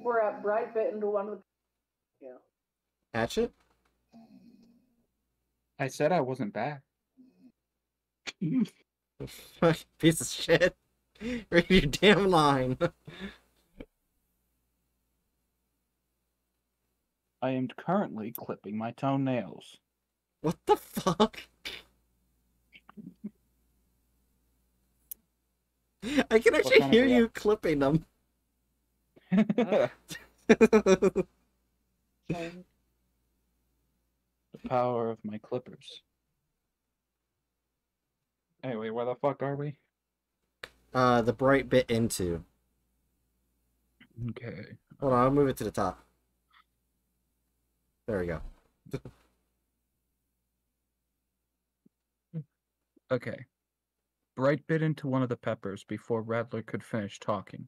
We're at Bright Bit into one of the. Yeah. Hatchet? I said I wasn't back. Piece of shit. Read your damn line. I am currently clipping my toenails. What the fuck? I can actually kind of hear you clipping them. The power of my clippers. Anyway, where the fuck are we? The bright bit into. Okay. Hold on, I'll move it to the top. There we go. Okay. Bright bit into one of the peppers before Rattler could finish talking.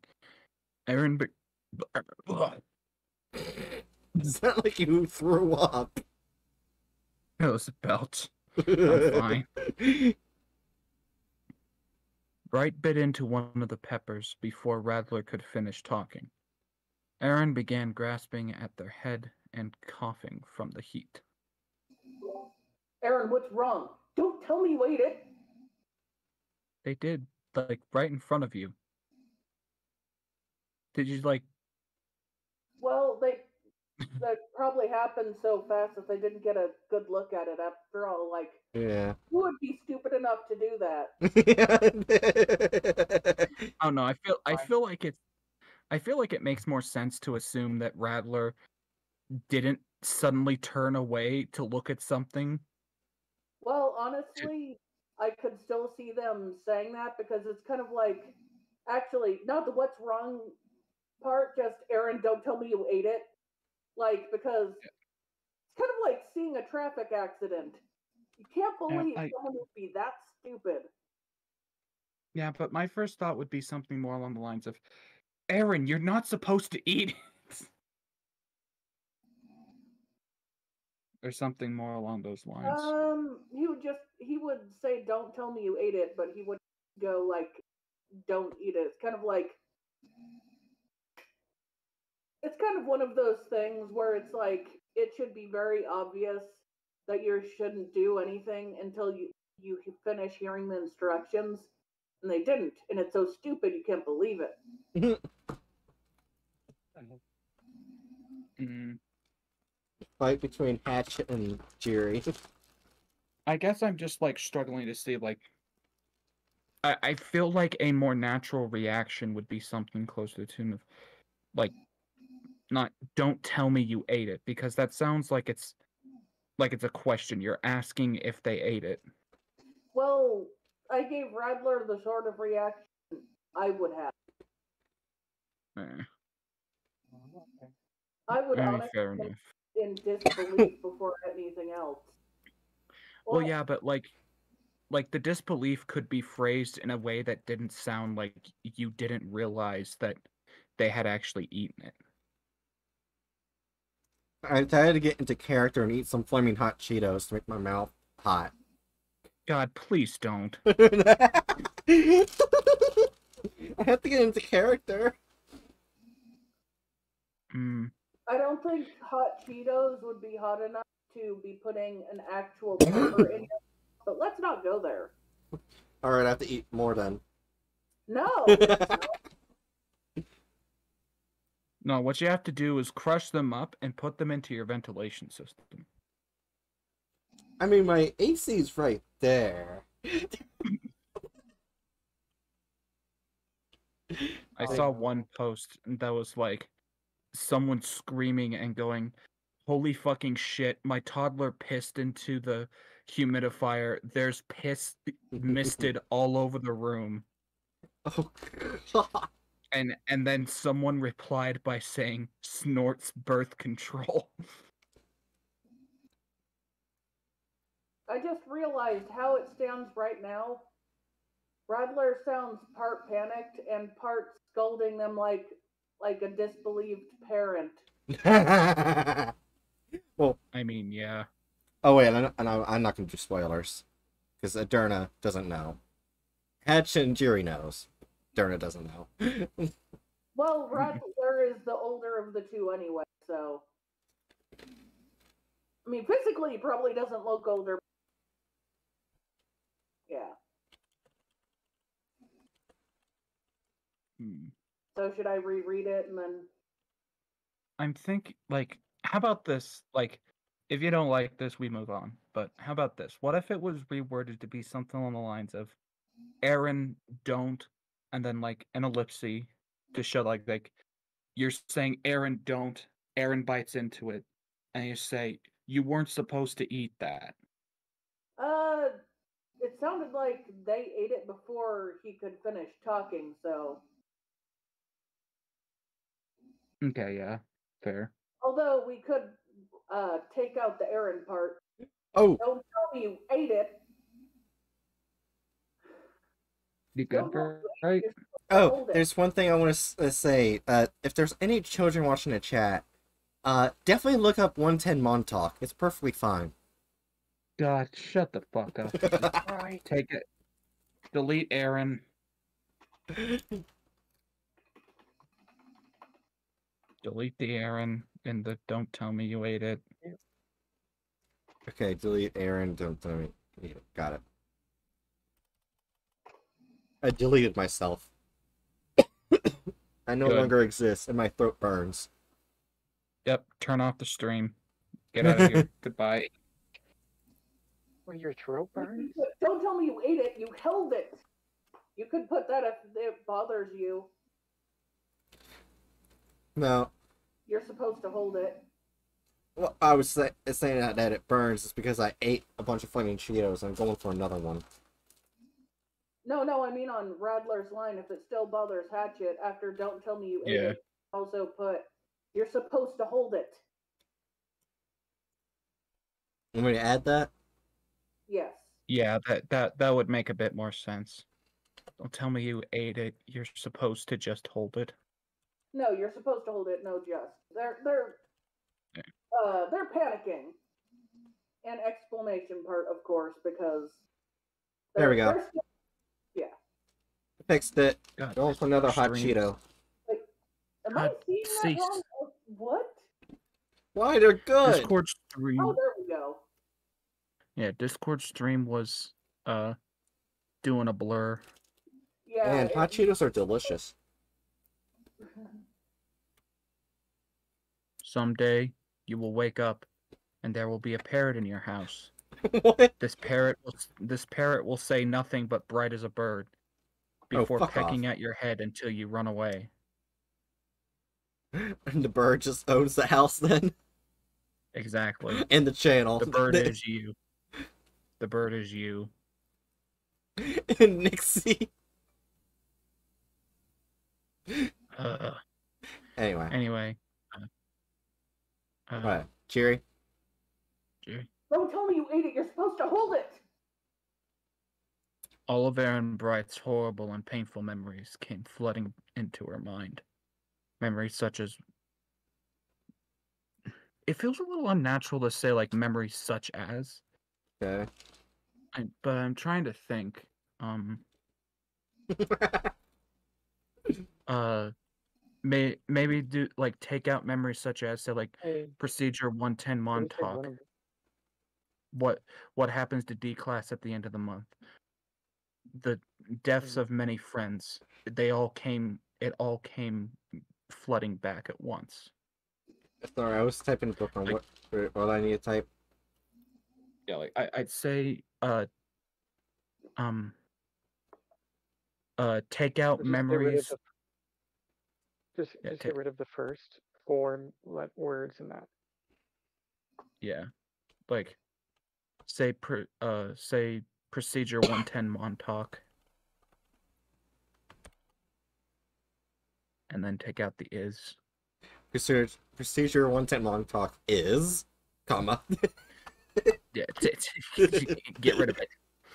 Aaron It's not like you threw up. It was a belch. I'm fine. Bright bit into one of the peppers before Rattler could finish talking. Aaron began grasping at their head and coughing from the heat. Aaron, what's wrong? Don't tell me you ate it. They did, like, right in front of you. Did you, like... Well, that probably happened so fast that they didn't get a good look at it after all. Like, Yeah. who would be stupid enough to do that? Oh no, I feel like it makes more sense to assume that Rattler didn't suddenly turn away to look at something. Well, honestly, I could still see them saying that because it's kind of like, actually, not the what's wrong part, just Aaron, don't tell me you ate it. Like, because it's kind of like seeing a traffic accident. You can't believe someone would be that stupid. Yeah, but my first thought would be something more along the lines of, Aaron, you're not supposed to eat it. Or something more along those lines. He would say, don't tell me you ate it, but he would go like, don't eat it. It's kind of like, it's kind of one of those things where it's like, it should be very obvious that you shouldn't do anything until you finish hearing the instructions, and they didn't, and it's so stupid you can't believe it. Fight between Hatchet and Jerry. I guess I'm just like struggling to see like I feel like a more natural reaction would be something close to the tune of like not don't tell me you ate it, because that sounds like it's a question. You're asking if they ate it. Well, I gave Rattler the sort of reaction I would have. I would honestly fair enough. In disbelief before anything else. Well, yeah, but like the disbelief could be phrased in a way that didn't sound like you didn't realize that they had actually eaten it. I decided to get into character and eat some flaming hot Cheetos to make my mouth hot. God, please don't. I have to get into character. I don't think hot Cheetos would be hot enough to be putting an actual pepper in it, but let's not go there. Alright, I have to eat more then. No! No, what you have to do is crush them up and put them into your ventilation system. I mean, my AC's right there. I saw one post that was like someone screaming and going, "Holy fucking shit, my toddler pissed into the humidifier. There's piss misted all over the room." Oh, God. And then someone replied by saying snorts birth control. I just realized how it stands right now. Radler sounds part panicked and part scolding them like a disbelieved parent. Well, I mean, yeah. oh wait, I'm not going to do spoilers because Adurna doesn't know. Hatchet and Jiri knows. Adurna doesn't know. Well, Radler is the older of the two anyway, so I mean, physically he probably doesn't look older. Yeah. So should I reread it and then? I'm thinking, like, how about this? Like, if you don't like this, we move on. But how about this? What if it was reworded to be something along the lines of Aaron, don't, and then like an ellipsis to show like you're saying Aaron, don't, Aaron bites into it, and you say you weren't supposed to eat that. It sounded like they ate it before he could finish talking, so. Okay, yeah, fair. Although we could take out the Aaron part. Oh. Don't tell me you ate it. You good, right? Oh, there's one thing I want to say. If there's any children watching the chat, definitely look up 110 Montauk. It's perfectly fine. God, shut the fuck up. Alright, take it. Delete Aaron. Delete the Aaron and the don't tell me you ate it. Okay, delete Aaron, don't tell me you ate it. Got it. I deleted myself. I no longer exist and my throat burns. Yep, turn off the stream. Get out of here. Goodbye. When your throat burns? Don't tell me you ate it. You held it. You could put that if it bothers you. No. You're supposed to hold it. Well, I was saying that it burns is because I ate a bunch of fucking Cheetos and I'm going for another one. No, I mean on Radler's line, if it still bothers Hatchet after don't tell me you ate it, also put, you're supposed to hold it. Want me to add that? Yes. Yeah, that would make a bit more sense. Don't tell me you ate it. You're supposed to just hold it. No, you're supposed to hold it. No, just they're panicking. And exclamation part, of course, because there we go. Yeah. Fixed it. God, going for another hot stream. Cheeto. Like, am I seeing that wrong? What? Why, they're good. Discord stream. Oh, there we go. Yeah, Discord stream was doing a blur. Yeah. And hot Cheetos are delicious. Someday you will wake up and there will be a parrot in your house. What? This parrot will say nothing but bright as a bird before pecking at your head until you run away. And the bird just owns the house then? Exactly. And the channel. The bird is you. The bird is you. And Nixie. Anyway. What? Jerry? Don't tell me you ate it. You're supposed to hold it. All of Aaron Bright's horrible and painful memories came flooding into her mind. Memories such as... It feels a little unnatural to say, like, memories such as. Okay. But I'm trying to think. Maybe do, like, take out memories such as, say, like, Procedure 110 Montauk. What happens to D class at the end of the month? The deaths of many friends. It all came flooding back at once. Sorry, I was typing the book on what I need to type. Yeah, like I'd say take out memories. Just get rid of the first 4 words in that. Yeah. Like say Procedure 110 Montauk. and then take out the is. Procedure 110 long talk is, comma. Yeah, get rid of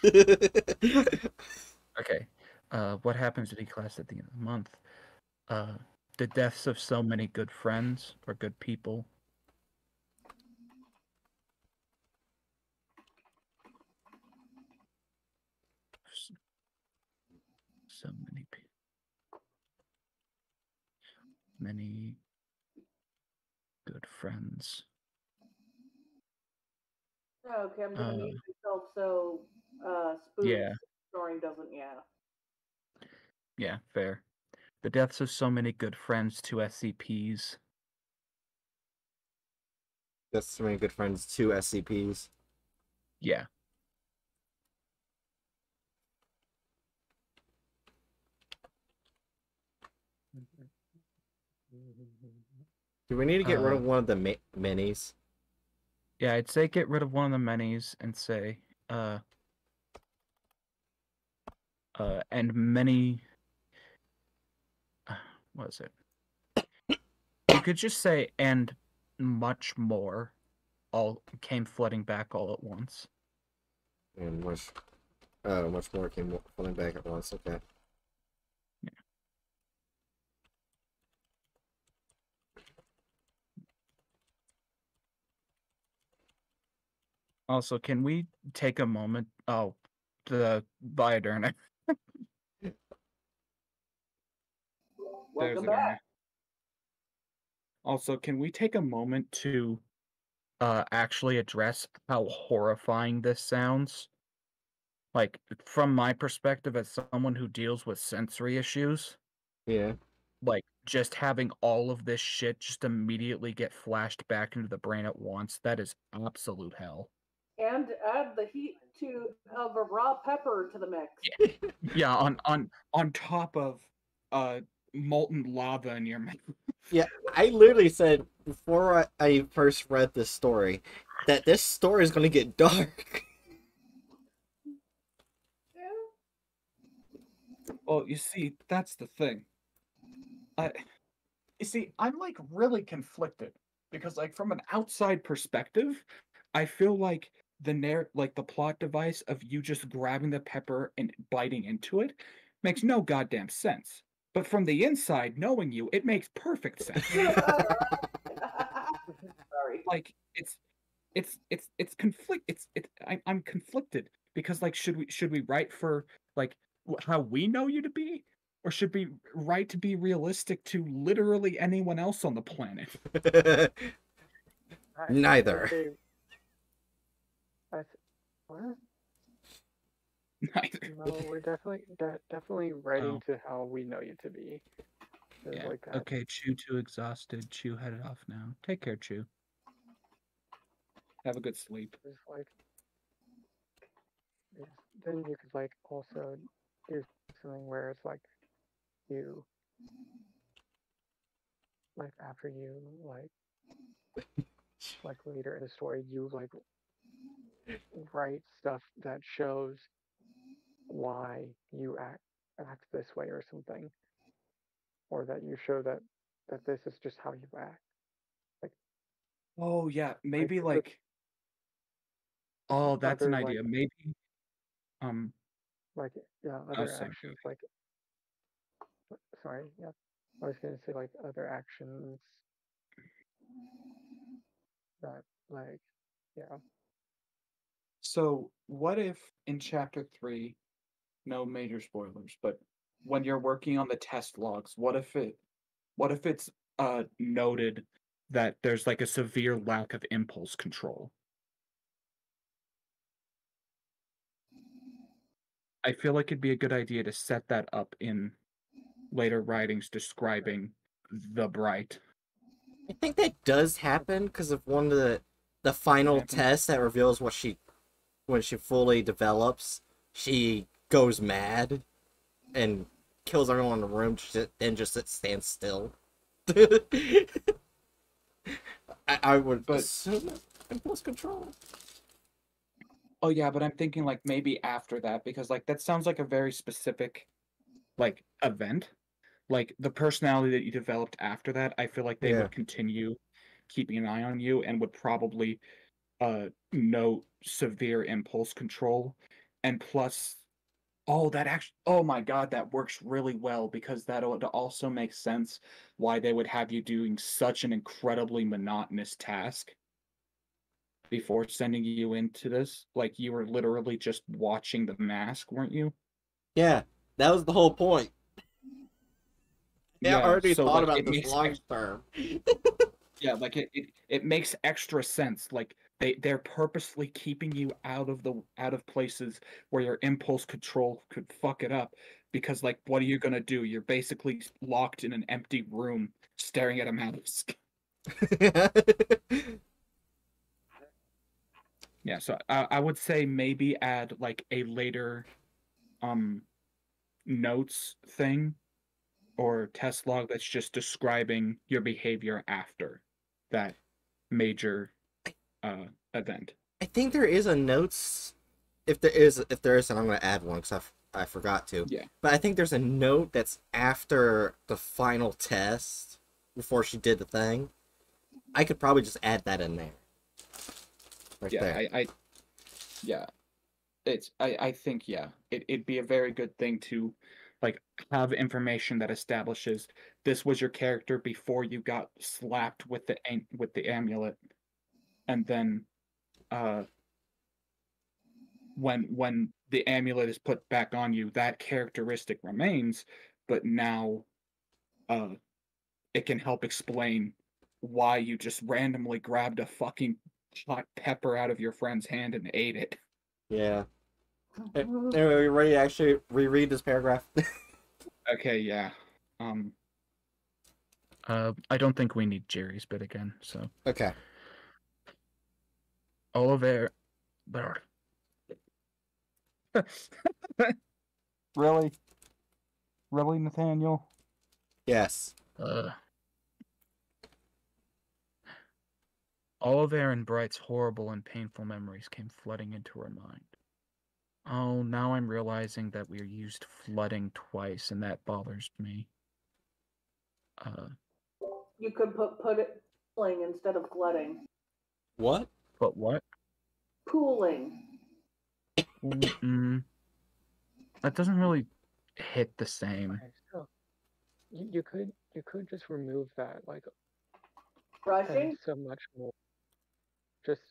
it. Okay. What happens in class at the end of the month? The deaths of so many good friends or good people. So many people. Many good friends. Okay, I'm gonna mute myself so Spook's Yeah. snoring doesn't. Yeah. Yeah, fair. The deaths of so many good friends to SCPs. That's so many good friends, 2 SCPs. Yeah. Do we need to get rid of one of the minis? Yeah, I'd say get rid of one of the minis and say, and many. What is it? You could just say, and much more all came flooding back all at once. And much more came falling back at once. Okay. Yeah. Also, can we take a moment? Oh, the Bioderna. Welcome back. Also, can we take a moment to actually address how horrifying this sounds? Like, from my perspective as someone who deals with sensory issues, Yeah. like, just having all of this shit just immediately get flashed back into the brain at once, that is absolute hell. And add the heat of a raw pepper to the mix. Yeah, on top of molten lava in your mouth. Yeah, I literally said before I first read this story that this story is going to get dark. Well, you see, that's the thing. You see, I'm like really conflicted because, like, from an outside perspective, I feel like the plot device of you just grabbing the pepper and biting into it makes no goddamn sense. But from the inside, knowing you, it makes perfect sense. Sorry. Like I'm conflicted because, like, should we write for like how we know you to be, or should we write to be realistic to literally anyone else on the planet? Neither. What? Neither. No, we're definitely writing to how we know you to be. Yeah. Like that. Okay, Chew too exhausted. Chew headed off now. Take care, Chew. Have a good sleep. It's like then you could like also do something where it's like you like after you like later in the story you like write stuff that shows why you act this way or something, or that you show that this is just how you act. Like, oh yeah, maybe like oh, that's an other idea. Maybe like yeah, other actions like sorry, yeah. I was gonna say like other actions that like yeah. So what if in chapter 3, no major spoilers, but when you're working on the test logs, what if it's noted that there's like a severe lack of impulse control? I feel like it'd be a good idea to set that up in later writings describing the Bright. I think that does happen because of one of the final tests that reveals when she fully develops, she goes mad and kills everyone in the room and just stands still. I would assume impulse control. Oh yeah, but I'm thinking like maybe after that, because like that sounds like a very specific like event. like the personality that you developed after that, I feel like they Yeah. would continue keeping an eye on you and would probably note severe impulse control. And plus, oh my God, that works really well because that would also make sense why they would have you doing such an incredibly monotonous task before sending you into this. Like you were literally just watching the mask, weren't you? Yeah, that was the whole point. I Yeah, already so thought like about it this makes long term. yeah, like it makes extra sense. Like they're purposely keeping you out of places where your impulse control could fuck it up because like what are you gonna do? You're basically locked in an empty room staring at a mask. Yeah, so I would say maybe add like a later um notes thing or test log that's just describing your behavior after that major event. I think there is a notes. If there is, and I'm gonna add one because I forgot to. Yeah. But I think there's a note that's after the final test before she did the thing. I could probably just add that in there. Right Yeah, there. yeah. I think yeah. It'd be a very good thing to like have information that establishes this was your character before you got slapped with the amulet. And then when the amulet is put back on you, that characteristic remains, but now it can help explain why you just randomly grabbed a fucking hot pepper out of your friend's hand and ate it. Yeah. Anyway, are we ready to actually reread this paragraph? Okay, yeah. I don't think we need Jerry's bit again, so. Okay. Oliver. Really? Really, Nathaniel? Yes. All of Aaron Bright's horrible and painful memories came flooding into her mind. Oh, now I'm realizing that we used flooding twice, and that bothers me. You could put it pooling instead of flooding. What? But what? Pooling. That doesn't really hit the same. Okay, so you could just remove that, like, Rushing? and so much more. Just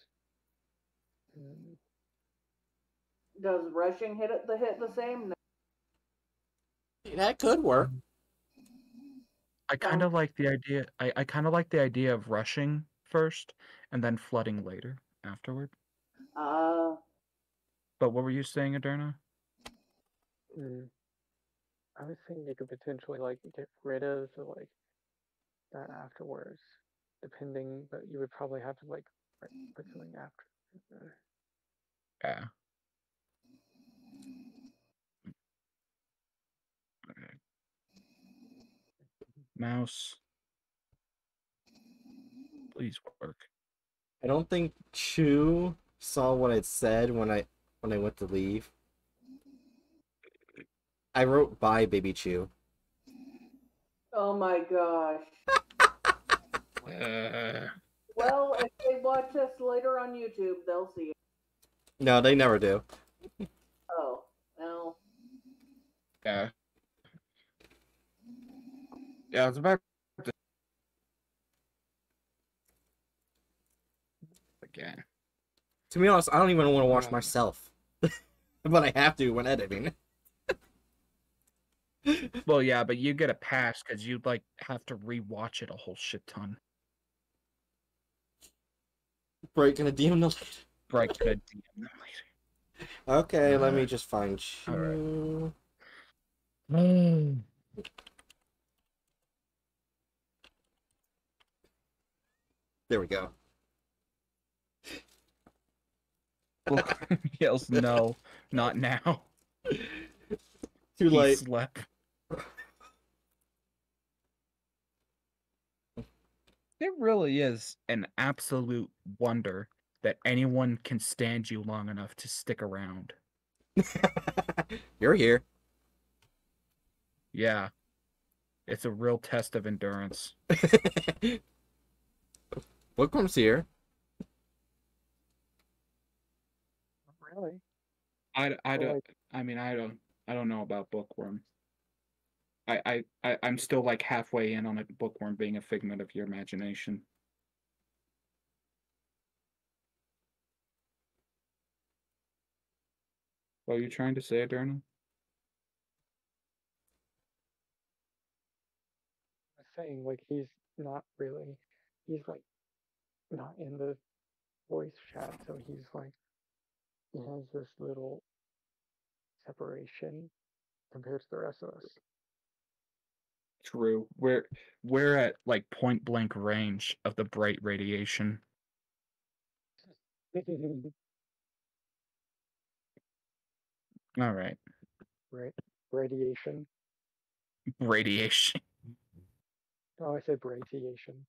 Does rushing hit the same? No. That could work. I kind of like the idea. I kind of like the idea of rushing first and then flooding later afterward. But what were you saying, Aderna? I was thinking you could potentially like get rid of the like that afterwards, depending. But you would probably have to like put something after. Yeah. Okay. Mouse. Please work. I don't think Chew saw what I said when I went to leave. I wrote bye, baby Chew. Oh my gosh. Well, if they watch us later on YouTube, they'll see it. No, they never do. Oh, no. Yeah. Yeah, I was about to... Again. To be honest, I don't even want to watch myself. But I have to when editing. Well, yeah, but you get a pass because you'd like have to rewatch it a whole shit ton. Breaking a DM later. Breaking a DM later. Okay, let me just find Chew. Alright. There we go. Yells, no, not now. Too late. He slept. It really is an absolute wonder that anyone can stand you long enough to stick around. You're here. Yeah. It's a real test of endurance. Bookworm's here. Really? I don't know about Bookworm. I'm still like halfway in on a Bookworm being a figment of your imagination. What are you trying to say, Adorno? I'm saying like he's like not in the voice chat, so he has this little separation compared to the rest of us. True. We're at like point blank range of the bright radiation. All right. Right. Radiation. Radiation. Oh, I said radiation.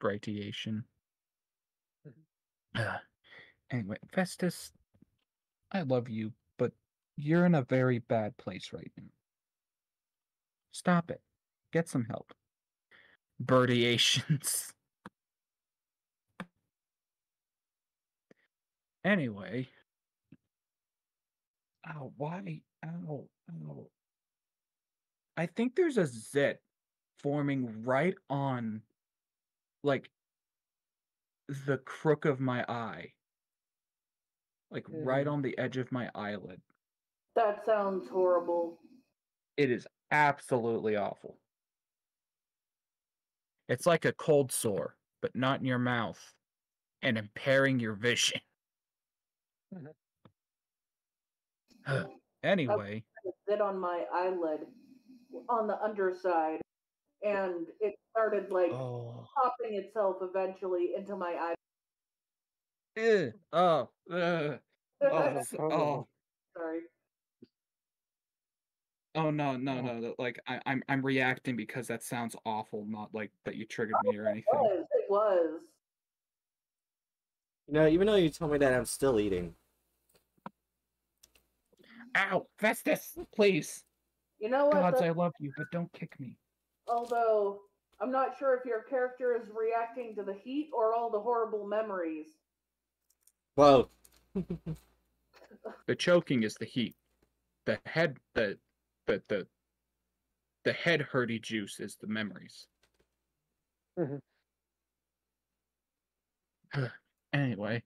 Radiation. Anyway, Festus, I love you, but you're in a very bad place right now. Stop it. Get some help. Birdiations. Anyway. Oh, why? Ow, ow. I think there's a zit forming right on, like, the crook of my eye. Like, right on the edge of my eyelid. That sounds horrible. It is absolutely awful. It's like a cold sore, but not in your mouth, and impairing your vision. Anyway. I zit on my eyelid on the underside, and it started like popping itself eventually into my eye. Sorry. Oh no. Like I'm reacting because that sounds awful, not like that you triggered me or anything. It was. You know, even though you told me that, I'm still eating. Ow, Festus, please. You know what? Gods, I love you, but don't kick me. Although I'm not sure if your character is reacting to the heat or all the horrible memories. Whoa. The choking is the heat. The head the head hurty juice is the memories. Anyway.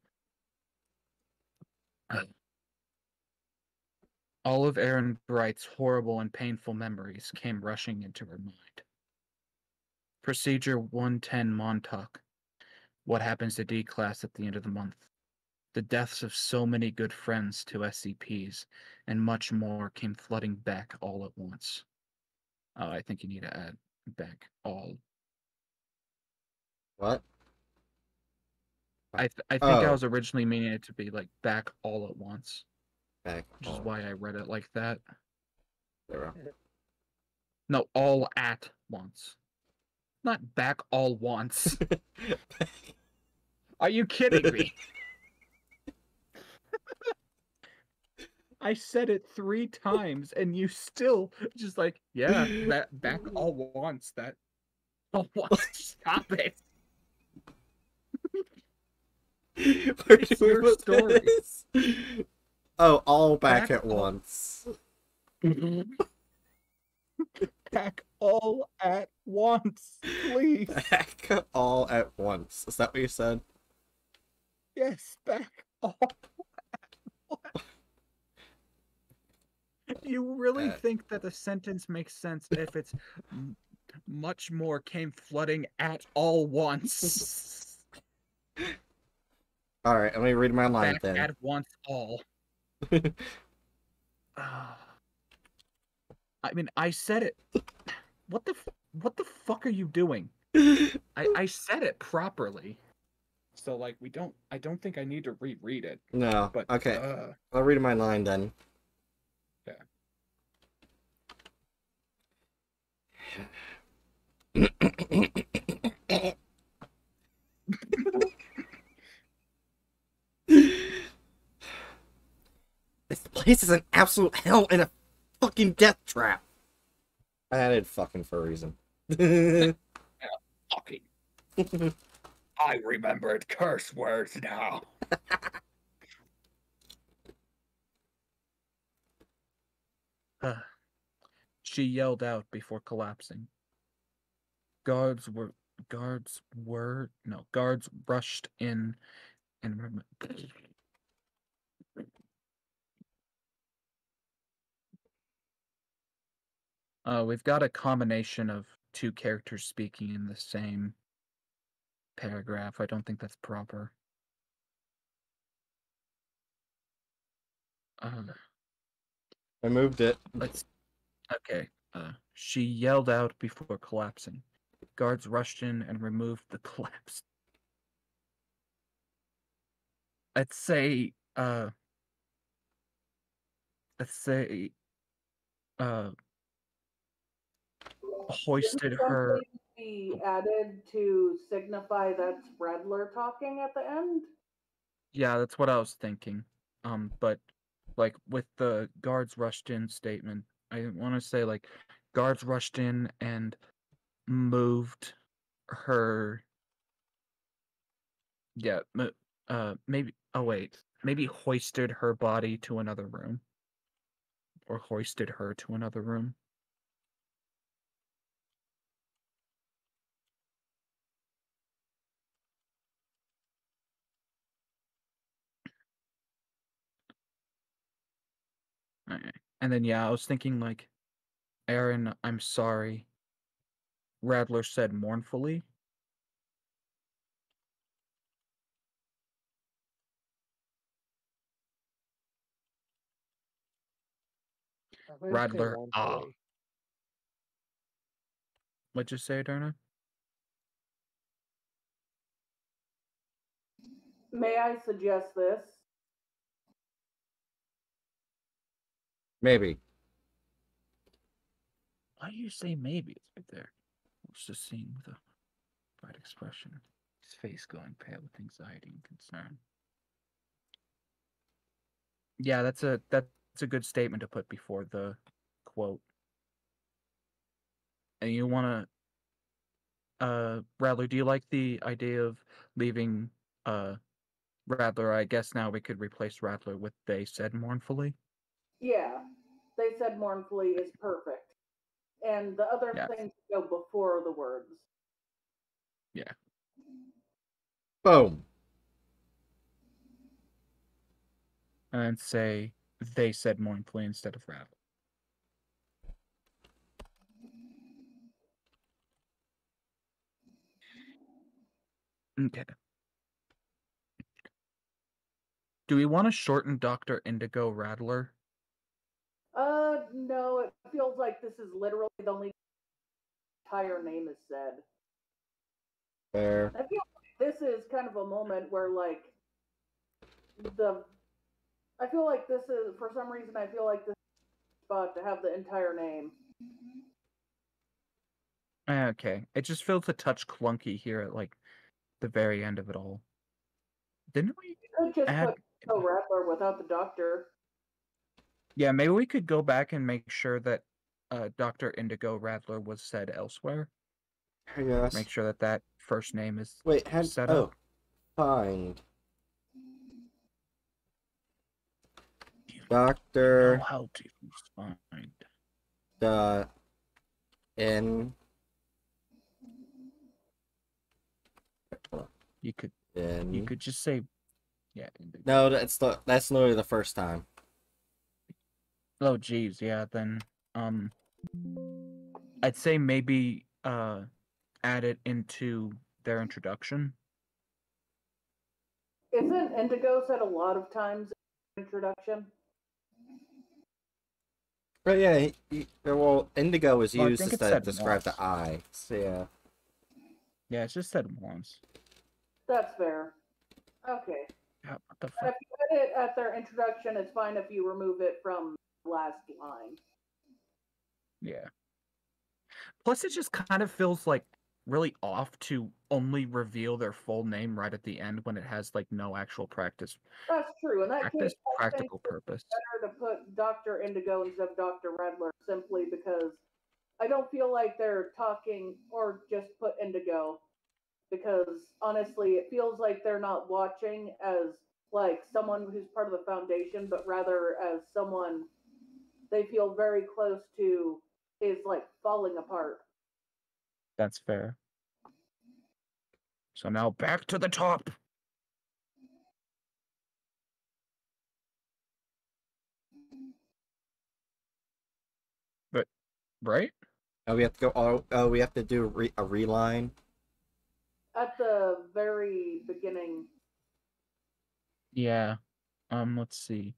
All of Aaron Bright's horrible and painful memories came rushing into her mind. Procedure 110 Montauk. What happens to D class at the end of the month? The deaths of so many good friends to SCPs, and much more came flooding back all at once. I think you need to add back all. What? I think I was originally meaning it to be like back all at once. Back. Which is why I read it like that. There. No, all at once. Not back all once. Are you kidding me? I said it 3 times and you still just like, yeah, that back all once. That all once. Stop it. Where's your story? Oh, all back at once. Back all at once, please. Back all at once. Is that what you said? Yes, back all at once. You really think that the sentence makes sense if it's much more came flooding at all once? Alright, let me read my line back then. At once all. I mean, I said it. What the fuck are you doing? I said it properly. So like I don't think I need to reread it. No. But okay. I'll read my line then. Yeah. This place is an absolute hell and a fucking death trap. I added fucking for a reason. Fucking. I remembered curse words now. She yelled out before collapsing. Guards rushed in and we've got a combination of two characters speaking in the same paragraph. I don't think that's proper. I moved it. Okay. She yelled out before collapsing. Guards rushed in and removed the collapse. I'd say hoisted her. Something be added to signify that's Redler talking at the end? Yeah, that's what I was thinking. But like with the guards rushed in statement, I want to say like guards rushed in and moved her. Yeah, maybe. Oh wait, maybe hoisted her body to another room, or hoisted her to another room. Okay. And then yeah, I was thinking like, Aaron, I'm sorry. Radler said mournfully. Radler, what'd you say, Darna? May I suggest this? Maybe. Why do you say maybe? It's right there. I was just seeing with a bright expression. His face going pale with anxiety and concern. Yeah, that's a good statement to put before the quote. And you want to, Radler, do you like the idea of leaving Radler? I guess now we could replace Radler with they said mournfully. Yeah, they said mournfully is perfect. And the other things go before the words. Yeah. Boom. And say they said mournfully instead of Radler. Okay. Do we want to shorten Dr. Indigo Rattler? No, it feels like this is literally the only entire name is said. Fair. I feel like this is kind of a moment where, like, I feel like this is, for some reason, I feel like this is spot to have the entire name. Okay. It just feels a touch clunky here at, like, the very end of it all. Didn't we could just add... put Rattler without the doctor. Yeah, maybe we could go back and make sure that Dr. Indigo Rattler was said elsewhere. Yes. Make sure that that first name is set up. up. Find. Doctor. You know how to find. You could just say, yeah. No, that's literally the first time. Oh geez, yeah. Then I'd say maybe add it into their introduction. Isn't Indigo said a lot of times in introduction? But yeah, well, Indigo is used to describe once. the eye. So yeah. Yeah, it's just said once. That's fair. Okay. Yeah, what the fuck? If you put it at their introduction, it's fine if you remove it from the last line. Yeah. Plus, it just kind of feels like really off to only reveal their full name right at the end when it has like no actual practice. That's true. In that case, practical purpose. It's better to put Dr. Indigo instead of Dr. Redler simply because I don't feel like they're talking or just put Indigo because honestly, it feels like they're not watching as like someone who's part of the foundation, but rather as someone they feel very close to is like falling apart. That's fair. So now back to the top. But, right? Oh, we have to go. Oh, we have to do a reline. At the very beginning, Yeah. Let's see.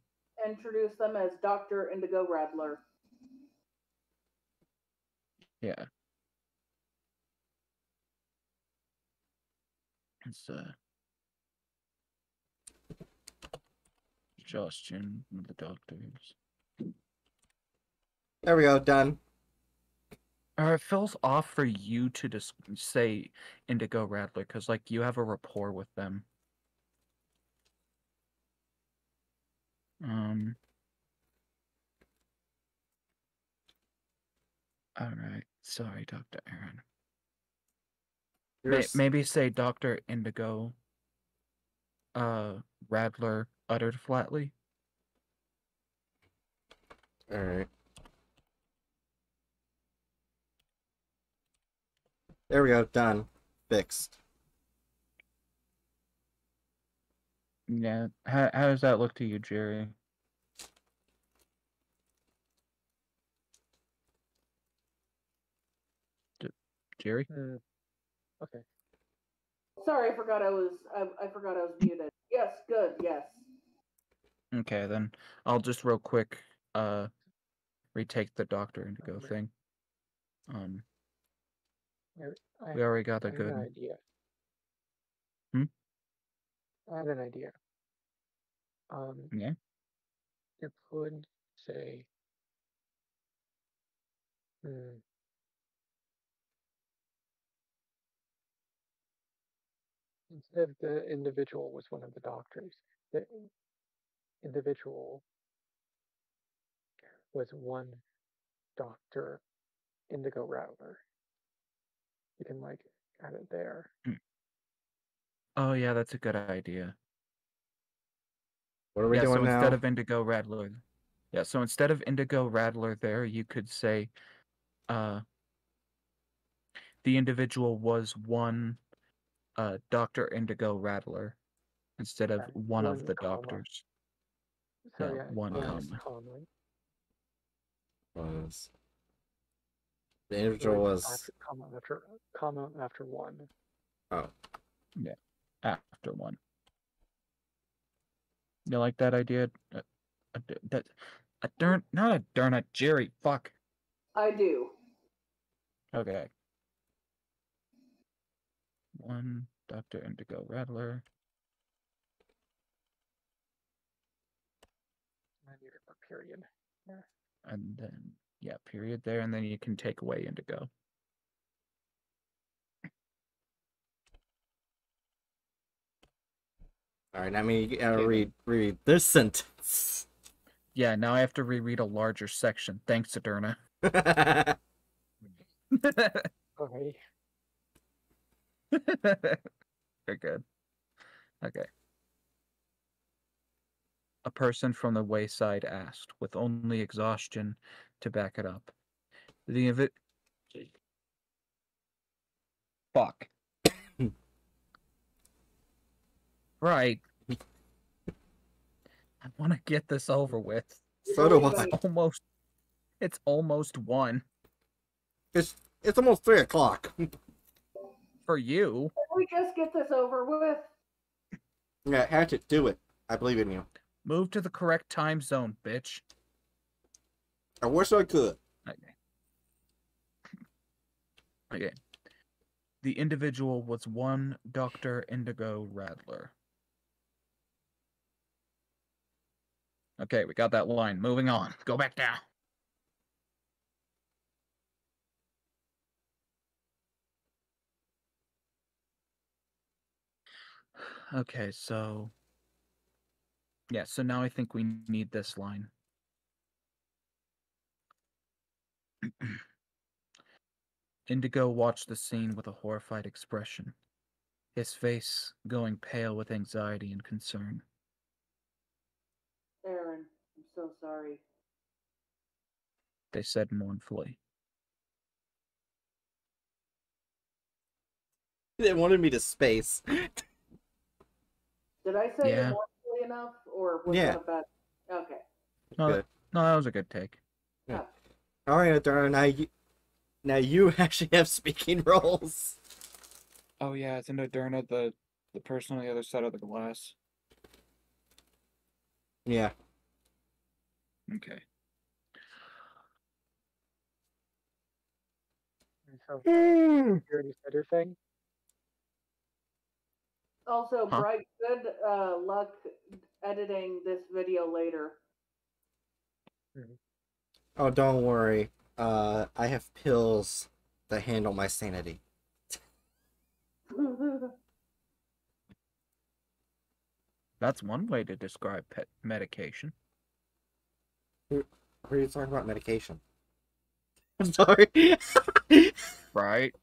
introduce them as Dr. Indigo Rattler. Yeah. It's Justin, the doctors. There we go. Done. It feels off for you to just say Indigo Rattler, because, like, you have a rapport with them. Alright. Sorry, Dr. Aaron. Maybe say Dr. Indigo, Rattler uttered flatly. Alright. There we go. Done. Fixed. Yeah. How does that look to you, Jerry? Jerry? Okay. Sorry, I forgot I was muted. Yes, good, yes. Okay, then I'll just real quick retake the Dr. Indigo thing. We already got a good. I have an idea. I have an idea. Yeah. You could say, instead of the individual was one of the doctors, the individual was one Dr. Indigo Rattler. You can like add it there. Oh yeah, that's a good idea. What are we doing so now? Instead of Indigo Rattler. Yeah, so instead of Indigo Rattler there, you could say the individual was one Dr. Indigo Rattler instead of one of the comma. doctors. So yeah, one comma. Was the individual was comma after one. Oh. Yeah, after one. You like that idea? Not a darn it, Jerry. Fuck. I do. Okay. One Dr. Indigo Rattler. I need a period. Yeah. And then period there, and then you can take away Indigo. Alright, now you gotta read this sentence. Yeah, now I have to reread a larger section. Thanks, Aderna. Okay. Very good. Okay. A person from the wayside asked, with only exhaustion to back it up. Fuck. Right. I want to get this over with. So do I. It's almost 1. It's almost 3 o'clock. For you. Can we just get this over with? Yeah, Hatchet, do it. I believe in you. Move to the correct time zone, bitch. I wish I could. Okay. The individual was one Dr. Indigo Rattler. Okay, we got that line. Moving on. Go back down. Okay, so... Yeah, so now I think we need this line. Indigo watched the scene with a horrified expression, his face going pale with anxiety and concern. Aaron, I'm so sorry. They said mournfully. They wanted me to space. Did I say Yeah. it mournfully enough, or was Yeah. that a bad? Okay. No, Good. that was a good take. All right, Adorno, now you actually have speaking roles. Oh yeah, it's in Moderna, the person on the other side of the glass. Yeah. Okay. So, you already said your thing? Also, Huh? Bright, good luck editing this video later. Oh, don't worry. I have pills that handle my sanity. That's one way to describe pet medication. Who are you talking about medication? I'm sorry. Right?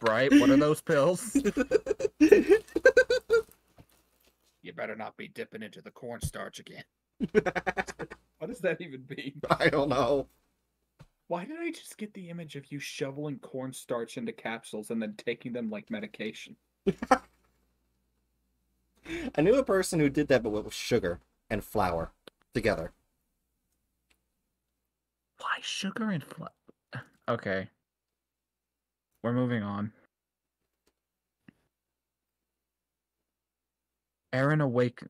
Right? What are those pills? You better not be dipping into the cornstarch again. What does that even mean? I don't know. Why did I just get the image of you shoveling cornstarch into capsules and then taking them like medication? I knew a person who did that, but with sugar and flour together. Why sugar and flour? Okay. We're moving on. Aaron awake.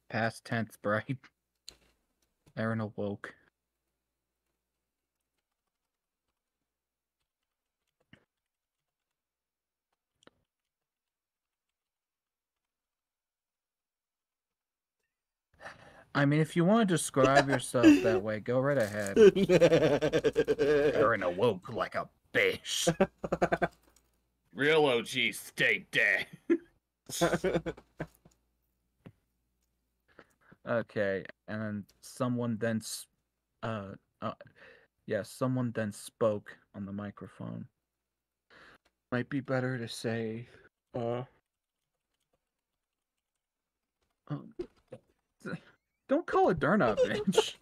Past tense, Bright. Aaron awoke. I mean, if you want to describe yourself that way, go right ahead. Aaron awoke like a bitch. Real OG steak day. Okay, and then someone then, someone then spoke on the microphone. Might be better to say, don't call it Derna a bitch.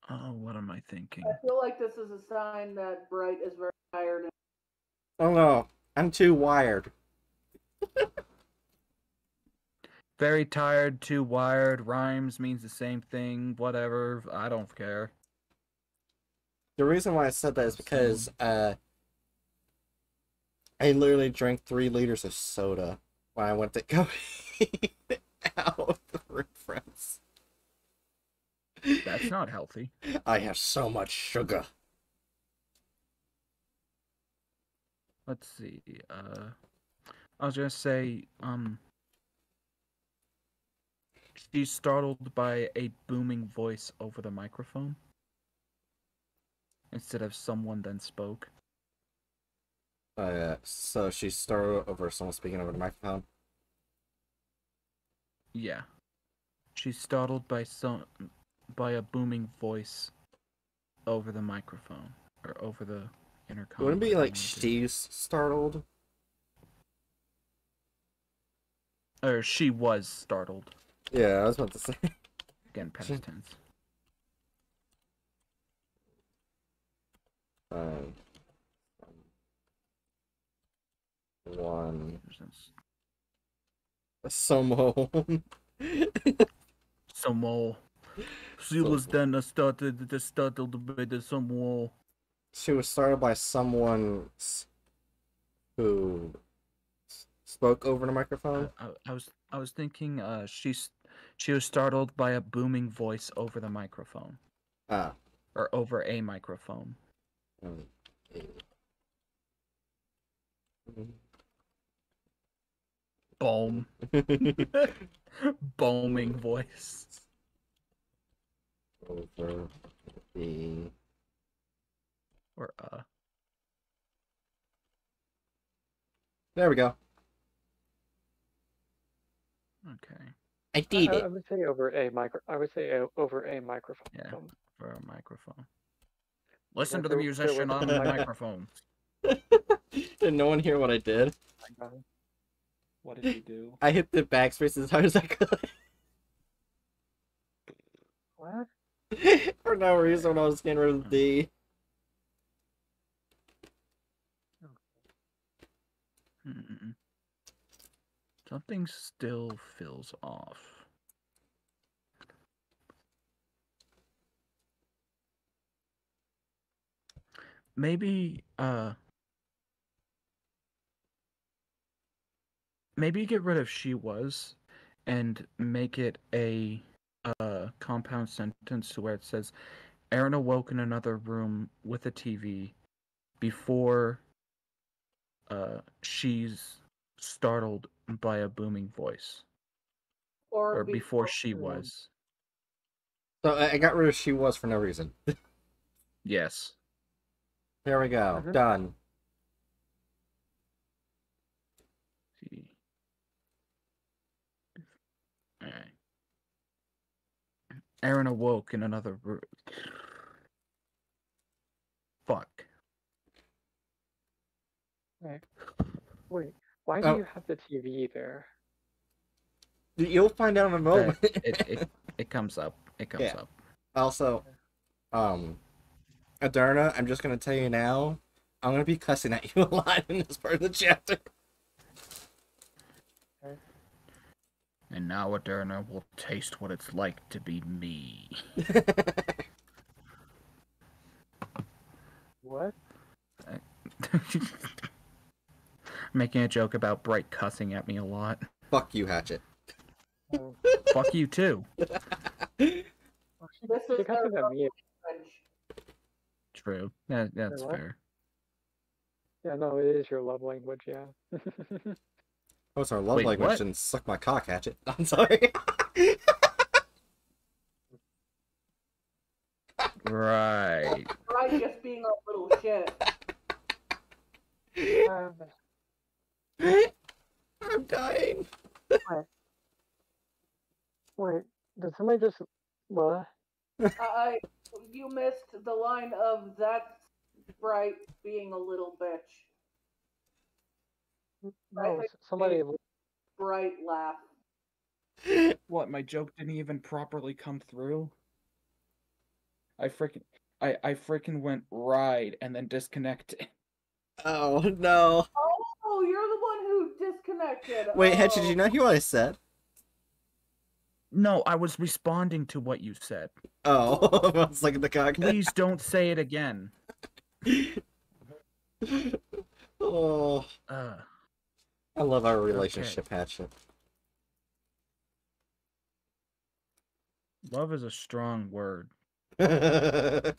Oh, what am I thinking? I feel like this is a sign that Bright is very tired. Oh no, I'm too wired. Very tired, too wired, rhymes means the same thing, whatever, I don't care. The reason why I said that is because I literally drank 3 liters of soda when I went to go eat out with friends. That's not healthy. I have so much sugar. Let's see, I was gonna say, she's startled by a booming voice over the microphone. Instead of someone then spoke. So she started over someone speaking over the microphone? Yeah. She's startled by a booming voice over the microphone. Or over the intercom. Wouldn't it be like she's startled? Or she was startled. Yeah, I was about to say. Again, past tense. One. Someone. Some she was then startled by the some. She was startled by someone who spoke over the microphone. I was thinking she was startled by a booming voice over the microphone. Or over a microphone. Boom. Booming voice. Over the... Or There we go. Okay. I did I it. would say over a over a microphone. Yeah, So, for a microphone. Listen yeah, to the there musician wasn't on a the microphone. microphone. Did no one hear what I did? What did you do? I hit the backspace as hard as I could. What? For no reason when I was getting rid of the D. Something still feels off. Maybe get rid of she was and make it a compound sentence to where it says Aaron awoke in another room with a TV before she's startled by a booming voice. Or before she was. So I got rid of she was for no reason. Yes. There we go. Done. See. Alright. Aaron awoke in another room. Fuck. Wait, why do you have the TV there? You'll find out in a moment. It comes up. It comes up. Also, Adarna, I'm just gonna tell you now, I'm gonna be cussing at you a lot in this part of the chapter. And now Adarna will taste what it's like to be me. What? Making a joke about Bright cussing at me a lot. Fuck you, Hatchet. Fuck you too. This is She cusses at me. True. Yeah, that's What? fair. Yeah, no, it is your love language, yeah. Oh, it's our love Wait, language what? and suck my cock, Hatchet. I'm sorry. Right. Right, just being a little shit. I'm dying. Wait, did somebody just... What? You missed the line of that's Bright being a little bitch. No, somebody... Bright laugh. What, my joke didn't even properly come through? I freaking went ride and then disconnected. Oh, no. Oh, you're the one who disconnected. Wait, Hatchet, did you not hear what I said? No, I was responding to what you said. Oh, I was like the cock. Please don't say it again. Oh. I love our relationship, Okay. Hatchet. Love is a strong word. Okay.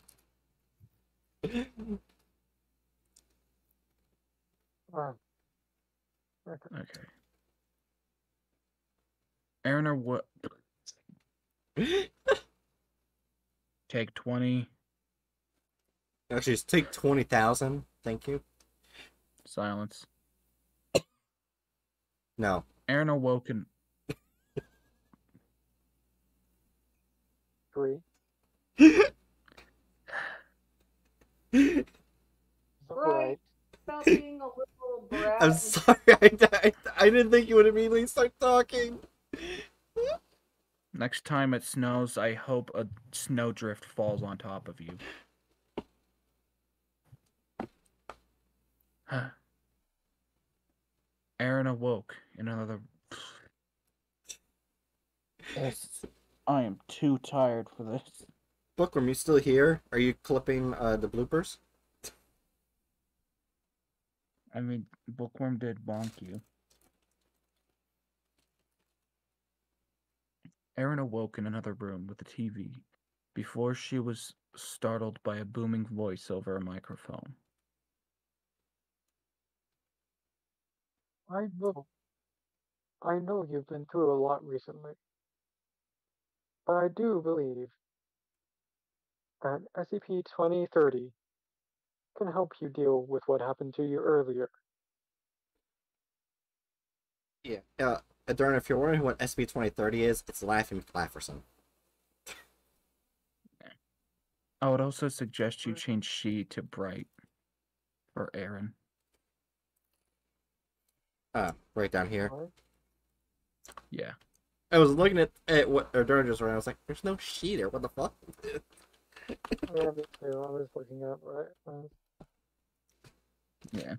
Aaron or what? Take 20. Actually, just take 20,000. Thank you. Silence. No. Aaron awoken. 3. Right. Stop being a little brat. I'm sorry. I didn't think you would immediately start talking. Next time it snows, I hope a snowdrift falls on top of you. Aaron awoke in another... I am too tired for this. Bookworm, you still here? Are you clipping the bloopers? I mean, Bookworm did bonk you. Erin awoke in another room with a TV before she was startled by a booming voice over a microphone. I know you've been through a lot recently, but I do believe that SCP-2030 can help you deal with what happened to you earlier. Yeah. Adorn, if you're wondering what SB 2030 is, it's Laughing McLafferson. I would also suggest you change she to bright for Aaron. Right down here. Yeah. I was looking at what Adorn just wrote. I was like, there's no she there. What the fuck? Yeah, me too. I was looking up, right? Yeah.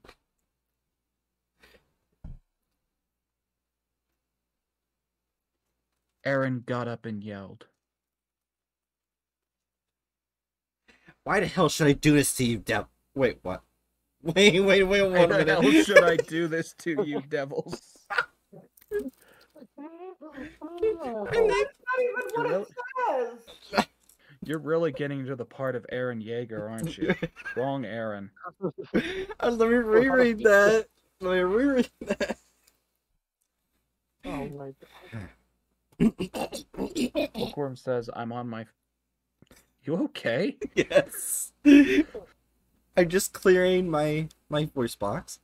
Aaron got up and yelled. Why the hell should I do this to you, Dev? Wait, what? Wait, one Why the minute. hell should I do this to you, devils? That's not even what it says. You're really getting to the part of Aaron Yeager, aren't you? Wrong Aaron. Let me reread that. Let me reread that. Oh my god. Bookworm says, I'm on my... You okay? Yes. I'm just clearing my voice box.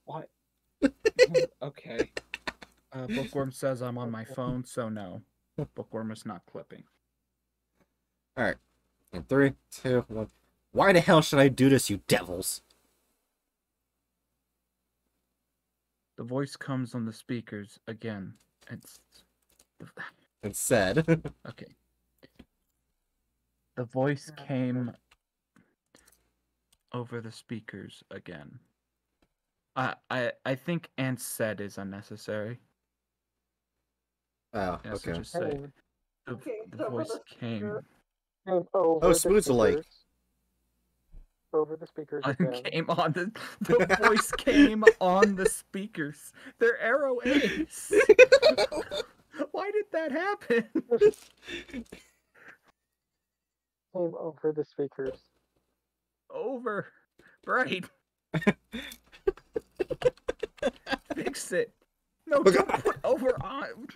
What? Okay. Bookworm says I'm on my phone, so no. Bookworm is not clipping. Alright. In 3, 2, 1. Why the hell should I do this, you devils? The voice comes on the speakers again. It's... It said. Okay. The voice came over the speakers again. I think and said is unnecessary. Oh, Yeah, so okay. just say the voice came. Over Smooth's alike. Over the speakers again. Came on the voice came on the speakers. They're arrow A's. Why did that happen? Came over the speakers. Over. Right. Fix it. No, don't put over on.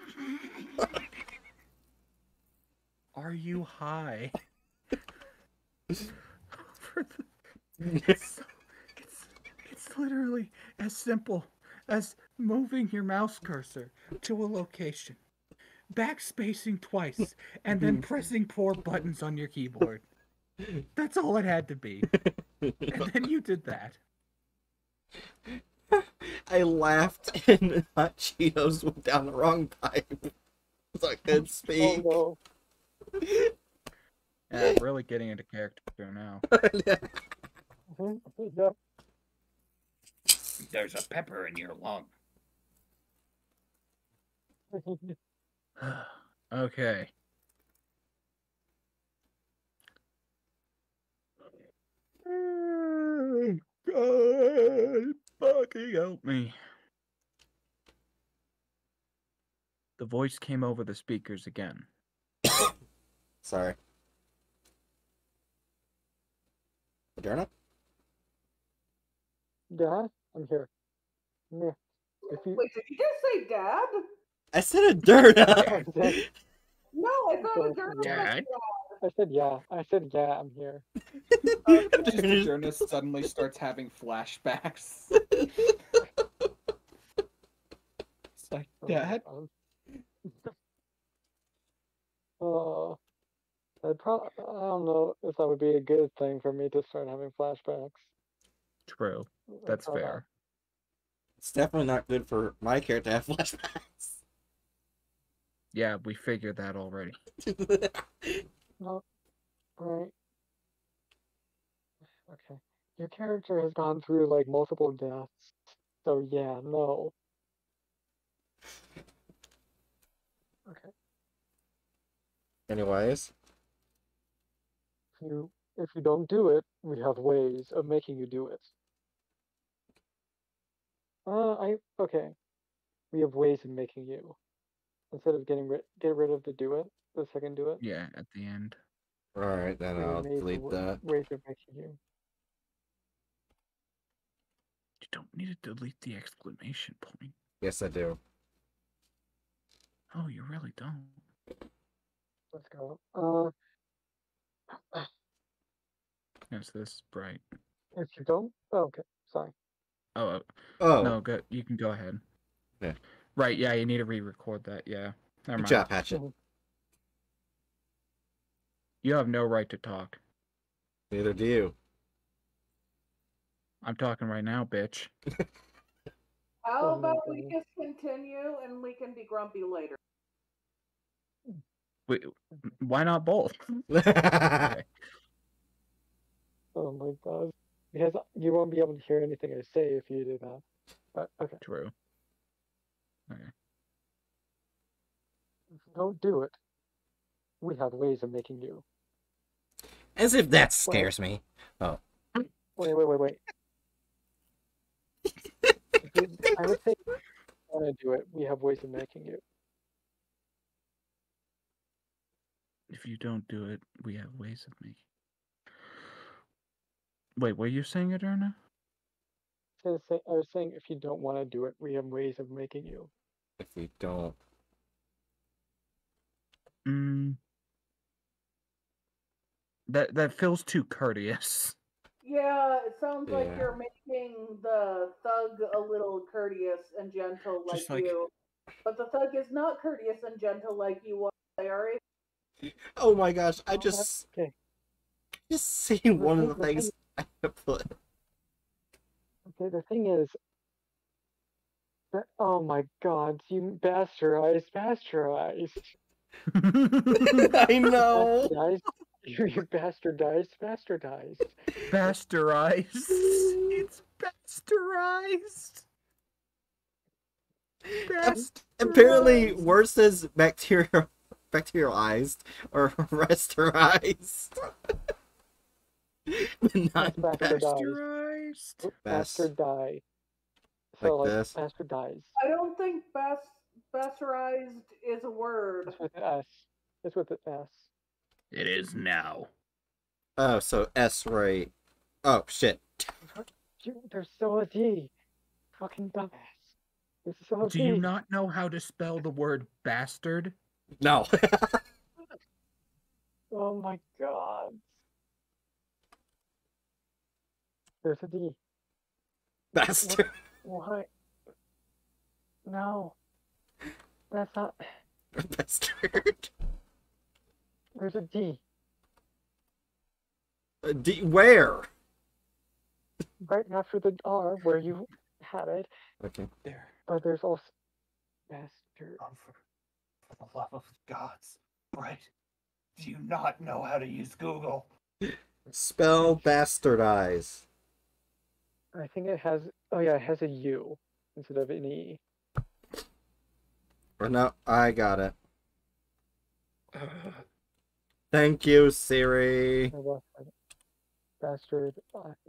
Are you high? It's literally as simple as moving your mouse cursor to a location, backspacing twice, and then pressing 4 buttons on your keyboard. That's all it had to be. And then you did that. I laughed and Hot Cheetos went down the wrong pipe. So I couldn't speak. Oh Yeah, really getting into character now. no. Yep. There's a pepper in your lung. Okay. God, fucking help me. The voice came over the speakers again. Sorry. Moderna? Dad, I'm here. Yeah. If you... Wait, did you just say dad? I said Moderna! No, I thought Okay, Moderna Dad? said I said yeah. I said yeah. I'm here. Just Moderna suddenly starts having flashbacks. It's like, Dad? I don't know if that would be a good thing for me to start having flashbacks. True. That's fair. It's definitely not good for my character to have flashbacks. Yeah, we figured that already. No, right. Okay. Your character has gone through like multiple deaths, so yeah, no. Okay. Anyways. If you don't do it, we have ways of making you do it. Okay. We have ways of making you. Instead of get rid of the do it, the second do it. Yeah, at the end. Alright, then we I'll made delete that. ways of making you. You don't need to delete the exclamation point. Yes, I do. Oh, you really don't. Let's go. Yes, this is bright. If you don't, okay, sorry. Oh, Oh. no, you can go ahead. Yeah. Right, yeah, you need to re-record that, yeah. Never Good mind. job, Hatchet. You have no right to talk. Neither do you. I'm talking right now, bitch. How Oh my about we God. just continue and we can be grumpy later? Wait, why not both? Yeah, Okay. Oh my God. Because you won't be able to hear anything I say if you do that. But okay. True. Okay. If you don't do it, we have ways of making you. as if that scares me. Oh. Wait. I would say if you want to do it, we have ways of making you. If you don't do it, we have ways of making. Wait, were you saying it, Erna? I was saying if you don't want to do it, we have ways of making you. If you don't. That feels too courteous. Yeah, it sounds like Yeah. you're making the thug a little courteous and gentle like, Just like- you. But the thug is not courteous and gentle like you are. Alright? Oh my gosh, I Oh, just okay. seen one of the the thing- things I put. Okay, the thing is that, oh my God, you bastardized. I know. Bastardized. You bastardized. Bastardized. It's bastardized. Apparently, worse as bacterialized or restaurized. But not Bastardized. Bastardized. Bastardi. Like So like this? bastardized. I don't think bastardized is a word. That's with an S. It's with an S. It is now. Oh, so S right. Oh shit. There's still a D. Fucking dumbass. There's still a Do D. you not know how to spell the word bastard? No. Oh my God. There's a D. Bastard. Why? No. That's not. Bastard. There's a D. D where? Right after the R where you had it. Okay. There. But there's also bastard. For the love of gods, Brett, do you not know how to use Google? Spell bastardize. I think it has. Oh yeah, it has a U instead of an E. Oh, no, I got it. Thank you, Siri. Bastard.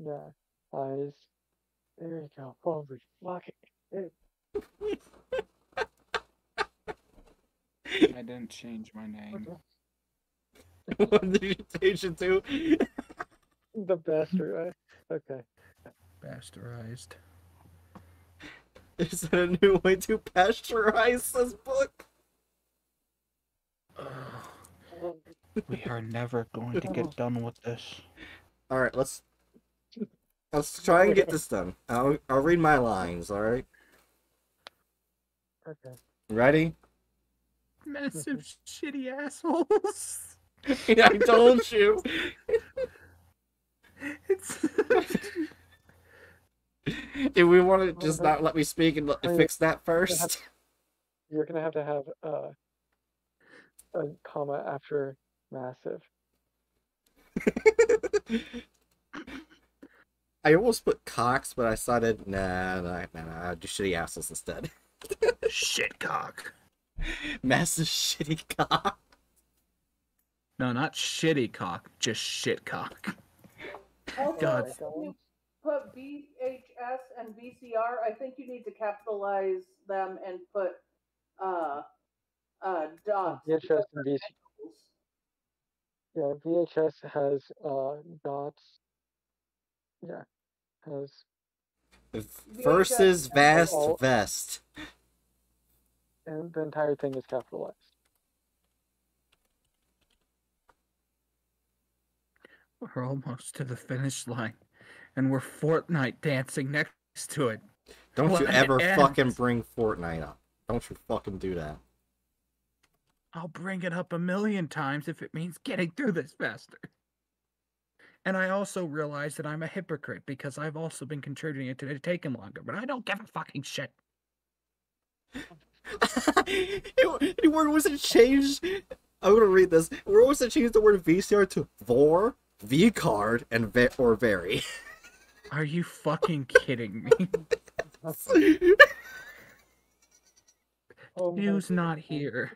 Yeah. Eyes. There you go. Holy fucking shit. I didn't change my name. What did you change it to? The bastard. Okay. Bastardized. Is that a new way to pasteurize this book? We are never going to get done with this. Alright, let's try and get this done. I'll read my lines, alright? Okay. Ready? Massive shitty assholes. I told you. It's Do we want to just not let me speak and Oh, yeah. fix that first? You're gonna have to have a comma after massive. I almost put cocks, but I decided, nah, I'll do shitty assholes instead. Shitcock. Massive shitty cock. no, not shitty cock, just shit cock. Also, God. if you put VHS and VCR, I think you need to capitalize them and put dots. VHS and VC. Yeah, VHS has dots. Yeah, has Versus vast all- vest. and the entire thing is capitalized. We're almost to the finish line, and we're Fortnite dancing next to it. Don't you When it ever fucking ends. bring Fortnite up. Don't you fucking do that. I'll bring it up 1,000,000 times if it means getting through this faster. And I also realize that I'm a hypocrite because I've also been contributing it to taking longer, but I don't give a fucking shit. Any word was it changed? I'm gonna read this. Where was it changed the word VCR to vor, V card, and or very? Are you fucking kidding me? Oh my Hughes not God. here.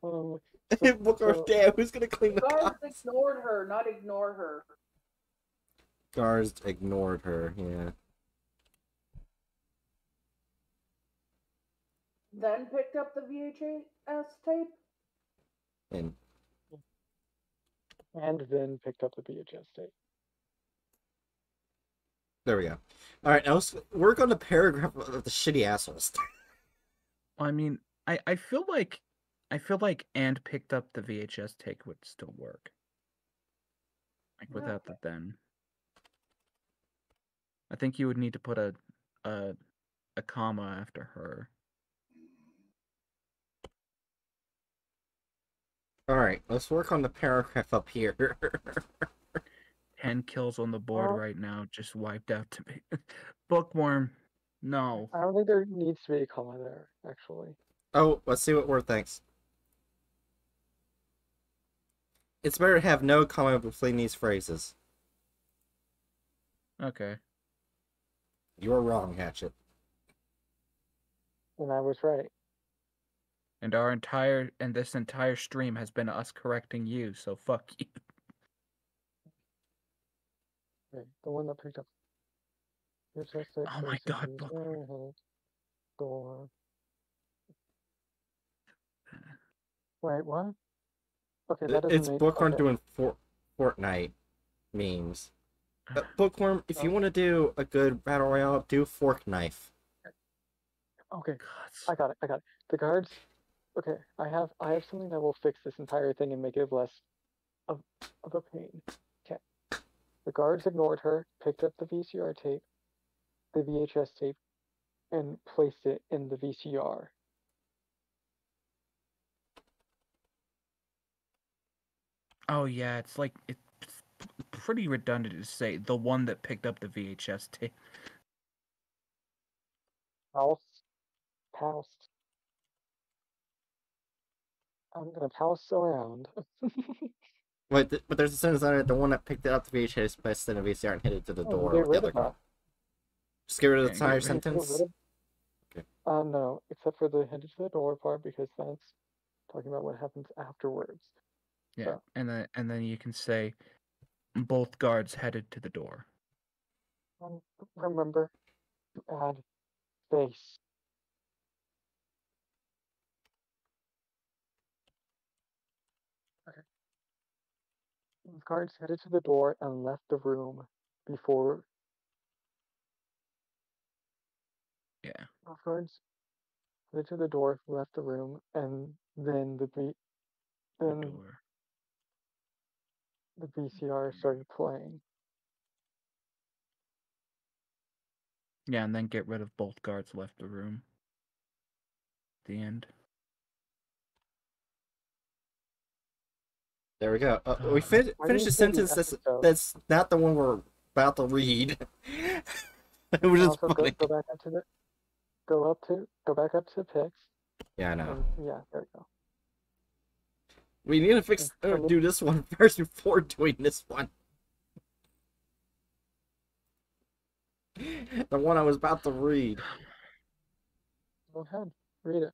Oh, Bookworm, damn, who's gonna clean the Guards pots? ignored her, not ignore her. Guards ignored her, yeah. Then picked up the VHS tape. And then picked up the VHS tape. there we go. Alright, now let's work on the paragraph of the shitty assholes. I mean, I feel like and picked up the VHS take would still work. Like without the then. I think you would need to put a comma after her. Alright, let's work on the paragraph up here. 10 kills on the board right now, just wiped out to me. Bookworm, no. I don't think there needs to be a comma there, actually. Oh, let's see what word thinks. It's better to have no comma between these phrases. Okay. You're wrong, Hatchet. And I was right. And this entire stream has been us correcting you, so fuck you. Okay, the one that picked up. Oh my god, Bookworm. Door. Wait, what? Okay, that doesn't It's make... Bookworm okay. doing Fortnite memes. Bookworm, if you want to do a good battle royale, do fork knife. Okay, God. I got it. The guards... Okay, I have something that will fix this entire thing and make it less of a pain. Okay. The guards ignored her, picked up the VCR tape, the VHS tape, and placed it in the VCR. Oh yeah, it's pretty redundant to say the one that picked up the VHS tape. House. I'm gonna house around. Wait, but there's a sentence on it, the one that picked it up the VHS, placed it in a VCR, and hit it to the door Get with the rid other of guy. that. Just get rid of the Yeah, entire get rid of- sentence? Okay. No, except for the headed to the door part, because that's talking about what happens afterwards. Yeah, So. and then you can say both guards headed to the door. Remember to add space. Okay. The guards headed to the door and left the room before. Yeah. The guards headed to the door, left the room, and then the Door. VCR started playing. Yeah, and then get rid of both guards left the room. The end. There we go. We finished a sentence that's not the one we're about to read. It was just funny. Go back up to the pics. Yeah, I know. Yeah, there we go. We need to fix do this one first before doing this one. The one I was about to read. Go ahead, read it.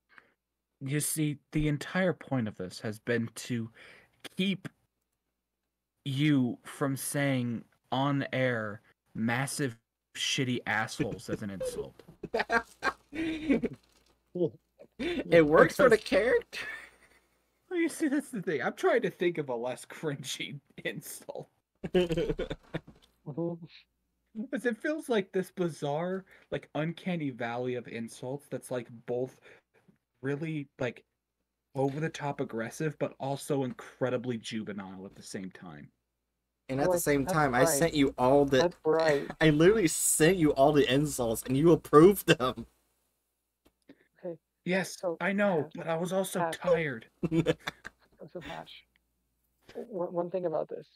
You see, the entire point of this has been to keep you from saying on air massive shitty assholes as an insult. It works for the character. Well, you see, that's the thing. I'm trying to think of a less cringy insult. Because it feels like this bizarre, like, uncanny valley of insults that's, like, both really, like, over-the-top aggressive, but also incredibly juvenile at the same time. And at the Like, same that's time, I right. sent you all the. That's right. I literally sent you all the insults, and you approved them. Okay, Yes, so I know, Hatch, but I was also Hatch, tired. so Hatch. One thing about this,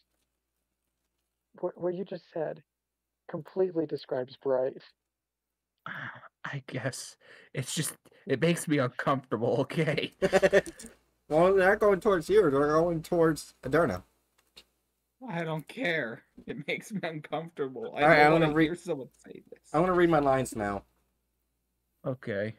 what you just said, completely describes Bright. I guess it's just it makes me uncomfortable. Okay. Well, they're not going towards you. They're going towards Adorno. I don't care. It makes me uncomfortable. I Alright, don't I'm want gonna to hear someone say this. I want to read my lines now. Okay.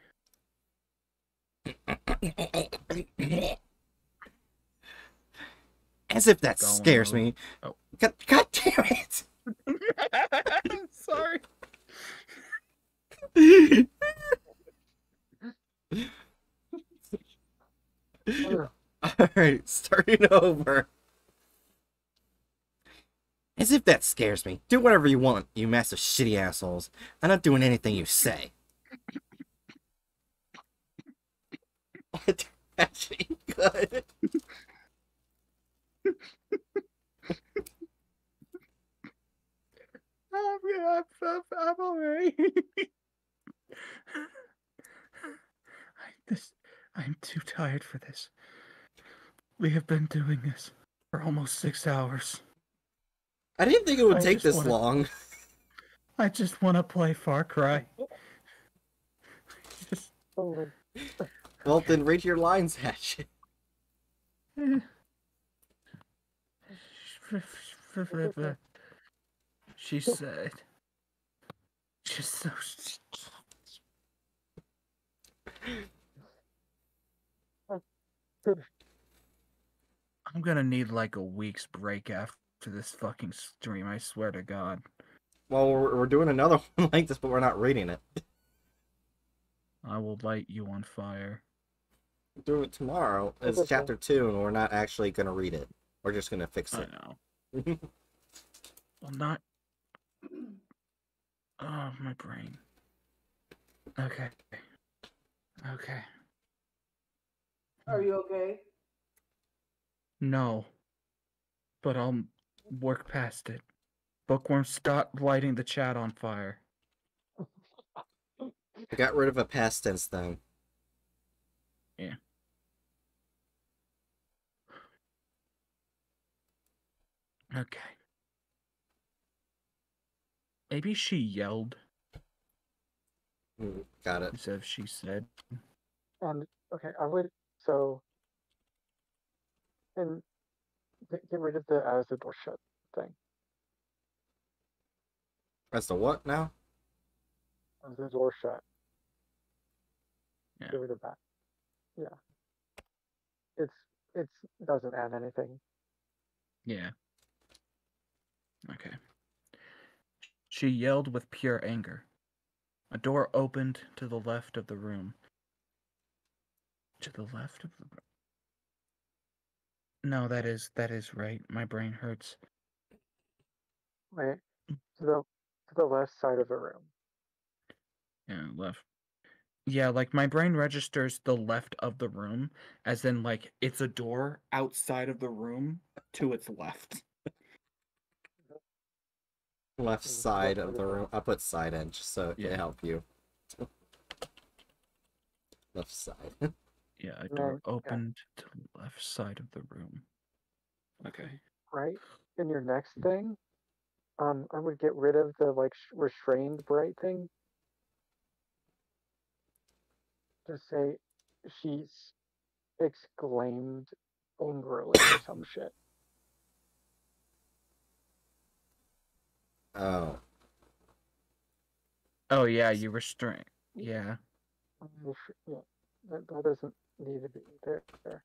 As if that Going scares mode. me. Oh. God damn it! I'm sorry. Alright, starting over. As if that scares me. Do whatever you want, you massive shitty assholes. I'm not doing anything you say. Actually, good. I'm alright. I'm too tired for this. We have been doing this for almost 6 hours. I didn't think it would I take just this wanna- long. I just want to play Far Cry. Just, Oh, Well, then read your lines, Hatchet. She said, just so. I'm gonna need like a week's break after this fucking stream, I swear to God. Well, we're doing another one like this, but we're not reading it. I will light you on fire. We're doing it tomorrow. It's Okay. chapter 2, and we're not actually going to read it. We're just going to fix I it. know. Well, not. Oh, my brain. Okay. Okay. Are you okay? No. But I'll work past it. Bookworm, stop lighting the chat on fire. I got rid of a past tense then. Yeah. Okay. Maybe she yelled Got it. instead of she said. and okay, I would so and get rid of the as the door shut thing. As to what now? As the door shut. Yeah. Get rid of that. Yeah. It's doesn't add anything. Yeah. Okay. She yelled with pure anger. A door opened to the left of the room. To the left of the room. No, that is right. My brain hurts. Right? To the left side of the room. Yeah, left. Yeah, like my brain registers the left of the room as in like It's a door outside of the room to its left. Left side of the room. I'll put side in just so it can Yeah. help you. Left side. yeah, a And door then, yeah. opened to the left side of the room. Okay. Right? In your next thing, I would get rid of the like restrained bright thing. Just say she's exclaimed angrily or some shit. Oh. Oh yeah, you restrain. Yeah. Yeah, that doesn't need to be there.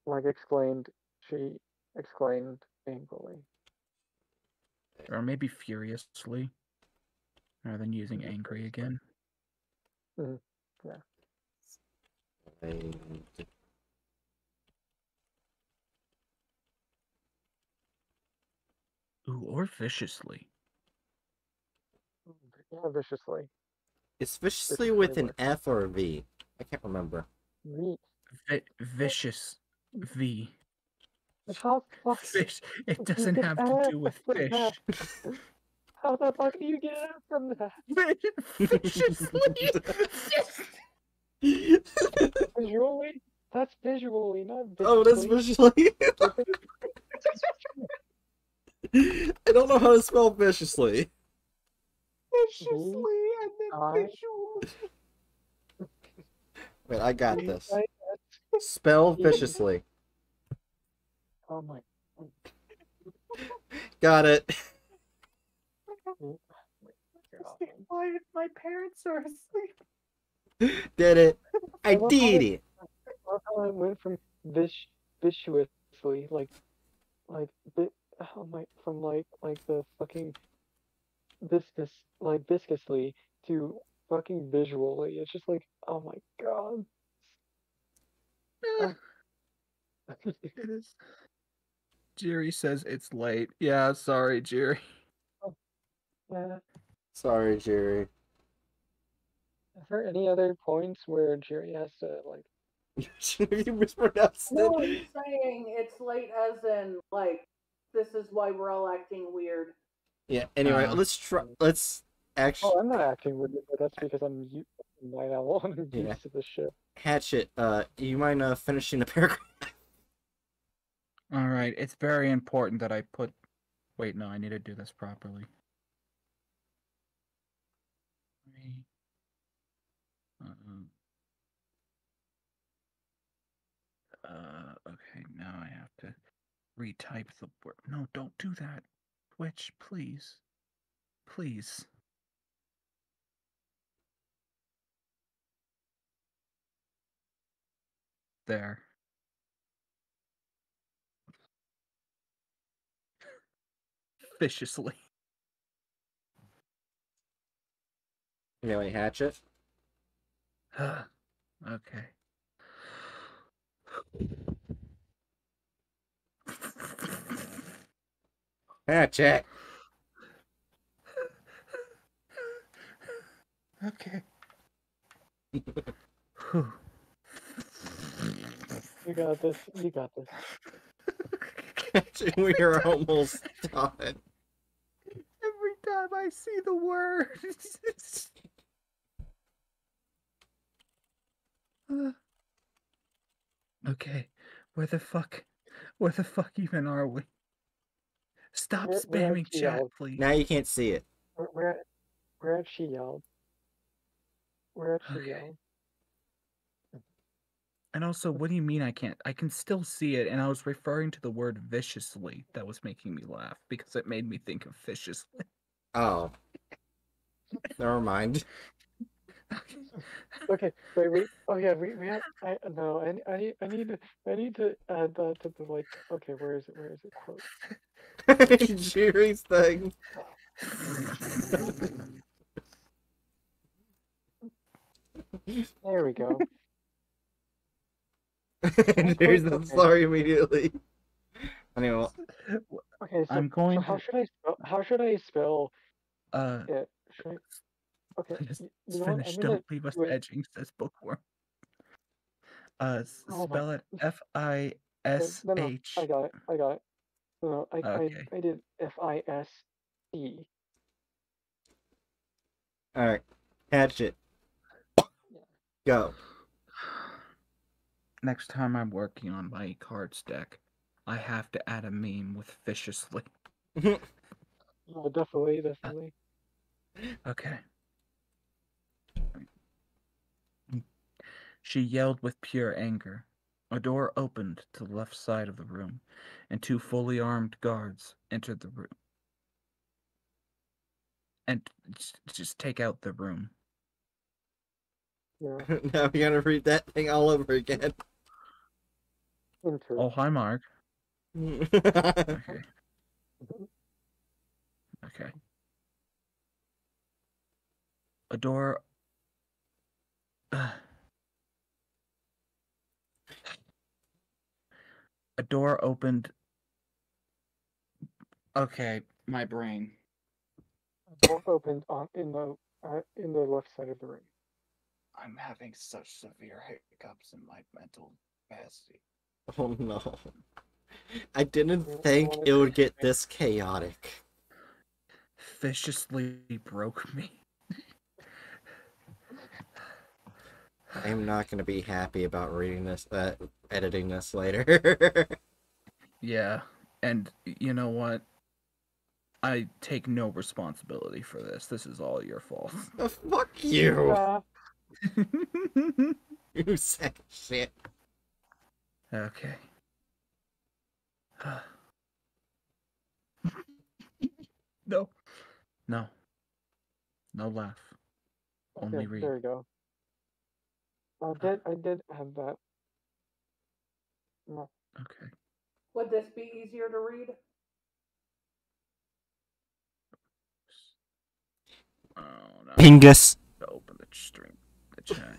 Like exclaimed, she exclaimed angrily. Or maybe furiously. Rather than using angry again. Mhm. Yeah. Ooh, or viciously. Yeah, viciously. It's viciously Viciously with an works. F or a V. I can't remember. Neat. Vicious. V. How the fuck Fish. It do you doesn't get have to ass do with from fish. that? How the fuck do you get ass from that? Viciously. Visually? That's visually, not viciously. Oh, that's visually. I don't know how to spell viciously. Viciously and then visually. Wait, I got this. V-I-S. Spell viciously. Oh my. Got it. My parents are asleep. Did it. I love did how it. I love how it went from viciously, like, oh my, from like the fucking viscously to fucking visually. It's just like, oh my god. It is. Jerry says it's late. Yeah, sorry, Jerry. Yeah. Sorry, Jerry. Are there any other points where Jerry has to like? You mispronounced No, it. he's saying it's late as in, like, this is why we're all acting weird. Yeah, anyway, let's actually... Oh, I'm not acting with it, but that's because I'm night owl and I'm Yeah. used to this shit. Hatchet, you mind finishing the paragraph? Alright, it's very important that I put... Wait, no, I need to do this properly. Okay, now I have to retype the word. No, don't do that. Twitch, please. Please. There. Viciously. Anyway, Hatchet. Okay. Hatchet. Okay. You got this. You got this. Hatchet, we are almost done. Every time I see the word. Okay. Where the fuck even are we? Stop We're spamming at chat, Yelled. please. Now you can't see it. We're at She Yelled. We're at She Okay. Yelled. And also, what do you mean I can't? I can still see it, and I was referring to the word viciously. That was making me laugh because it made me think of viciously. Oh. Never mind. Okay, wait. Oh yeah, we have. No, I need to add that to the like. Okay, where is it? Quote. Jerry's thing. There we go. Jerry's sorry immediately. Anyway. Okay, so, I'm going how to... should I spell Uh, it? Should I? Okay, just you know what? finish. I'm gonna Don't leave us do it. edging, says Bookworm. Oh my. Spell it No, F-I-S-H. I got it. No, Okay. I did F-I-S-E. Alright. Hatchet. Go. Next time I'm working on my cards deck, I have to add a meme with viciously. Oh, definitely. Okay. She yelled with pure anger. A door opened to the left side of the room, and two fully armed guards entered the room. And just take out the room. Yeah. Now we gotta read that thing all over again. Enter. Oh, hi, Mark. Okay. Okay. A door... A door opened... Okay, my brain. Door opened in the left side of the room. I'm having such severe hiccups in my mental capacity. Oh no. I didn't think it would get this chaotic. Viciously broke me. I'm not gonna be happy about reading this, editing this later. Yeah, and you know what? I take no responsibility for this. This is all your fault. Fuck you! Yeah. You sack of shit. Okay. No. No. No laugh. Only Okay, read. there we go. I did have that. No. Okay. Would this be easier to read? Oh no. Pingus. Open the stream. The chat.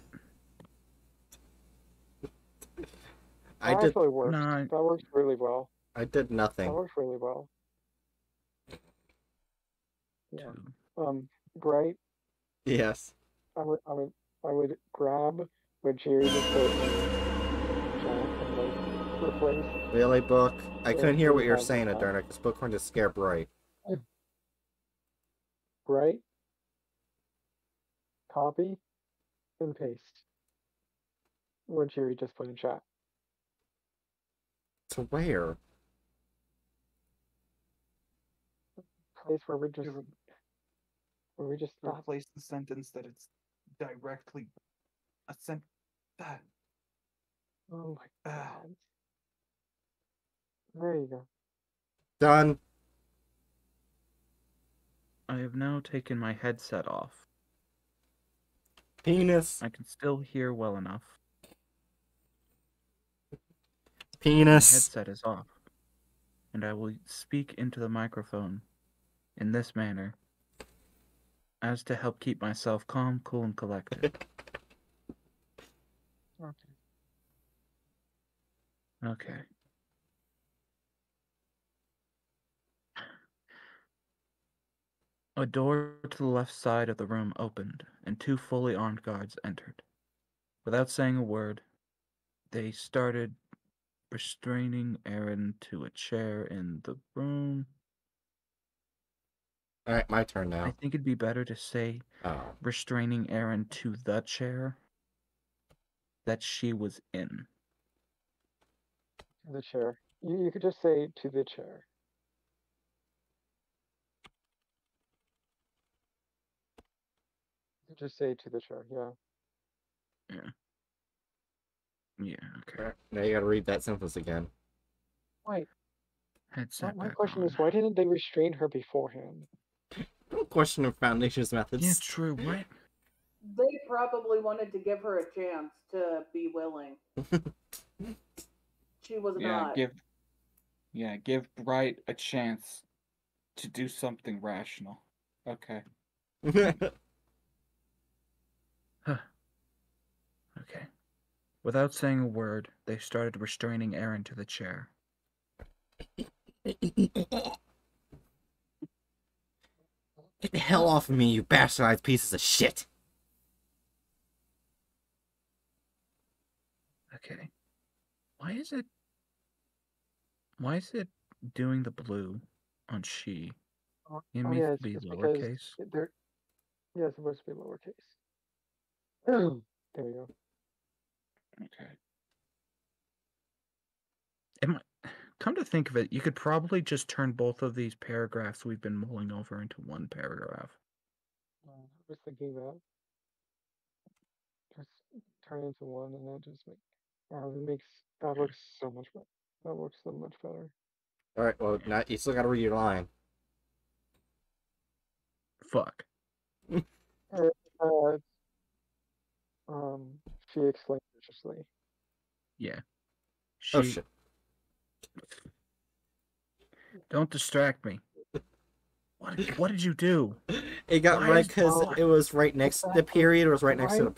That actually works. No. That works really well. I did That nothing. works really well. Yeah. Two. Bright. Yes. I would grab what Jerry just put in chat and like replace. Really, Book? I couldn't hear what you were have saying, that. Aderna, because Book wanted to scare Bright. Bright. Copy and paste what Jerry just put in chat. To where? Place where we just stop. Replace the sentence that it's directly a sent. Oh my god. There you go. Done. I have now taken my headset off. Penis. I can still hear well enough. My Penis. headset is off. And I will speak into the microphone in this manner as to help keep myself calm, cool, and collected. Okay. A door to the left side of the room opened, and two fully armed guards entered. Without saying a word, they started restraining Aaron to a chair in the room. Alright, my turn now. I think it'd be better to say restraining Aaron to the chair that she was in. The chair. You could just say to the chair. You could just say to the chair, yeah. Yeah. Yeah, okay. Now you gotta read that sentence again. Wait. Headset My back question on. is, why didn't they restrain her beforehand? Don't question of Foundation's methods. Yeah, true, what? They probably wanted to give her a chance to be willing. She was not. Give Bright a chance to do something rational. Okay. Huh. Okay. Without saying a word, they started restraining Aaron to the chair. Get the hell off of me, you bastardized pieces of shit! Okay. Why is it doing the blue on she? It needs yeah, to be it's lowercase. because they're it's supposed to be lowercase. There you go. Okay. Come to think of it, you could probably just turn both of these paragraphs we've been mulling over into one paragraph. I was thinking that. Just turn into one and then just make. That looks so much better. That looks so much better. Alright, well, now you still gotta read your line. Fuck. She exclaimed viciously. Yeah. Oh shit. Don't distract me. What did you do? It got Why right is- because oh. it was right next. The period was right next to Right.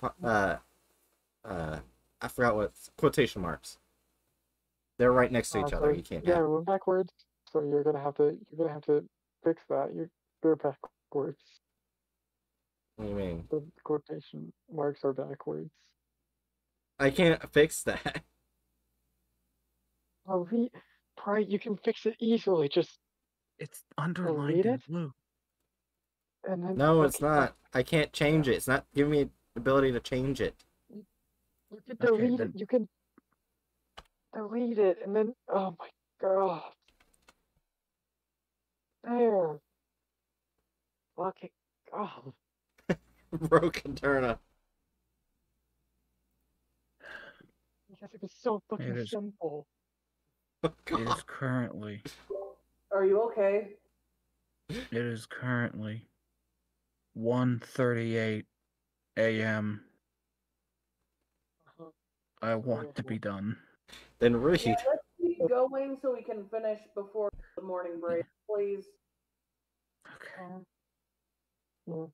the I forgot what quotation marks. They're right next to each other. You can't. Yeah, we're backwards. So you're gonna have to fix that. They're backwards. What do you mean? The quotation marks are backwards. I can't fix that. Oh, Bright, you can fix it easily. Just It's underlined delete in it, blue. and then No, look, it's not. I can't change it. It's not giving me the ability to change it. you can Okay, delete then it. You can delete it, and then oh my god, there. Fucking oh, Broken Turner. because it was so fucking It is- simple. Oh, it is God. currently Are you okay? 1:38 a.m. Uh-huh. I want to be done. Then Yeah, read. let's keep going so we can finish before the morning break, please. Okay. Yeah.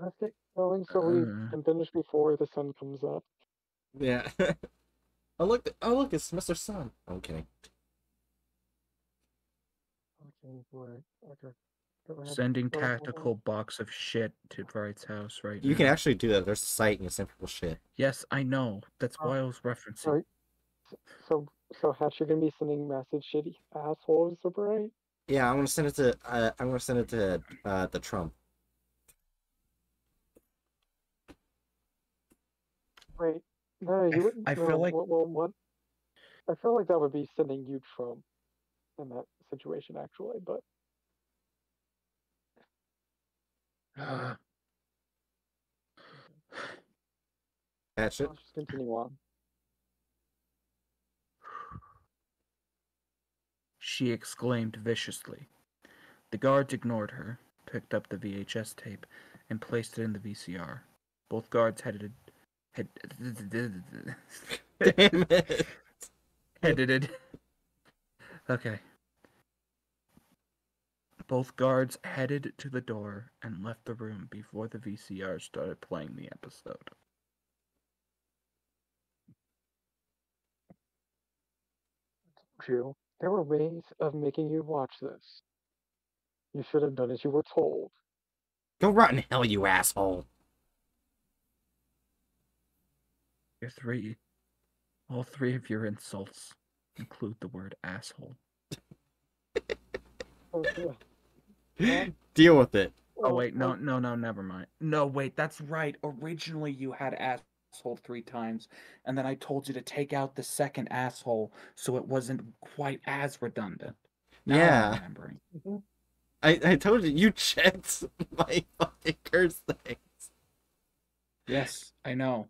Let's get going so we can finish before the sun comes up. Yeah. Oh look, it's Mr. Sun. I'm kidding. Okay, boy. Okay. Go ahead. Sending Go ahead. tactical box of shit to Bright's house right now. You can actually do that. There's a site and you send people shit. Yes, I know. That's why I was referencing. Right. So Hatch, you're gonna be sending message shitty assholes to Bright? Yeah, I'm gonna send it to the Trump. Wait. No, you wouldn't. I feel like Well, what? I feel like that would be sending you Trump in that situation, actually. But Hatchet. let's just continue on. she exclaimed viciously. The guards ignored her, picked up the VHS tape, and placed it in the VCR. Both guards headed Damn it. headed. Okay. Both guards headed to the door and left the room before the VCR started playing the episode. You. There were ways of making you watch this. You should have done as you were told. Go rot in hell, you asshole. All three of your insults include the word asshole. Oh, yeah. Deal with it. Oh wait, no, never mind. No, wait, that's right. Originally you had asshole 3 times, and then I told you to take out the second asshole so it wasn't quite as redundant. Now Yeah. I'm remembering. Mhm. I told you checked my fucking curse things. Yes, I know.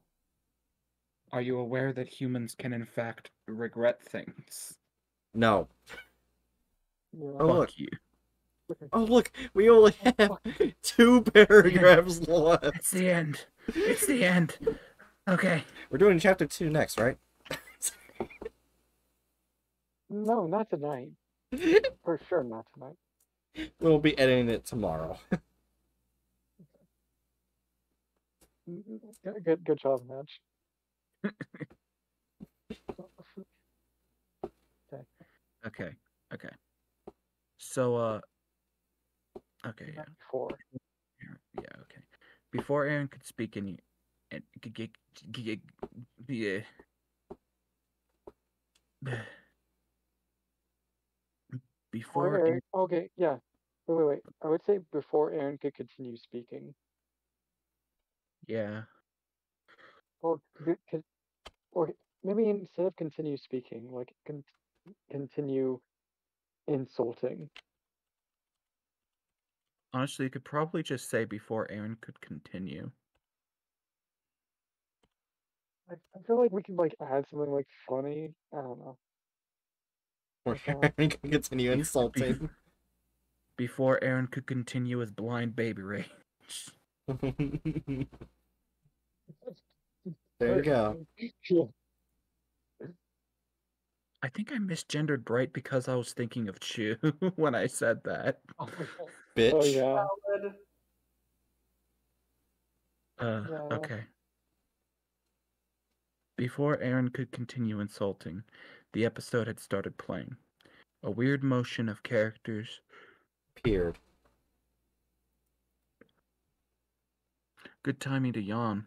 Are you aware that humans can in fact regret things? No. Yeah. Oh look. Fuck you. Oh look, we only have 2 paragraphs left. It's the end. It's the end. Okay. We're doing chapter 2 next, right? No, not tonight. For sure, not tonight. We'll be editing it tomorrow. Good job, Match. Okay. So, okay, yeah. Four. Yeah, okay. Before Aaron could speak any, yeah. Before Aaron. Okay, yeah. Wait. I would say before Aaron could continue speaking. yeah. Or maybe instead of continue speaking, like continue insulting. Honestly, you could probably just say before Aaron could continue. I feel like we could like add something like funny. I don't know. We're going to continue insulting. Before Aaron could continue his blind baby rage. There you go. I think I misgendered Bright because I was thinking of Chew when I said that. Bitch. Oh yeah. Valid. Yeah. Okay. Before Aaron could continue insulting, the episode had started playing. A weird motion of characters Appeared. Good timing to yawn.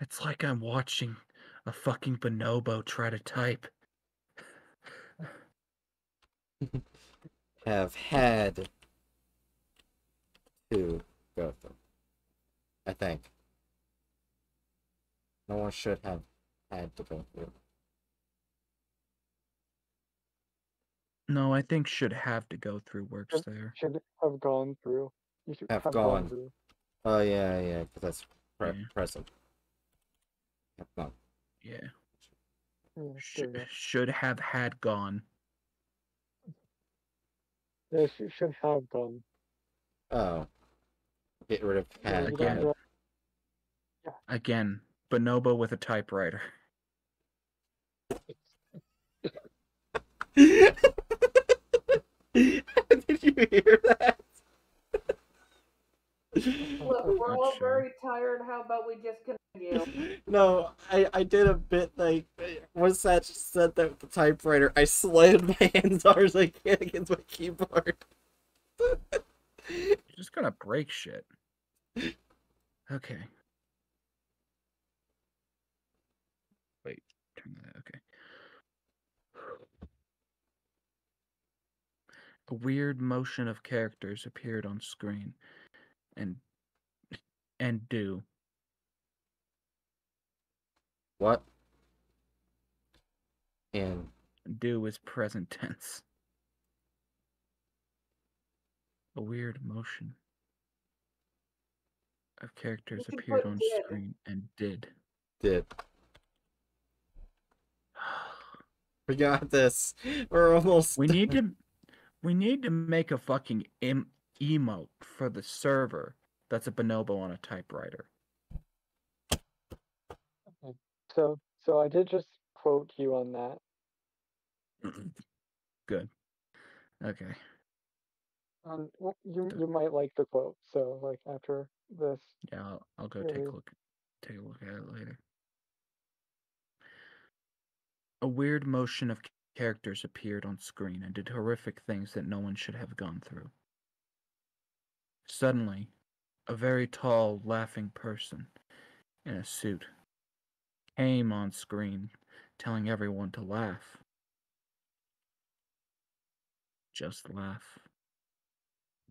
It's like I'm watching a fucking bonobo try to type. Have had to go through. I think. No one should have had to go through. No, I think should have to go through works there. Should have gone through. You should Have have gone. gone through. Oh, yeah, because that's Yeah. present. Have gone. Yeah. Yeah, there you go. Should have had gone. Yeah, should have gone. Oh. Get rid of Yeah, had. you don't Again. re- Again, bonobo with a typewriter. Did you hear that? Look, we're Not all sure. very tired. How about we just continue? No, I did a bit like once that just said that with the typewriter, I slammed my hands hard as I can against my keyboard. You're just gonna break shit. Okay. Wait, turn that. Okay. A weird motion of characters appeared on screen, and do. What? And Do is present tense. A weird motion of characters You should appeared put on did. screen and did. did. Forgot this. We're almost. We need to make a fucking emote for the server that's a bonobo on a typewriter. So I did just quote you on that. Good. Okay. You might like the quote. So like after this, Yeah, I'll go Really? take a look at it later. A weird motion of characters appeared on screen and did horrific things that no one should have gone through. Suddenly, a very tall, laughing person in a suit came on screen, telling everyone to laugh. Just laugh.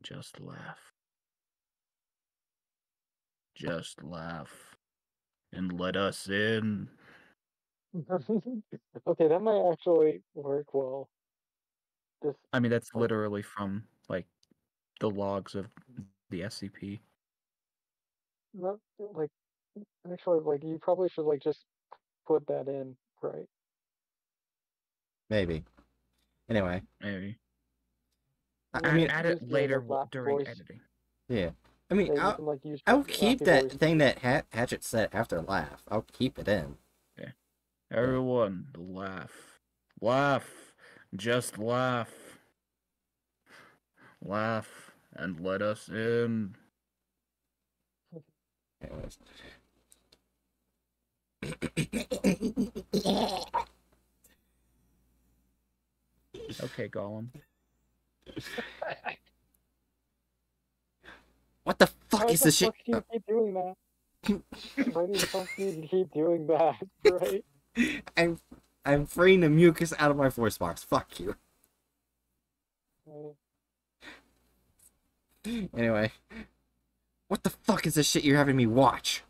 Just laugh. Just laugh. And let us in. okay, that might actually work well. Just I mean, that's Like- literally from, like, the logs of the SCP. not like actually like you probably should like just put that in, right? Maybe. Anyway. Maybe. I mean, add use it the, later like, laugh during voice. editing. yeah. I mean, Yeah, you I'll, can like use I'll the keep laughy that voice. thing that Hatchet said after laugh. I'll keep it in. Everyone, laugh. Laugh. Just laugh. Laugh and let us in. Anyways. Okay, Gollum. What the fuck Why is the this shit? fuck do you keep doing that? Why do the fuck do you keep doing that, right? I'm freeing the mucus out of my voice box. Fuck you. Anyway. What the fuck is this shit you're having me watch?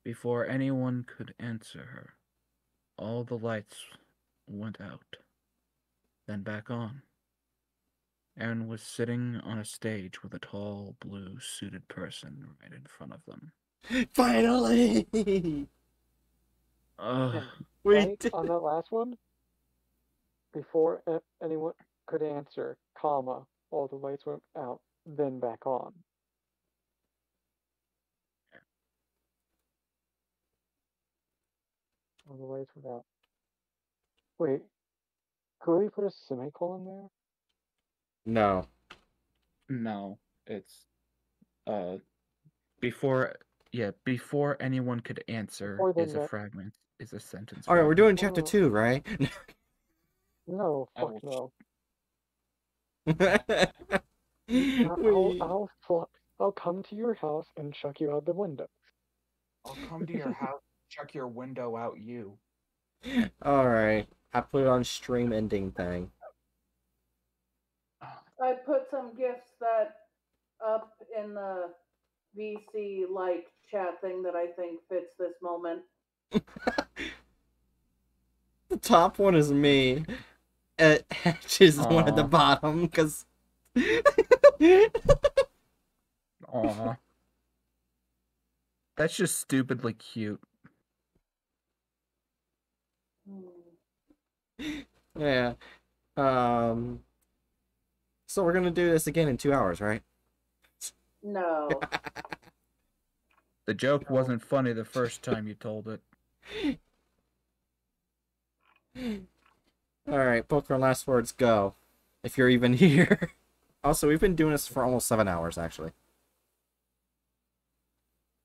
Before anyone could answer her, all the lights went out, then back on. Aaron was sitting on a stage with a tall, blue, suited person right in front of them. Finally! Ugh. We Right? did. On that last one, before anyone could answer, comma, all the lights went out, then back on. All the lights went out. Wait, could we put a semicolon there? No. No, it's before anyone could answer Before the is a next- fragment, is a sentence. Alright, we're fragment. doing chapter 2, right? No, Oh, fuck no. We- I'll come to your house and chuck you out the window. I'll come to your house, check your window out. You. Alright. I put it on stream ending thing. I put some gifts that up in the VC like chat thing that I think fits this moment. The top one is me. Hatch is the one at the Aw. bottom, because... Aw. That's just stupidly cute. Yeah. So we're gonna do this again in 2 hours, right? No. The joke wasn't funny the first time you told it. Alright, Poker last words, go. If you're even here. Also, we've been doing this for almost 7 hours, actually.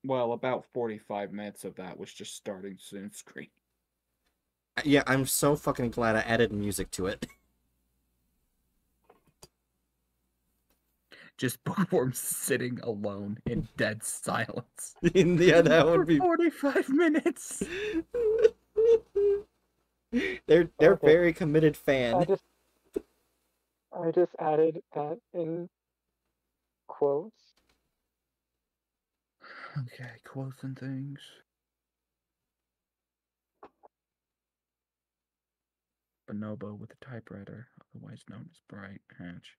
Well, about 45 minutes of that was just starting soon screen. Yeah, I'm so fucking glad I added music to it. Just Bookworm sitting alone in dead silence. Yeah, that would be 45 minutes. They're Okay. very committed fan. I just added that in quotes. Okay, quotes and things. Bonobo with a typewriter, otherwise known as Bright Hatch.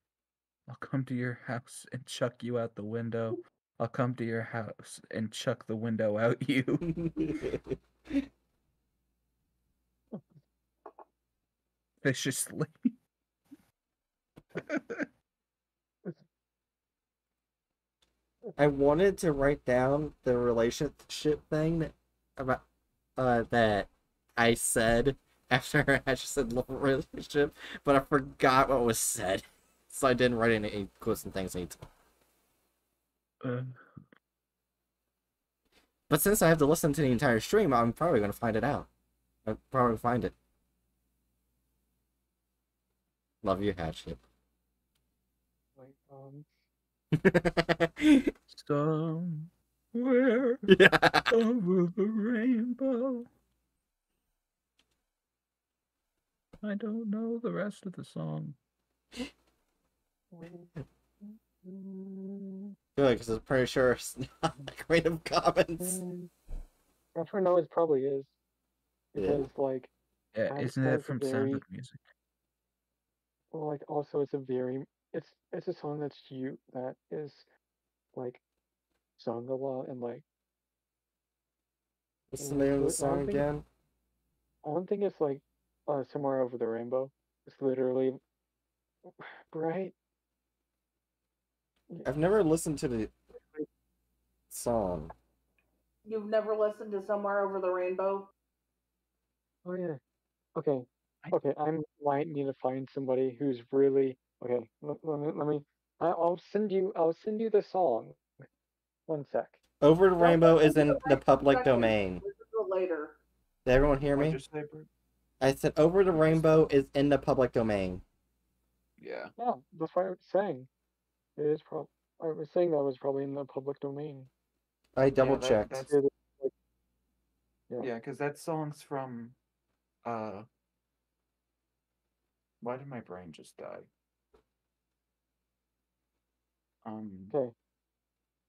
I'll come to your house and chuck you out the window. I'll come to your house and chuck the window out you. Viciously. I wanted to write down the relationship thing about that I said after I just said love relationship, but I forgot what was said, so I didn't write any quotes and things. But since I have to listen to the entire stream, I'm probably gonna find it out. I'll probably find it. Love you, Hatchet. Like, Somewhere Yeah. over the rainbow. I don't know the rest of the song. Good, because I'm pretty sure it's not Creative Commons. Actually, no, it probably is. Yeah. Because, like, Yeah, isn't that's it from a Sound very, of Music? well, like, also it's a very, it's a song that is, like, sung a lot and, like, What's the name of the I song don't think, again? I don't think it's, like, Somewhere Over the Rainbow. It's literally, right? I've never listened to the song. You've never listened to Somewhere Over the Rainbow? Oh, yeah. Okay. Okay, I might need to find somebody who's really okay. Let me. I'll send you the song. 1 sec. Over the Don't Rainbow listen is to in it the right this public second. domain. Listen to it later. Did everyone hear me? What'd you say, Bert? I said Over the Rainbow is in the public domain. Yeah. Yeah, that's what I was saying. It is I was saying that was probably in the public domain. I double Yeah, checked. that's Yeah. yeah, because that song's from why did my brain just die? Okay.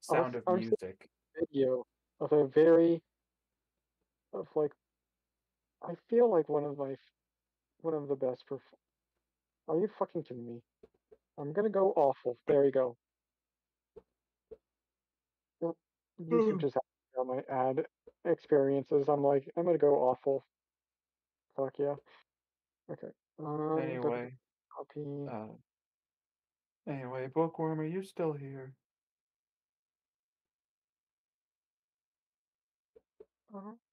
Sound of I'm seeing Music. a video of a very of like I feel like one of the best Are you fucking kidding me? I'm gonna go awful. There you go. Well, YouTube just got my ad experiences. I'm gonna go awful. Fuck yeah. Okay. Anyway, Copy. anyway, Bookworm, are you still here?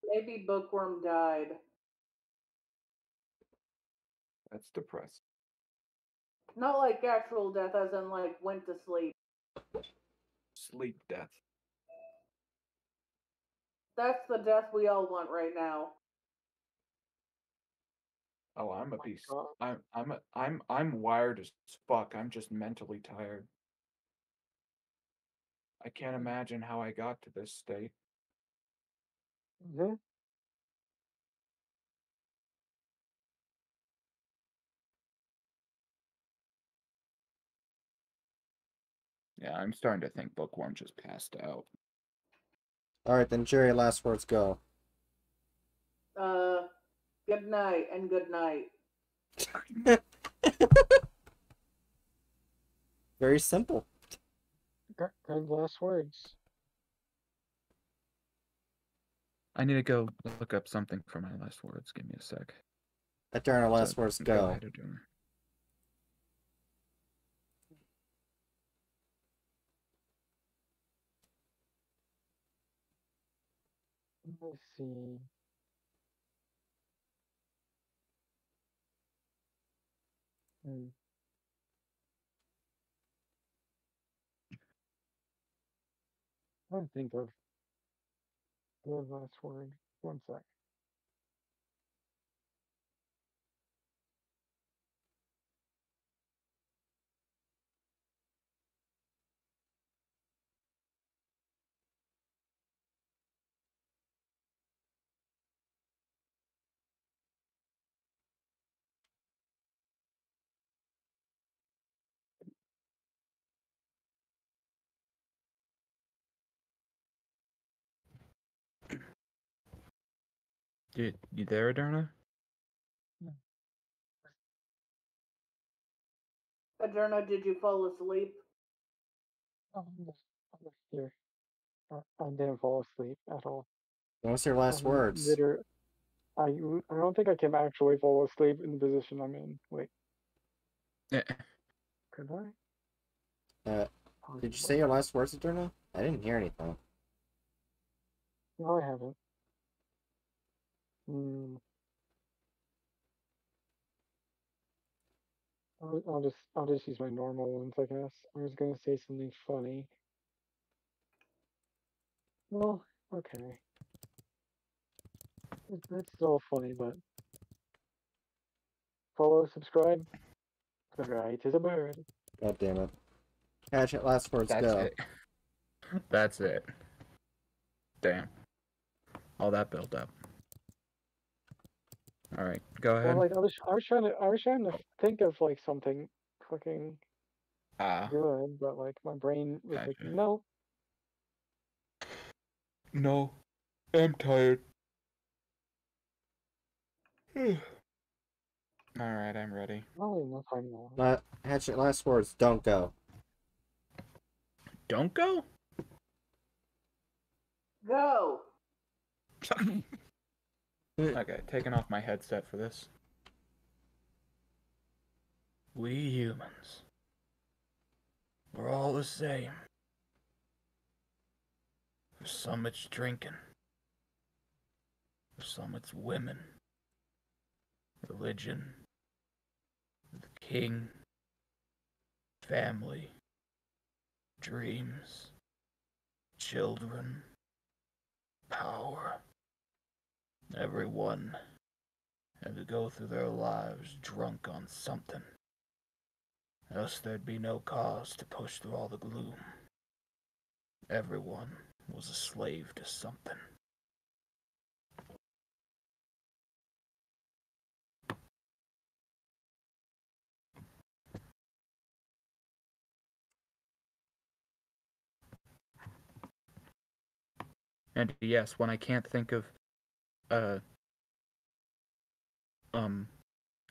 Maybe Bookworm died. That's depressing. Not like actual death, as in like went to sleep. Sleep death. That's the death we all want right now. Oh, I'm a beast. God. I'm wired as fuck. I'm just mentally tired. I can't imagine how I got to this state. Mhm. Yeah, I'm starting to think Bookworm just passed out. Alright, then Jerry, last words go. Good night and good night. Very simple. Good last words. I need to go look up something for my last words. Give me a sec. Adurna, last words Go go. ahead, Adurna. Let's see. I don't think of good last word. One sec. You there, Adurna? Adurna, did you fall asleep? Oh, I'm just here. I didn't fall asleep at all. What's your last words? I don't think I can actually fall asleep in the position I'm in. Wait, Yeah. could I? Did you say your last words, Adurna? I didn't hear anything. No, I haven't. Hmm. I'll just use my normal ones, I guess. I was gonna say something funny. Well, okay. It's still funny, but follow, subscribe. Right as a bird. God damn it. Hatchet, last words That's go. it. That's it. Damn. All that build up. All right, go ahead. Well, like I was trying to think of like something fucking good, but like my brain was like, Gotcha. no. No, I'm tired. All right, I'm ready. Probably no time now. Hatchet, last words, don't go. Don't go? Go. Okay, taking off my headset for this. We humans, we're all the same. For some it's drinking. For some it's women. Religion. The king. Family. Dreams. Children. Power. Everyone had to go through their lives drunk on something. Else there'd be no cause to push through all the gloom. Everyone was a slave to something. And yes, when I can't think of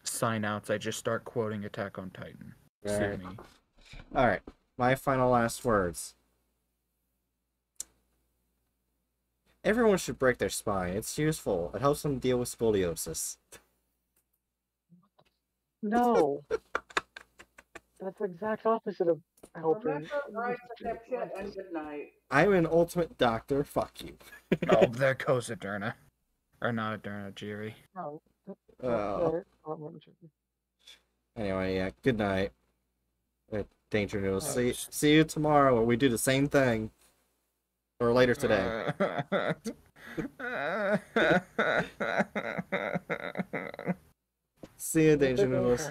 sign outs, I just start quoting Attack on Titan. Sue me. Alright, my final last words. Everyone should break their spine. It's useful. It helps them deal with scoliosis. No. That's the exact opposite of helping. Remember, right, Hatchet, and good night. I'm an ultimate doctor. Fuck you. Oh, there goes Adurna. Or not Adurna, Jiri. No. Anyway, yeah, good night. Danger News. See you tomorrow when we do the same thing. Or later today. See you, Danger News.